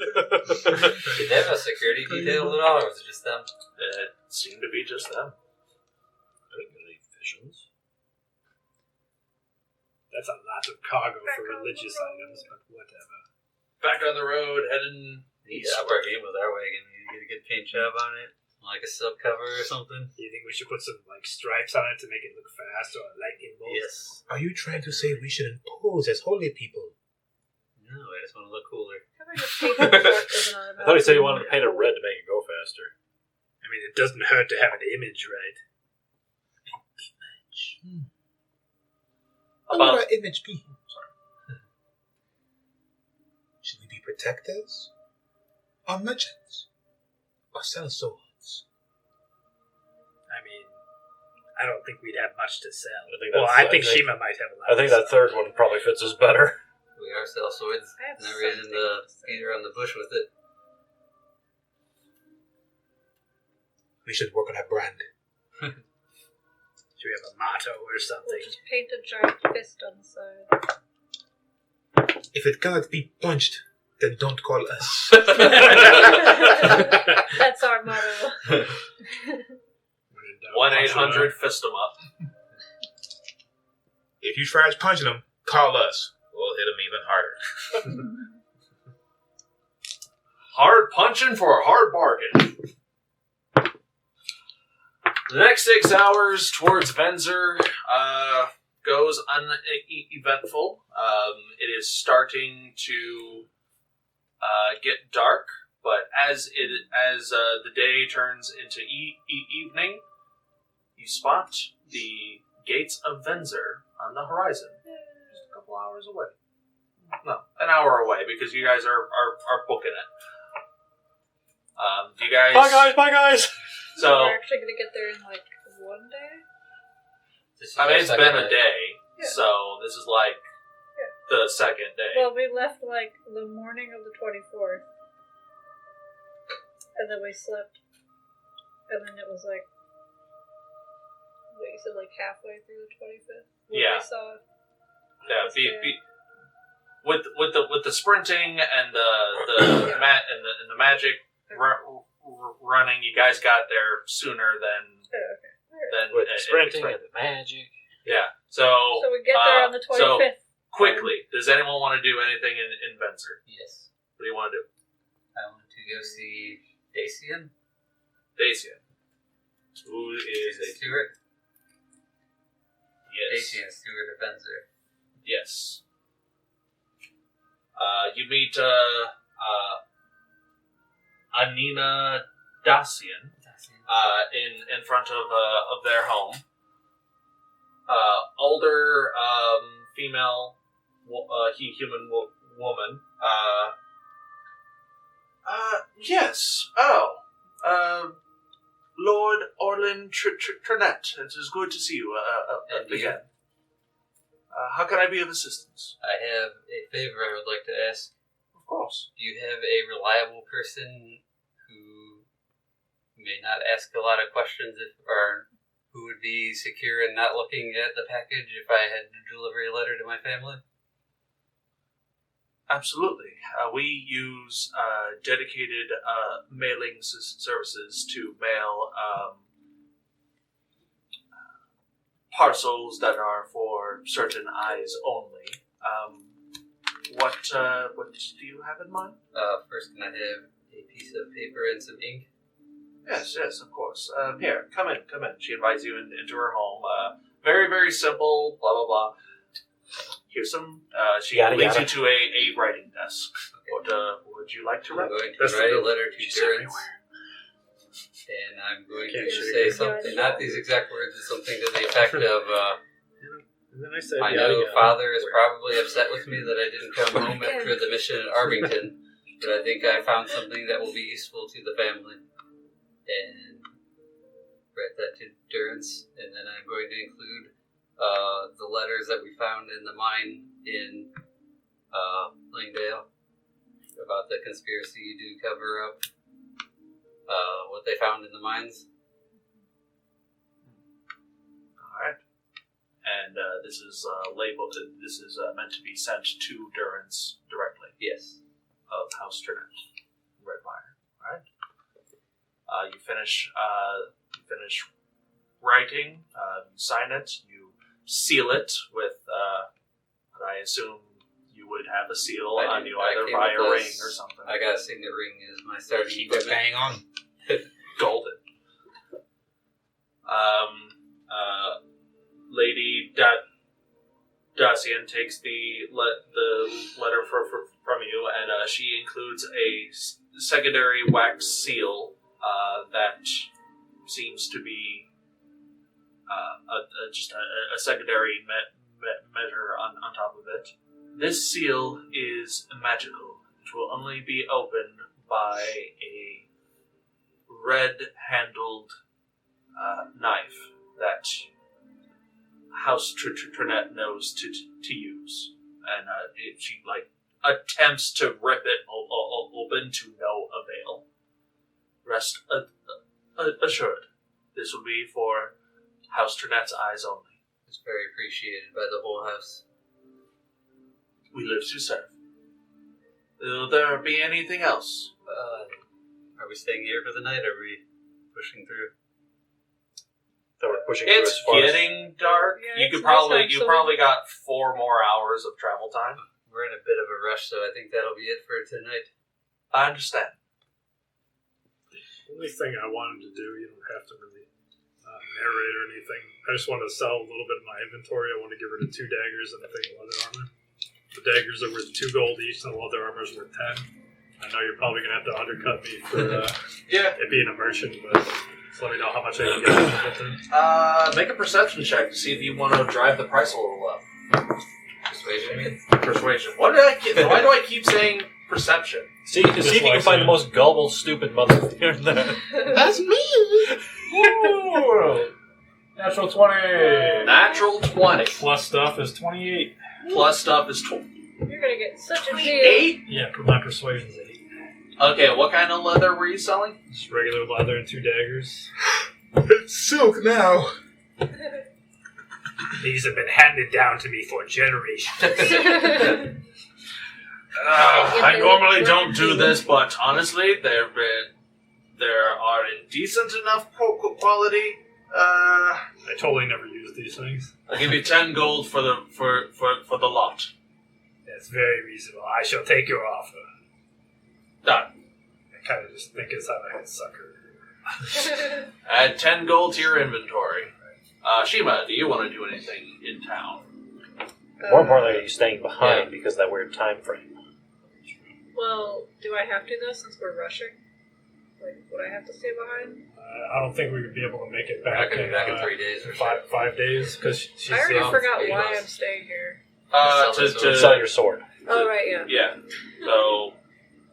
Speaker 7: they have a security detail at all, or was it just them?
Speaker 2: It seemed to be just them.
Speaker 6: I think any visions.
Speaker 5: That's a lot of cargo for religious items, but whatever.
Speaker 2: Back on the road, heading
Speaker 7: Yeah, our game with our wagon. You get a good paint job on it, like a silk cover or something.
Speaker 5: Do you think we should put some stripes on it to make it look fast, or a lightning bolt?
Speaker 7: Yes.
Speaker 8: Are you trying to say we should impose as holy people?
Speaker 7: No, I just want to look cooler.
Speaker 4: How about your paper book isn't on
Speaker 6: I thought he said he wanted to paint it red to make it go faster.
Speaker 5: I mean, it doesn't hurt to have an image, right?
Speaker 8: What would our image be? Should we be protectors? Or merchants? Or sell swords?
Speaker 5: I mean, I don't think we'd have much to sell.
Speaker 6: I think
Speaker 5: Shiima might have a lot.
Speaker 6: I think that third one probably fits us better.
Speaker 7: We are sell swords.
Speaker 4: I have
Speaker 7: Never reason
Speaker 4: something
Speaker 7: to
Speaker 4: to say.
Speaker 7: beat around the bush with it.
Speaker 8: We should work on our brand.
Speaker 5: Should we have a motto or
Speaker 4: We'll
Speaker 5: something?
Speaker 4: just paint a giant fist on the side.
Speaker 8: If it cannot be punched, then don't call us.
Speaker 4: That's our motto.
Speaker 2: 1-800-FIST-EM-UP.
Speaker 8: If you try punching them, call us. We'll hit them even harder.
Speaker 2: Hard punching for a hard bargain. The next 6 hours towards Venzer goes uneventful. It is starting to get dark, but as the day turns into evening, you spot the gates of Venzer on the horizon, just a couple hours away. No, an hour away, because you guys are booking it. Do you guys?
Speaker 6: Bye guys!
Speaker 4: So
Speaker 2: So,
Speaker 4: we're actually gonna get there in like one day.
Speaker 7: This is
Speaker 2: I mean,
Speaker 7: our
Speaker 2: it's
Speaker 7: second
Speaker 2: been a day,
Speaker 4: Yeah.
Speaker 2: so this is like the second day.
Speaker 4: Well, we left like the morning of the 24th, and then we slept, and then it was like, what you said, like halfway through the 25th. When
Speaker 2: Yeah.
Speaker 4: We saw.
Speaker 2: Yeah,
Speaker 4: the
Speaker 2: with the sprinting and the magic running, you guys got there sooner than
Speaker 6: With the sprinting and the magic.
Speaker 2: Yeah. So
Speaker 4: we get there on the 25th.
Speaker 2: quickly, does anyone want to do anything in Venzer?
Speaker 7: Yes.
Speaker 2: What do you want to do?
Speaker 7: I want to go see Dacian.
Speaker 2: Dacian. Who is
Speaker 7: The
Speaker 2: a
Speaker 7: steward.
Speaker 2: yes.
Speaker 7: Dacian, steward of Venzer.
Speaker 2: Yes. You meet Anina Dacian in front of their home. Older female human woman. Yes. Oh. Lord Orlin Trinette. It is good to see you again. How can I be of assistance?
Speaker 7: I have a favor I would like to ask.
Speaker 2: Of course.
Speaker 7: Do you have a reliable person who may not ask a lot of questions or who would be secure in not looking at the package if I had to deliver a letter to my family?
Speaker 2: Absolutely. We use dedicated mailing services to mail parcels that are for certain eyes only. What do you have in mind?
Speaker 7: First, can I have a piece of paper and some ink?
Speaker 2: Yes, of course. Here, come in. She invites you into her home. Very, very simple, blah, blah, blah. Here's some, she leads you to a writing desk. What would you like to write?
Speaker 7: I'm going to write a letter to Durance. And I'm going to say something, not these exact words, but something to the effect of,
Speaker 5: And then I said,
Speaker 7: I know Father is probably upset with me that I didn't come home after the mission at Arbington, but I think I found something that will be useful to the family. And write that to Durance, and then I'm going to include the letters that we found in the mine in Langdale about the conspiracy to cover up what they found in the mines.
Speaker 2: Alright. And this is labeled, this is meant to be sent to Durance directly.
Speaker 7: Yes.
Speaker 2: Of House Trinette, Redmire. Alright. You finish writing, you sign it, you seal it with, what I assume you would have a seal on you, either by a ring or something.
Speaker 7: I got a signet ring as my starting
Speaker 3: Keep it bang on.
Speaker 2: Golden. Lady Dacian takes the letter from you, and she includes a secondary wax seal that seems to be just a secondary measure on top of it. This seal is magical. It will only be opened by a red-handled knife that House Trinette knows to use, and she attempts to rip it open to no avail. Rest assured, this will be for House Trinette's eyes only.
Speaker 7: It's very appreciated by the whole house.
Speaker 2: We live to serve. Will there be anything else?
Speaker 7: Are we staying here for the night, or are we pushing through?
Speaker 6: So we're pushing
Speaker 2: It's
Speaker 6: through as far
Speaker 2: getting dark.
Speaker 4: Yeah,
Speaker 2: You
Speaker 4: it's
Speaker 2: could
Speaker 4: nice
Speaker 2: probably
Speaker 4: time, so
Speaker 2: probably got 4 more hours of travel time.
Speaker 7: We're in a bit of a rush, so I think that'll be it for tonight.
Speaker 2: I understand.
Speaker 5: The only thing I wanted to do, you don't have to really narrate or anything. I just want to sell a little bit of my inventory. I want to get rid of 2 daggers and a thing of leather armor. The daggers are worth 2 gold each, and the leather armor is worth 10. I know you're probably going to have to undercut me for it being a merchant, but just let me know how much I can get out of it.
Speaker 2: Make a perception check to see if you want to drive the price a little up.
Speaker 7: Persuasion?
Speaker 2: Persuasion. Why do I keep saying perception?
Speaker 6: See if you can find the most gullible, stupid motherfucker there.
Speaker 3: That's me!
Speaker 5: Ooh, natural 20.
Speaker 2: Natural 20.
Speaker 5: Plus stuff is 28.
Speaker 2: Plus stuff is 20.
Speaker 4: You're gonna get such a deal.
Speaker 2: 28?
Speaker 5: Yeah, my persuasion's 8.
Speaker 2: Okay, what kind of leather were you selling?
Speaker 5: Just regular leather and 2 daggers.
Speaker 8: It's silk now.
Speaker 9: These have been handed down to me for generations.
Speaker 2: I normally don't do this, but honestly, there are decent enough quality.
Speaker 5: I totally never use these things.
Speaker 2: I'll give you 10 gold for the lot.
Speaker 9: That's very reasonable. I shall take your offer.
Speaker 2: Done.
Speaker 5: I kind of just think it's how I hit sucker.
Speaker 2: Add 10 gold to your inventory. Shiima, do you want to do anything in town?
Speaker 6: More importantly, are you staying behind because of that weird time frame?
Speaker 4: Well, do I have to though, since we're rushing? Like, would I have to stay behind?
Speaker 5: I don't think we would be able to make it
Speaker 7: We're
Speaker 5: back.
Speaker 7: not going to be back in 3 days or so.
Speaker 5: 5 days, because she's
Speaker 4: I already forgot
Speaker 7: 8
Speaker 4: why
Speaker 7: months.
Speaker 4: I'm staying here.
Speaker 2: To
Speaker 6: Sell your sword.
Speaker 4: Oh, right, yeah.
Speaker 2: Yeah. So,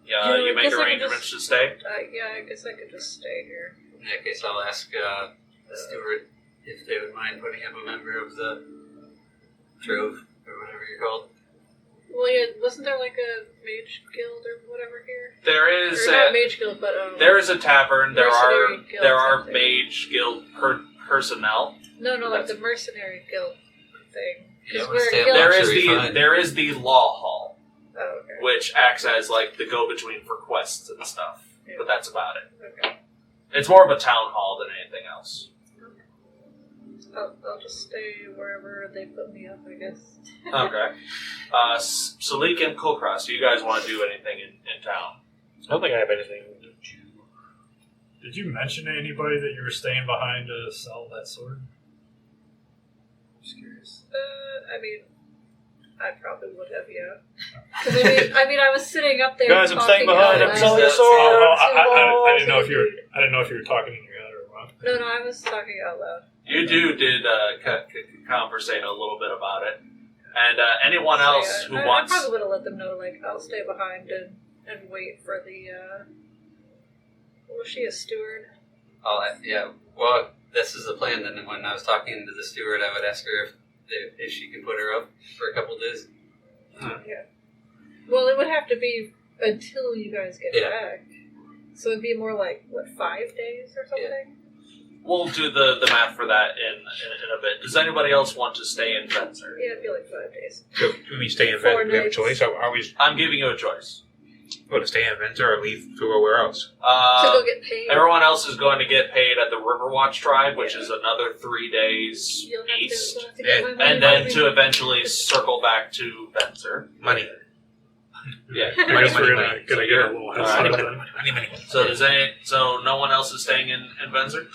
Speaker 4: Yeah,
Speaker 2: you
Speaker 4: I
Speaker 2: make
Speaker 4: guess I could
Speaker 2: arrangements
Speaker 4: just-
Speaker 2: to stay?
Speaker 4: Yeah, I guess I could just stay here.
Speaker 7: In that case, I'll ask the steward if they would mind putting up a member of the Trove, or whatever you're called.
Speaker 4: Well, yeah, wasn't there like a mage guild or whatever here?
Speaker 2: There is
Speaker 4: Or not mage guild, but
Speaker 2: there is a tavern. There
Speaker 4: mercenary
Speaker 2: are
Speaker 4: guild
Speaker 2: there are
Speaker 4: something.
Speaker 2: mage guild personnel.
Speaker 4: No, like the mercenary guild thing.
Speaker 7: Yeah,
Speaker 4: Because
Speaker 7: we'll
Speaker 4: we're
Speaker 7: stay
Speaker 4: a
Speaker 7: up
Speaker 4: guild.
Speaker 7: there. Luxury fine.
Speaker 2: There is the law hall.
Speaker 4: Oh, okay.
Speaker 2: which acts as like the go-between for quests and stuff.
Speaker 4: Yeah.
Speaker 2: But that's about it.
Speaker 4: Okay.
Speaker 2: It's more of a town hall than anything else.
Speaker 4: I'll just stay wherever they put me up, I guess.
Speaker 2: Okay. Salic and Kulkras, do you guys want to do anything in town?
Speaker 6: I don't think I have anything.
Speaker 5: Did you mention to anybody that you were staying behind to sell that sword? Just curious.
Speaker 4: I mean, I probably would have, yeah. Because I mean, I was sitting up there.
Speaker 6: Guys, I'm staying
Speaker 4: talking
Speaker 6: behind.
Speaker 4: out
Speaker 6: I'm
Speaker 4: loud.
Speaker 6: selling a sword.
Speaker 5: I didn't know if you were talking in your head or what.
Speaker 4: No, I was talking out loud.
Speaker 2: You did conversate a little bit about it. And anyone else who
Speaker 4: I
Speaker 2: wants...
Speaker 4: probably would have let them know, like, I'll stay behind and wait for the, was she a steward?
Speaker 7: Oh, yeah. Well, this is the plan. Then when I was talking to the steward, I would ask her if she could put her up for a couple days.
Speaker 4: Yeah. Well, it would have to be until you guys get back. So it'd be more like, 5 days or something?
Speaker 7: Yeah.
Speaker 2: We'll do the math for that in a bit. Does anybody else want to stay in Venser?
Speaker 4: Yeah, it'd be like 5 days.
Speaker 3: Do we stay in
Speaker 4: 4
Speaker 3: Venser? Do we have a
Speaker 4: nights.
Speaker 3: choice? Are we
Speaker 2: I'm giving you a choice.
Speaker 3: going to stay in Venser or leave to go where else?
Speaker 4: To go get paid.
Speaker 2: Everyone else is going to get paid at the Riverwatch tribe, which is another 3 days
Speaker 4: You'll have
Speaker 2: east.
Speaker 4: to get my money
Speaker 2: And then
Speaker 4: back.
Speaker 2: to eventually circle back to Venser.
Speaker 3: Money.
Speaker 2: Yeah.
Speaker 5: I guess we're
Speaker 3: money.
Speaker 5: gonna get a little head
Speaker 2: Alright.
Speaker 5: start
Speaker 3: Money,
Speaker 5: then.
Speaker 3: money.
Speaker 2: So no one else is staying in Venser?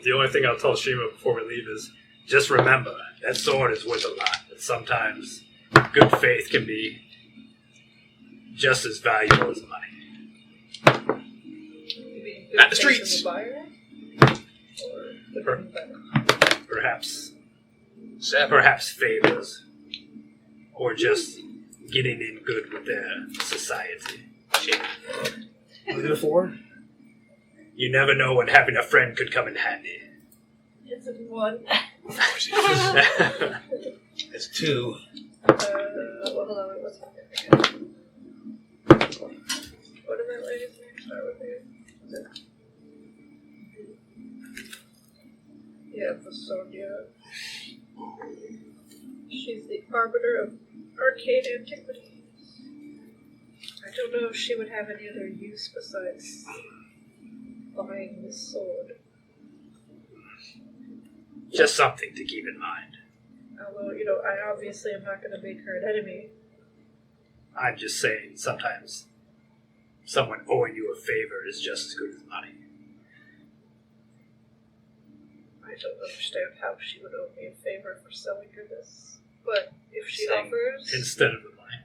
Speaker 5: The only thing I'll tell Shiima before we leave is just remember that sword is worth a lot. But sometimes good faith can be just as valuable as money.
Speaker 4: You mean
Speaker 3: Not the
Speaker 4: good faith in
Speaker 3: streets.
Speaker 4: the buyer? Or
Speaker 5: Per-
Speaker 4: the vendor?
Speaker 5: Perhaps favors, or just getting in good with their society. Therefore, you never know when having a friend could come in handy.
Speaker 4: It's a 1.
Speaker 3: It's 2.
Speaker 4: Well, hold on, wait, what's my name again? What did that lady's name start with again? Was it? Yeah, Vasonia. She's the arbiter of arcane antiquities. I don't know if she would have any other use besides buying this sword.
Speaker 5: Just something to keep in mind.
Speaker 4: Although, I obviously am not going to make her an enemy.
Speaker 5: I'm just saying, sometimes someone owing you a favor is just as good as money.
Speaker 4: I don't understand how she would owe me a favor for selling her this. But if she
Speaker 7: Saying
Speaker 4: offers...
Speaker 5: Instead of the money.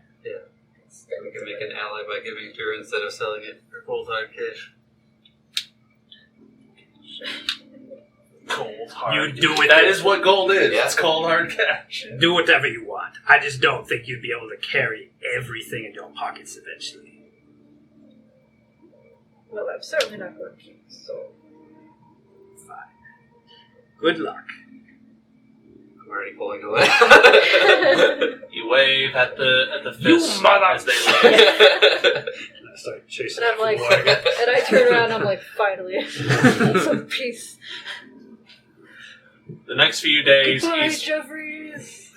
Speaker 4: instead
Speaker 7: We
Speaker 4: of
Speaker 7: can make
Speaker 4: the-
Speaker 7: an ally by giving it to her instead of selling it for cold hard cash.
Speaker 2: Cold hard.
Speaker 5: You do it.
Speaker 2: That is what gold is.
Speaker 7: Yeah.
Speaker 2: It's cold hard cash.
Speaker 5: Do whatever you want. I just don't think you'd be able to carry everything in your pockets eventually.
Speaker 4: Well, I'm certainly not going to keep it, so...
Speaker 5: Fine. Good luck.
Speaker 7: I'm already pulling away.
Speaker 2: You wave at the
Speaker 5: You
Speaker 2: fist
Speaker 5: mother-
Speaker 2: as they leave.
Speaker 5: And I start chasing
Speaker 4: And I'm
Speaker 5: after
Speaker 4: like,
Speaker 5: the wagon.
Speaker 4: and I turn around and I'm like, finally, some peace.
Speaker 2: The next few days,
Speaker 4: Goodbye, Jeffries!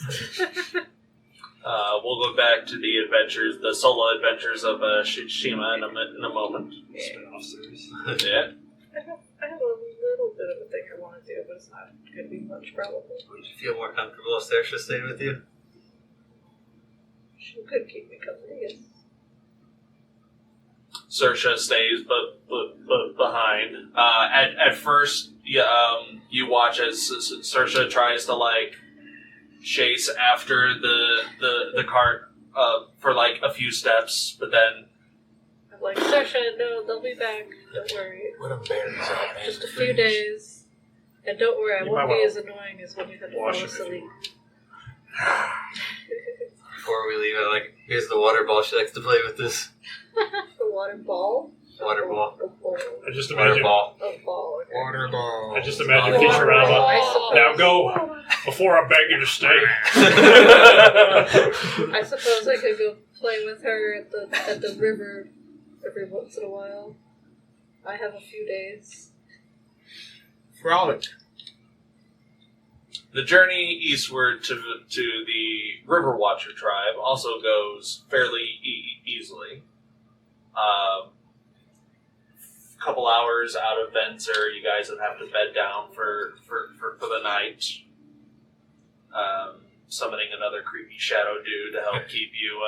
Speaker 2: we'll go back to the adventures, the solo adventures of Shiima in a moment.
Speaker 5: Spin-off series.
Speaker 2: Yeah.
Speaker 4: I have a little bit of a thing I want to do, but it's not going to be much, probably.
Speaker 7: Would you feel more comfortable if Saoirse stayed with you?
Speaker 4: She could keep me company, yes.
Speaker 2: Saoirse stays but behind. At first, you watch as Saoirse tries to chase after the cart for a few steps, but then
Speaker 4: I'm like, Saoirse, no, they'll be back. Don't worry.
Speaker 8: What them berries out, man?
Speaker 4: Just a few days. And don't worry, I
Speaker 5: You
Speaker 4: won't
Speaker 5: might
Speaker 4: be
Speaker 5: wanna
Speaker 4: as annoying as when you had to
Speaker 5: wash
Speaker 4: follow
Speaker 5: it if
Speaker 4: Salic.
Speaker 7: Before we leave, here's the water ball. She likes to play with this
Speaker 4: The water ball?
Speaker 7: water ball.
Speaker 4: A ball.
Speaker 5: I just
Speaker 7: Water
Speaker 5: imagine.
Speaker 7: ball.
Speaker 4: A ball. Okay.
Speaker 3: Water ball.
Speaker 5: I just imagine
Speaker 7: Water
Speaker 5: Futurama.
Speaker 4: ball, I suppose.
Speaker 5: Now go before I beg you to stay.
Speaker 4: I suppose I could go play with her at the river every once in a while. I have a few days.
Speaker 3: Frolic.
Speaker 2: The journey eastward to the River Watcher tribe also goes fairly easily. Couple hours out of Venser, you guys would have to bed down for the night. Summoning another creepy shadow dude to help keep you.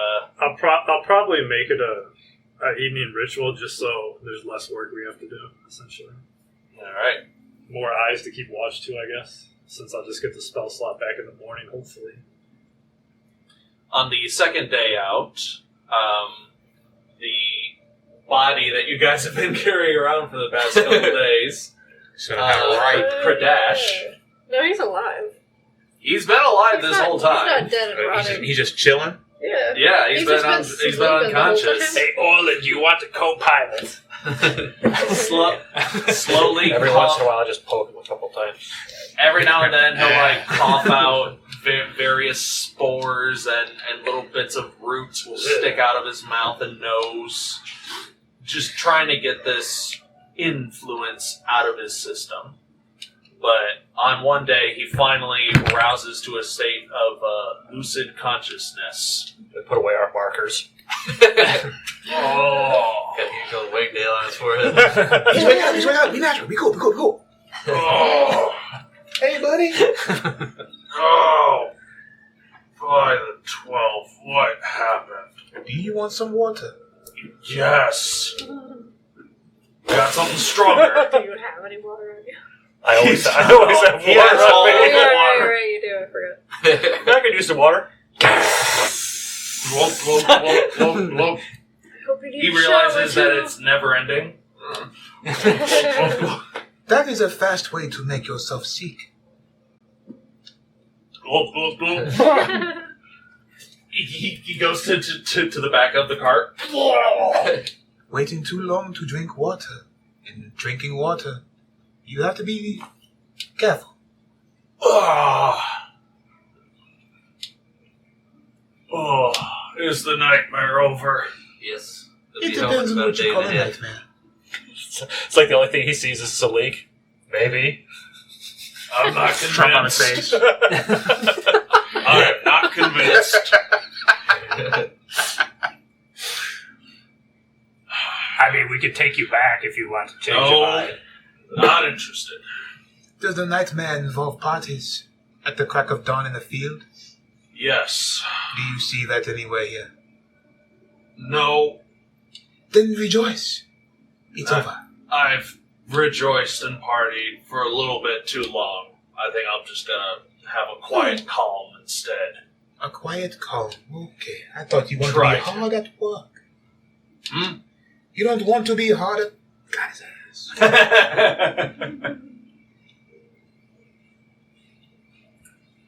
Speaker 5: I'll probably make it a evening ritual just so there's less work we have to do. Essentially,
Speaker 2: All right.
Speaker 5: more eyes to keep watch to, I guess. Since I'll just get the spell slot back in the morning, hopefully.
Speaker 2: On the second day out, the body that you guys have been carrying around for the past couple days,
Speaker 3: So right.
Speaker 2: Kradash,
Speaker 4: No, he's alive.
Speaker 2: he's been alive this whole
Speaker 4: He's not
Speaker 2: time.
Speaker 4: dead and rotting.
Speaker 3: He's just chilling.
Speaker 4: Yeah.
Speaker 2: Yeah, he's
Speaker 4: just
Speaker 2: been
Speaker 4: sleeping the whole
Speaker 2: unconscious.
Speaker 4: time.
Speaker 9: Hey, Orlin, do you want the co-pilot?
Speaker 2: Slowly,
Speaker 6: Every once in a while, I just poke him a couple times.
Speaker 2: every now and then he'll cough out various spores and little bits of roots will stick out of his mouth and nose, just trying to get this influence out of his system. But on one day, he finally rouses to a state of lucid consciousness.
Speaker 6: We put away our markers.
Speaker 2: Oh,
Speaker 7: Got here gold wingnail on his forehead.
Speaker 8: He's way out. Be natural. Be cool.
Speaker 2: oh,
Speaker 8: Hey, buddy.
Speaker 2: oh! By the 12, what happened?
Speaker 8: Do you want some water?
Speaker 2: Yes. Got something stronger.
Speaker 4: Do you have any water on you?
Speaker 6: I always have
Speaker 2: He
Speaker 6: water
Speaker 2: has
Speaker 6: on
Speaker 2: all
Speaker 6: me.
Speaker 2: the water.
Speaker 4: Right, you do, I forgot.
Speaker 6: I could use some water.
Speaker 2: Glop, glop, glop, glop, glop.
Speaker 4: I hope you
Speaker 2: He
Speaker 4: need a
Speaker 2: realizes
Speaker 4: shower,
Speaker 2: that
Speaker 4: too.
Speaker 2: it's never ending.
Speaker 8: That is a fast way to make yourself sick.
Speaker 2: Glop, glop, glop. He goes to the back of the cart.
Speaker 8: Waiting too long to drink water. And drinking water, you have to be careful.
Speaker 2: Oh, is the nightmare over?
Speaker 7: Yes.
Speaker 8: It depends on what you call a nightmare.
Speaker 6: It's like the only thing he sees is Salic. Maybe.
Speaker 2: I'm not
Speaker 3: Trump on his
Speaker 2: convinced.
Speaker 3: face.
Speaker 2: I am not convinced.
Speaker 9: I mean, we could take you back if you want to change your
Speaker 2: No,
Speaker 9: mind.
Speaker 2: not interested.
Speaker 8: Does the nightmare involve parties at the crack of dawn in the field?
Speaker 2: Yes.
Speaker 8: Do you see that anywhere here?
Speaker 2: No.
Speaker 8: Then rejoice. It's over.
Speaker 2: I've rejoiced and partied for a little bit too long. I think I'm just gonna have a quiet calm instead.
Speaker 8: A quiet calm. Okay. I thought you wanted
Speaker 2: Right.
Speaker 8: to be hard at work.
Speaker 2: Hmm?
Speaker 8: You don't want to be hard at God's ass.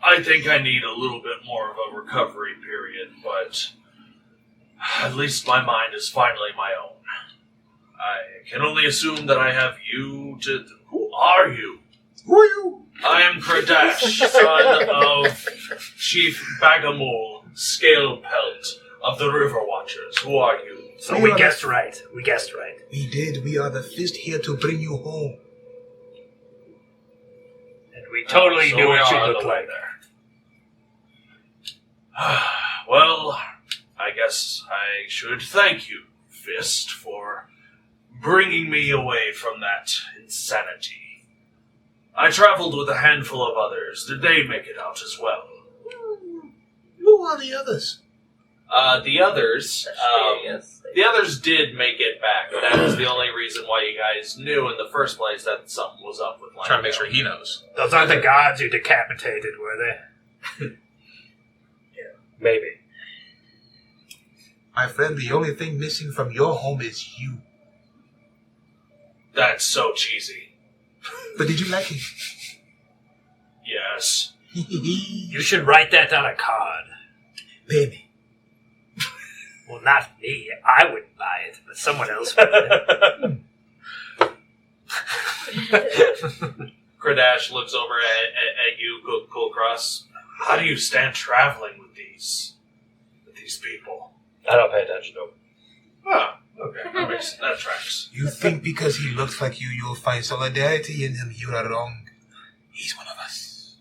Speaker 2: I think I need a little bit more of a recovery period, but at least my mind is finally my own. I can only assume that I have you to... Who are you?
Speaker 8: Who are you?
Speaker 2: I am Kradash, son of Chief Bagamul Scalepelt of the River Watchers. Who are you?
Speaker 9: So we guessed right. We guessed right.
Speaker 8: We did. We are the fist here to bring you home.
Speaker 9: And we totally
Speaker 2: So
Speaker 9: knew
Speaker 2: we
Speaker 9: what you
Speaker 2: are on
Speaker 9: looked
Speaker 2: the way
Speaker 9: like.
Speaker 2: there. Well, I guess I should thank you, Fist, for bringing me away from that insanity. I traveled with a handful of others. Did they make it out as well?
Speaker 8: Who are the others?
Speaker 2: The others,
Speaker 4: Yes.
Speaker 2: the others did make it back. That is the only reason why you guys knew in the first place that something was up with Lionel.
Speaker 3: Trying to make sure he knows.
Speaker 9: Those aren't the gods you decapitated, were they?
Speaker 6: Maybe.
Speaker 8: My friend, the only thing missing from your home is you.
Speaker 2: That's so cheesy.
Speaker 8: But did you like it?
Speaker 2: Yes.
Speaker 9: You should write that on a card.
Speaker 8: Pay me.
Speaker 9: Well, not me. I wouldn't buy it, but someone else would.
Speaker 2: Kradash looks over at you, Kulkras. How do you stand traveling with these people?
Speaker 6: I don't pay attention to him.
Speaker 2: Ah, okay, that tracks.
Speaker 8: You think because he looks like you, you'll find solidarity in him. You are wrong. He's one of us.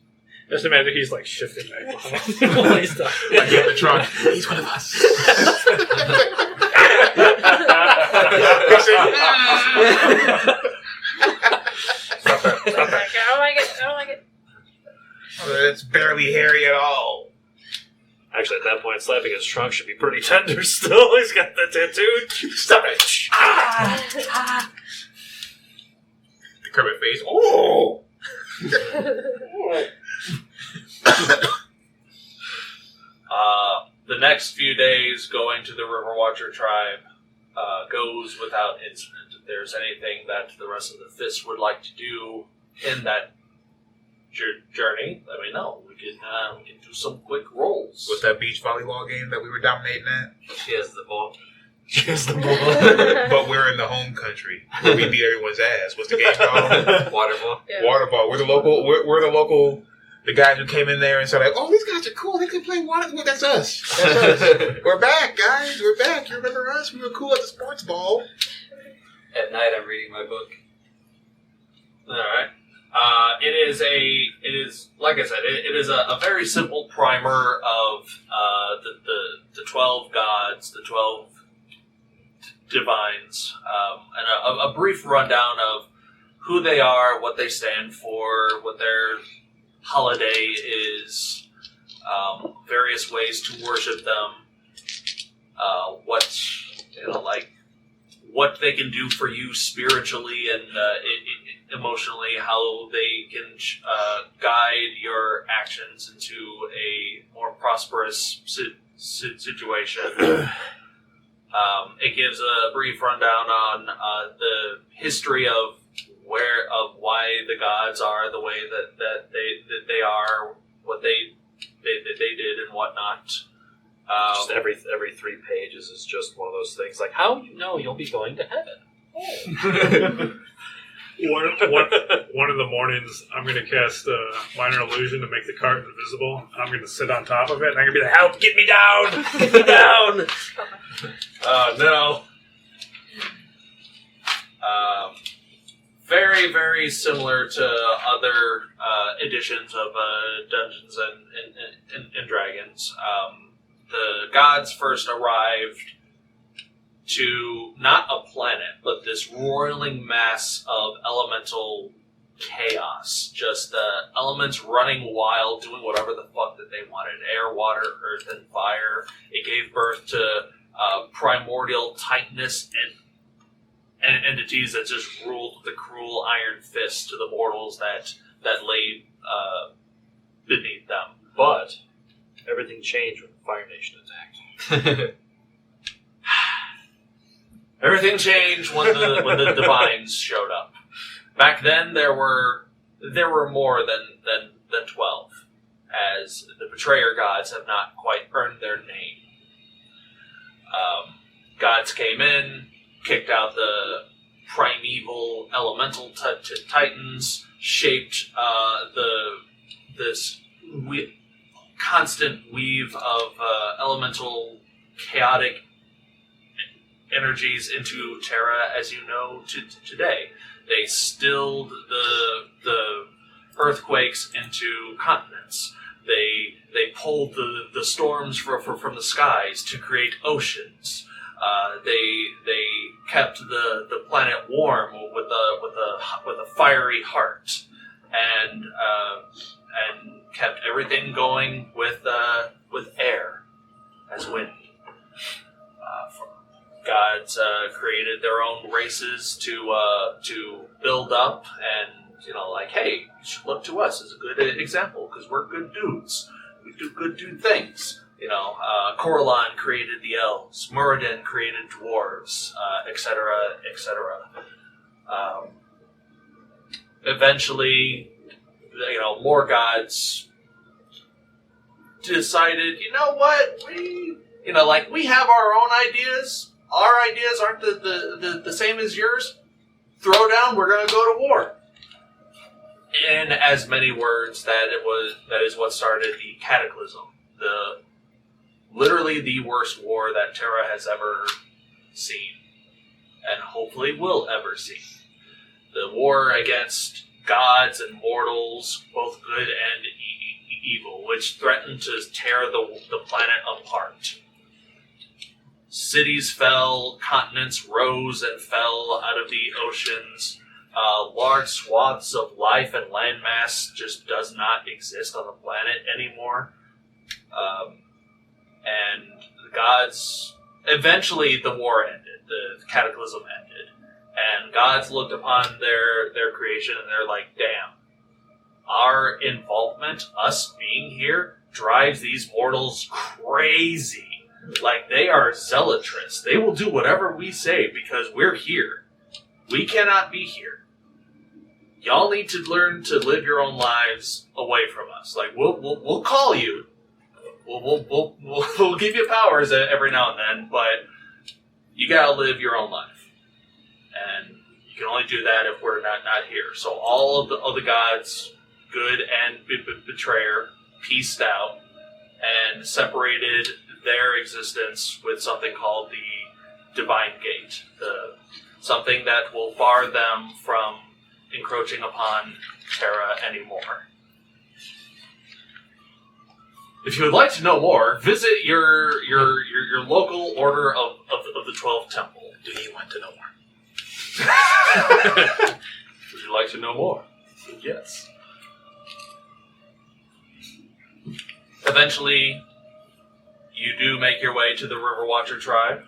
Speaker 5: Just imagine he's like shifting back behind while he's done.
Speaker 3: Like in the trunk. He's one of us.
Speaker 6: Stop that. Stop that.
Speaker 4: I don't like it. I don't like it.
Speaker 3: It's barely hairy at all.
Speaker 6: Actually, at that point, slapping his trunk should be pretty tender still. He's got the tattoo.
Speaker 3: Stop it. The Kermit face. Oh!
Speaker 2: The next few days going to the River Watcher tribe goes without incident. If there's anything that the rest of the Fist would like to do in that journey, let me know. We can do some quick rolls.
Speaker 3: What's that beach volleyball game that we were dominating at?
Speaker 7: She has the ball.
Speaker 6: She has the ball.
Speaker 3: But we're in the home country where we beat everyone's ass. What's the game called?
Speaker 7: Water ball.
Speaker 4: Yeah.
Speaker 3: Water ball. We're the local. We're the local. The guys who came in there and said, like, "Oh, these guys are cool. They can play water." Well, that's us. That's us. We're back, guys. We're back. You remember us? We were cool at the sports ball.
Speaker 7: At night, I'm reading my book.
Speaker 2: All right. It is like I said, it is a very simple primer of the 12 gods, the 12 divines, and a brief rundown of who they are, what they stand for, what their holiday is, various ways to worship them, what they can do for you spiritually and emotionally, how they can guide your actions into a more prosperous situation. It gives a brief rundown on the history of why the gods are the way that they are, what they did and whatnot.
Speaker 6: Just every 3 pages is just one of those things like, how you know you'll be going to heaven?
Speaker 5: One of the mornings, I'm going to cast Minor Illusion to make the cart invisible. I'm going to sit on top of it, and I'm going to be like, "Help! Get me down! Get me down!"
Speaker 2: No. Very, very similar to other editions of Dungeons and Dragons. The gods first arrived to not a planet, but this roiling mass of elemental chaos. Just the elements running wild, doing whatever the fuck that they wanted. Air, water, earth, and fire. It gave birth to primordial tightness and entities that just ruled with a cruel iron fist to the mortals that lay beneath them.
Speaker 6: But everything changed when the Fire Nation attacked.
Speaker 2: Everything changed when the divines showed up. Back then, there were more than 12, as the betrayer gods have not quite earned their name. Gods came in, kicked out the primeval elemental titans, shaped this constant weave of elemental chaotic energies into Terra as you know today. They stilled the earthquakes into continents. They pulled the storms from the skies to create oceans. They kept the planet warm with a fiery heart, and kept everything going with air as wind. Gods created their own races to build up, and like, hey, you should look to us as a good example because we're good dudes. We do good dude things. Coralon created the elves, Muradin created dwarves, etc., etc. Eventually, more gods decided, you know what, we have our own ideas. Our ideas aren't the same as yours. Throw down, we're going to go to war. In as many words, that is what started the Cataclysm. Literally the worst war that Terra has ever seen, and hopefully will ever see. The war against gods and mortals, both good and evil, which threatened to tear the planet apart. Cities fell, continents rose and fell out of the oceans. Large swaths of life and landmass just does not exist on the planet anymore. And the gods... Eventually, the war ended. The cataclysm ended. And gods looked upon their creation and they're like, damn. Our involvement, us being here, drives these mortals crazy. Like, they are zealotrous. They will do whatever we say because we're here. We cannot be here. Y'all need to learn to live your own lives away from us. Like, we'll call you. We'll give you powers every now and then, but you gotta live your own life. And you can only do that if we're not here. So all of the gods, good and betrayer, pieced out and separated their existence with something called the Divine Gate. Something that will bar them from encroaching upon Terra anymore. If you would like to know more, visit your local order of the 12 Temple.
Speaker 8: Do you want to know more?
Speaker 2: Would you like to know more? Yes. Eventually, you do make your way to the River Watcher tribe.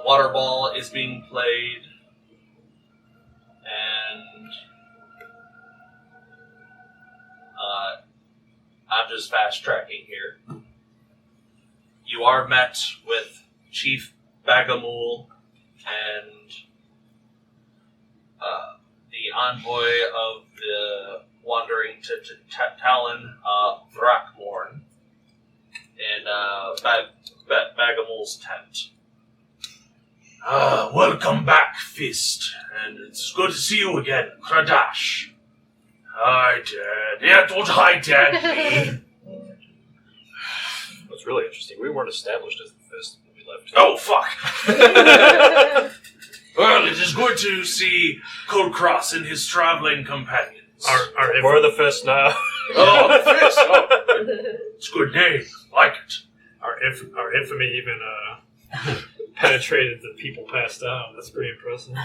Speaker 2: Water Ball is being played, and I'm just fast tracking here. You are met with Chief Bagamool and the envoy of the Wandering Talon, Thrakmorn, in Bagamool's tent. Welcome back, Fist, and it's good to see you again, Kradash. Hi, Dad. Yeah, don't hi, Dad, me.
Speaker 6: What's really interesting, we weren't established as the Fist when we left.
Speaker 2: Oh, fuck. Well, it is good to see Kulkras and his traveling companions.
Speaker 6: We're the Fist now.
Speaker 2: Oh, the Fist. Oh, it's a good name. Like it.
Speaker 5: Our infamy even penetrated the people passed out. That's pretty impressive.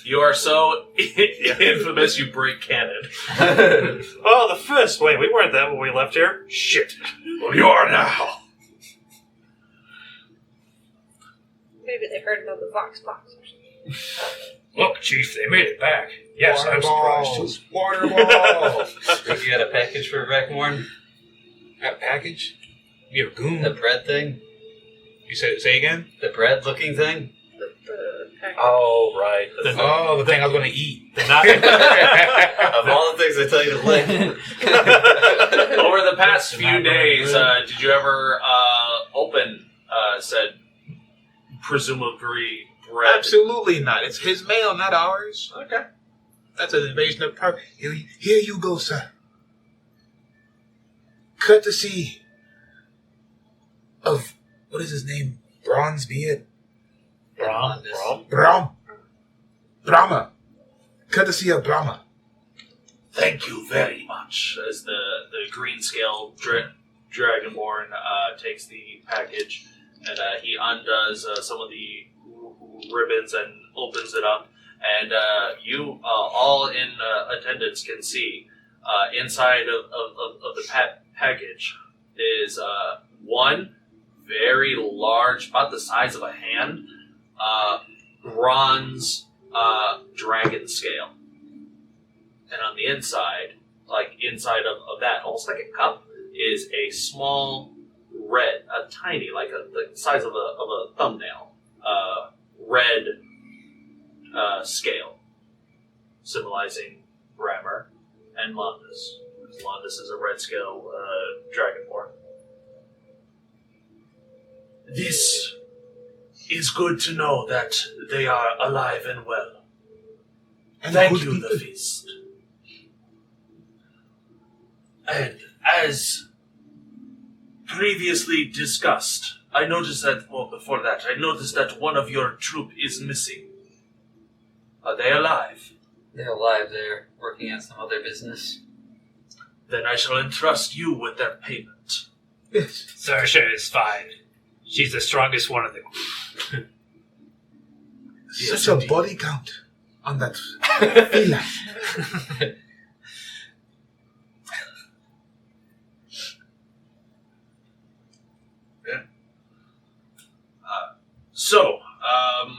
Speaker 2: You are so infamous you break canon.
Speaker 6: Oh, the Fist! Wait, we weren't that when we left here? Shit.
Speaker 2: Well, you are now.
Speaker 4: Maybe they heard about the Vox Box or something.
Speaker 9: Look, Chief, they made it back. Yes,
Speaker 8: Water
Speaker 9: I'm surprised
Speaker 8: balls.
Speaker 9: too.
Speaker 8: Water balls.
Speaker 7: Think you had a package for Rackmorn?
Speaker 8: A package? You a goon?
Speaker 7: The bread thing?
Speaker 8: You said say again?
Speaker 7: The bread looking thing?
Speaker 4: The package.
Speaker 6: Oh, right.
Speaker 8: Oh, the thing I was going to eat.
Speaker 6: The not-
Speaker 7: Of all the things I tell you to lick.
Speaker 2: Over the past few days, did you ever open said presumably bread?
Speaker 8: Absolutely not. It's his mail, not ours.
Speaker 2: Okay.
Speaker 8: That's an invasion of power. Here you go, sir. Courtesy of, what is his name? Bronzebeard? Brahma. Courtesy of Brahma.
Speaker 2: Thank you very much. As the green scale dragonborn takes the package and he undoes some of the ribbons and opens it up, and you all in attendance can see inside of the package is one very large, about the size of a hand, bronze dragon scale. And on the inside, like inside of that, almost like a cup, is a small red, a tiny, like the size of a thumbnail, red scale, symbolizing Brammer and Londus. Londus is a red scale dragonborn. This is good to know that they are alive and well.
Speaker 8: And
Speaker 2: Thank
Speaker 8: good
Speaker 2: you,
Speaker 8: people.
Speaker 2: the Fist. And as previously discussed, I noticed that, well, before that, I noticed that one of your troop is missing. Are they alive?
Speaker 7: They're alive. They're working on some other business.
Speaker 2: Then I shall entrust you with their payment.
Speaker 8: Yes.
Speaker 9: Saoirse is fine. She's the strongest one of the group.
Speaker 8: Such a body count on that feline.
Speaker 2: So,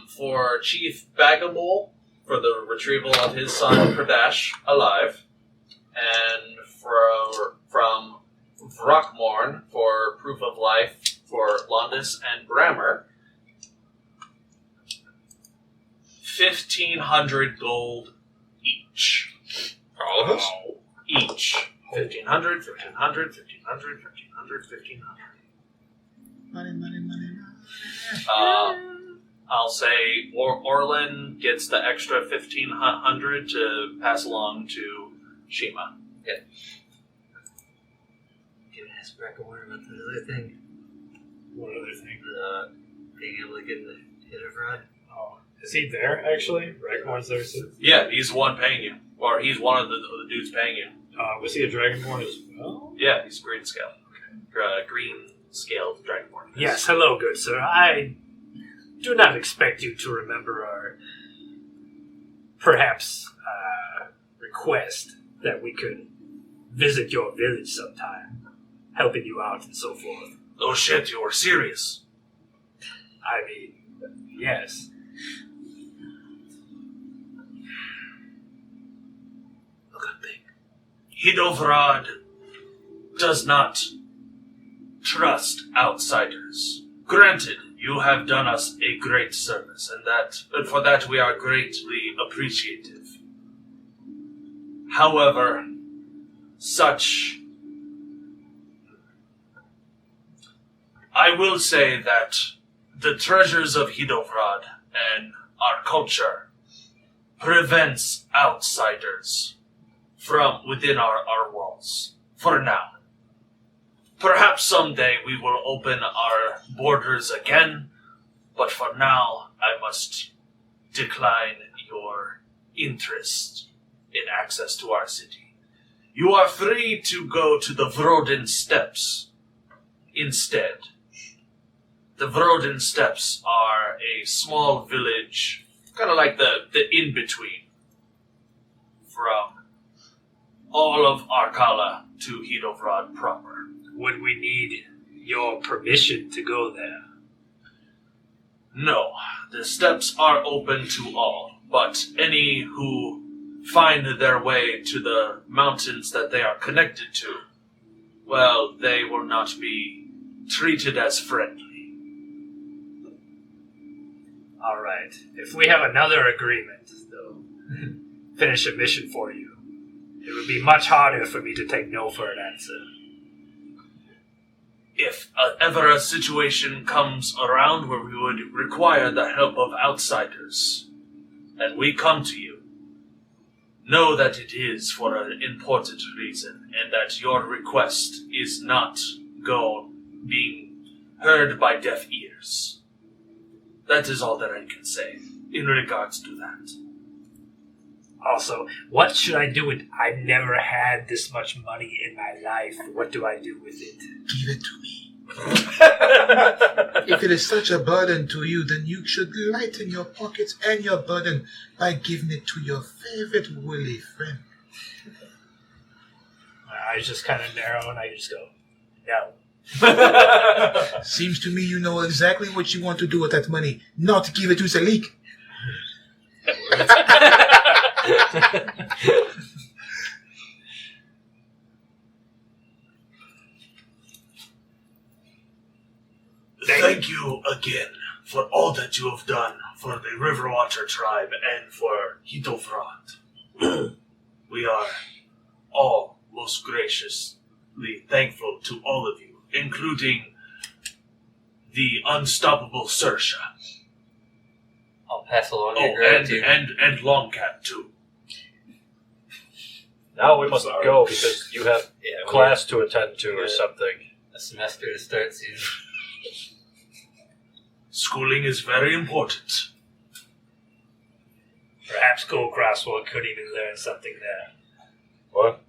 Speaker 2: for Chief Bagamole, for the retrieval of his son Pradesh alive, and from Vrockmorn for proof of life for Londis and Brammer, 1,500 gold each.
Speaker 3: For all of us?
Speaker 2: Each. 1,500, 1,500, 1,500, 1,500, 1,500.
Speaker 8: Money.
Speaker 2: I'll say Orlin gets the extra 1,500 to pass along to Shiima.
Speaker 7: Can I ask Brackmore about the other thing?
Speaker 5: What other thing?
Speaker 7: Being able to get the hit of rod?
Speaker 5: Oh, is he there, actually? Ragmore's there, too?
Speaker 2: Yeah, he's the one paying you. Or he's one of the dudes paying you.
Speaker 5: Was he a Dragonborn as well?
Speaker 2: Yeah, he's green scale. Green scaled Dragonborn.
Speaker 9: Yes, hello, good sir. I do not expect you to remember our perhaps request that we could visit your village sometime, helping you out and so forth.
Speaker 2: Oh shit, you were serious.
Speaker 9: I mean, yes.
Speaker 2: Look at me. Hidovrad does not trust outsiders. Granted, you have done us a great service, and for that we are greatly appreciative. However, I will say that the treasures of Hidovrad and our culture prevents outsiders from within our walls, for now. Perhaps someday we will open our borders again, but for now I must decline your interest in access to our city. You are free to go to the Vroden Steppes instead. The Vroden Steppes are a small village, kind of like the in-between from all of Arkala to Hidovrad proper.
Speaker 9: Would we need your permission to go there?
Speaker 2: No, the steps are open to all, but any who find their way to the mountains that they are connected to, well, they will not be treated as friendly.
Speaker 9: All right. If we have another agreement, though, finish a mission for you, it would be much harder for me to take no for an answer.
Speaker 2: If ever a situation comes around where we would require the help of outsiders, and we come to you, know that it is for an important reason, and that your request is not being heard by deaf ears. That is all that I can say in regards to that.
Speaker 9: Also, what should I do with... I've never had this much money in my life. What do I do with it?
Speaker 8: Give it to me. If it is such a burden to you, then you should lighten your pockets and your burden by giving it to your favorite woolly friend.
Speaker 9: My eyes just kind of narrow and I just go, no.
Speaker 8: Seems to me you know exactly what you want to do with that money, not give it to Salic.
Speaker 2: Thank you again for all that you have done for the Riverwater tribe and for Hidovrad. We are all most graciously thankful to all of you, including the unstoppable Saoirse.
Speaker 7: I'll pass along your
Speaker 2: Oh,
Speaker 7: gratitude.
Speaker 2: and Longcat too.
Speaker 6: Now we must go because you have
Speaker 7: Yeah,
Speaker 6: class to attend to or
Speaker 7: Yeah.
Speaker 6: something.
Speaker 7: a semester to start soon.
Speaker 2: Schooling is very important.
Speaker 9: Perhaps Kulkras could even learn something there.
Speaker 6: What?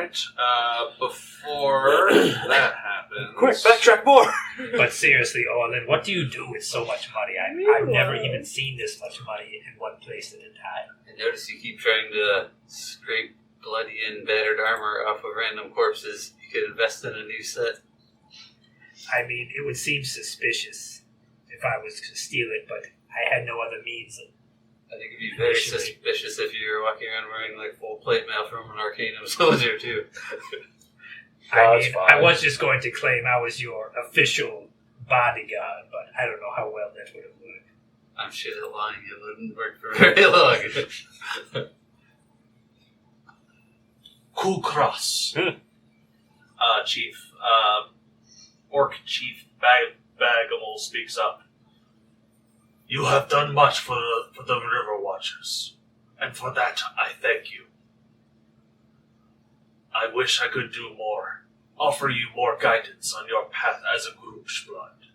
Speaker 2: right. Before that happens...
Speaker 6: Quick, backtrack more!
Speaker 9: But seriously, Orlin, what do you do with so much money? I've never even seen this much money in one place at a time.
Speaker 7: I notice you keep trying to scrape bloody and battered armor off of random corpses. You could invest in a new set.
Speaker 9: I mean, it would seem suspicious if I was to steal it, but I had no other means.
Speaker 7: I think it'd be very suspicious if you were walking around wearing like full plate mail from an Arcanum soldier too.
Speaker 9: I mean, I was just going to claim I was your official bodyguard, but I don't know how well that would have worked.
Speaker 7: I'm shit at lying. It wouldn't work for very long.
Speaker 2: Kulkras. Chief. Orc Chief Bagamol speaks up. You have done much for the River Watchers, and for that I thank you. I wish I could do more, offer you more guidance on your path as a group's blood.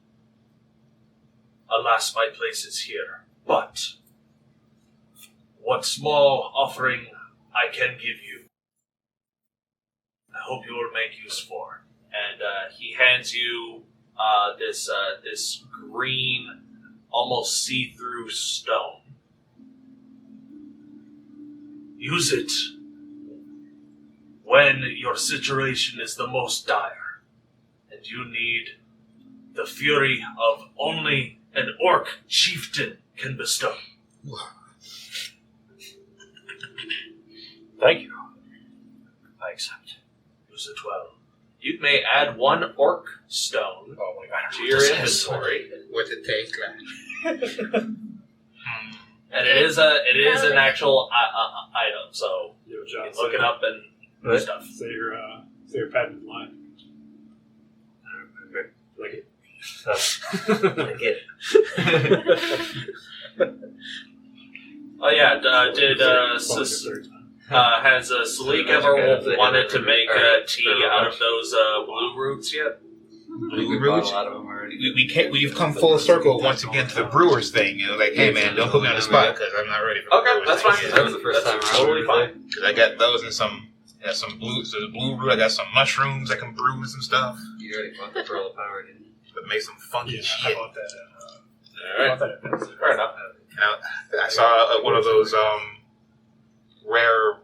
Speaker 2: Alas, my place is here, but what small offering I can give you, I hope you will make use for. And he hands you this green, almost see-through stone. Use it when your situation is the most dire, and you need the fury of only an orc chieftain can bestow.
Speaker 6: Thank you. I accept.
Speaker 2: Use it well. You may add one orc stone to your inventory.
Speaker 3: What's it taste like?
Speaker 2: And it is an actual item, so
Speaker 5: Yo,
Speaker 2: you
Speaker 5: John,
Speaker 2: can look it up and stuff.
Speaker 5: Say your patent line. Like it.
Speaker 6: Like it.
Speaker 2: Oh yeah, has Salic ever wanted to make tea out of those blue roots yet?
Speaker 3: Blue roots? We've come full circle once again to the brewers thing. You know, like, hey man, don't put me on the spot because I'm not ready for the
Speaker 2: Okay,
Speaker 3: brewers
Speaker 2: that's
Speaker 3: thing
Speaker 2: fine.
Speaker 3: yet.
Speaker 7: That was the first time around.
Speaker 2: Totally fine.
Speaker 3: Because I got those and some blue. So the blue root, I got some mushrooms I can brew some stuff.
Speaker 7: You already bought the Pearl of Power, didn't you?
Speaker 3: But make some funky
Speaker 5: I
Speaker 3: shit.
Speaker 5: bought that.
Speaker 2: Alright, fair enough.
Speaker 3: I saw one of those rare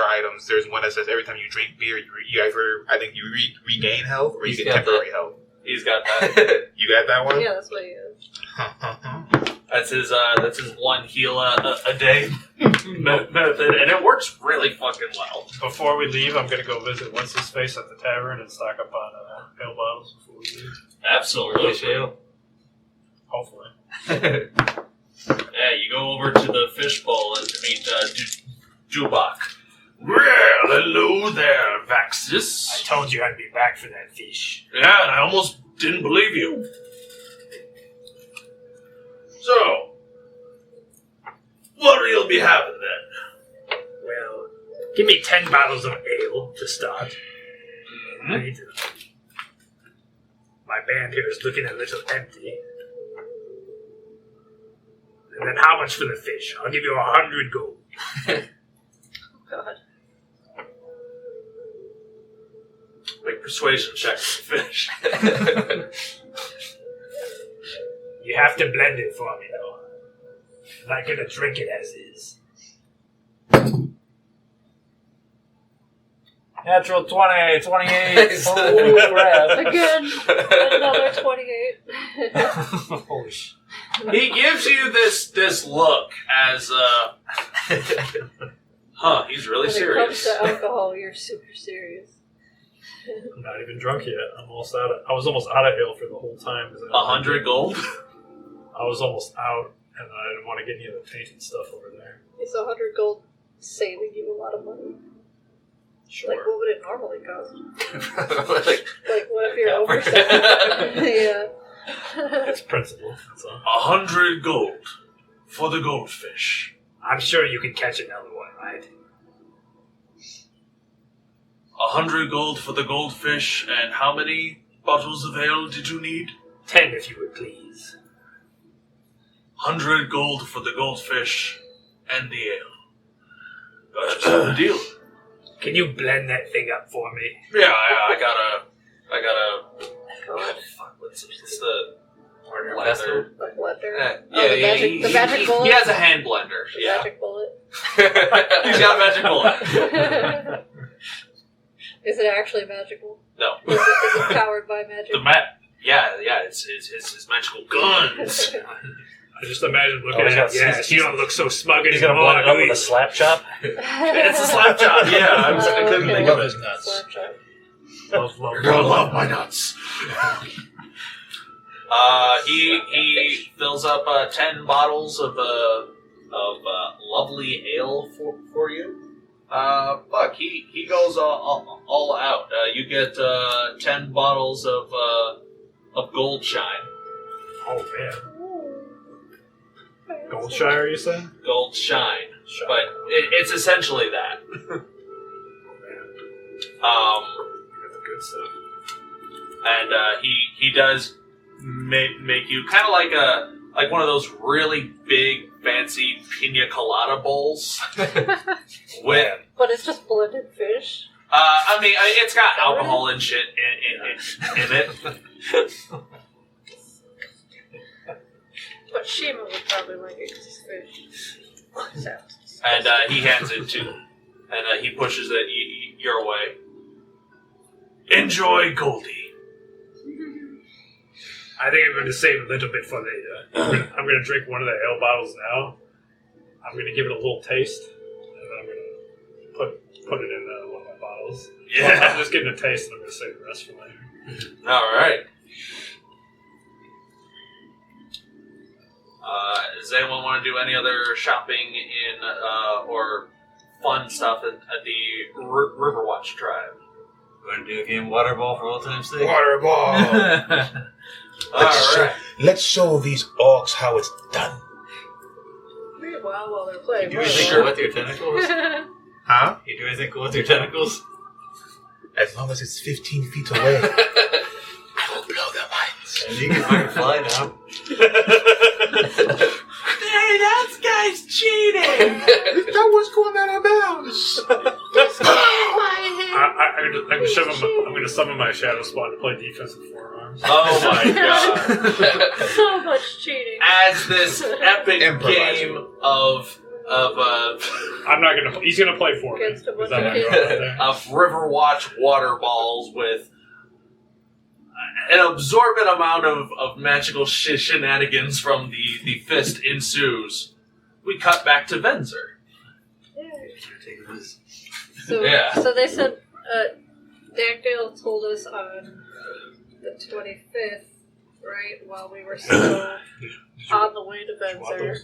Speaker 3: items. There's one that says every time you drink beer, you either I think you regain health or you get temporary health.
Speaker 2: He's got that.
Speaker 3: You got that one?
Speaker 4: Yeah, that's what he is.
Speaker 2: That's his one heal a day method, and it works really fucking well.
Speaker 5: Before we leave, I'm going to go visit what's his face at the tavern and stock up on ale bottles before we leave.
Speaker 2: Absolutely.
Speaker 5: Hopefully.
Speaker 2: Yeah, you go over to the fishbowl and to meet Jubak. Well, hello there, Vaxxus.
Speaker 9: I told you I'd be back for that fish.
Speaker 2: Yeah, I almost didn't believe you. So, what will you be having then?
Speaker 9: Well, give me 10 bottles of ale to start. I need to... My band here is looking a little empty. And then how much for the fish? I'll give you 100 gold.
Speaker 4: God.
Speaker 2: Make persuasion checks for fish.
Speaker 9: You have to blend it for me, though. I'm not gonna drink it as is.
Speaker 6: Natural 20, 28. Holy crap.
Speaker 4: Again, another 28.
Speaker 6: Holy shit.
Speaker 2: He gives you this look as he's really
Speaker 4: When
Speaker 2: serious.
Speaker 4: it comes to alcohol, you're super serious.
Speaker 5: I'm not even drunk yet. I was almost out of ale for the whole time.
Speaker 2: 100 gold.
Speaker 5: I was almost out, and I didn't want to get any of the tainted stuff over there.
Speaker 4: Is 100 gold saving you a lot of money?
Speaker 5: Sure.
Speaker 4: Like, what would it normally cost?
Speaker 7: Like,
Speaker 4: Like, what if you're overselling? Yeah.
Speaker 5: It's principle. That's all.
Speaker 2: 100 gold for the goldfish.
Speaker 9: I'm sure you can catch another one, right?
Speaker 2: 100 gold for the goldfish, and how many bottles of ale did you need?
Speaker 9: 10, if you would please.
Speaker 2: 100 gold for the goldfish and the ale. Got yourself a deal.
Speaker 9: Can you blend that thing up for me?
Speaker 2: Yeah, I gotta. Oh, fuck, what's the blender?
Speaker 4: The blender.
Speaker 2: Yeah,
Speaker 4: the magic bullet.
Speaker 2: He has a hand blender.
Speaker 4: The
Speaker 2: Yeah,
Speaker 4: magic bullet.
Speaker 2: he's got a magic bullet.
Speaker 4: Is it actually magical?
Speaker 2: No,
Speaker 4: Is it powered by magic?
Speaker 2: Yeah, it's his magical guns.
Speaker 5: I just imagine looking at it. Yes, you don't look so smug
Speaker 6: He's gonna
Speaker 5: anymore.
Speaker 6: blend it up with a slap chop.
Speaker 2: It's a slap chop. Yeah, I couldn't think of it.
Speaker 8: Nuts.
Speaker 2: Girl, love my nuts. He fills up 10 bottles of lovely ale for you. Fuck, he goes all out. You get 10 bottles of gold shine.
Speaker 5: Oh man, Goldshire, you said?
Speaker 2: Gold shine, but it's essentially that.
Speaker 5: That's good stuff.
Speaker 2: And he does make you kind of like one of those really big fancy pina colada bowls with.
Speaker 4: But it's just blended fish.
Speaker 2: I mean, it's got alcohol and shit in it.
Speaker 4: But Shiima would probably like it because it's fish.
Speaker 2: And he hands it to, and he pushes it your way. Enjoy, Goldie.
Speaker 5: I think I'm going to save a little bit for later. I'm going to drink one of the ale bottles now. I'm going to give it a little taste, and then I'm going to put it in one of my bottles.
Speaker 2: Yeah.
Speaker 5: I'm just getting a taste, and I'm going to save the rest for later.
Speaker 2: All right. Does anyone want to do any other shopping in or fun stuff at the Riverwatch Tribe?
Speaker 7: Want to do a game of water ball for old time's sake?
Speaker 8: Water ball.
Speaker 2: Alright.
Speaker 8: Let's show these orcs how it's done.
Speaker 4: Meanwhile, while they're playing,
Speaker 7: You do anything cool with your tentacles?
Speaker 8: Huh?
Speaker 7: You do anything cool with your tentacles?
Speaker 8: As long as it's 15 feet away, I will blow their minds.
Speaker 7: And you can fucking fly now.
Speaker 2: Hey, that guy's cheating!
Speaker 8: That was going out of bounds.
Speaker 5: I'm going to summon my shadow spawn to play defensive forearms.
Speaker 2: Oh my god.
Speaker 4: so much cheating.
Speaker 2: As this epic game of
Speaker 5: I'm not going to. He's going to play for me.
Speaker 4: Against a bunch
Speaker 5: I'm
Speaker 4: of
Speaker 5: not going out there.
Speaker 2: of Riverwatch water balls with an absorbent amount of magical shenanigans from the fist ensues. We cut back to Venzer.
Speaker 4: So,
Speaker 2: Yeah.
Speaker 4: so they said, Dagdale told us on the 25th, right, while we were still on the way to Venzer.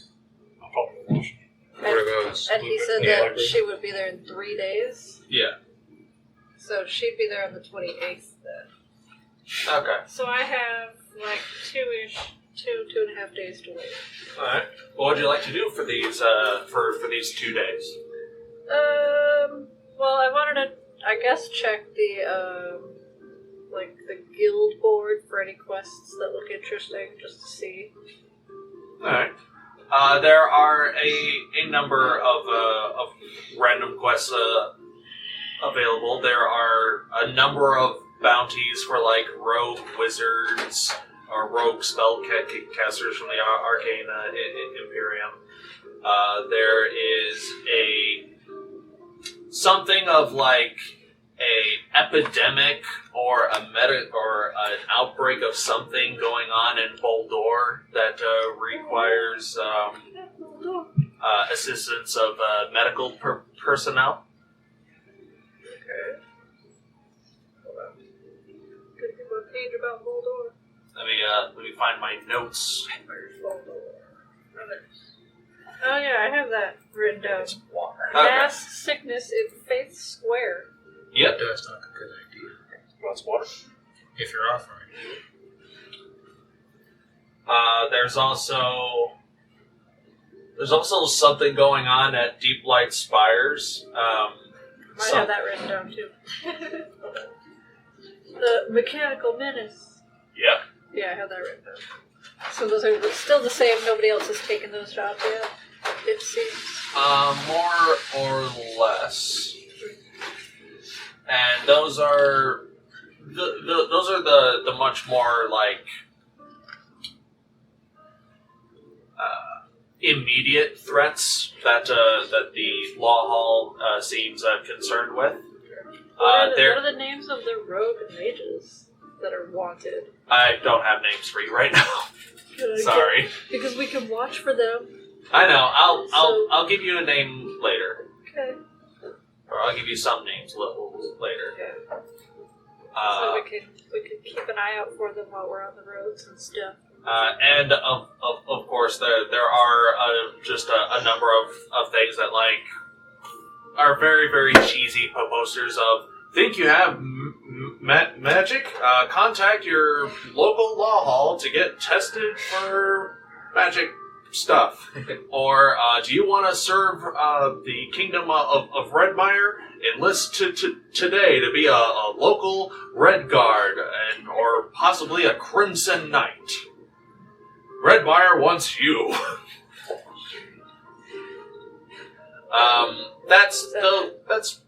Speaker 5: I'll probably watch.
Speaker 4: And he said that she would be there in 3 days.
Speaker 2: Yeah.
Speaker 4: So she'd be there on the 28th then.
Speaker 2: Okay.
Speaker 4: So I have like 2.5 days to wait.
Speaker 2: All right. What would you like to do for these for these 2 days?
Speaker 4: Well, I wanted to, I guess, check the the guild board for any quests that look interesting, just to see.
Speaker 2: All right. There are a number of random quests available. There are a number of bounties for like rogue wizards or rogue spellcasters from the Arcane Imperium. There is something of like a epidemic or an outbreak of something going on in Boldor that requires assistance of medical personnel.
Speaker 4: Okay. Hold on. Could give a page about Boldor.
Speaker 2: Let me find my notes.
Speaker 4: Where's Boldor? Oh yeah, I have that written down.
Speaker 2: Okay.
Speaker 4: Mass sickness in Faith Square.
Speaker 2: Yep.
Speaker 8: That's not a good idea.
Speaker 5: Wants water?
Speaker 8: If you're offering.
Speaker 2: There's also something going on at Deep Light Spires.
Speaker 4: Might have that written down too. The Mechanical Menace.
Speaker 2: Yep.
Speaker 4: Yeah, I have that written down. So those are still the same. Nobody else has taken those jobs yet. It seems.
Speaker 2: More or less. and those are the much more like immediate threats that the Law Hall seems concerned with.
Speaker 4: What are the names of the rogue mages that are wanted?
Speaker 2: I don't have names for you right now. Sorry.
Speaker 4: Because we can watch for them.
Speaker 2: I know. I'll give you a name later.
Speaker 4: Okay.
Speaker 2: Or I'll give you some names later.
Speaker 4: Okay. So we can keep an eye out for them while we're on the roads and stuff.
Speaker 2: And of course there are just a number of things that like are very, very cheesy posters of think you have magic? Contact your local law hall to get tested for magic stuff. Or do you want to serve the kingdom of Redmire? Enlist today to be a local Red Guard or possibly a Crimson Knight. Redmire wants you. That's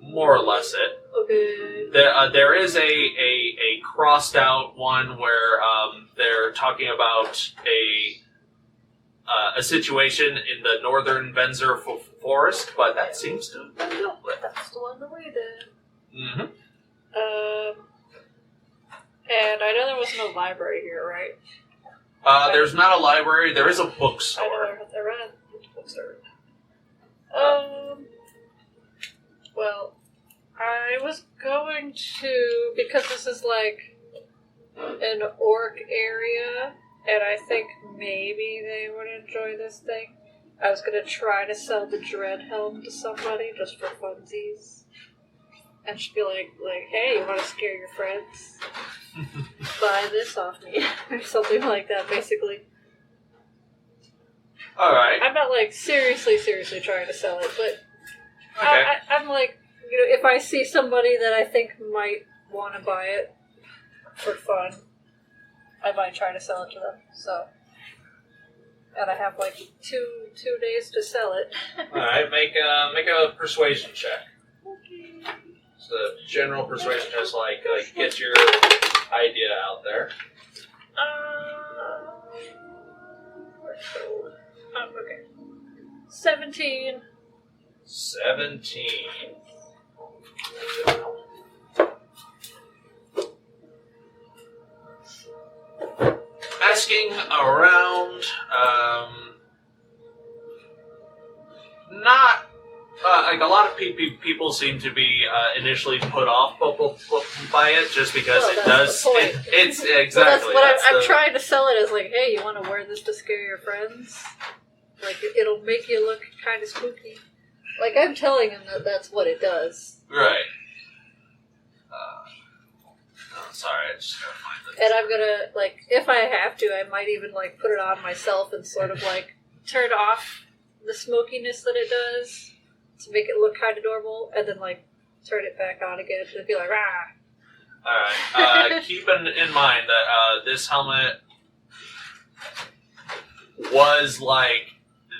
Speaker 2: more or less it.
Speaker 4: Okay.
Speaker 2: There is a crossed out one where they're talking about a situation in the northern Venzer forest, but that seems to be dealt with.
Speaker 4: That's the one the way then.
Speaker 2: Mm-hmm.
Speaker 4: And I know there was no library here, right?
Speaker 2: There's not a library. There is a bookstore.
Speaker 4: I know I ran a bookstore. Well, I was going to, because this is like an orc area, and I think maybe they would enjoy this thing. I was going to try to sell the Dread Helm to somebody just for funsies. And she'd be like, hey, you want to scare your friends? Buy this off me. Or something like that, basically.
Speaker 2: Alright.
Speaker 4: I'm not, like, seriously trying to sell it, but
Speaker 2: Okay.
Speaker 4: I'm like, you know, if I see somebody that I think might want to buy it for fun, I might try to sell it to them, so. And I have, like, two days to sell it.
Speaker 2: Alright, make a persuasion check.
Speaker 4: Okay.
Speaker 2: It's a general persuasion, just like get your idea out there.
Speaker 4: Okay. 17.
Speaker 2: 17. Asking around, not like a lot of people seem to be initially put off by it just because
Speaker 4: Well,
Speaker 2: it
Speaker 4: that's
Speaker 2: does.
Speaker 4: the point.
Speaker 2: It's
Speaker 4: Well,
Speaker 2: exactly.
Speaker 4: that's what I'm trying to sell it as, like, hey, you want to wear this to scare your friends? Like, it'll make you look kind of spooky. Like, I'm telling him that that's what it does.
Speaker 2: Right. Sorry, I just gotta find it.
Speaker 4: And I'm gonna, like, if I have to, I might even, like, put it on myself and sort of, like, turn off the smokiness that it does to make it look kind of normal, and then, like, turn it back on again and be like, rah!
Speaker 2: Alright, keep in mind that this helmet was like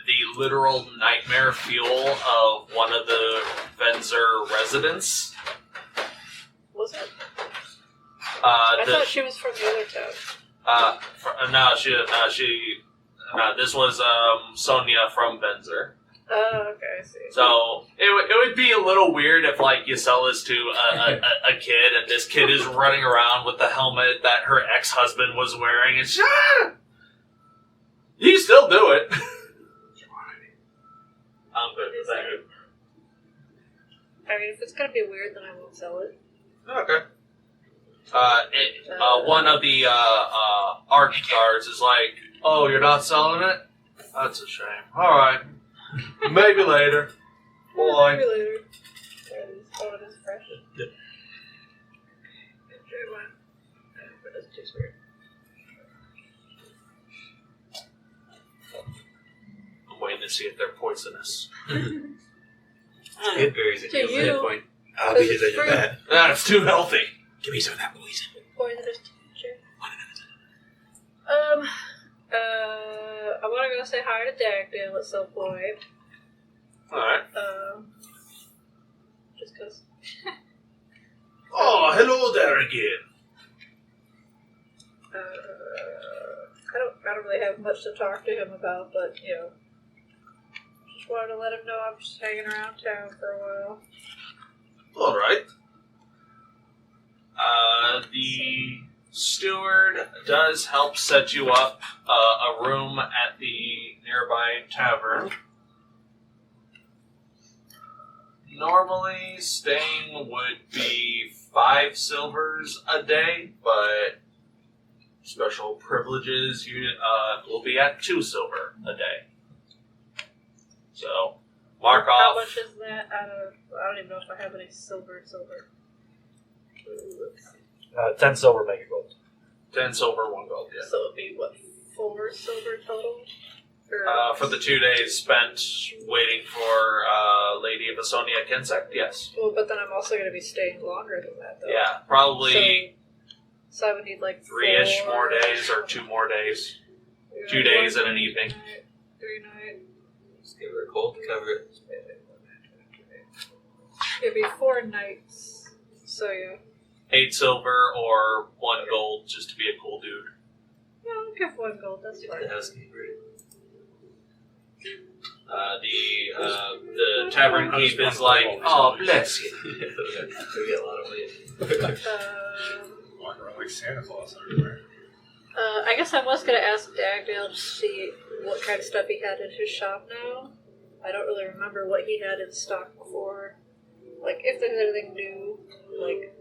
Speaker 2: the literal nightmare fuel of one of the Venzer residents.
Speaker 4: Was it?
Speaker 2: I
Speaker 4: I thought she was from the other town.
Speaker 2: No, this was Sonia from Venzer.
Speaker 4: Oh, okay, I see.
Speaker 2: So it would be a little weird if like you sell this to a kid and this kid is running around with the helmet that her ex-husband was wearing and you can still do it. I'm good with that.
Speaker 4: I mean, if it's gonna be weird, then I won't sell it.
Speaker 2: Okay. One of the arch guards is like, "Oh, you're not selling it? That's a shame. All right, maybe later. Bye."
Speaker 4: Maybe later. There it is. Oh, it is fresh.
Speaker 2: Yep.
Speaker 4: Enjoy one. But it's too weird.
Speaker 2: I'm waiting to see if they're poisonous.
Speaker 7: It varies at
Speaker 4: To
Speaker 7: your
Speaker 4: you.
Speaker 7: hit point.
Speaker 9: I'll be just
Speaker 4: Fruit.
Speaker 9: that.
Speaker 2: That's too healthy.
Speaker 9: Give me some of that poison.
Speaker 4: Poisonous teacher. I want to go say hi to Dagdale at some point.
Speaker 2: All right.
Speaker 4: Just because.
Speaker 2: Oh, hello there again.
Speaker 4: I don't really have much to talk to him about, but just wanted to let him know I'm just hanging around town for a while.
Speaker 2: All right. The steward does help set you up a room at the nearby tavern. Normally, staying would be 5 silvers a day, but special privileges will be at 2 silver a day. So, mark
Speaker 4: How
Speaker 2: off.
Speaker 4: much is that? I don't even know if I have any silver. Let's see.
Speaker 6: 10 silver, make it gold.
Speaker 2: 10 silver, 1 gold, yeah.
Speaker 4: So it'd be, what, 4 silver total?
Speaker 2: For the 2 days spent waiting for Lady of Asonia Kensect, yes.
Speaker 4: Well, but then I'm also going to be staying longer than that, though.
Speaker 2: Yeah, probably
Speaker 4: So I would need, like,
Speaker 2: 3-ish
Speaker 4: 4
Speaker 2: more days or 2 more days. 2 days and an evening.
Speaker 4: 3 nights.
Speaker 7: Just give her a cold to cover it.
Speaker 4: It'd be 4 nights. So, yeah.
Speaker 2: 8 silver or 1 gold just to be a cool dude.
Speaker 4: Yeah, I'll give 1 gold, that's
Speaker 7: Get
Speaker 4: fine.
Speaker 7: the housekeeper.
Speaker 2: The tavern keep is like, oh, bless you.
Speaker 7: We get a lot of weight.
Speaker 8: Walking around like Santa Claus everywhere.
Speaker 4: I guess I was going to ask Dagdale to see what kind of stuff he had in his shop now. I don't really remember what he had in stock before. Like, if there's anything new, like...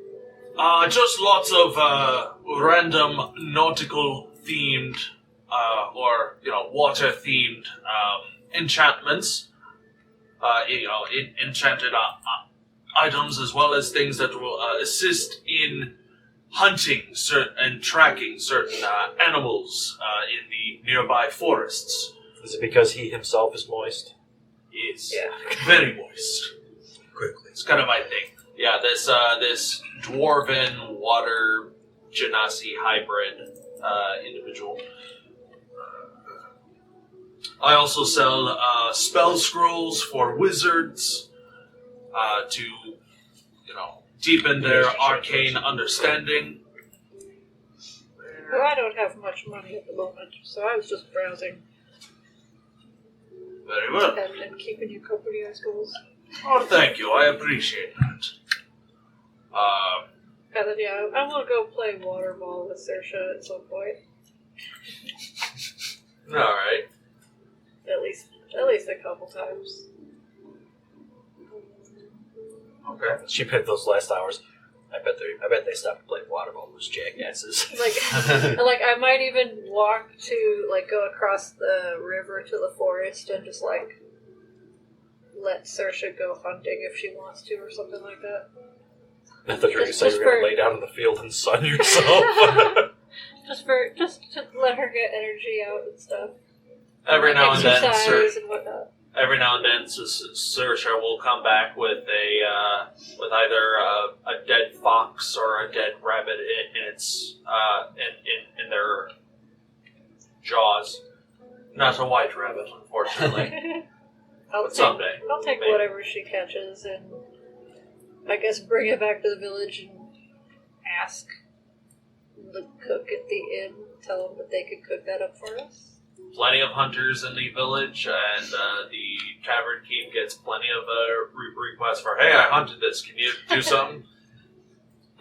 Speaker 2: Just lots of random nautical themed or water themed enchantments. Enchanted items as well as things that will assist in hunting and tracking certain animals in the nearby forests.
Speaker 6: Is it because he himself is moist?
Speaker 2: It's
Speaker 4: Yeah.
Speaker 2: very moist.
Speaker 8: Quickly.
Speaker 2: It's kind of my thing. Yeah, this dwarven water genasi hybrid individual. I also sell spell scrolls for wizards to deepen their arcane understanding.
Speaker 4: Well, I don't have much money at the moment, so I was just browsing
Speaker 2: Very well.
Speaker 4: and keeping you company, I suppose.
Speaker 2: Oh, thank you. I appreciate that.
Speaker 4: And then, yeah, I want to go play waterball with Saoirse at some point.
Speaker 2: All right.
Speaker 4: At least a couple times.
Speaker 2: Okay.
Speaker 6: She picked those last hours. I bet they stopped playing waterball, those jackasses.
Speaker 4: Like I might even walk to, like, go across the river to the forest and just, like, let Saoirse go hunting if she wants to or something like that.
Speaker 6: I thought you were going to say
Speaker 4: Just
Speaker 6: you're going
Speaker 4: for-
Speaker 6: to lay down in the field and sun yourself.
Speaker 4: Just to let her get energy out and stuff.
Speaker 2: Every now and then,
Speaker 4: Exercise and whatnot.
Speaker 2: Every now and then, Saoirse will come back with with either a dead fox or a dead rabbit in its in their jaws. Not a white rabbit, unfortunately. But someday.
Speaker 4: I'll take
Speaker 2: maybe.
Speaker 4: whatever she catches and I guess bring it back to the village and ask the cook at the inn, tell them that they could cook that up for us.
Speaker 2: Plenty of hunters in the village, and the tavern keep gets plenty of requests for, hey, I hunted this, can you do something?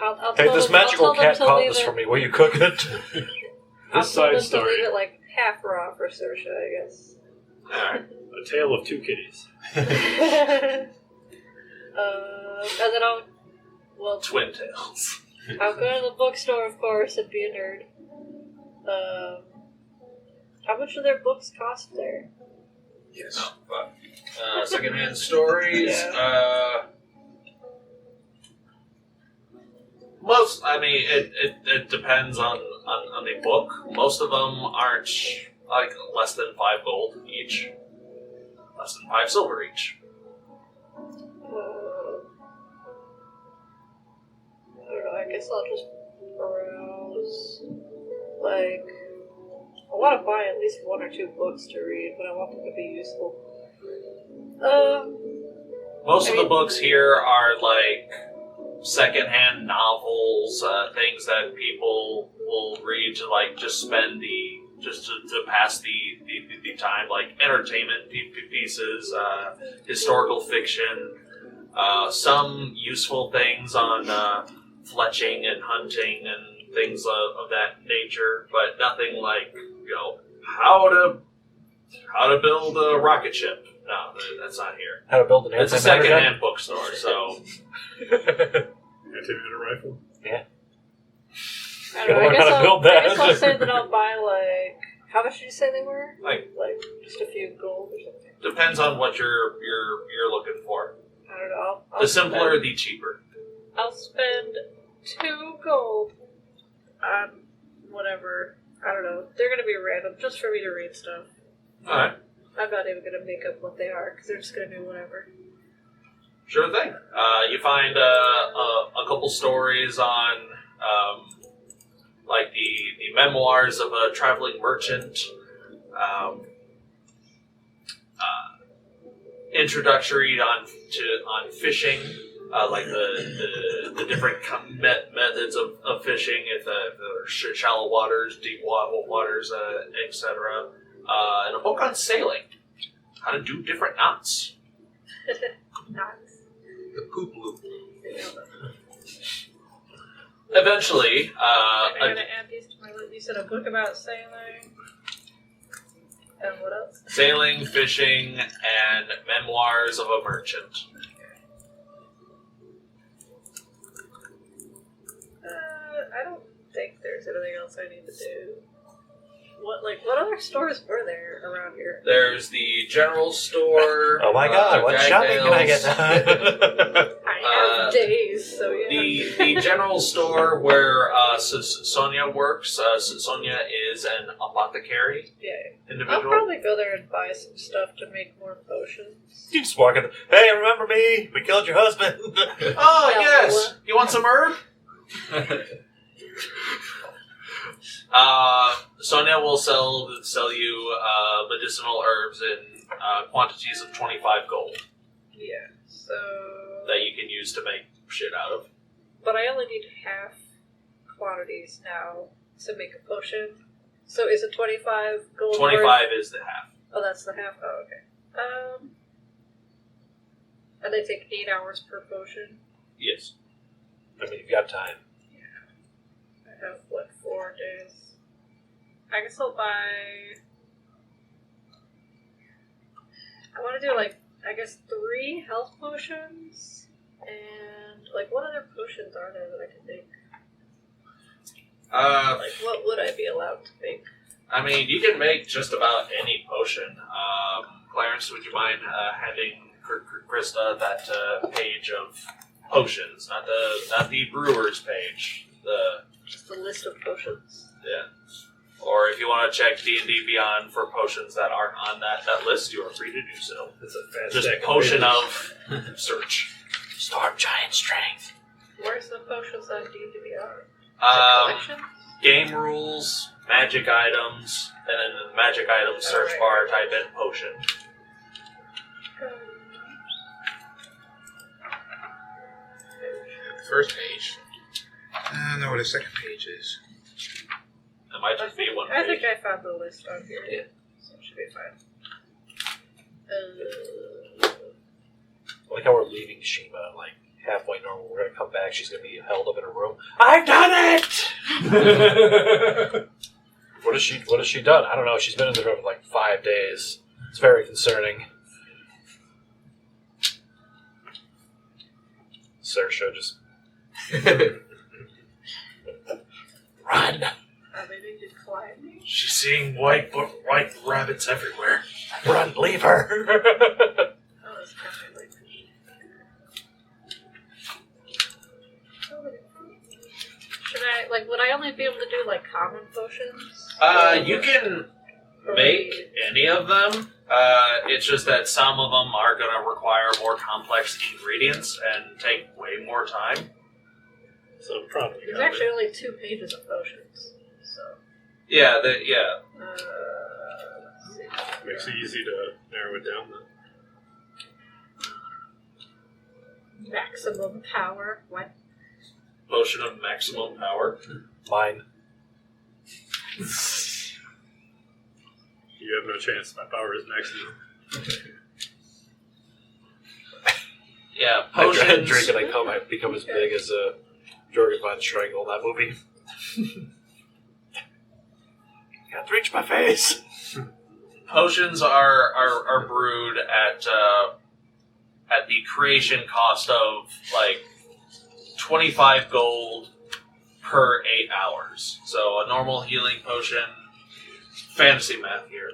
Speaker 4: I'll
Speaker 6: Hey,
Speaker 4: tell
Speaker 6: this
Speaker 4: them, I'll
Speaker 6: magical
Speaker 4: tell them
Speaker 6: cat
Speaker 4: to
Speaker 6: caught
Speaker 4: leave
Speaker 6: this
Speaker 4: it,
Speaker 6: for me. Will you cook it?
Speaker 4: I'll
Speaker 5: This
Speaker 4: tell
Speaker 5: side
Speaker 4: them to
Speaker 5: story.
Speaker 4: leave it like half raw for Saoirse, I guess.
Speaker 2: Alright.
Speaker 5: A tale of 2 kitties.
Speaker 4: And then
Speaker 2: Twin tails.
Speaker 4: I'll go to the bookstore, of course, and be a nerd. How much do their books cost there?
Speaker 8: Yes.
Speaker 2: Secondhand stories.
Speaker 4: Yeah.
Speaker 2: It depends on the book. Most of them aren't like less than 5 gold each. Less than 5 silver each.
Speaker 4: I don't know, I guess I'll just browse. Like, I want to buy at least 1 or 2 books to read, but I want them to be useful.
Speaker 2: Most of the books here are like secondhand novels, things that people will read to like just spend to pass the time, like entertainment pieces, historical fiction, some useful things on fletching and hunting and things of that nature, but nothing like how to build a rocket ship. No, that's not here.
Speaker 6: How to build an
Speaker 2: It's a second-hand bookstore, so.
Speaker 5: Anti-matter rifle?
Speaker 6: Yeah.
Speaker 4: I don't know, I guess I'll say that I'll buy, like... How much did you say they were?
Speaker 2: Like
Speaker 4: just a few gold or something?
Speaker 2: Depends on what you're looking for.
Speaker 4: I don't know.
Speaker 2: The simpler, the cheaper.
Speaker 4: I'll spend 2 gold on whatever. I don't know. They're going to be random, just for me to read stuff.
Speaker 2: Alright.
Speaker 4: I'm not even going to make up what they are, because they're just going to be whatever.
Speaker 2: Sure thing. You find a couple stories on, like the memoirs of a traveling merchant, introductory on fishing, like the different methods of fishing, if they're shallow waters, deep waters, etc. And a book on sailing, how to do different knots.
Speaker 4: Knots.
Speaker 8: The poop loop.
Speaker 2: Eventually,
Speaker 4: I'm going to add these to my list. You said a book about sailing. And what else?
Speaker 2: Sailing, fishing, and memoirs of a merchant.
Speaker 4: I don't think there's anything else I need to do. What other stores were there around here?
Speaker 2: There's the general store.
Speaker 6: Oh my god, what shopping can I get?
Speaker 4: I have days, so yeah.
Speaker 2: The general store where Sonia works. Sonia is an apothecary individual.
Speaker 4: I'll probably go there and buy some stuff to make more potions.
Speaker 6: You just walk in. Hey, remember me? We killed your husband.
Speaker 2: Oh yes, you want some herb? Sonia will sell you medicinal herbs in quantities of 25 gold.
Speaker 4: Yeah, so...
Speaker 2: that you can use to make shit out of.
Speaker 4: But I only need half quantities now to make a potion. So is it 25 gold
Speaker 2: 25
Speaker 4: worth?
Speaker 2: is the half.
Speaker 4: Oh, that's the half? Oh, okay. And they take 8 hours per potion?
Speaker 2: Yes.
Speaker 6: I mean, you've got time.
Speaker 4: I have, 4 days? I guess I'll buy... I want to do, 3 health potions, and, what other potions are there that I can make? What would I be allowed to make?
Speaker 2: I mean, you can make just about any potion. Clarence, would you mind handing Christa that page of potions, not the brewer's page,
Speaker 4: just a list of potions.
Speaker 2: Yeah. Or if you want to check D&D Beyond for potions that aren't on that list, you are free to do so.
Speaker 5: It's a fast
Speaker 2: just a potion of search. Storm Giant Strength.
Speaker 4: Where's the potions that D&D Beyond? Collection?
Speaker 2: Game rules, magic items, and then the magic items search bar, type in potion.
Speaker 8: The first page. I know where the second page is.
Speaker 2: It might just be one page.
Speaker 4: I think I found the list on here.
Speaker 2: Yeah.
Speaker 4: So it should be fine.
Speaker 6: I like how we're leaving Shiima, halfway normal. We're gonna come back, she's gonna be held up in a room. I've done it! What has she done? I don't know. She's been in the room for 5 days. It's very concerning. Saoirse just... Run!
Speaker 4: Are they declining?
Speaker 2: She's seeing white rabbits everywhere.
Speaker 6: Run, leave her!
Speaker 4: Oh, it's definitely Should I, would I only be able to do, common potions?
Speaker 2: You can make any of them. It's just that some of them are going to require more complex ingredients and take way more time.
Speaker 5: So probably.
Speaker 4: There's actually only 2 pages of potions. So.
Speaker 2: Yeah,
Speaker 4: let's see.
Speaker 5: Makes it easy to narrow it down then.
Speaker 4: Maximum power. What?
Speaker 2: Potion of maximum power.
Speaker 6: Mine.
Speaker 5: You have no chance. My power is maximum.
Speaker 2: Yeah,
Speaker 6: I
Speaker 2: potions.
Speaker 6: drink and I become as big as a Jorgen von Strangle in that movie. Can't reach my face.
Speaker 2: Potions are brewed at the creation cost of like 25 gold per 8 hours. So a normal healing potion, fantasy math here.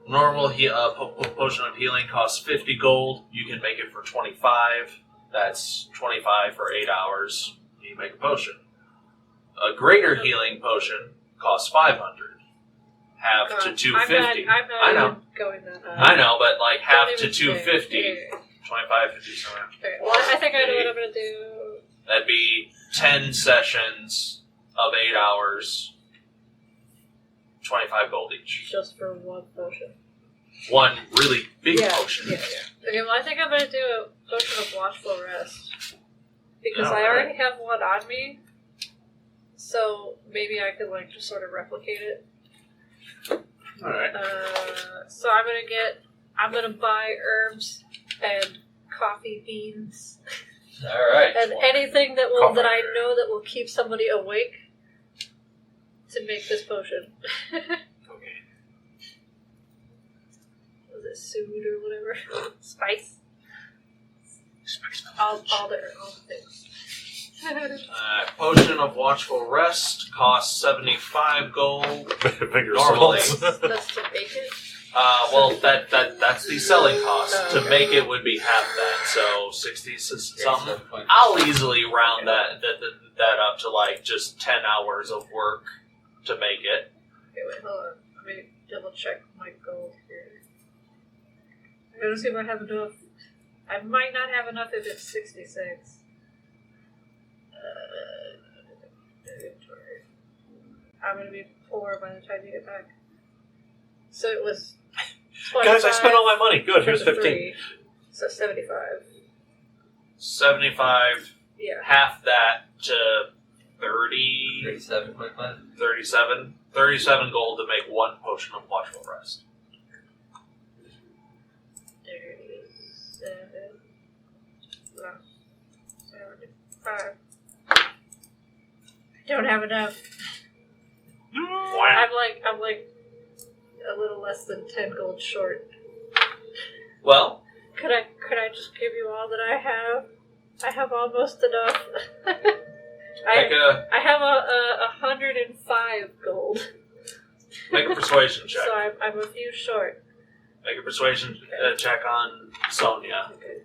Speaker 2: Normal potion of healing costs 50 gold. You can make it for 25. That's 25 for 8 hours. You make a potion. A greater healing potion costs 500. Half to 250.
Speaker 4: I'm not
Speaker 2: I know.
Speaker 4: even going that high.
Speaker 2: I know, but like half
Speaker 4: Don't
Speaker 2: to
Speaker 4: even
Speaker 2: 250.
Speaker 4: say.
Speaker 2: 25, 50, somewhere.
Speaker 4: Okay, well, I think I know what I'm going to do.
Speaker 2: That'd be 10 sessions of 8 hours. 25 gold each.
Speaker 4: Just for one potion.
Speaker 2: One really big potion.
Speaker 4: Yeah. Okay, well, I think I'm going to do a potion of watchful rest. Because I
Speaker 2: Alright.
Speaker 4: already have one on me. So maybe I could, like, just sort of replicate it.
Speaker 2: Alright.
Speaker 4: So I'm going to buy herbs and coffee beans.
Speaker 2: Alright.
Speaker 4: And anything that I know that will keep somebody awake to make this potion.
Speaker 6: Okay.
Speaker 4: Was it sood or whatever? Spice? All the things.
Speaker 2: Potion of watchful rest costs 75 gold.
Speaker 6: Finger
Speaker 2: Normally.
Speaker 6: salts.
Speaker 4: That's to make it?
Speaker 2: Well, that's the selling cost. To make it would be half that, so 60 something. I'll easily round that up to like just 10 hours of work to make it.
Speaker 4: Okay, wait, hold on. Let me double check my gold here. I'm gonna see if I have enough. I might not have enough if it's 66. Inventory. I'm gonna be poor by the time you get back. So it was 25.
Speaker 6: Guys, I spent all my money. Good, here's 15.
Speaker 4: 3, so 75.
Speaker 2: 75,
Speaker 4: Yeah.
Speaker 2: half that to 30,
Speaker 7: 37.5.
Speaker 2: 37 gold to make one potion of watchful rest.
Speaker 4: 37. No. 75. I don't have enough.
Speaker 2: Wow.
Speaker 4: I'm like a little less than 10 gold short.
Speaker 2: Well,
Speaker 4: Could I just give you all that I have? I have almost enough.
Speaker 2: make
Speaker 4: I have a 105 gold.
Speaker 2: a persuasion check.
Speaker 4: So I'm a few short.
Speaker 2: Make a persuasion check on Sonia.
Speaker 4: Okay.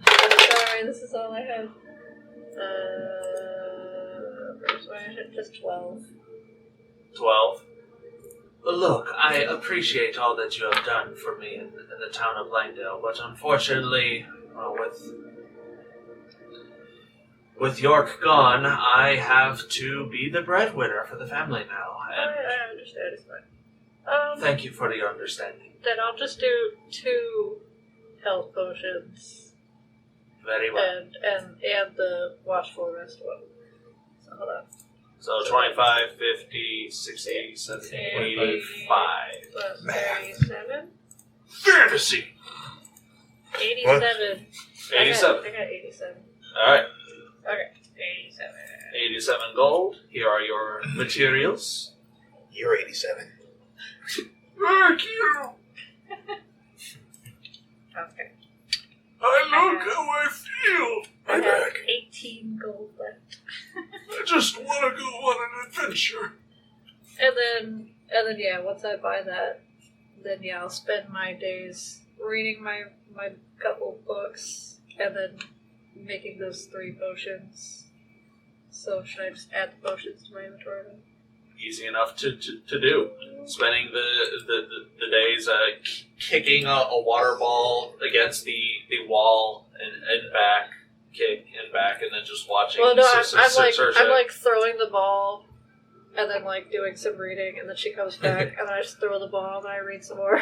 Speaker 4: Sorry, this is all I have. Persuasion, just 12.
Speaker 2: 12. Look, I appreciate all that you have done for me in the town of Langdale, but unfortunately, with York gone, I have to be the breadwinner for the family now. And
Speaker 4: I understand, it's fine.
Speaker 2: thank you for your understanding.
Speaker 4: Then I'll just do 2 health potions.
Speaker 2: Very well.
Speaker 4: And the watchful rest one. So hold on.
Speaker 2: So 25, 50, 60, 70, 85.
Speaker 4: Plus 37?
Speaker 2: Fantasy!
Speaker 4: 87.
Speaker 2: 87.
Speaker 4: I got 87.
Speaker 2: Alright.
Speaker 4: Okay, 87.
Speaker 2: 87 gold. Here are your materials.
Speaker 8: You're 87.
Speaker 2: Thank you!
Speaker 4: Okay.
Speaker 2: I look how I feel!
Speaker 4: I have 18 gold left.
Speaker 2: I just want to go on an adventure.
Speaker 4: And then yeah, once I buy that, then yeah, I'll spend my days reading my couple books and then making those 3 potions. So should I just add the potions to my inventory then?
Speaker 2: Easy enough to do. Spending the days kicking a water ball against the wall and back, kick and back, and then just watching.
Speaker 4: Well, no, I'm
Speaker 2: Cersei.
Speaker 4: like throwing the ball, and then like doing some reading, and then she comes back, and then I just throw the ball, and I read some more.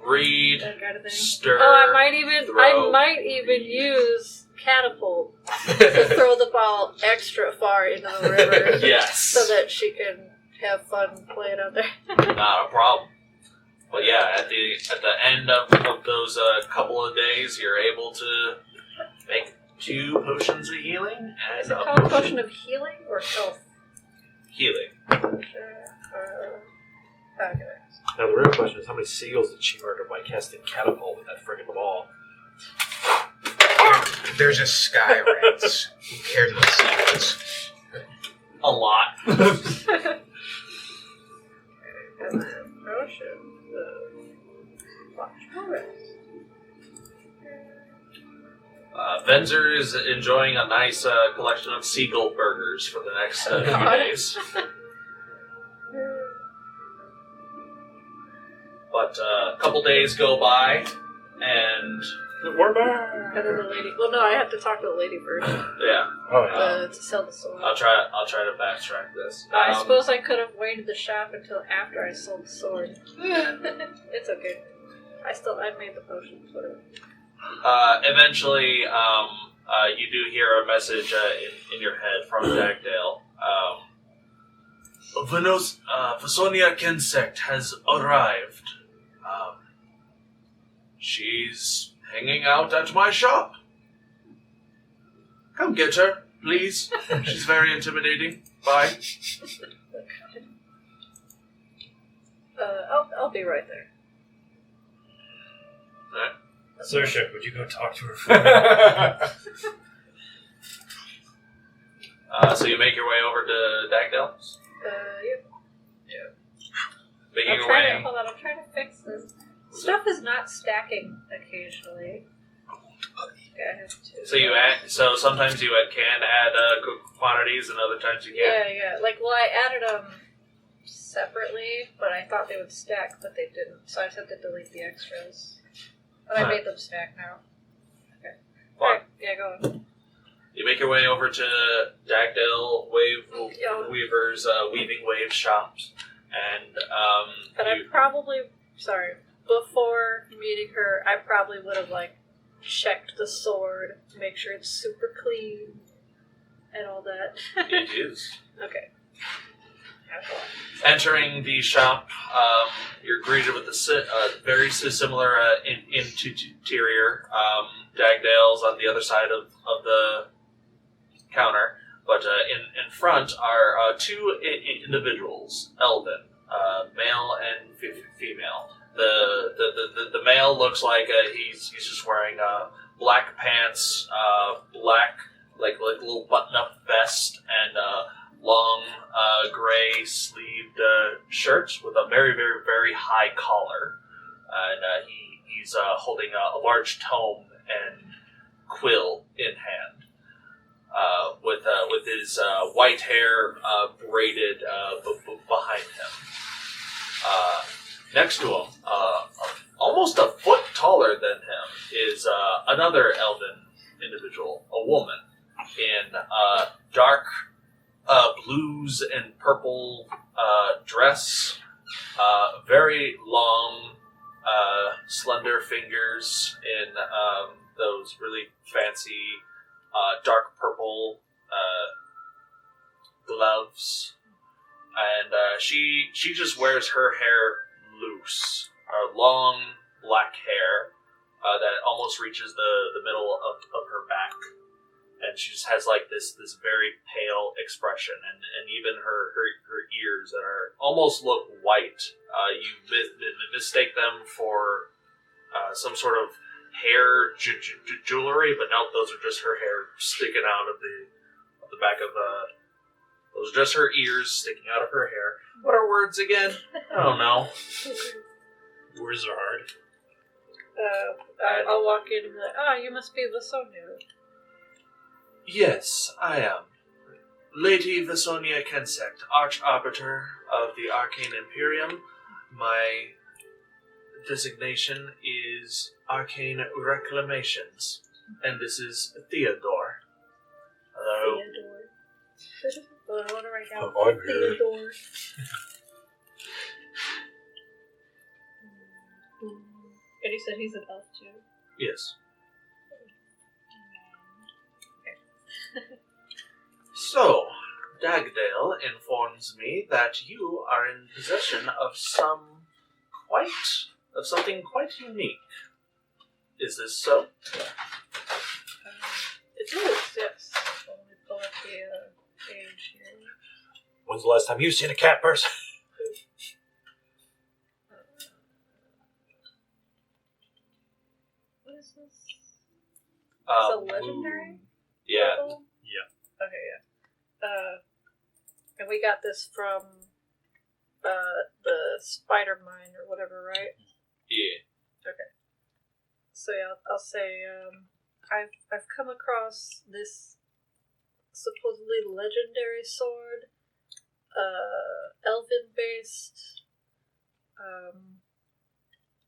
Speaker 2: Read,
Speaker 4: that kind of thing.
Speaker 2: stir.
Speaker 4: Oh, I might
Speaker 2: throw.
Speaker 4: even use catapult to throw the ball extra far into the river.
Speaker 2: Yes.
Speaker 4: So that she can have fun playing out there.
Speaker 2: Not a problem. But yeah, at the end of those couple of days, you're able to make 2 potions of healing and
Speaker 4: Is it called a potion of healing or health?
Speaker 2: healing.
Speaker 4: Okay.
Speaker 6: Now the real question is, how many seagulls did she murder by casting catapult with that friggin' ball?
Speaker 8: They're just sky rats who care to secrets.
Speaker 2: A lot.
Speaker 4: And then potion of
Speaker 2: Venzer is enjoying a nice collection of seagull burgers for the next few days. But a couple days go by, and
Speaker 6: We're back!
Speaker 4: And then the lady. Well, no, I have to talk to the lady first
Speaker 2: yeah,
Speaker 6: Oh, yeah.
Speaker 4: to sell the sword.
Speaker 2: I'll try to backtrack this.
Speaker 4: I suppose I could have waited the shop until after I sold the sword. It's okay. I made the potions, whatever.
Speaker 2: Eventually, you do hear a message in your head from Dagdale. Vasonia Kensect has arrived. She's hanging out at my shop. Come get her, please. She's very intimidating. Bye.
Speaker 4: I'll be right there.
Speaker 5: Saoirse, would you go talk to her for me?
Speaker 2: So you make your way over to Dagdale's?
Speaker 4: Yeah.
Speaker 2: Making
Speaker 4: I'm
Speaker 2: your
Speaker 4: trying
Speaker 2: way.
Speaker 4: to, hold on, I'm trying to fix this. Stuff is not stacking occasionally. Okay, I have to.
Speaker 2: So sometimes you can add quantities, and other times you can't.
Speaker 4: Yeah. Well, I added them separately, but I thought they would stack, but they didn't. So I just had to delete the extras. But I made them stack now. Okay. Alright, yeah, go on.
Speaker 2: You make your way over to Dagdale Weaver's Weaving Wave shops, and
Speaker 4: But I probably, before meeting her, I probably would have checked the sword to make sure it's super clean and all that.
Speaker 2: it is.
Speaker 4: Okay.
Speaker 2: Entering the shop, you're greeted with a very similar interior. Dagdale's on the other side of the counter, but in front are 2 individuals, Elven, male and female. The male looks like he's just wearing black pants, black like little button-up vest, and long gray sleeved shirt with a very, very, very high collar, and he's holding a large tome and quill in hand, with his white hair braided behind him. Next to him, almost a foot taller than him, is another elven individual, a woman, in dark blues and purple dress, very long, slender fingers in those really fancy dark purple gloves, and she just wears her hair loose, long black hair that almost reaches the middle of her back. And she just has this very pale expression, and even her ears that are almost look white. You mistake them for some sort of hair jewelry, but no, those are just her hair sticking out of the back of those are just her ears sticking out of her hair. What are words again? I don't know.
Speaker 5: Words are hard.
Speaker 4: I'll walk in and be like, you must be Vasonia.
Speaker 2: Yes, I am. Lady Vasonia Kensect, Arch-Arbiter of the Arcane Imperium. My designation is Arcane Reclamations, and this is Theodore. Hello.
Speaker 4: Theodore. Well, I want to write down
Speaker 6: I'm here.
Speaker 4: Theodore. And he said he's an elf too.
Speaker 2: Yes. So, Dagdale informs me that you are in possession of something quite unique. Is this so?
Speaker 4: It is, yes. Let me pull up the page here.
Speaker 6: When's the last time you've seen a cat person?
Speaker 4: What is this? It's a legendary?
Speaker 2: Yeah.
Speaker 4: level? Okay, yeah. And we got this from the spider mine or whatever, right?
Speaker 2: Yeah.
Speaker 4: Okay. So yeah, I'll say I've come across this supposedly legendary sword, elven based.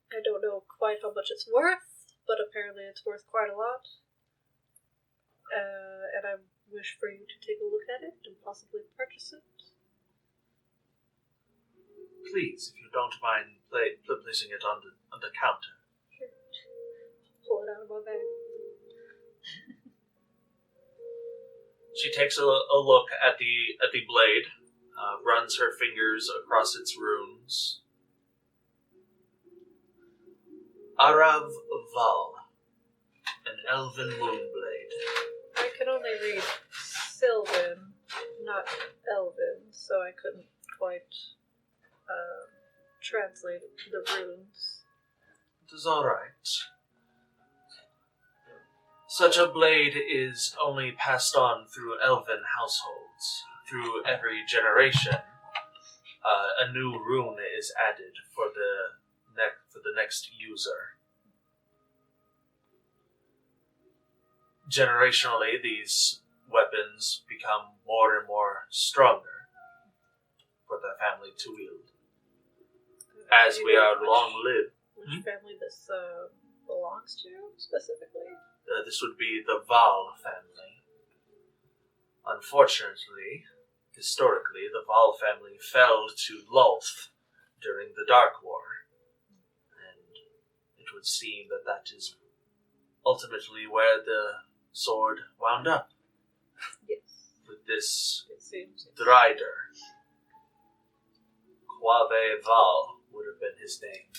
Speaker 4: I don't know quite how much it's worth, but apparently it's worth quite a lot. And I wish for you to take a look at it and possibly purchase it.
Speaker 2: Please, if you don't mind placing it on the counter.
Speaker 4: Sure. Pull it out of my bag.
Speaker 2: She takes a look at the blade, runs her fingers across its runes. Arav Val, an elven moonblade.
Speaker 4: I can only read Sylvan, not Elven, so I couldn't quite translate the runes.
Speaker 2: It is all right. Such a blade is only passed on through elven households. Through every generation, a new rune is added for the next user. Generationally, these weapons become more and more stronger for the family to wield. As we are long-lived.
Speaker 4: Which family this belongs to, specifically?
Speaker 2: This would be the Val family. Unfortunately, historically, the Val family fell to Lolth during the Dark War. And it would seem that is ultimately where the sword wound up.
Speaker 4: Yes.
Speaker 2: With this
Speaker 4: It seems.
Speaker 2: Drider. Quave Val would have been his name.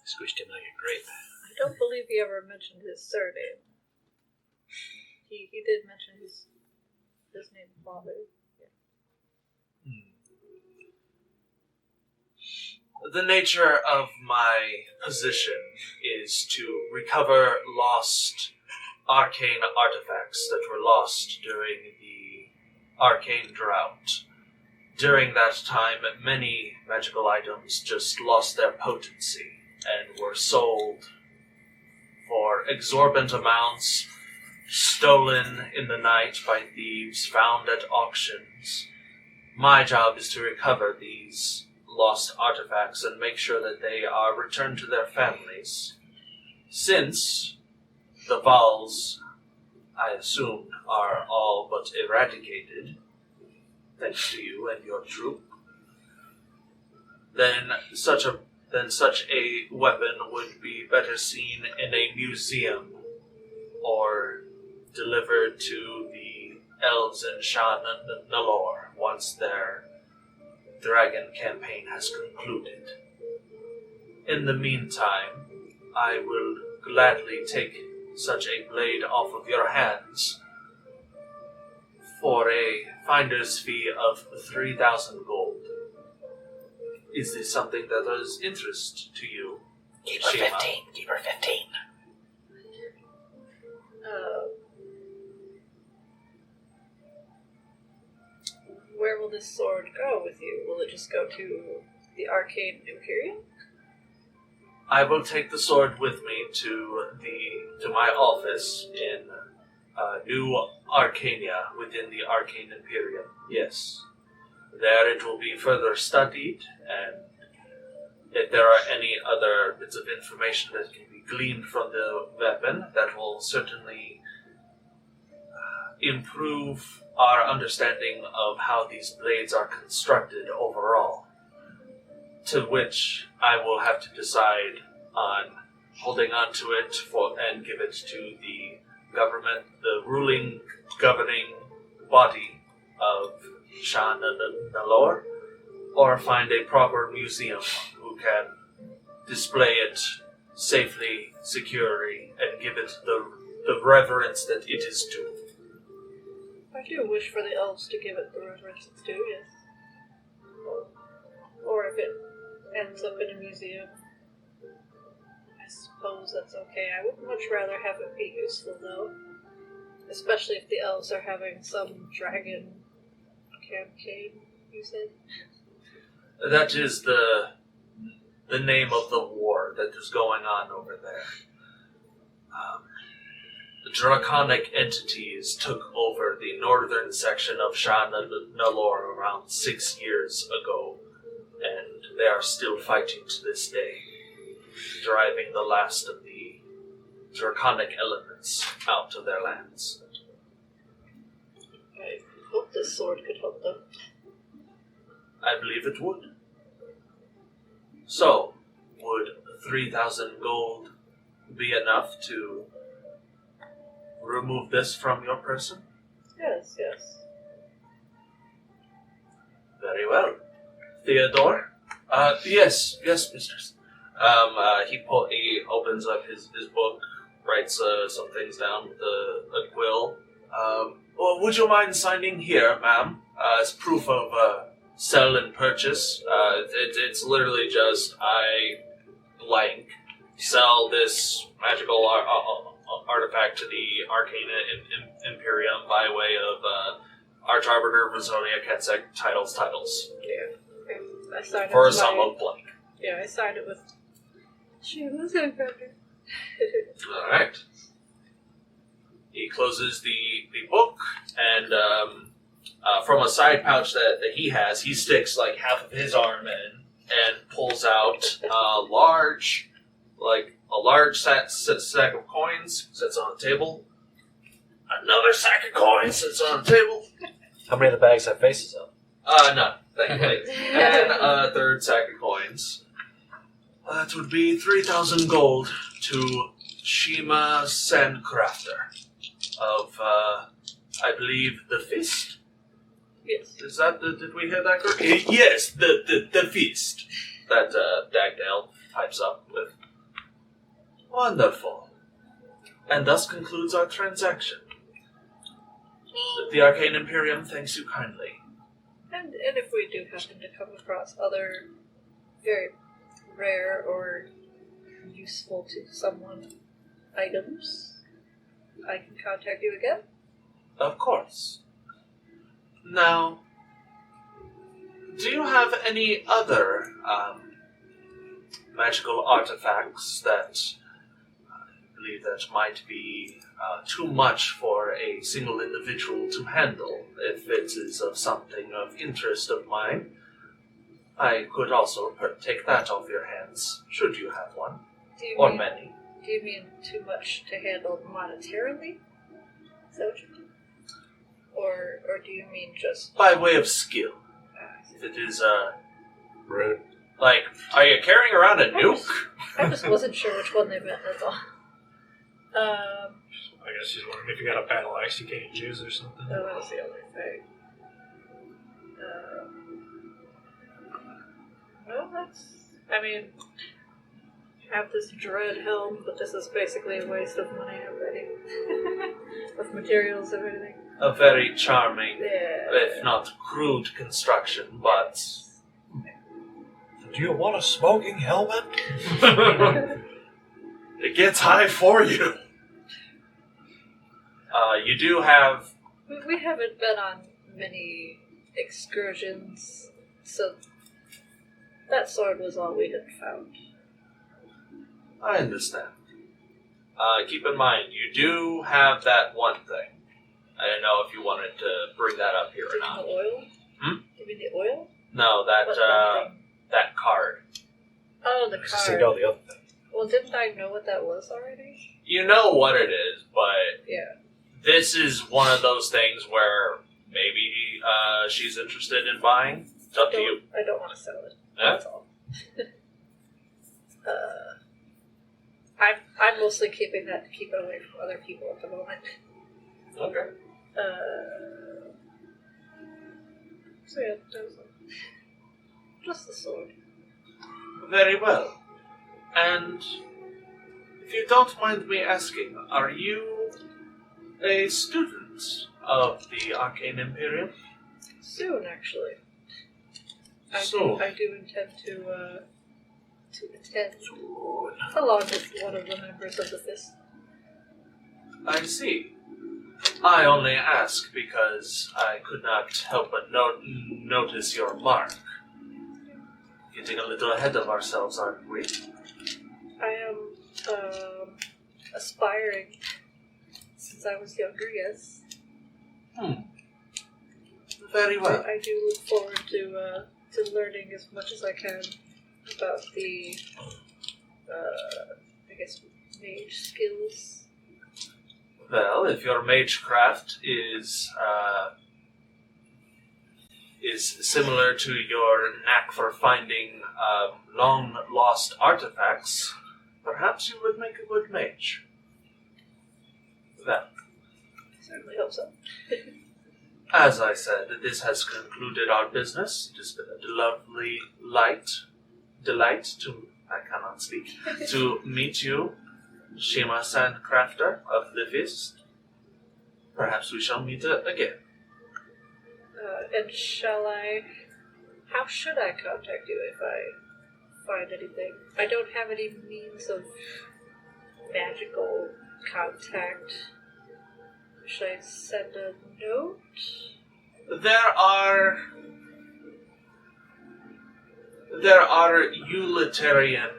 Speaker 6: Squished him like a grape.
Speaker 4: I don't believe he ever mentioned his surname. He did mention his name, Father.
Speaker 2: The nature of my position is to recover lost arcane artifacts that were lost during the arcane drought. During that time, many magical items just lost their potency and were sold for exorbitant amounts, stolen in the night by thieves, found at auctions. My job is to recover these lost artifacts and make sure that they are returned to their families. Since the Vals, I assume, are all but eradicated, thanks to you and your troop, then such a weapon would be better seen in a museum or delivered to the elves in Shan and Nalor once their dragon campaign has concluded. In the meantime, I will gladly take such a blade off of your hands for a finder's fee of 3,000 gold. Is this something that is interest to you?
Speaker 6: Keep her
Speaker 2: Shiima?
Speaker 6: 15. Keep her 15.
Speaker 4: Where will this sword go with you? Will it just go to the Arcane Imperium?
Speaker 2: I will take the sword with me to my office in New Arcania within the Arcane Imperium. Yes. There it will be further studied, and if there are any other bits of information that can be gleaned from the weapon, that will certainly improve our understanding of how these blades are constructed overall. To which I will have to decide on holding on to it and give it to the government, the ruling governing body of Shan and Nalor, or find a proper museum who can display it safely, securely, and give it the reverence that it is due.
Speaker 4: I do wish for the elves to give it the reverence it's due, yes. Or if it ends up in a museum, I suppose that's okay. I would much rather have it be useful, though. Especially if the elves are having some dragon campaign, you said?
Speaker 2: That is the name of the war that is going on over there. The draconic entities took over the northern section of Shan and Nalor around 6 years ago, and they are still fighting to this day, driving the last of the draconic elements out of their lands.
Speaker 4: I hope this sword could help them.
Speaker 2: I believe it would. So, would 3,000 gold be enough to remove this from your person?
Speaker 4: Yes, yes.
Speaker 2: Very well. Theodore? Yes, mistress. He opens up his book, writes some things down with a quill. Well, would you mind signing here, ma'am, as proof of sell and purchase? It's literally just, I blank, sell this magical artifact to the Arcane Imperium by way of Archarbiter, Vizonia, Kensek, titles.
Speaker 4: Yeah. Okay. I signed
Speaker 2: For
Speaker 4: it
Speaker 2: a sum of blank.
Speaker 4: Yeah, I signed it with Shiima's Sandcrafter.
Speaker 2: Alright. He closes the book, and from a side pouch that he has, he sticks like half of his arm in and pulls out a large sack of coins, sits on the table. Another sack of coins sits on the table.
Speaker 6: How many of the bags have faces on?
Speaker 2: None, thankfully. And a third sack of coins. That would be 3,000 gold to Shiima Sandcrafter of, I believe, the Fist?
Speaker 4: Yes.
Speaker 2: Is that did we hear that correctly? Yes, the Fist. That Dagdale types up with. Wonderful. And thus concludes our transaction. The Arcane Imperium thanks you kindly.
Speaker 4: And if we do happen to come across other very rare or useful to someone items, I can contact you again?
Speaker 2: Of course. Now, do you have any other magical artifacts that I believe that might be too much for a single individual to handle? If it is of something of interest of mine, I could also take that off your hands, should you have one, or many.
Speaker 4: Do you mean too much to handle monetarily? Is that what you mean? Or do you mean just...
Speaker 2: By way of skill. If it is,
Speaker 6: Rude.
Speaker 2: like, are you carrying around a nuke?
Speaker 4: I just wasn't sure which one they meant, that's all.
Speaker 5: I guess she's wondering if you got a battle axe you can't use or something.
Speaker 4: That was the other thing. Well, that's... I mean... have this dread helm, but this is basically a waste of money already. With materials and everything.
Speaker 2: A very charming,
Speaker 4: Yeah.
Speaker 2: if not crude construction, but...
Speaker 6: Do you want a smoking helmet?
Speaker 2: It gets high for you. You do have...
Speaker 4: We haven't been on many excursions, so that sword was all we had found.
Speaker 2: I understand. Keep in mind, you do have that one thing. I didn't know if you wanted to bring that up here or not.
Speaker 4: The oil?
Speaker 2: Hmm?
Speaker 4: You mean the oil?
Speaker 2: No,
Speaker 4: What thing?
Speaker 2: that card.
Speaker 4: Oh, the
Speaker 6: So
Speaker 4: card.
Speaker 6: no, the other thing.
Speaker 4: Well, didn't I know what that was already?
Speaker 2: You know what it is, but
Speaker 4: Yeah.
Speaker 2: this is one of those things where maybe she's interested in buying. It's up to you.
Speaker 4: I don't want to sell it.
Speaker 2: Yeah?
Speaker 4: That's all. I'm mostly keeping that to keep it away from other people at the moment.
Speaker 2: Okay.
Speaker 4: So yeah, just the sword.
Speaker 2: Very well. And if you don't mind me asking, are you a student of the Arcane Imperium?
Speaker 4: Soon, actually. I do intend to attend, along with one of the members of the Fist.
Speaker 2: I see. I only ask because I could not help but notice your mark. Getting a little ahead of ourselves, aren't we?
Speaker 4: I am aspiring since I was younger, yes.
Speaker 2: Very well.
Speaker 4: I do look forward to learning as much as I can about the, mage skills.
Speaker 2: Well, if your magecraft is similar to your knack for finding long-lost artifacts, perhaps you would make a good mage. Well,
Speaker 4: Certainly hope so.
Speaker 2: as I said, this has concluded our business. It has been a lovely delight to, I cannot speak, to meet you, Shiima Sandcrafter of the Fist. Perhaps we shall meet again.
Speaker 4: And how should I contact you if I find anything? I don't have any means of magical contact. Should I send a note?
Speaker 2: There are utilitarian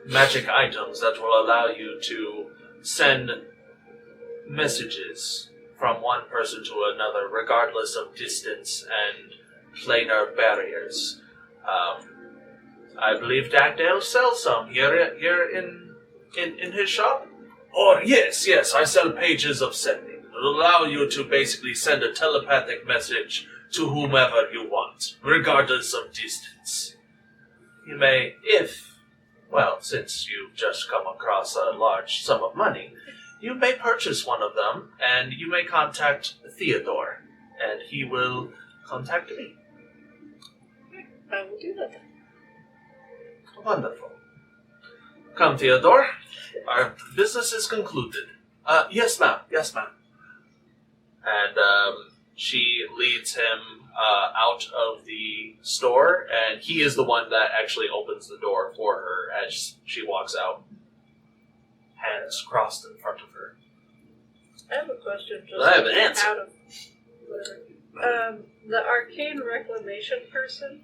Speaker 2: magic items that will allow you to send messages from one person to another, regardless of distance and planar barriers. I believe Dagdale sells some here in his shop. Or yes, I sell pages of sending. It'll allow you to basically send a telepathic message to whomever you want, regardless of distance. You may, since you've just come across a large sum of money, you may purchase one of them, and you may contact Theodore, and he will contact me.
Speaker 4: I will do that then.
Speaker 2: Wonderful. Come, Theodore. Our business is concluded. Yes, ma'am. And she leads him out of the store, and he is the one that actually opens the door for her as she walks out. Hands crossed in front of her.
Speaker 4: I have a question. Just
Speaker 2: I have an answer.
Speaker 4: Out of the Arcane Reclamation person.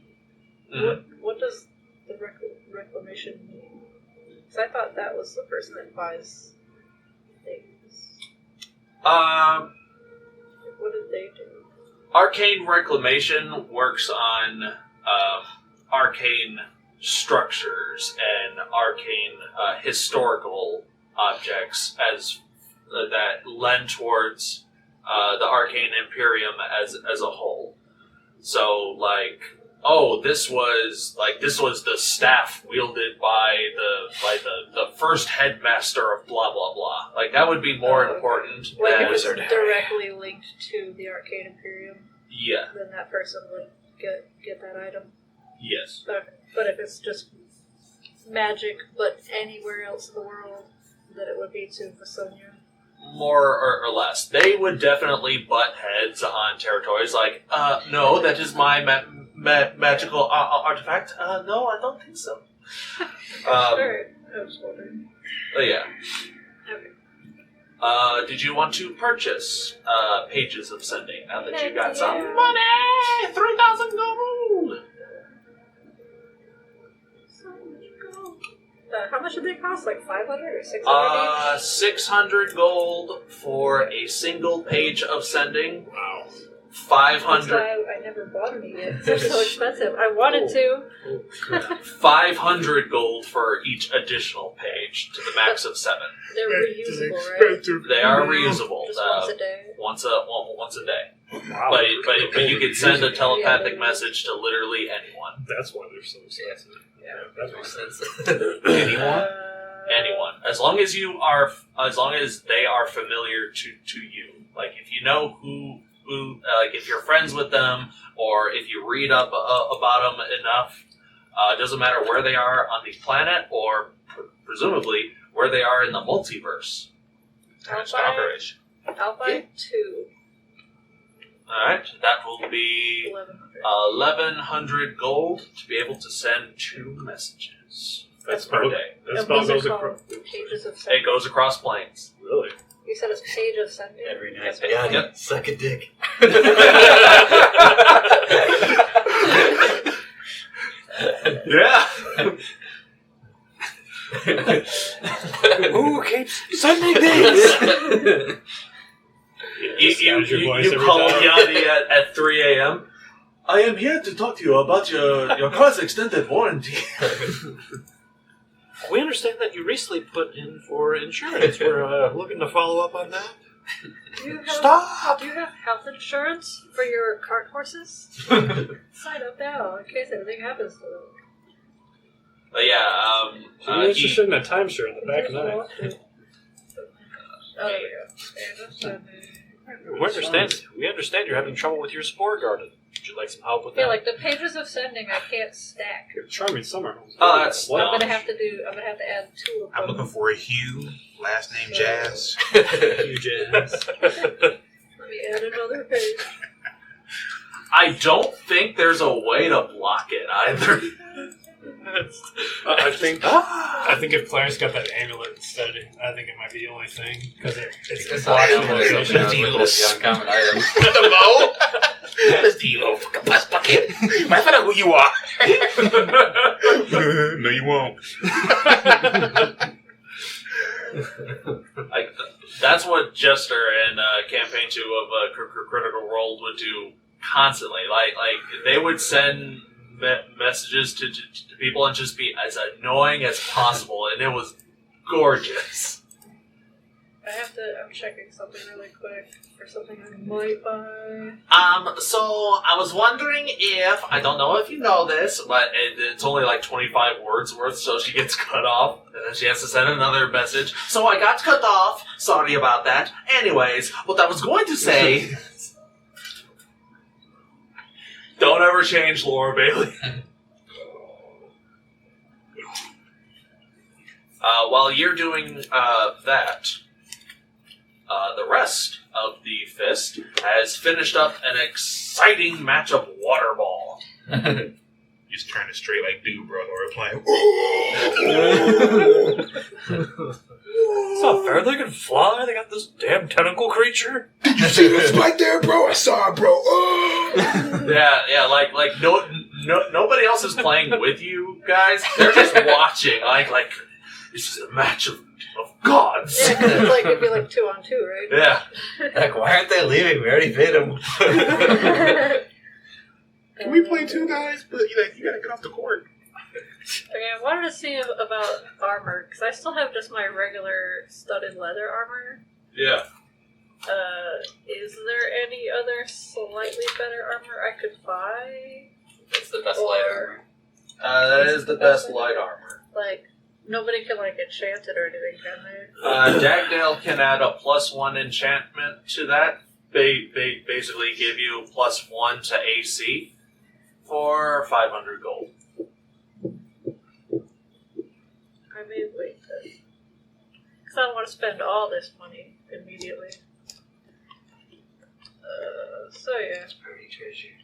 Speaker 2: Mm-hmm.
Speaker 4: What does the reclamation mean? Because I thought that was the person that buys things. What did they do?
Speaker 2: Arcane Reclamation works on arcane structures and arcane historical objects as that lend towards the Arcane Imperium as a whole. So, this was the staff wielded by the first headmaster of blah blah blah. That would be more important
Speaker 4: Like
Speaker 2: than
Speaker 4: if it's directly linked to the Arcane Imperium,
Speaker 2: yeah.
Speaker 4: then that person would get that item.
Speaker 2: Yes.
Speaker 4: But if it's just magic, but anywhere else in the world, then it would be to Vasonia.
Speaker 2: More or less. They would definitely butt heads on territories no, that is my magical artifact. No, I don't think so.
Speaker 4: Sure, I was wondering.
Speaker 2: Yeah.
Speaker 4: Okay.
Speaker 2: Did you want to purchase pages of sending now that you got
Speaker 4: Yeah.
Speaker 2: some money? 3,000 gold!
Speaker 4: How much did they cost? 500 or 600 each?
Speaker 2: 600 gold for a single page of sending.
Speaker 5: Wow.
Speaker 2: 500.
Speaker 4: That's why I never bought any yet. They're so expensive. I wanted to.
Speaker 2: 500 gold for each additional page to the max of 7.
Speaker 4: They're reusable, right?
Speaker 2: They are reusable.
Speaker 4: Just once a day.
Speaker 2: Once a day.
Speaker 5: Wow.
Speaker 2: But you can send a telepathic message to literally anyone.
Speaker 5: That's why they're so expensive.
Speaker 7: Yeah, that makes sense.
Speaker 2: Anyone? Anyone, as long as they are familiar to you. Like if you know who like if you're friends with them, or if you read up about them enough, it doesn't matter where they are on the planet, or presumably where they are in the multiverse.
Speaker 4: I'll buy 2.
Speaker 2: Alright, that will be 1,100 gold to be able to send 2 messages per day.
Speaker 5: That spell goes
Speaker 4: across. Pages of sending.
Speaker 2: It goes across planes.
Speaker 5: Really?
Speaker 4: You said it's page of sending?
Speaker 7: Every night.
Speaker 4: Yeah.
Speaker 2: Yep.
Speaker 7: Suck a dick.
Speaker 2: Yeah.
Speaker 6: Who keeps sending these?
Speaker 2: You call Yadi at 3 a.m. I am here to talk to you about your car's extended warranty.
Speaker 6: We understand that you recently put in for insurance. We're looking to follow up on that.
Speaker 4: Stop! Do you have health insurance for your cart horses? Sign up now in case anything happens to them.
Speaker 2: But yeah,
Speaker 5: She was just in a timeshare in the back of the night.
Speaker 4: Oh, there we go.
Speaker 6: We understand you're having trouble with your spore garden. Would you like some help with that?
Speaker 4: Yeah, like the pages of sending, I can't stack.
Speaker 5: Charming summer.
Speaker 2: Oh, that's
Speaker 4: I'm gonna have to add 2 of them.
Speaker 8: I'm looking for a Hugh, last name Jazz.
Speaker 5: Huge jazz.
Speaker 4: Let me add another page.
Speaker 2: I don't think there's a way to block it either.
Speaker 5: I think if Clarence got that amulet instead, I think it might be the only thing because it's blocks the location.
Speaker 7: The uncommon item.
Speaker 8: The bow? That's the little fucking bus bucket. I find out who you are. No, you won't.
Speaker 2: That's what Jester and Campaign 2 of Critical Role would do constantly. Like they would send messages to people and just be as annoying as possible, and it was gorgeous.
Speaker 4: I'm checking something really quick for something I might buy.
Speaker 2: So I was wondering if, I don't know if you know this, but it's only like 25 words worth, so she gets cut off, and then she has to send another message. So I got cut off. Sorry about that. Anyways, what I was going to say... Don't ever change Laura Bailey. While you're doing that, the rest of the fist has finished up an exciting match of water ball.
Speaker 8: Just turn it straight like dude, bro. We're playing.
Speaker 6: It's not fair. They can fly. They got this damn tentacle creature.
Speaker 8: Did you see this right there, bro? I saw it, bro.
Speaker 2: Yeah. Like nobody else is playing with you guys. They're just watching. Like this is a match of gods.
Speaker 4: Yeah, because it'd be like 2 on 2, right?
Speaker 2: Yeah.
Speaker 7: Like, why aren't they leaving? We already paid them.
Speaker 8: Can we play 2 guys? But you gotta get off the court.
Speaker 4: Okay, I wanted to see about armor, because I still have just my regular studded leather armor.
Speaker 2: Yeah.
Speaker 4: Is there any other slightly better armor I could buy?
Speaker 7: That's the best light armor.
Speaker 2: That is the best light armor.
Speaker 4: Like, nobody can, like, enchant it or anything, can they?
Speaker 2: Dagdale can add a +1 enchantment to that. They basically give you +1 to AC for 500 gold.
Speaker 4: I may wait then. Because I don't want to spend all this money immediately. So yeah.
Speaker 7: That's pretty treasure.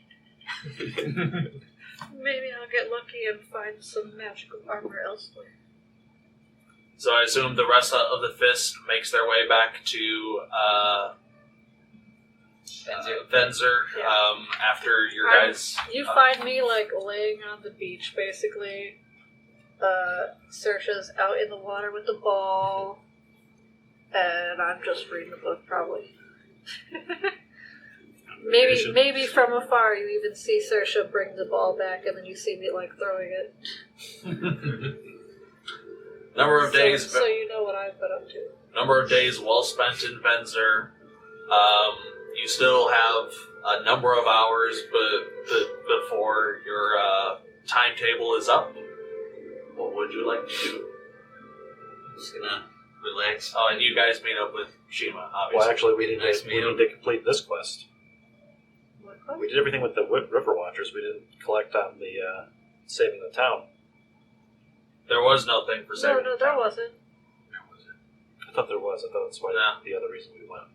Speaker 4: Maybe I'll get lucky and find some magical armor elsewhere.
Speaker 2: So I assume the rest of the fist makes their way back to Venzer
Speaker 4: Yeah.
Speaker 2: after your guys...
Speaker 4: You find me, like, laying on the beach, basically. Saoirse's out in the water with the ball. And I'm just reading the book, probably. Maybe from afar you even see Saoirse bring the ball back, and then you see me, like, throwing it.
Speaker 2: Number of days...
Speaker 4: So you know what I've been up to.
Speaker 2: Number of days well spent in Venzer. You still have a number of hours before your timetable is up. What would you like to do?
Speaker 7: just gonna relax.
Speaker 2: Oh, and you guys meet up with Shiima, obviously.
Speaker 6: Well, actually, we need
Speaker 7: Nice
Speaker 6: to
Speaker 7: meal.
Speaker 6: complete this quest.
Speaker 4: What quest?
Speaker 6: We did everything with the River Watchers. We didn't collect on the saving the town.
Speaker 2: There was no thing for saving.
Speaker 4: No, there wasn't.
Speaker 6: I thought there was. I thought that's why
Speaker 2: No.
Speaker 6: the other reason we went.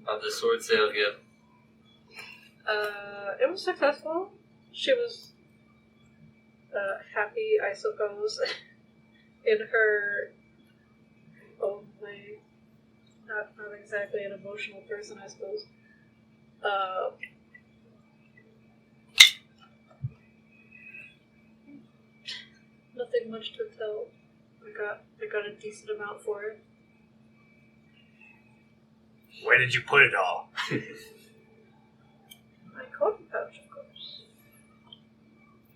Speaker 7: How'd the sword sale go?
Speaker 4: It was successful. She was happy, I suppose, in her own way. Not exactly an emotional person, I suppose. Nothing much to tell. I got a decent amount for it.
Speaker 9: Where did you put it all?
Speaker 4: My coat pouch, of course.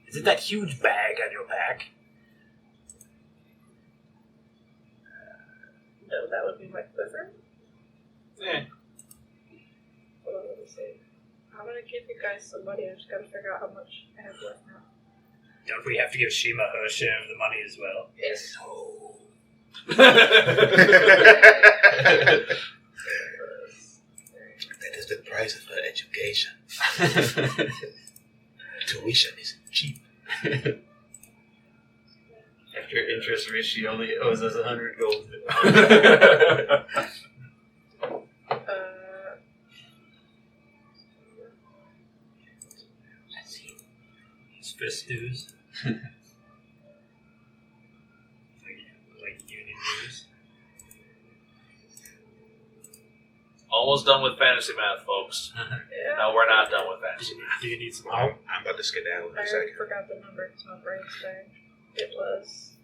Speaker 9: Is it that huge bag on your back?
Speaker 4: No, that would be my quiver.
Speaker 2: Yeah.
Speaker 4: What was I going to say? I'm gonna give you guys some money. I just gotta figure out how much I have left now.
Speaker 9: Don't we have to give Shiima her share of the money as well?
Speaker 4: Yes.
Speaker 8: That is the price of her education. Tuition is cheap.
Speaker 7: After interest rate, she only owes us 100 gold.
Speaker 9: Fist dues. like union dues.
Speaker 2: Almost done with fantasy math, folks.
Speaker 4: Yeah.
Speaker 2: No, we're not done with fantasy math.
Speaker 9: Do you need some
Speaker 8: I'm about to skedaddle in
Speaker 4: I
Speaker 8: a
Speaker 4: already
Speaker 8: second.
Speaker 4: forgot the number because my brain's dying. It was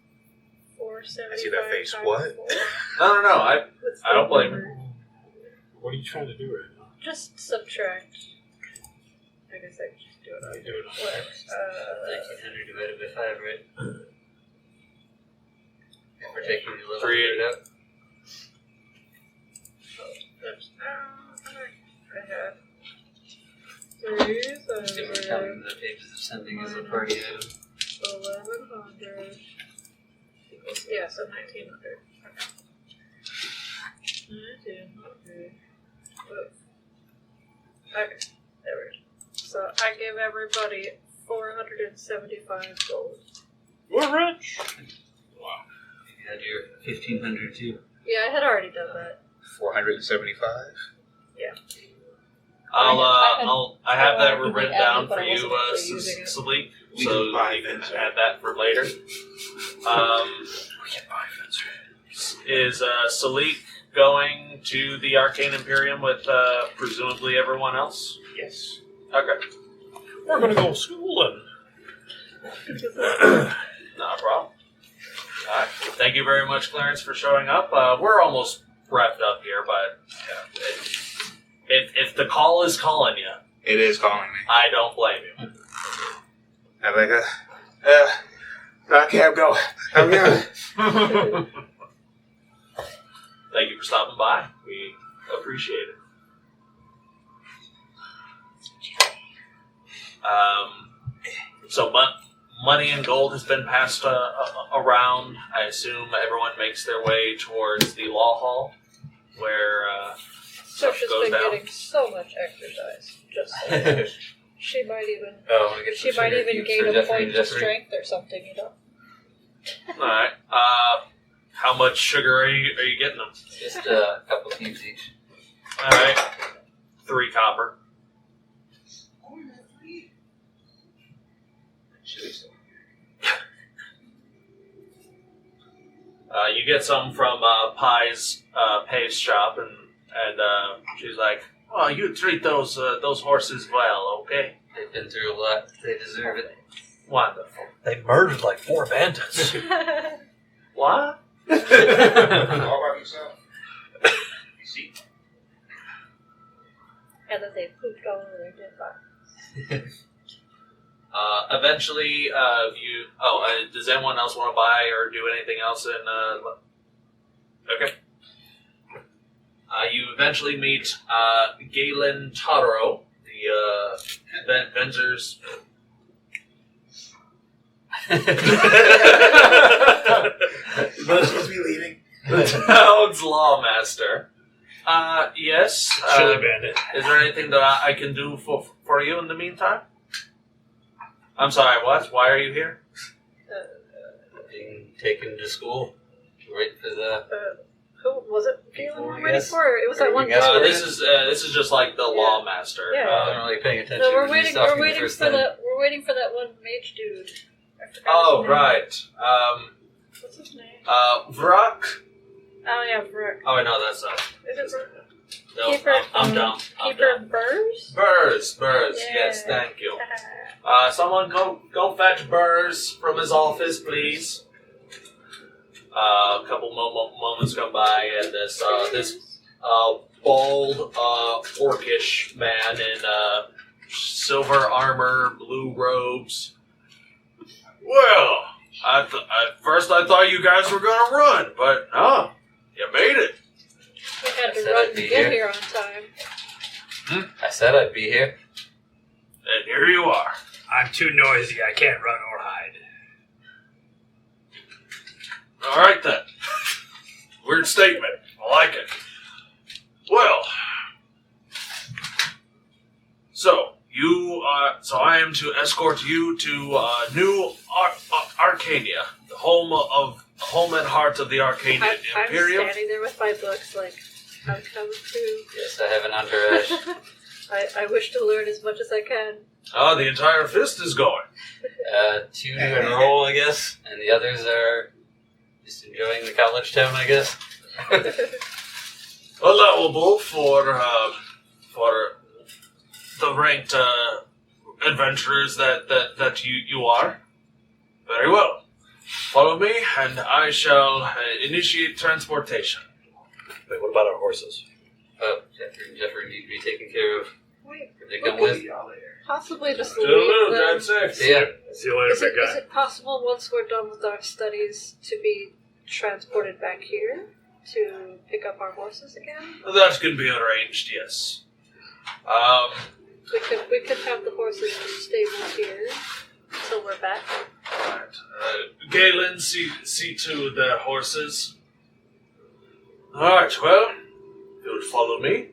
Speaker 4: 475.
Speaker 8: I see that face.
Speaker 4: times
Speaker 8: What?
Speaker 4: 4.
Speaker 2: No. I
Speaker 4: What's
Speaker 2: I don't
Speaker 4: the
Speaker 2: blame
Speaker 4: number?
Speaker 5: What are you trying to do right now?
Speaker 4: Just subtract. I guess I can just do it on
Speaker 5: You do it on
Speaker 4: whatever.
Speaker 7: 1900 divided by 5, right? If we're taking the little
Speaker 2: Three.
Speaker 7: bit out.
Speaker 4: Oops. I had 3,
Speaker 7: If we're counting the pages of sending as a party item.
Speaker 4: 1100 equals, yeah, so 1900. Okay. 1900. Oops. Okay, there we go. So I gave everybody 475 gold.
Speaker 5: We're rich.
Speaker 7: You had your 1500 too.
Speaker 4: Yeah, I had already done that.
Speaker 8: 475?
Speaker 2: I have that
Speaker 4: I
Speaker 2: written
Speaker 4: added,
Speaker 2: down
Speaker 4: but
Speaker 2: for
Speaker 4: I
Speaker 2: you,
Speaker 4: wasn't actually using it.
Speaker 2: Salic,
Speaker 8: We
Speaker 2: so
Speaker 8: can buy
Speaker 2: you can
Speaker 8: fencer.
Speaker 2: add that for later.
Speaker 8: We can buy fencer.
Speaker 2: Is Salic going to the Arcane Imperium with presumably everyone else?
Speaker 8: Yes.
Speaker 2: Okay,
Speaker 5: We're gonna go schooling.
Speaker 2: not a problem. Alright, thank you very much, Clarence, for showing up. We're almost wrapped up here, but if the call is calling you,
Speaker 8: It is calling me.
Speaker 2: I don't blame you.
Speaker 8: I'm like, I can't go. I'm going.
Speaker 2: Thank you for stopping by. We appreciate it. So money and gold has been passed around. I assume everyone makes their way towards the law hall, where stuff
Speaker 4: Trisha's
Speaker 2: goes
Speaker 4: been
Speaker 2: down.
Speaker 4: getting so much exercise. Just so much. She might even
Speaker 7: Oh, I want to get
Speaker 4: she
Speaker 7: some
Speaker 4: might
Speaker 7: sugar
Speaker 4: even
Speaker 7: cubes
Speaker 4: gain
Speaker 7: for
Speaker 4: a
Speaker 7: Jeffrey
Speaker 4: point
Speaker 7: and
Speaker 4: of
Speaker 7: Jeffrey.
Speaker 4: strength or something, you know.
Speaker 2: All right. How much sugar are you getting them?
Speaker 7: Just a couple cubes each.
Speaker 2: All right. 3 copper. You get some from Pai's shop, and she's like, "Oh, you treat those horses well, okay?
Speaker 7: They've been through a lot. They deserve it.
Speaker 2: Wonderful.
Speaker 6: They murdered like 4 bandits.
Speaker 2: What?
Speaker 8: All by himself. See?
Speaker 4: And then they pooped all over their dead bodies.
Speaker 2: Eventually, you. Oh, does anyone else want to buy or do anything else in? Okay. You eventually meet Galen Taro, the vendors.
Speaker 9: Motions be leaving.
Speaker 2: The town's lawmaster. Yes.
Speaker 5: Chili bandit.
Speaker 2: Is there anything that I can do for you in the meantime? I'm sorry, what? Why are you here?
Speaker 7: Being taken to school. Waiting for the...
Speaker 4: Who was it? Feeling
Speaker 7: Before,
Speaker 4: we're
Speaker 7: I
Speaker 4: waiting
Speaker 7: guess.
Speaker 4: for? It was that one.
Speaker 7: Yes,
Speaker 4: guy.
Speaker 2: This is just like the lawmaster.
Speaker 4: Yeah.
Speaker 7: I wasn't really paying attention.
Speaker 4: No, we're
Speaker 7: when you
Speaker 4: waiting.
Speaker 7: stopped
Speaker 4: We're
Speaker 7: me the
Speaker 4: waiting
Speaker 7: first
Speaker 4: for
Speaker 7: time.
Speaker 4: that. We're waiting for that one mage dude. I forgot
Speaker 2: Oh,
Speaker 4: his name.
Speaker 2: right.
Speaker 4: What's his name?
Speaker 2: Vrock.
Speaker 4: Oh yeah, Brook.
Speaker 2: Oh, no, that's
Speaker 4: Is it Brook?
Speaker 2: no.
Speaker 4: Keeper.
Speaker 2: I'm down. I'm
Speaker 4: Keeper
Speaker 2: down.
Speaker 4: Burrs.
Speaker 2: Burrs.
Speaker 4: Yeah.
Speaker 2: Yes, thank you. Someone go fetch Burrs from his office, please. A couple moments come by, and this bald, orcish man in silver armor, blue robes. Well, at first I thought you guys were gonna run, but no, you made it.
Speaker 4: We had to
Speaker 7: I said
Speaker 4: run
Speaker 7: I'd
Speaker 4: to
Speaker 7: be
Speaker 4: get
Speaker 7: here.
Speaker 4: here on time.
Speaker 7: I said I'd be here.
Speaker 2: And here you are.
Speaker 9: I'm too noisy. I can't run or hide.
Speaker 2: All right then. Weird statement. I like it. Well, so I am to escort you to New Arcania, the home and heart of the Arcane
Speaker 4: I'm
Speaker 2: Imperium.
Speaker 4: standing there with my books, like I'm coming too.
Speaker 7: Yes, I have an entourage.
Speaker 4: I wish to learn as much as I can.
Speaker 2: The entire fist is going.
Speaker 7: 2 to enroll, I guess, and the others are just enjoying the college town, I guess.
Speaker 2: Allowable for the ranked adventurers that you are. Very well. Follow me, and I shall initiate transportation.
Speaker 6: Wait, what about our horses?
Speaker 7: Oh, Jeffrey need to be taken care of.
Speaker 4: Wait,
Speaker 7: Did they come with?
Speaker 4: possibly just
Speaker 2: Toodaloo,
Speaker 4: leave them.
Speaker 2: that's it.
Speaker 7: See ya.
Speaker 5: See you later,
Speaker 4: Is
Speaker 5: big
Speaker 4: it
Speaker 5: guy.
Speaker 4: possible once we're done with our studies to be transported back here to pick up our horses again?
Speaker 2: That can be arranged, yes.
Speaker 4: We could have the horses stabled here until we're back.
Speaker 2: Right. Galen, see to the horses. Alright, well, you would follow me.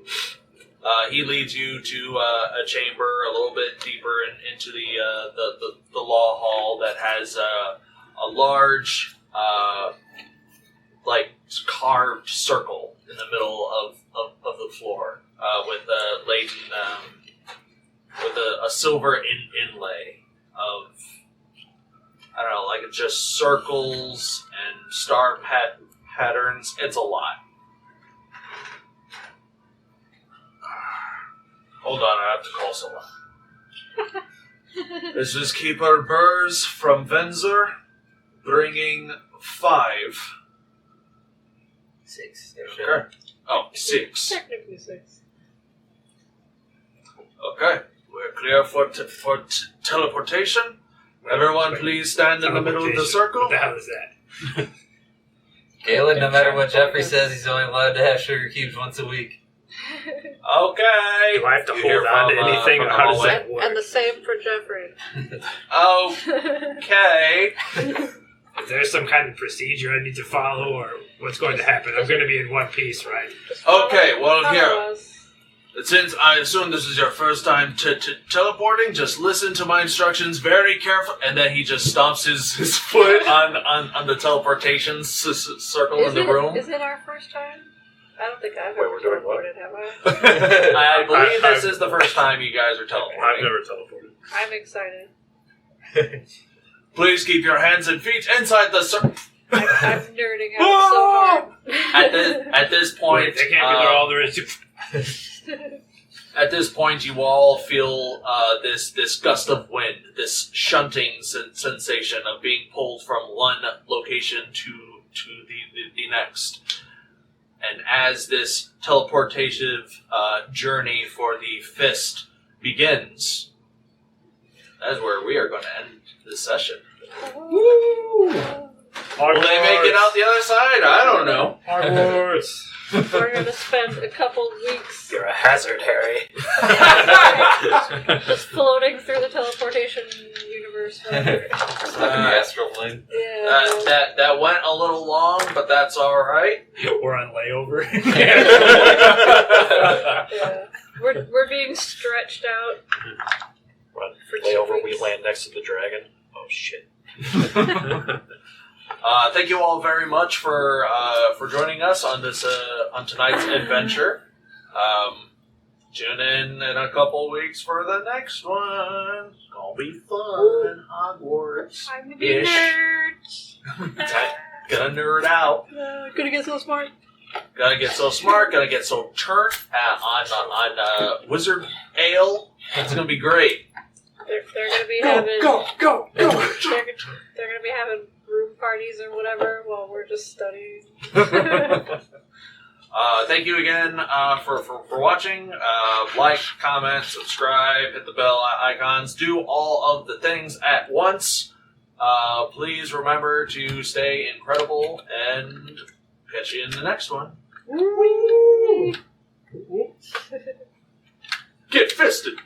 Speaker 2: He leads you to a chamber a little bit deeper into the law hall that has a large, carved circle in the middle of the floor with a laden with a silver inlay of, I don't know, like just circles and star patterns. It's a lot. Hold on, I have to call someone. This is Keeper Burrs from Venzer, bringing 5.
Speaker 7: 6.
Speaker 2: Okay. Oh, 6.
Speaker 4: Technically 6.
Speaker 2: Okay. We're clear for teleportation. Everyone, please stand in the middle of the circle.
Speaker 5: What the hell is that?
Speaker 7: Galen, no matter what Jeffrey says, he's only allowed to have sugar cubes once a week.
Speaker 2: Okay.
Speaker 5: Do I have to
Speaker 2: You hear
Speaker 5: hold on to
Speaker 2: from,
Speaker 5: anything,
Speaker 2: from
Speaker 5: or
Speaker 2: the
Speaker 5: how does
Speaker 2: hallway?
Speaker 5: that work?
Speaker 4: And the same for Jeffrey.
Speaker 2: Okay.
Speaker 5: Is there some kind of procedure I need to follow, or what's going to happen? I'm going to be in one piece, right?
Speaker 2: Okay, well,
Speaker 4: Follow
Speaker 2: here.
Speaker 4: us.
Speaker 2: Since I assume this is your first time teleporting, just listen to my instructions very carefully. And then he just stomps his foot on the teleportation circle in the room.
Speaker 4: Is it our first time? I don't think I've
Speaker 6: Wait,
Speaker 4: ever
Speaker 6: we're doing what?
Speaker 4: teleported, have I?
Speaker 2: I believe this is the first time you guys are
Speaker 5: I've
Speaker 2: teleporting.
Speaker 5: never teleported.
Speaker 4: I'm excited.
Speaker 2: Please keep your hands and feet inside the circle.
Speaker 4: I'm nerding out so hard.
Speaker 2: At this point,
Speaker 5: Wait, that can't be all there is.
Speaker 2: at this point, you all feel this gust of wind, this shunting sensation of being pulled from one location to the next. And as this teleportative journey for the fist begins, that's where we are going to end this session. Will they make it out the other side? I don't know.
Speaker 5: Hogwarts.
Speaker 4: We're going to spend a couple weeks
Speaker 6: You're a hazard, Harry.
Speaker 4: just floating through the teleportation universe
Speaker 7: Stuck in the astral plane.
Speaker 4: Yeah.
Speaker 2: That went a little long, but that's all right.
Speaker 5: We're on layover.
Speaker 4: Yeah. We're being stretched out.
Speaker 6: We're on
Speaker 4: For 2
Speaker 6: layover, we
Speaker 4: weeks.
Speaker 6: land next to the dragon. Oh shit.
Speaker 2: Thank you all very much for joining us on this on tonight's adventure. Tune in a couple weeks for the next one. It's gonna be fun. Hogwarts.
Speaker 4: I'm gonna be nerds.
Speaker 2: Gonna nerd out.
Speaker 4: Gonna get so smart.
Speaker 2: Gotta get so smart. Gotta get so turned on Wizard Ale. It's gonna be great.
Speaker 4: They're gonna be having
Speaker 9: Go!
Speaker 4: They're gonna be having room parties or whatever while we're just studying.
Speaker 2: Thank you again for watching. Like, comment, subscribe, hit the bell icons. Do all of the things at once. Please remember to stay incredible and catch you in the next one. Get fisted!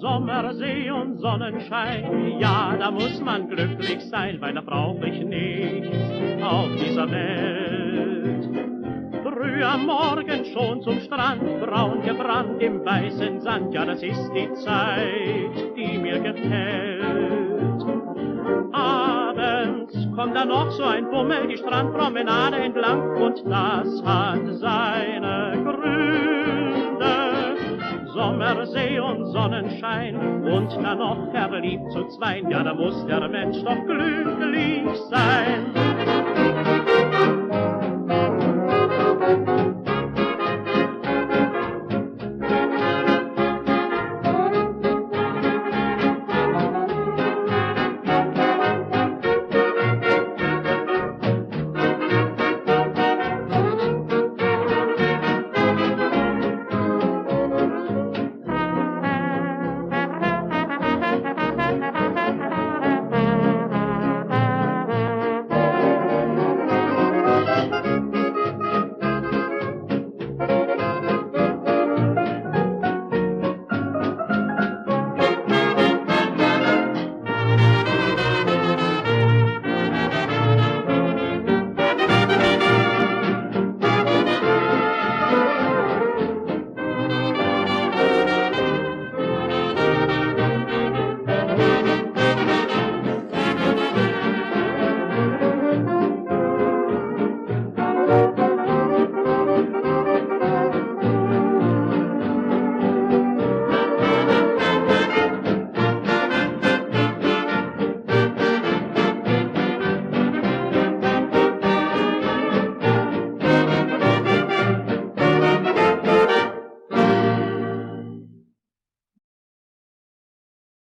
Speaker 10: Sommersee und Sonnenschein, ja, da muss man glücklich sein, weil da brauch ich nichts auf dieser Welt. Früh am Morgen schon zum Strand, braun gebrannt im weißen Sand, ja, das ist die Zeit, die mir gefällt. Abends kommt dann noch so ein Bummel die Strandpromenade entlang und das hat seine Gründe. Sommersee und Sonnenschein und dann noch verliebt zu zweien, ja, da muss der Mensch doch glücklich sein.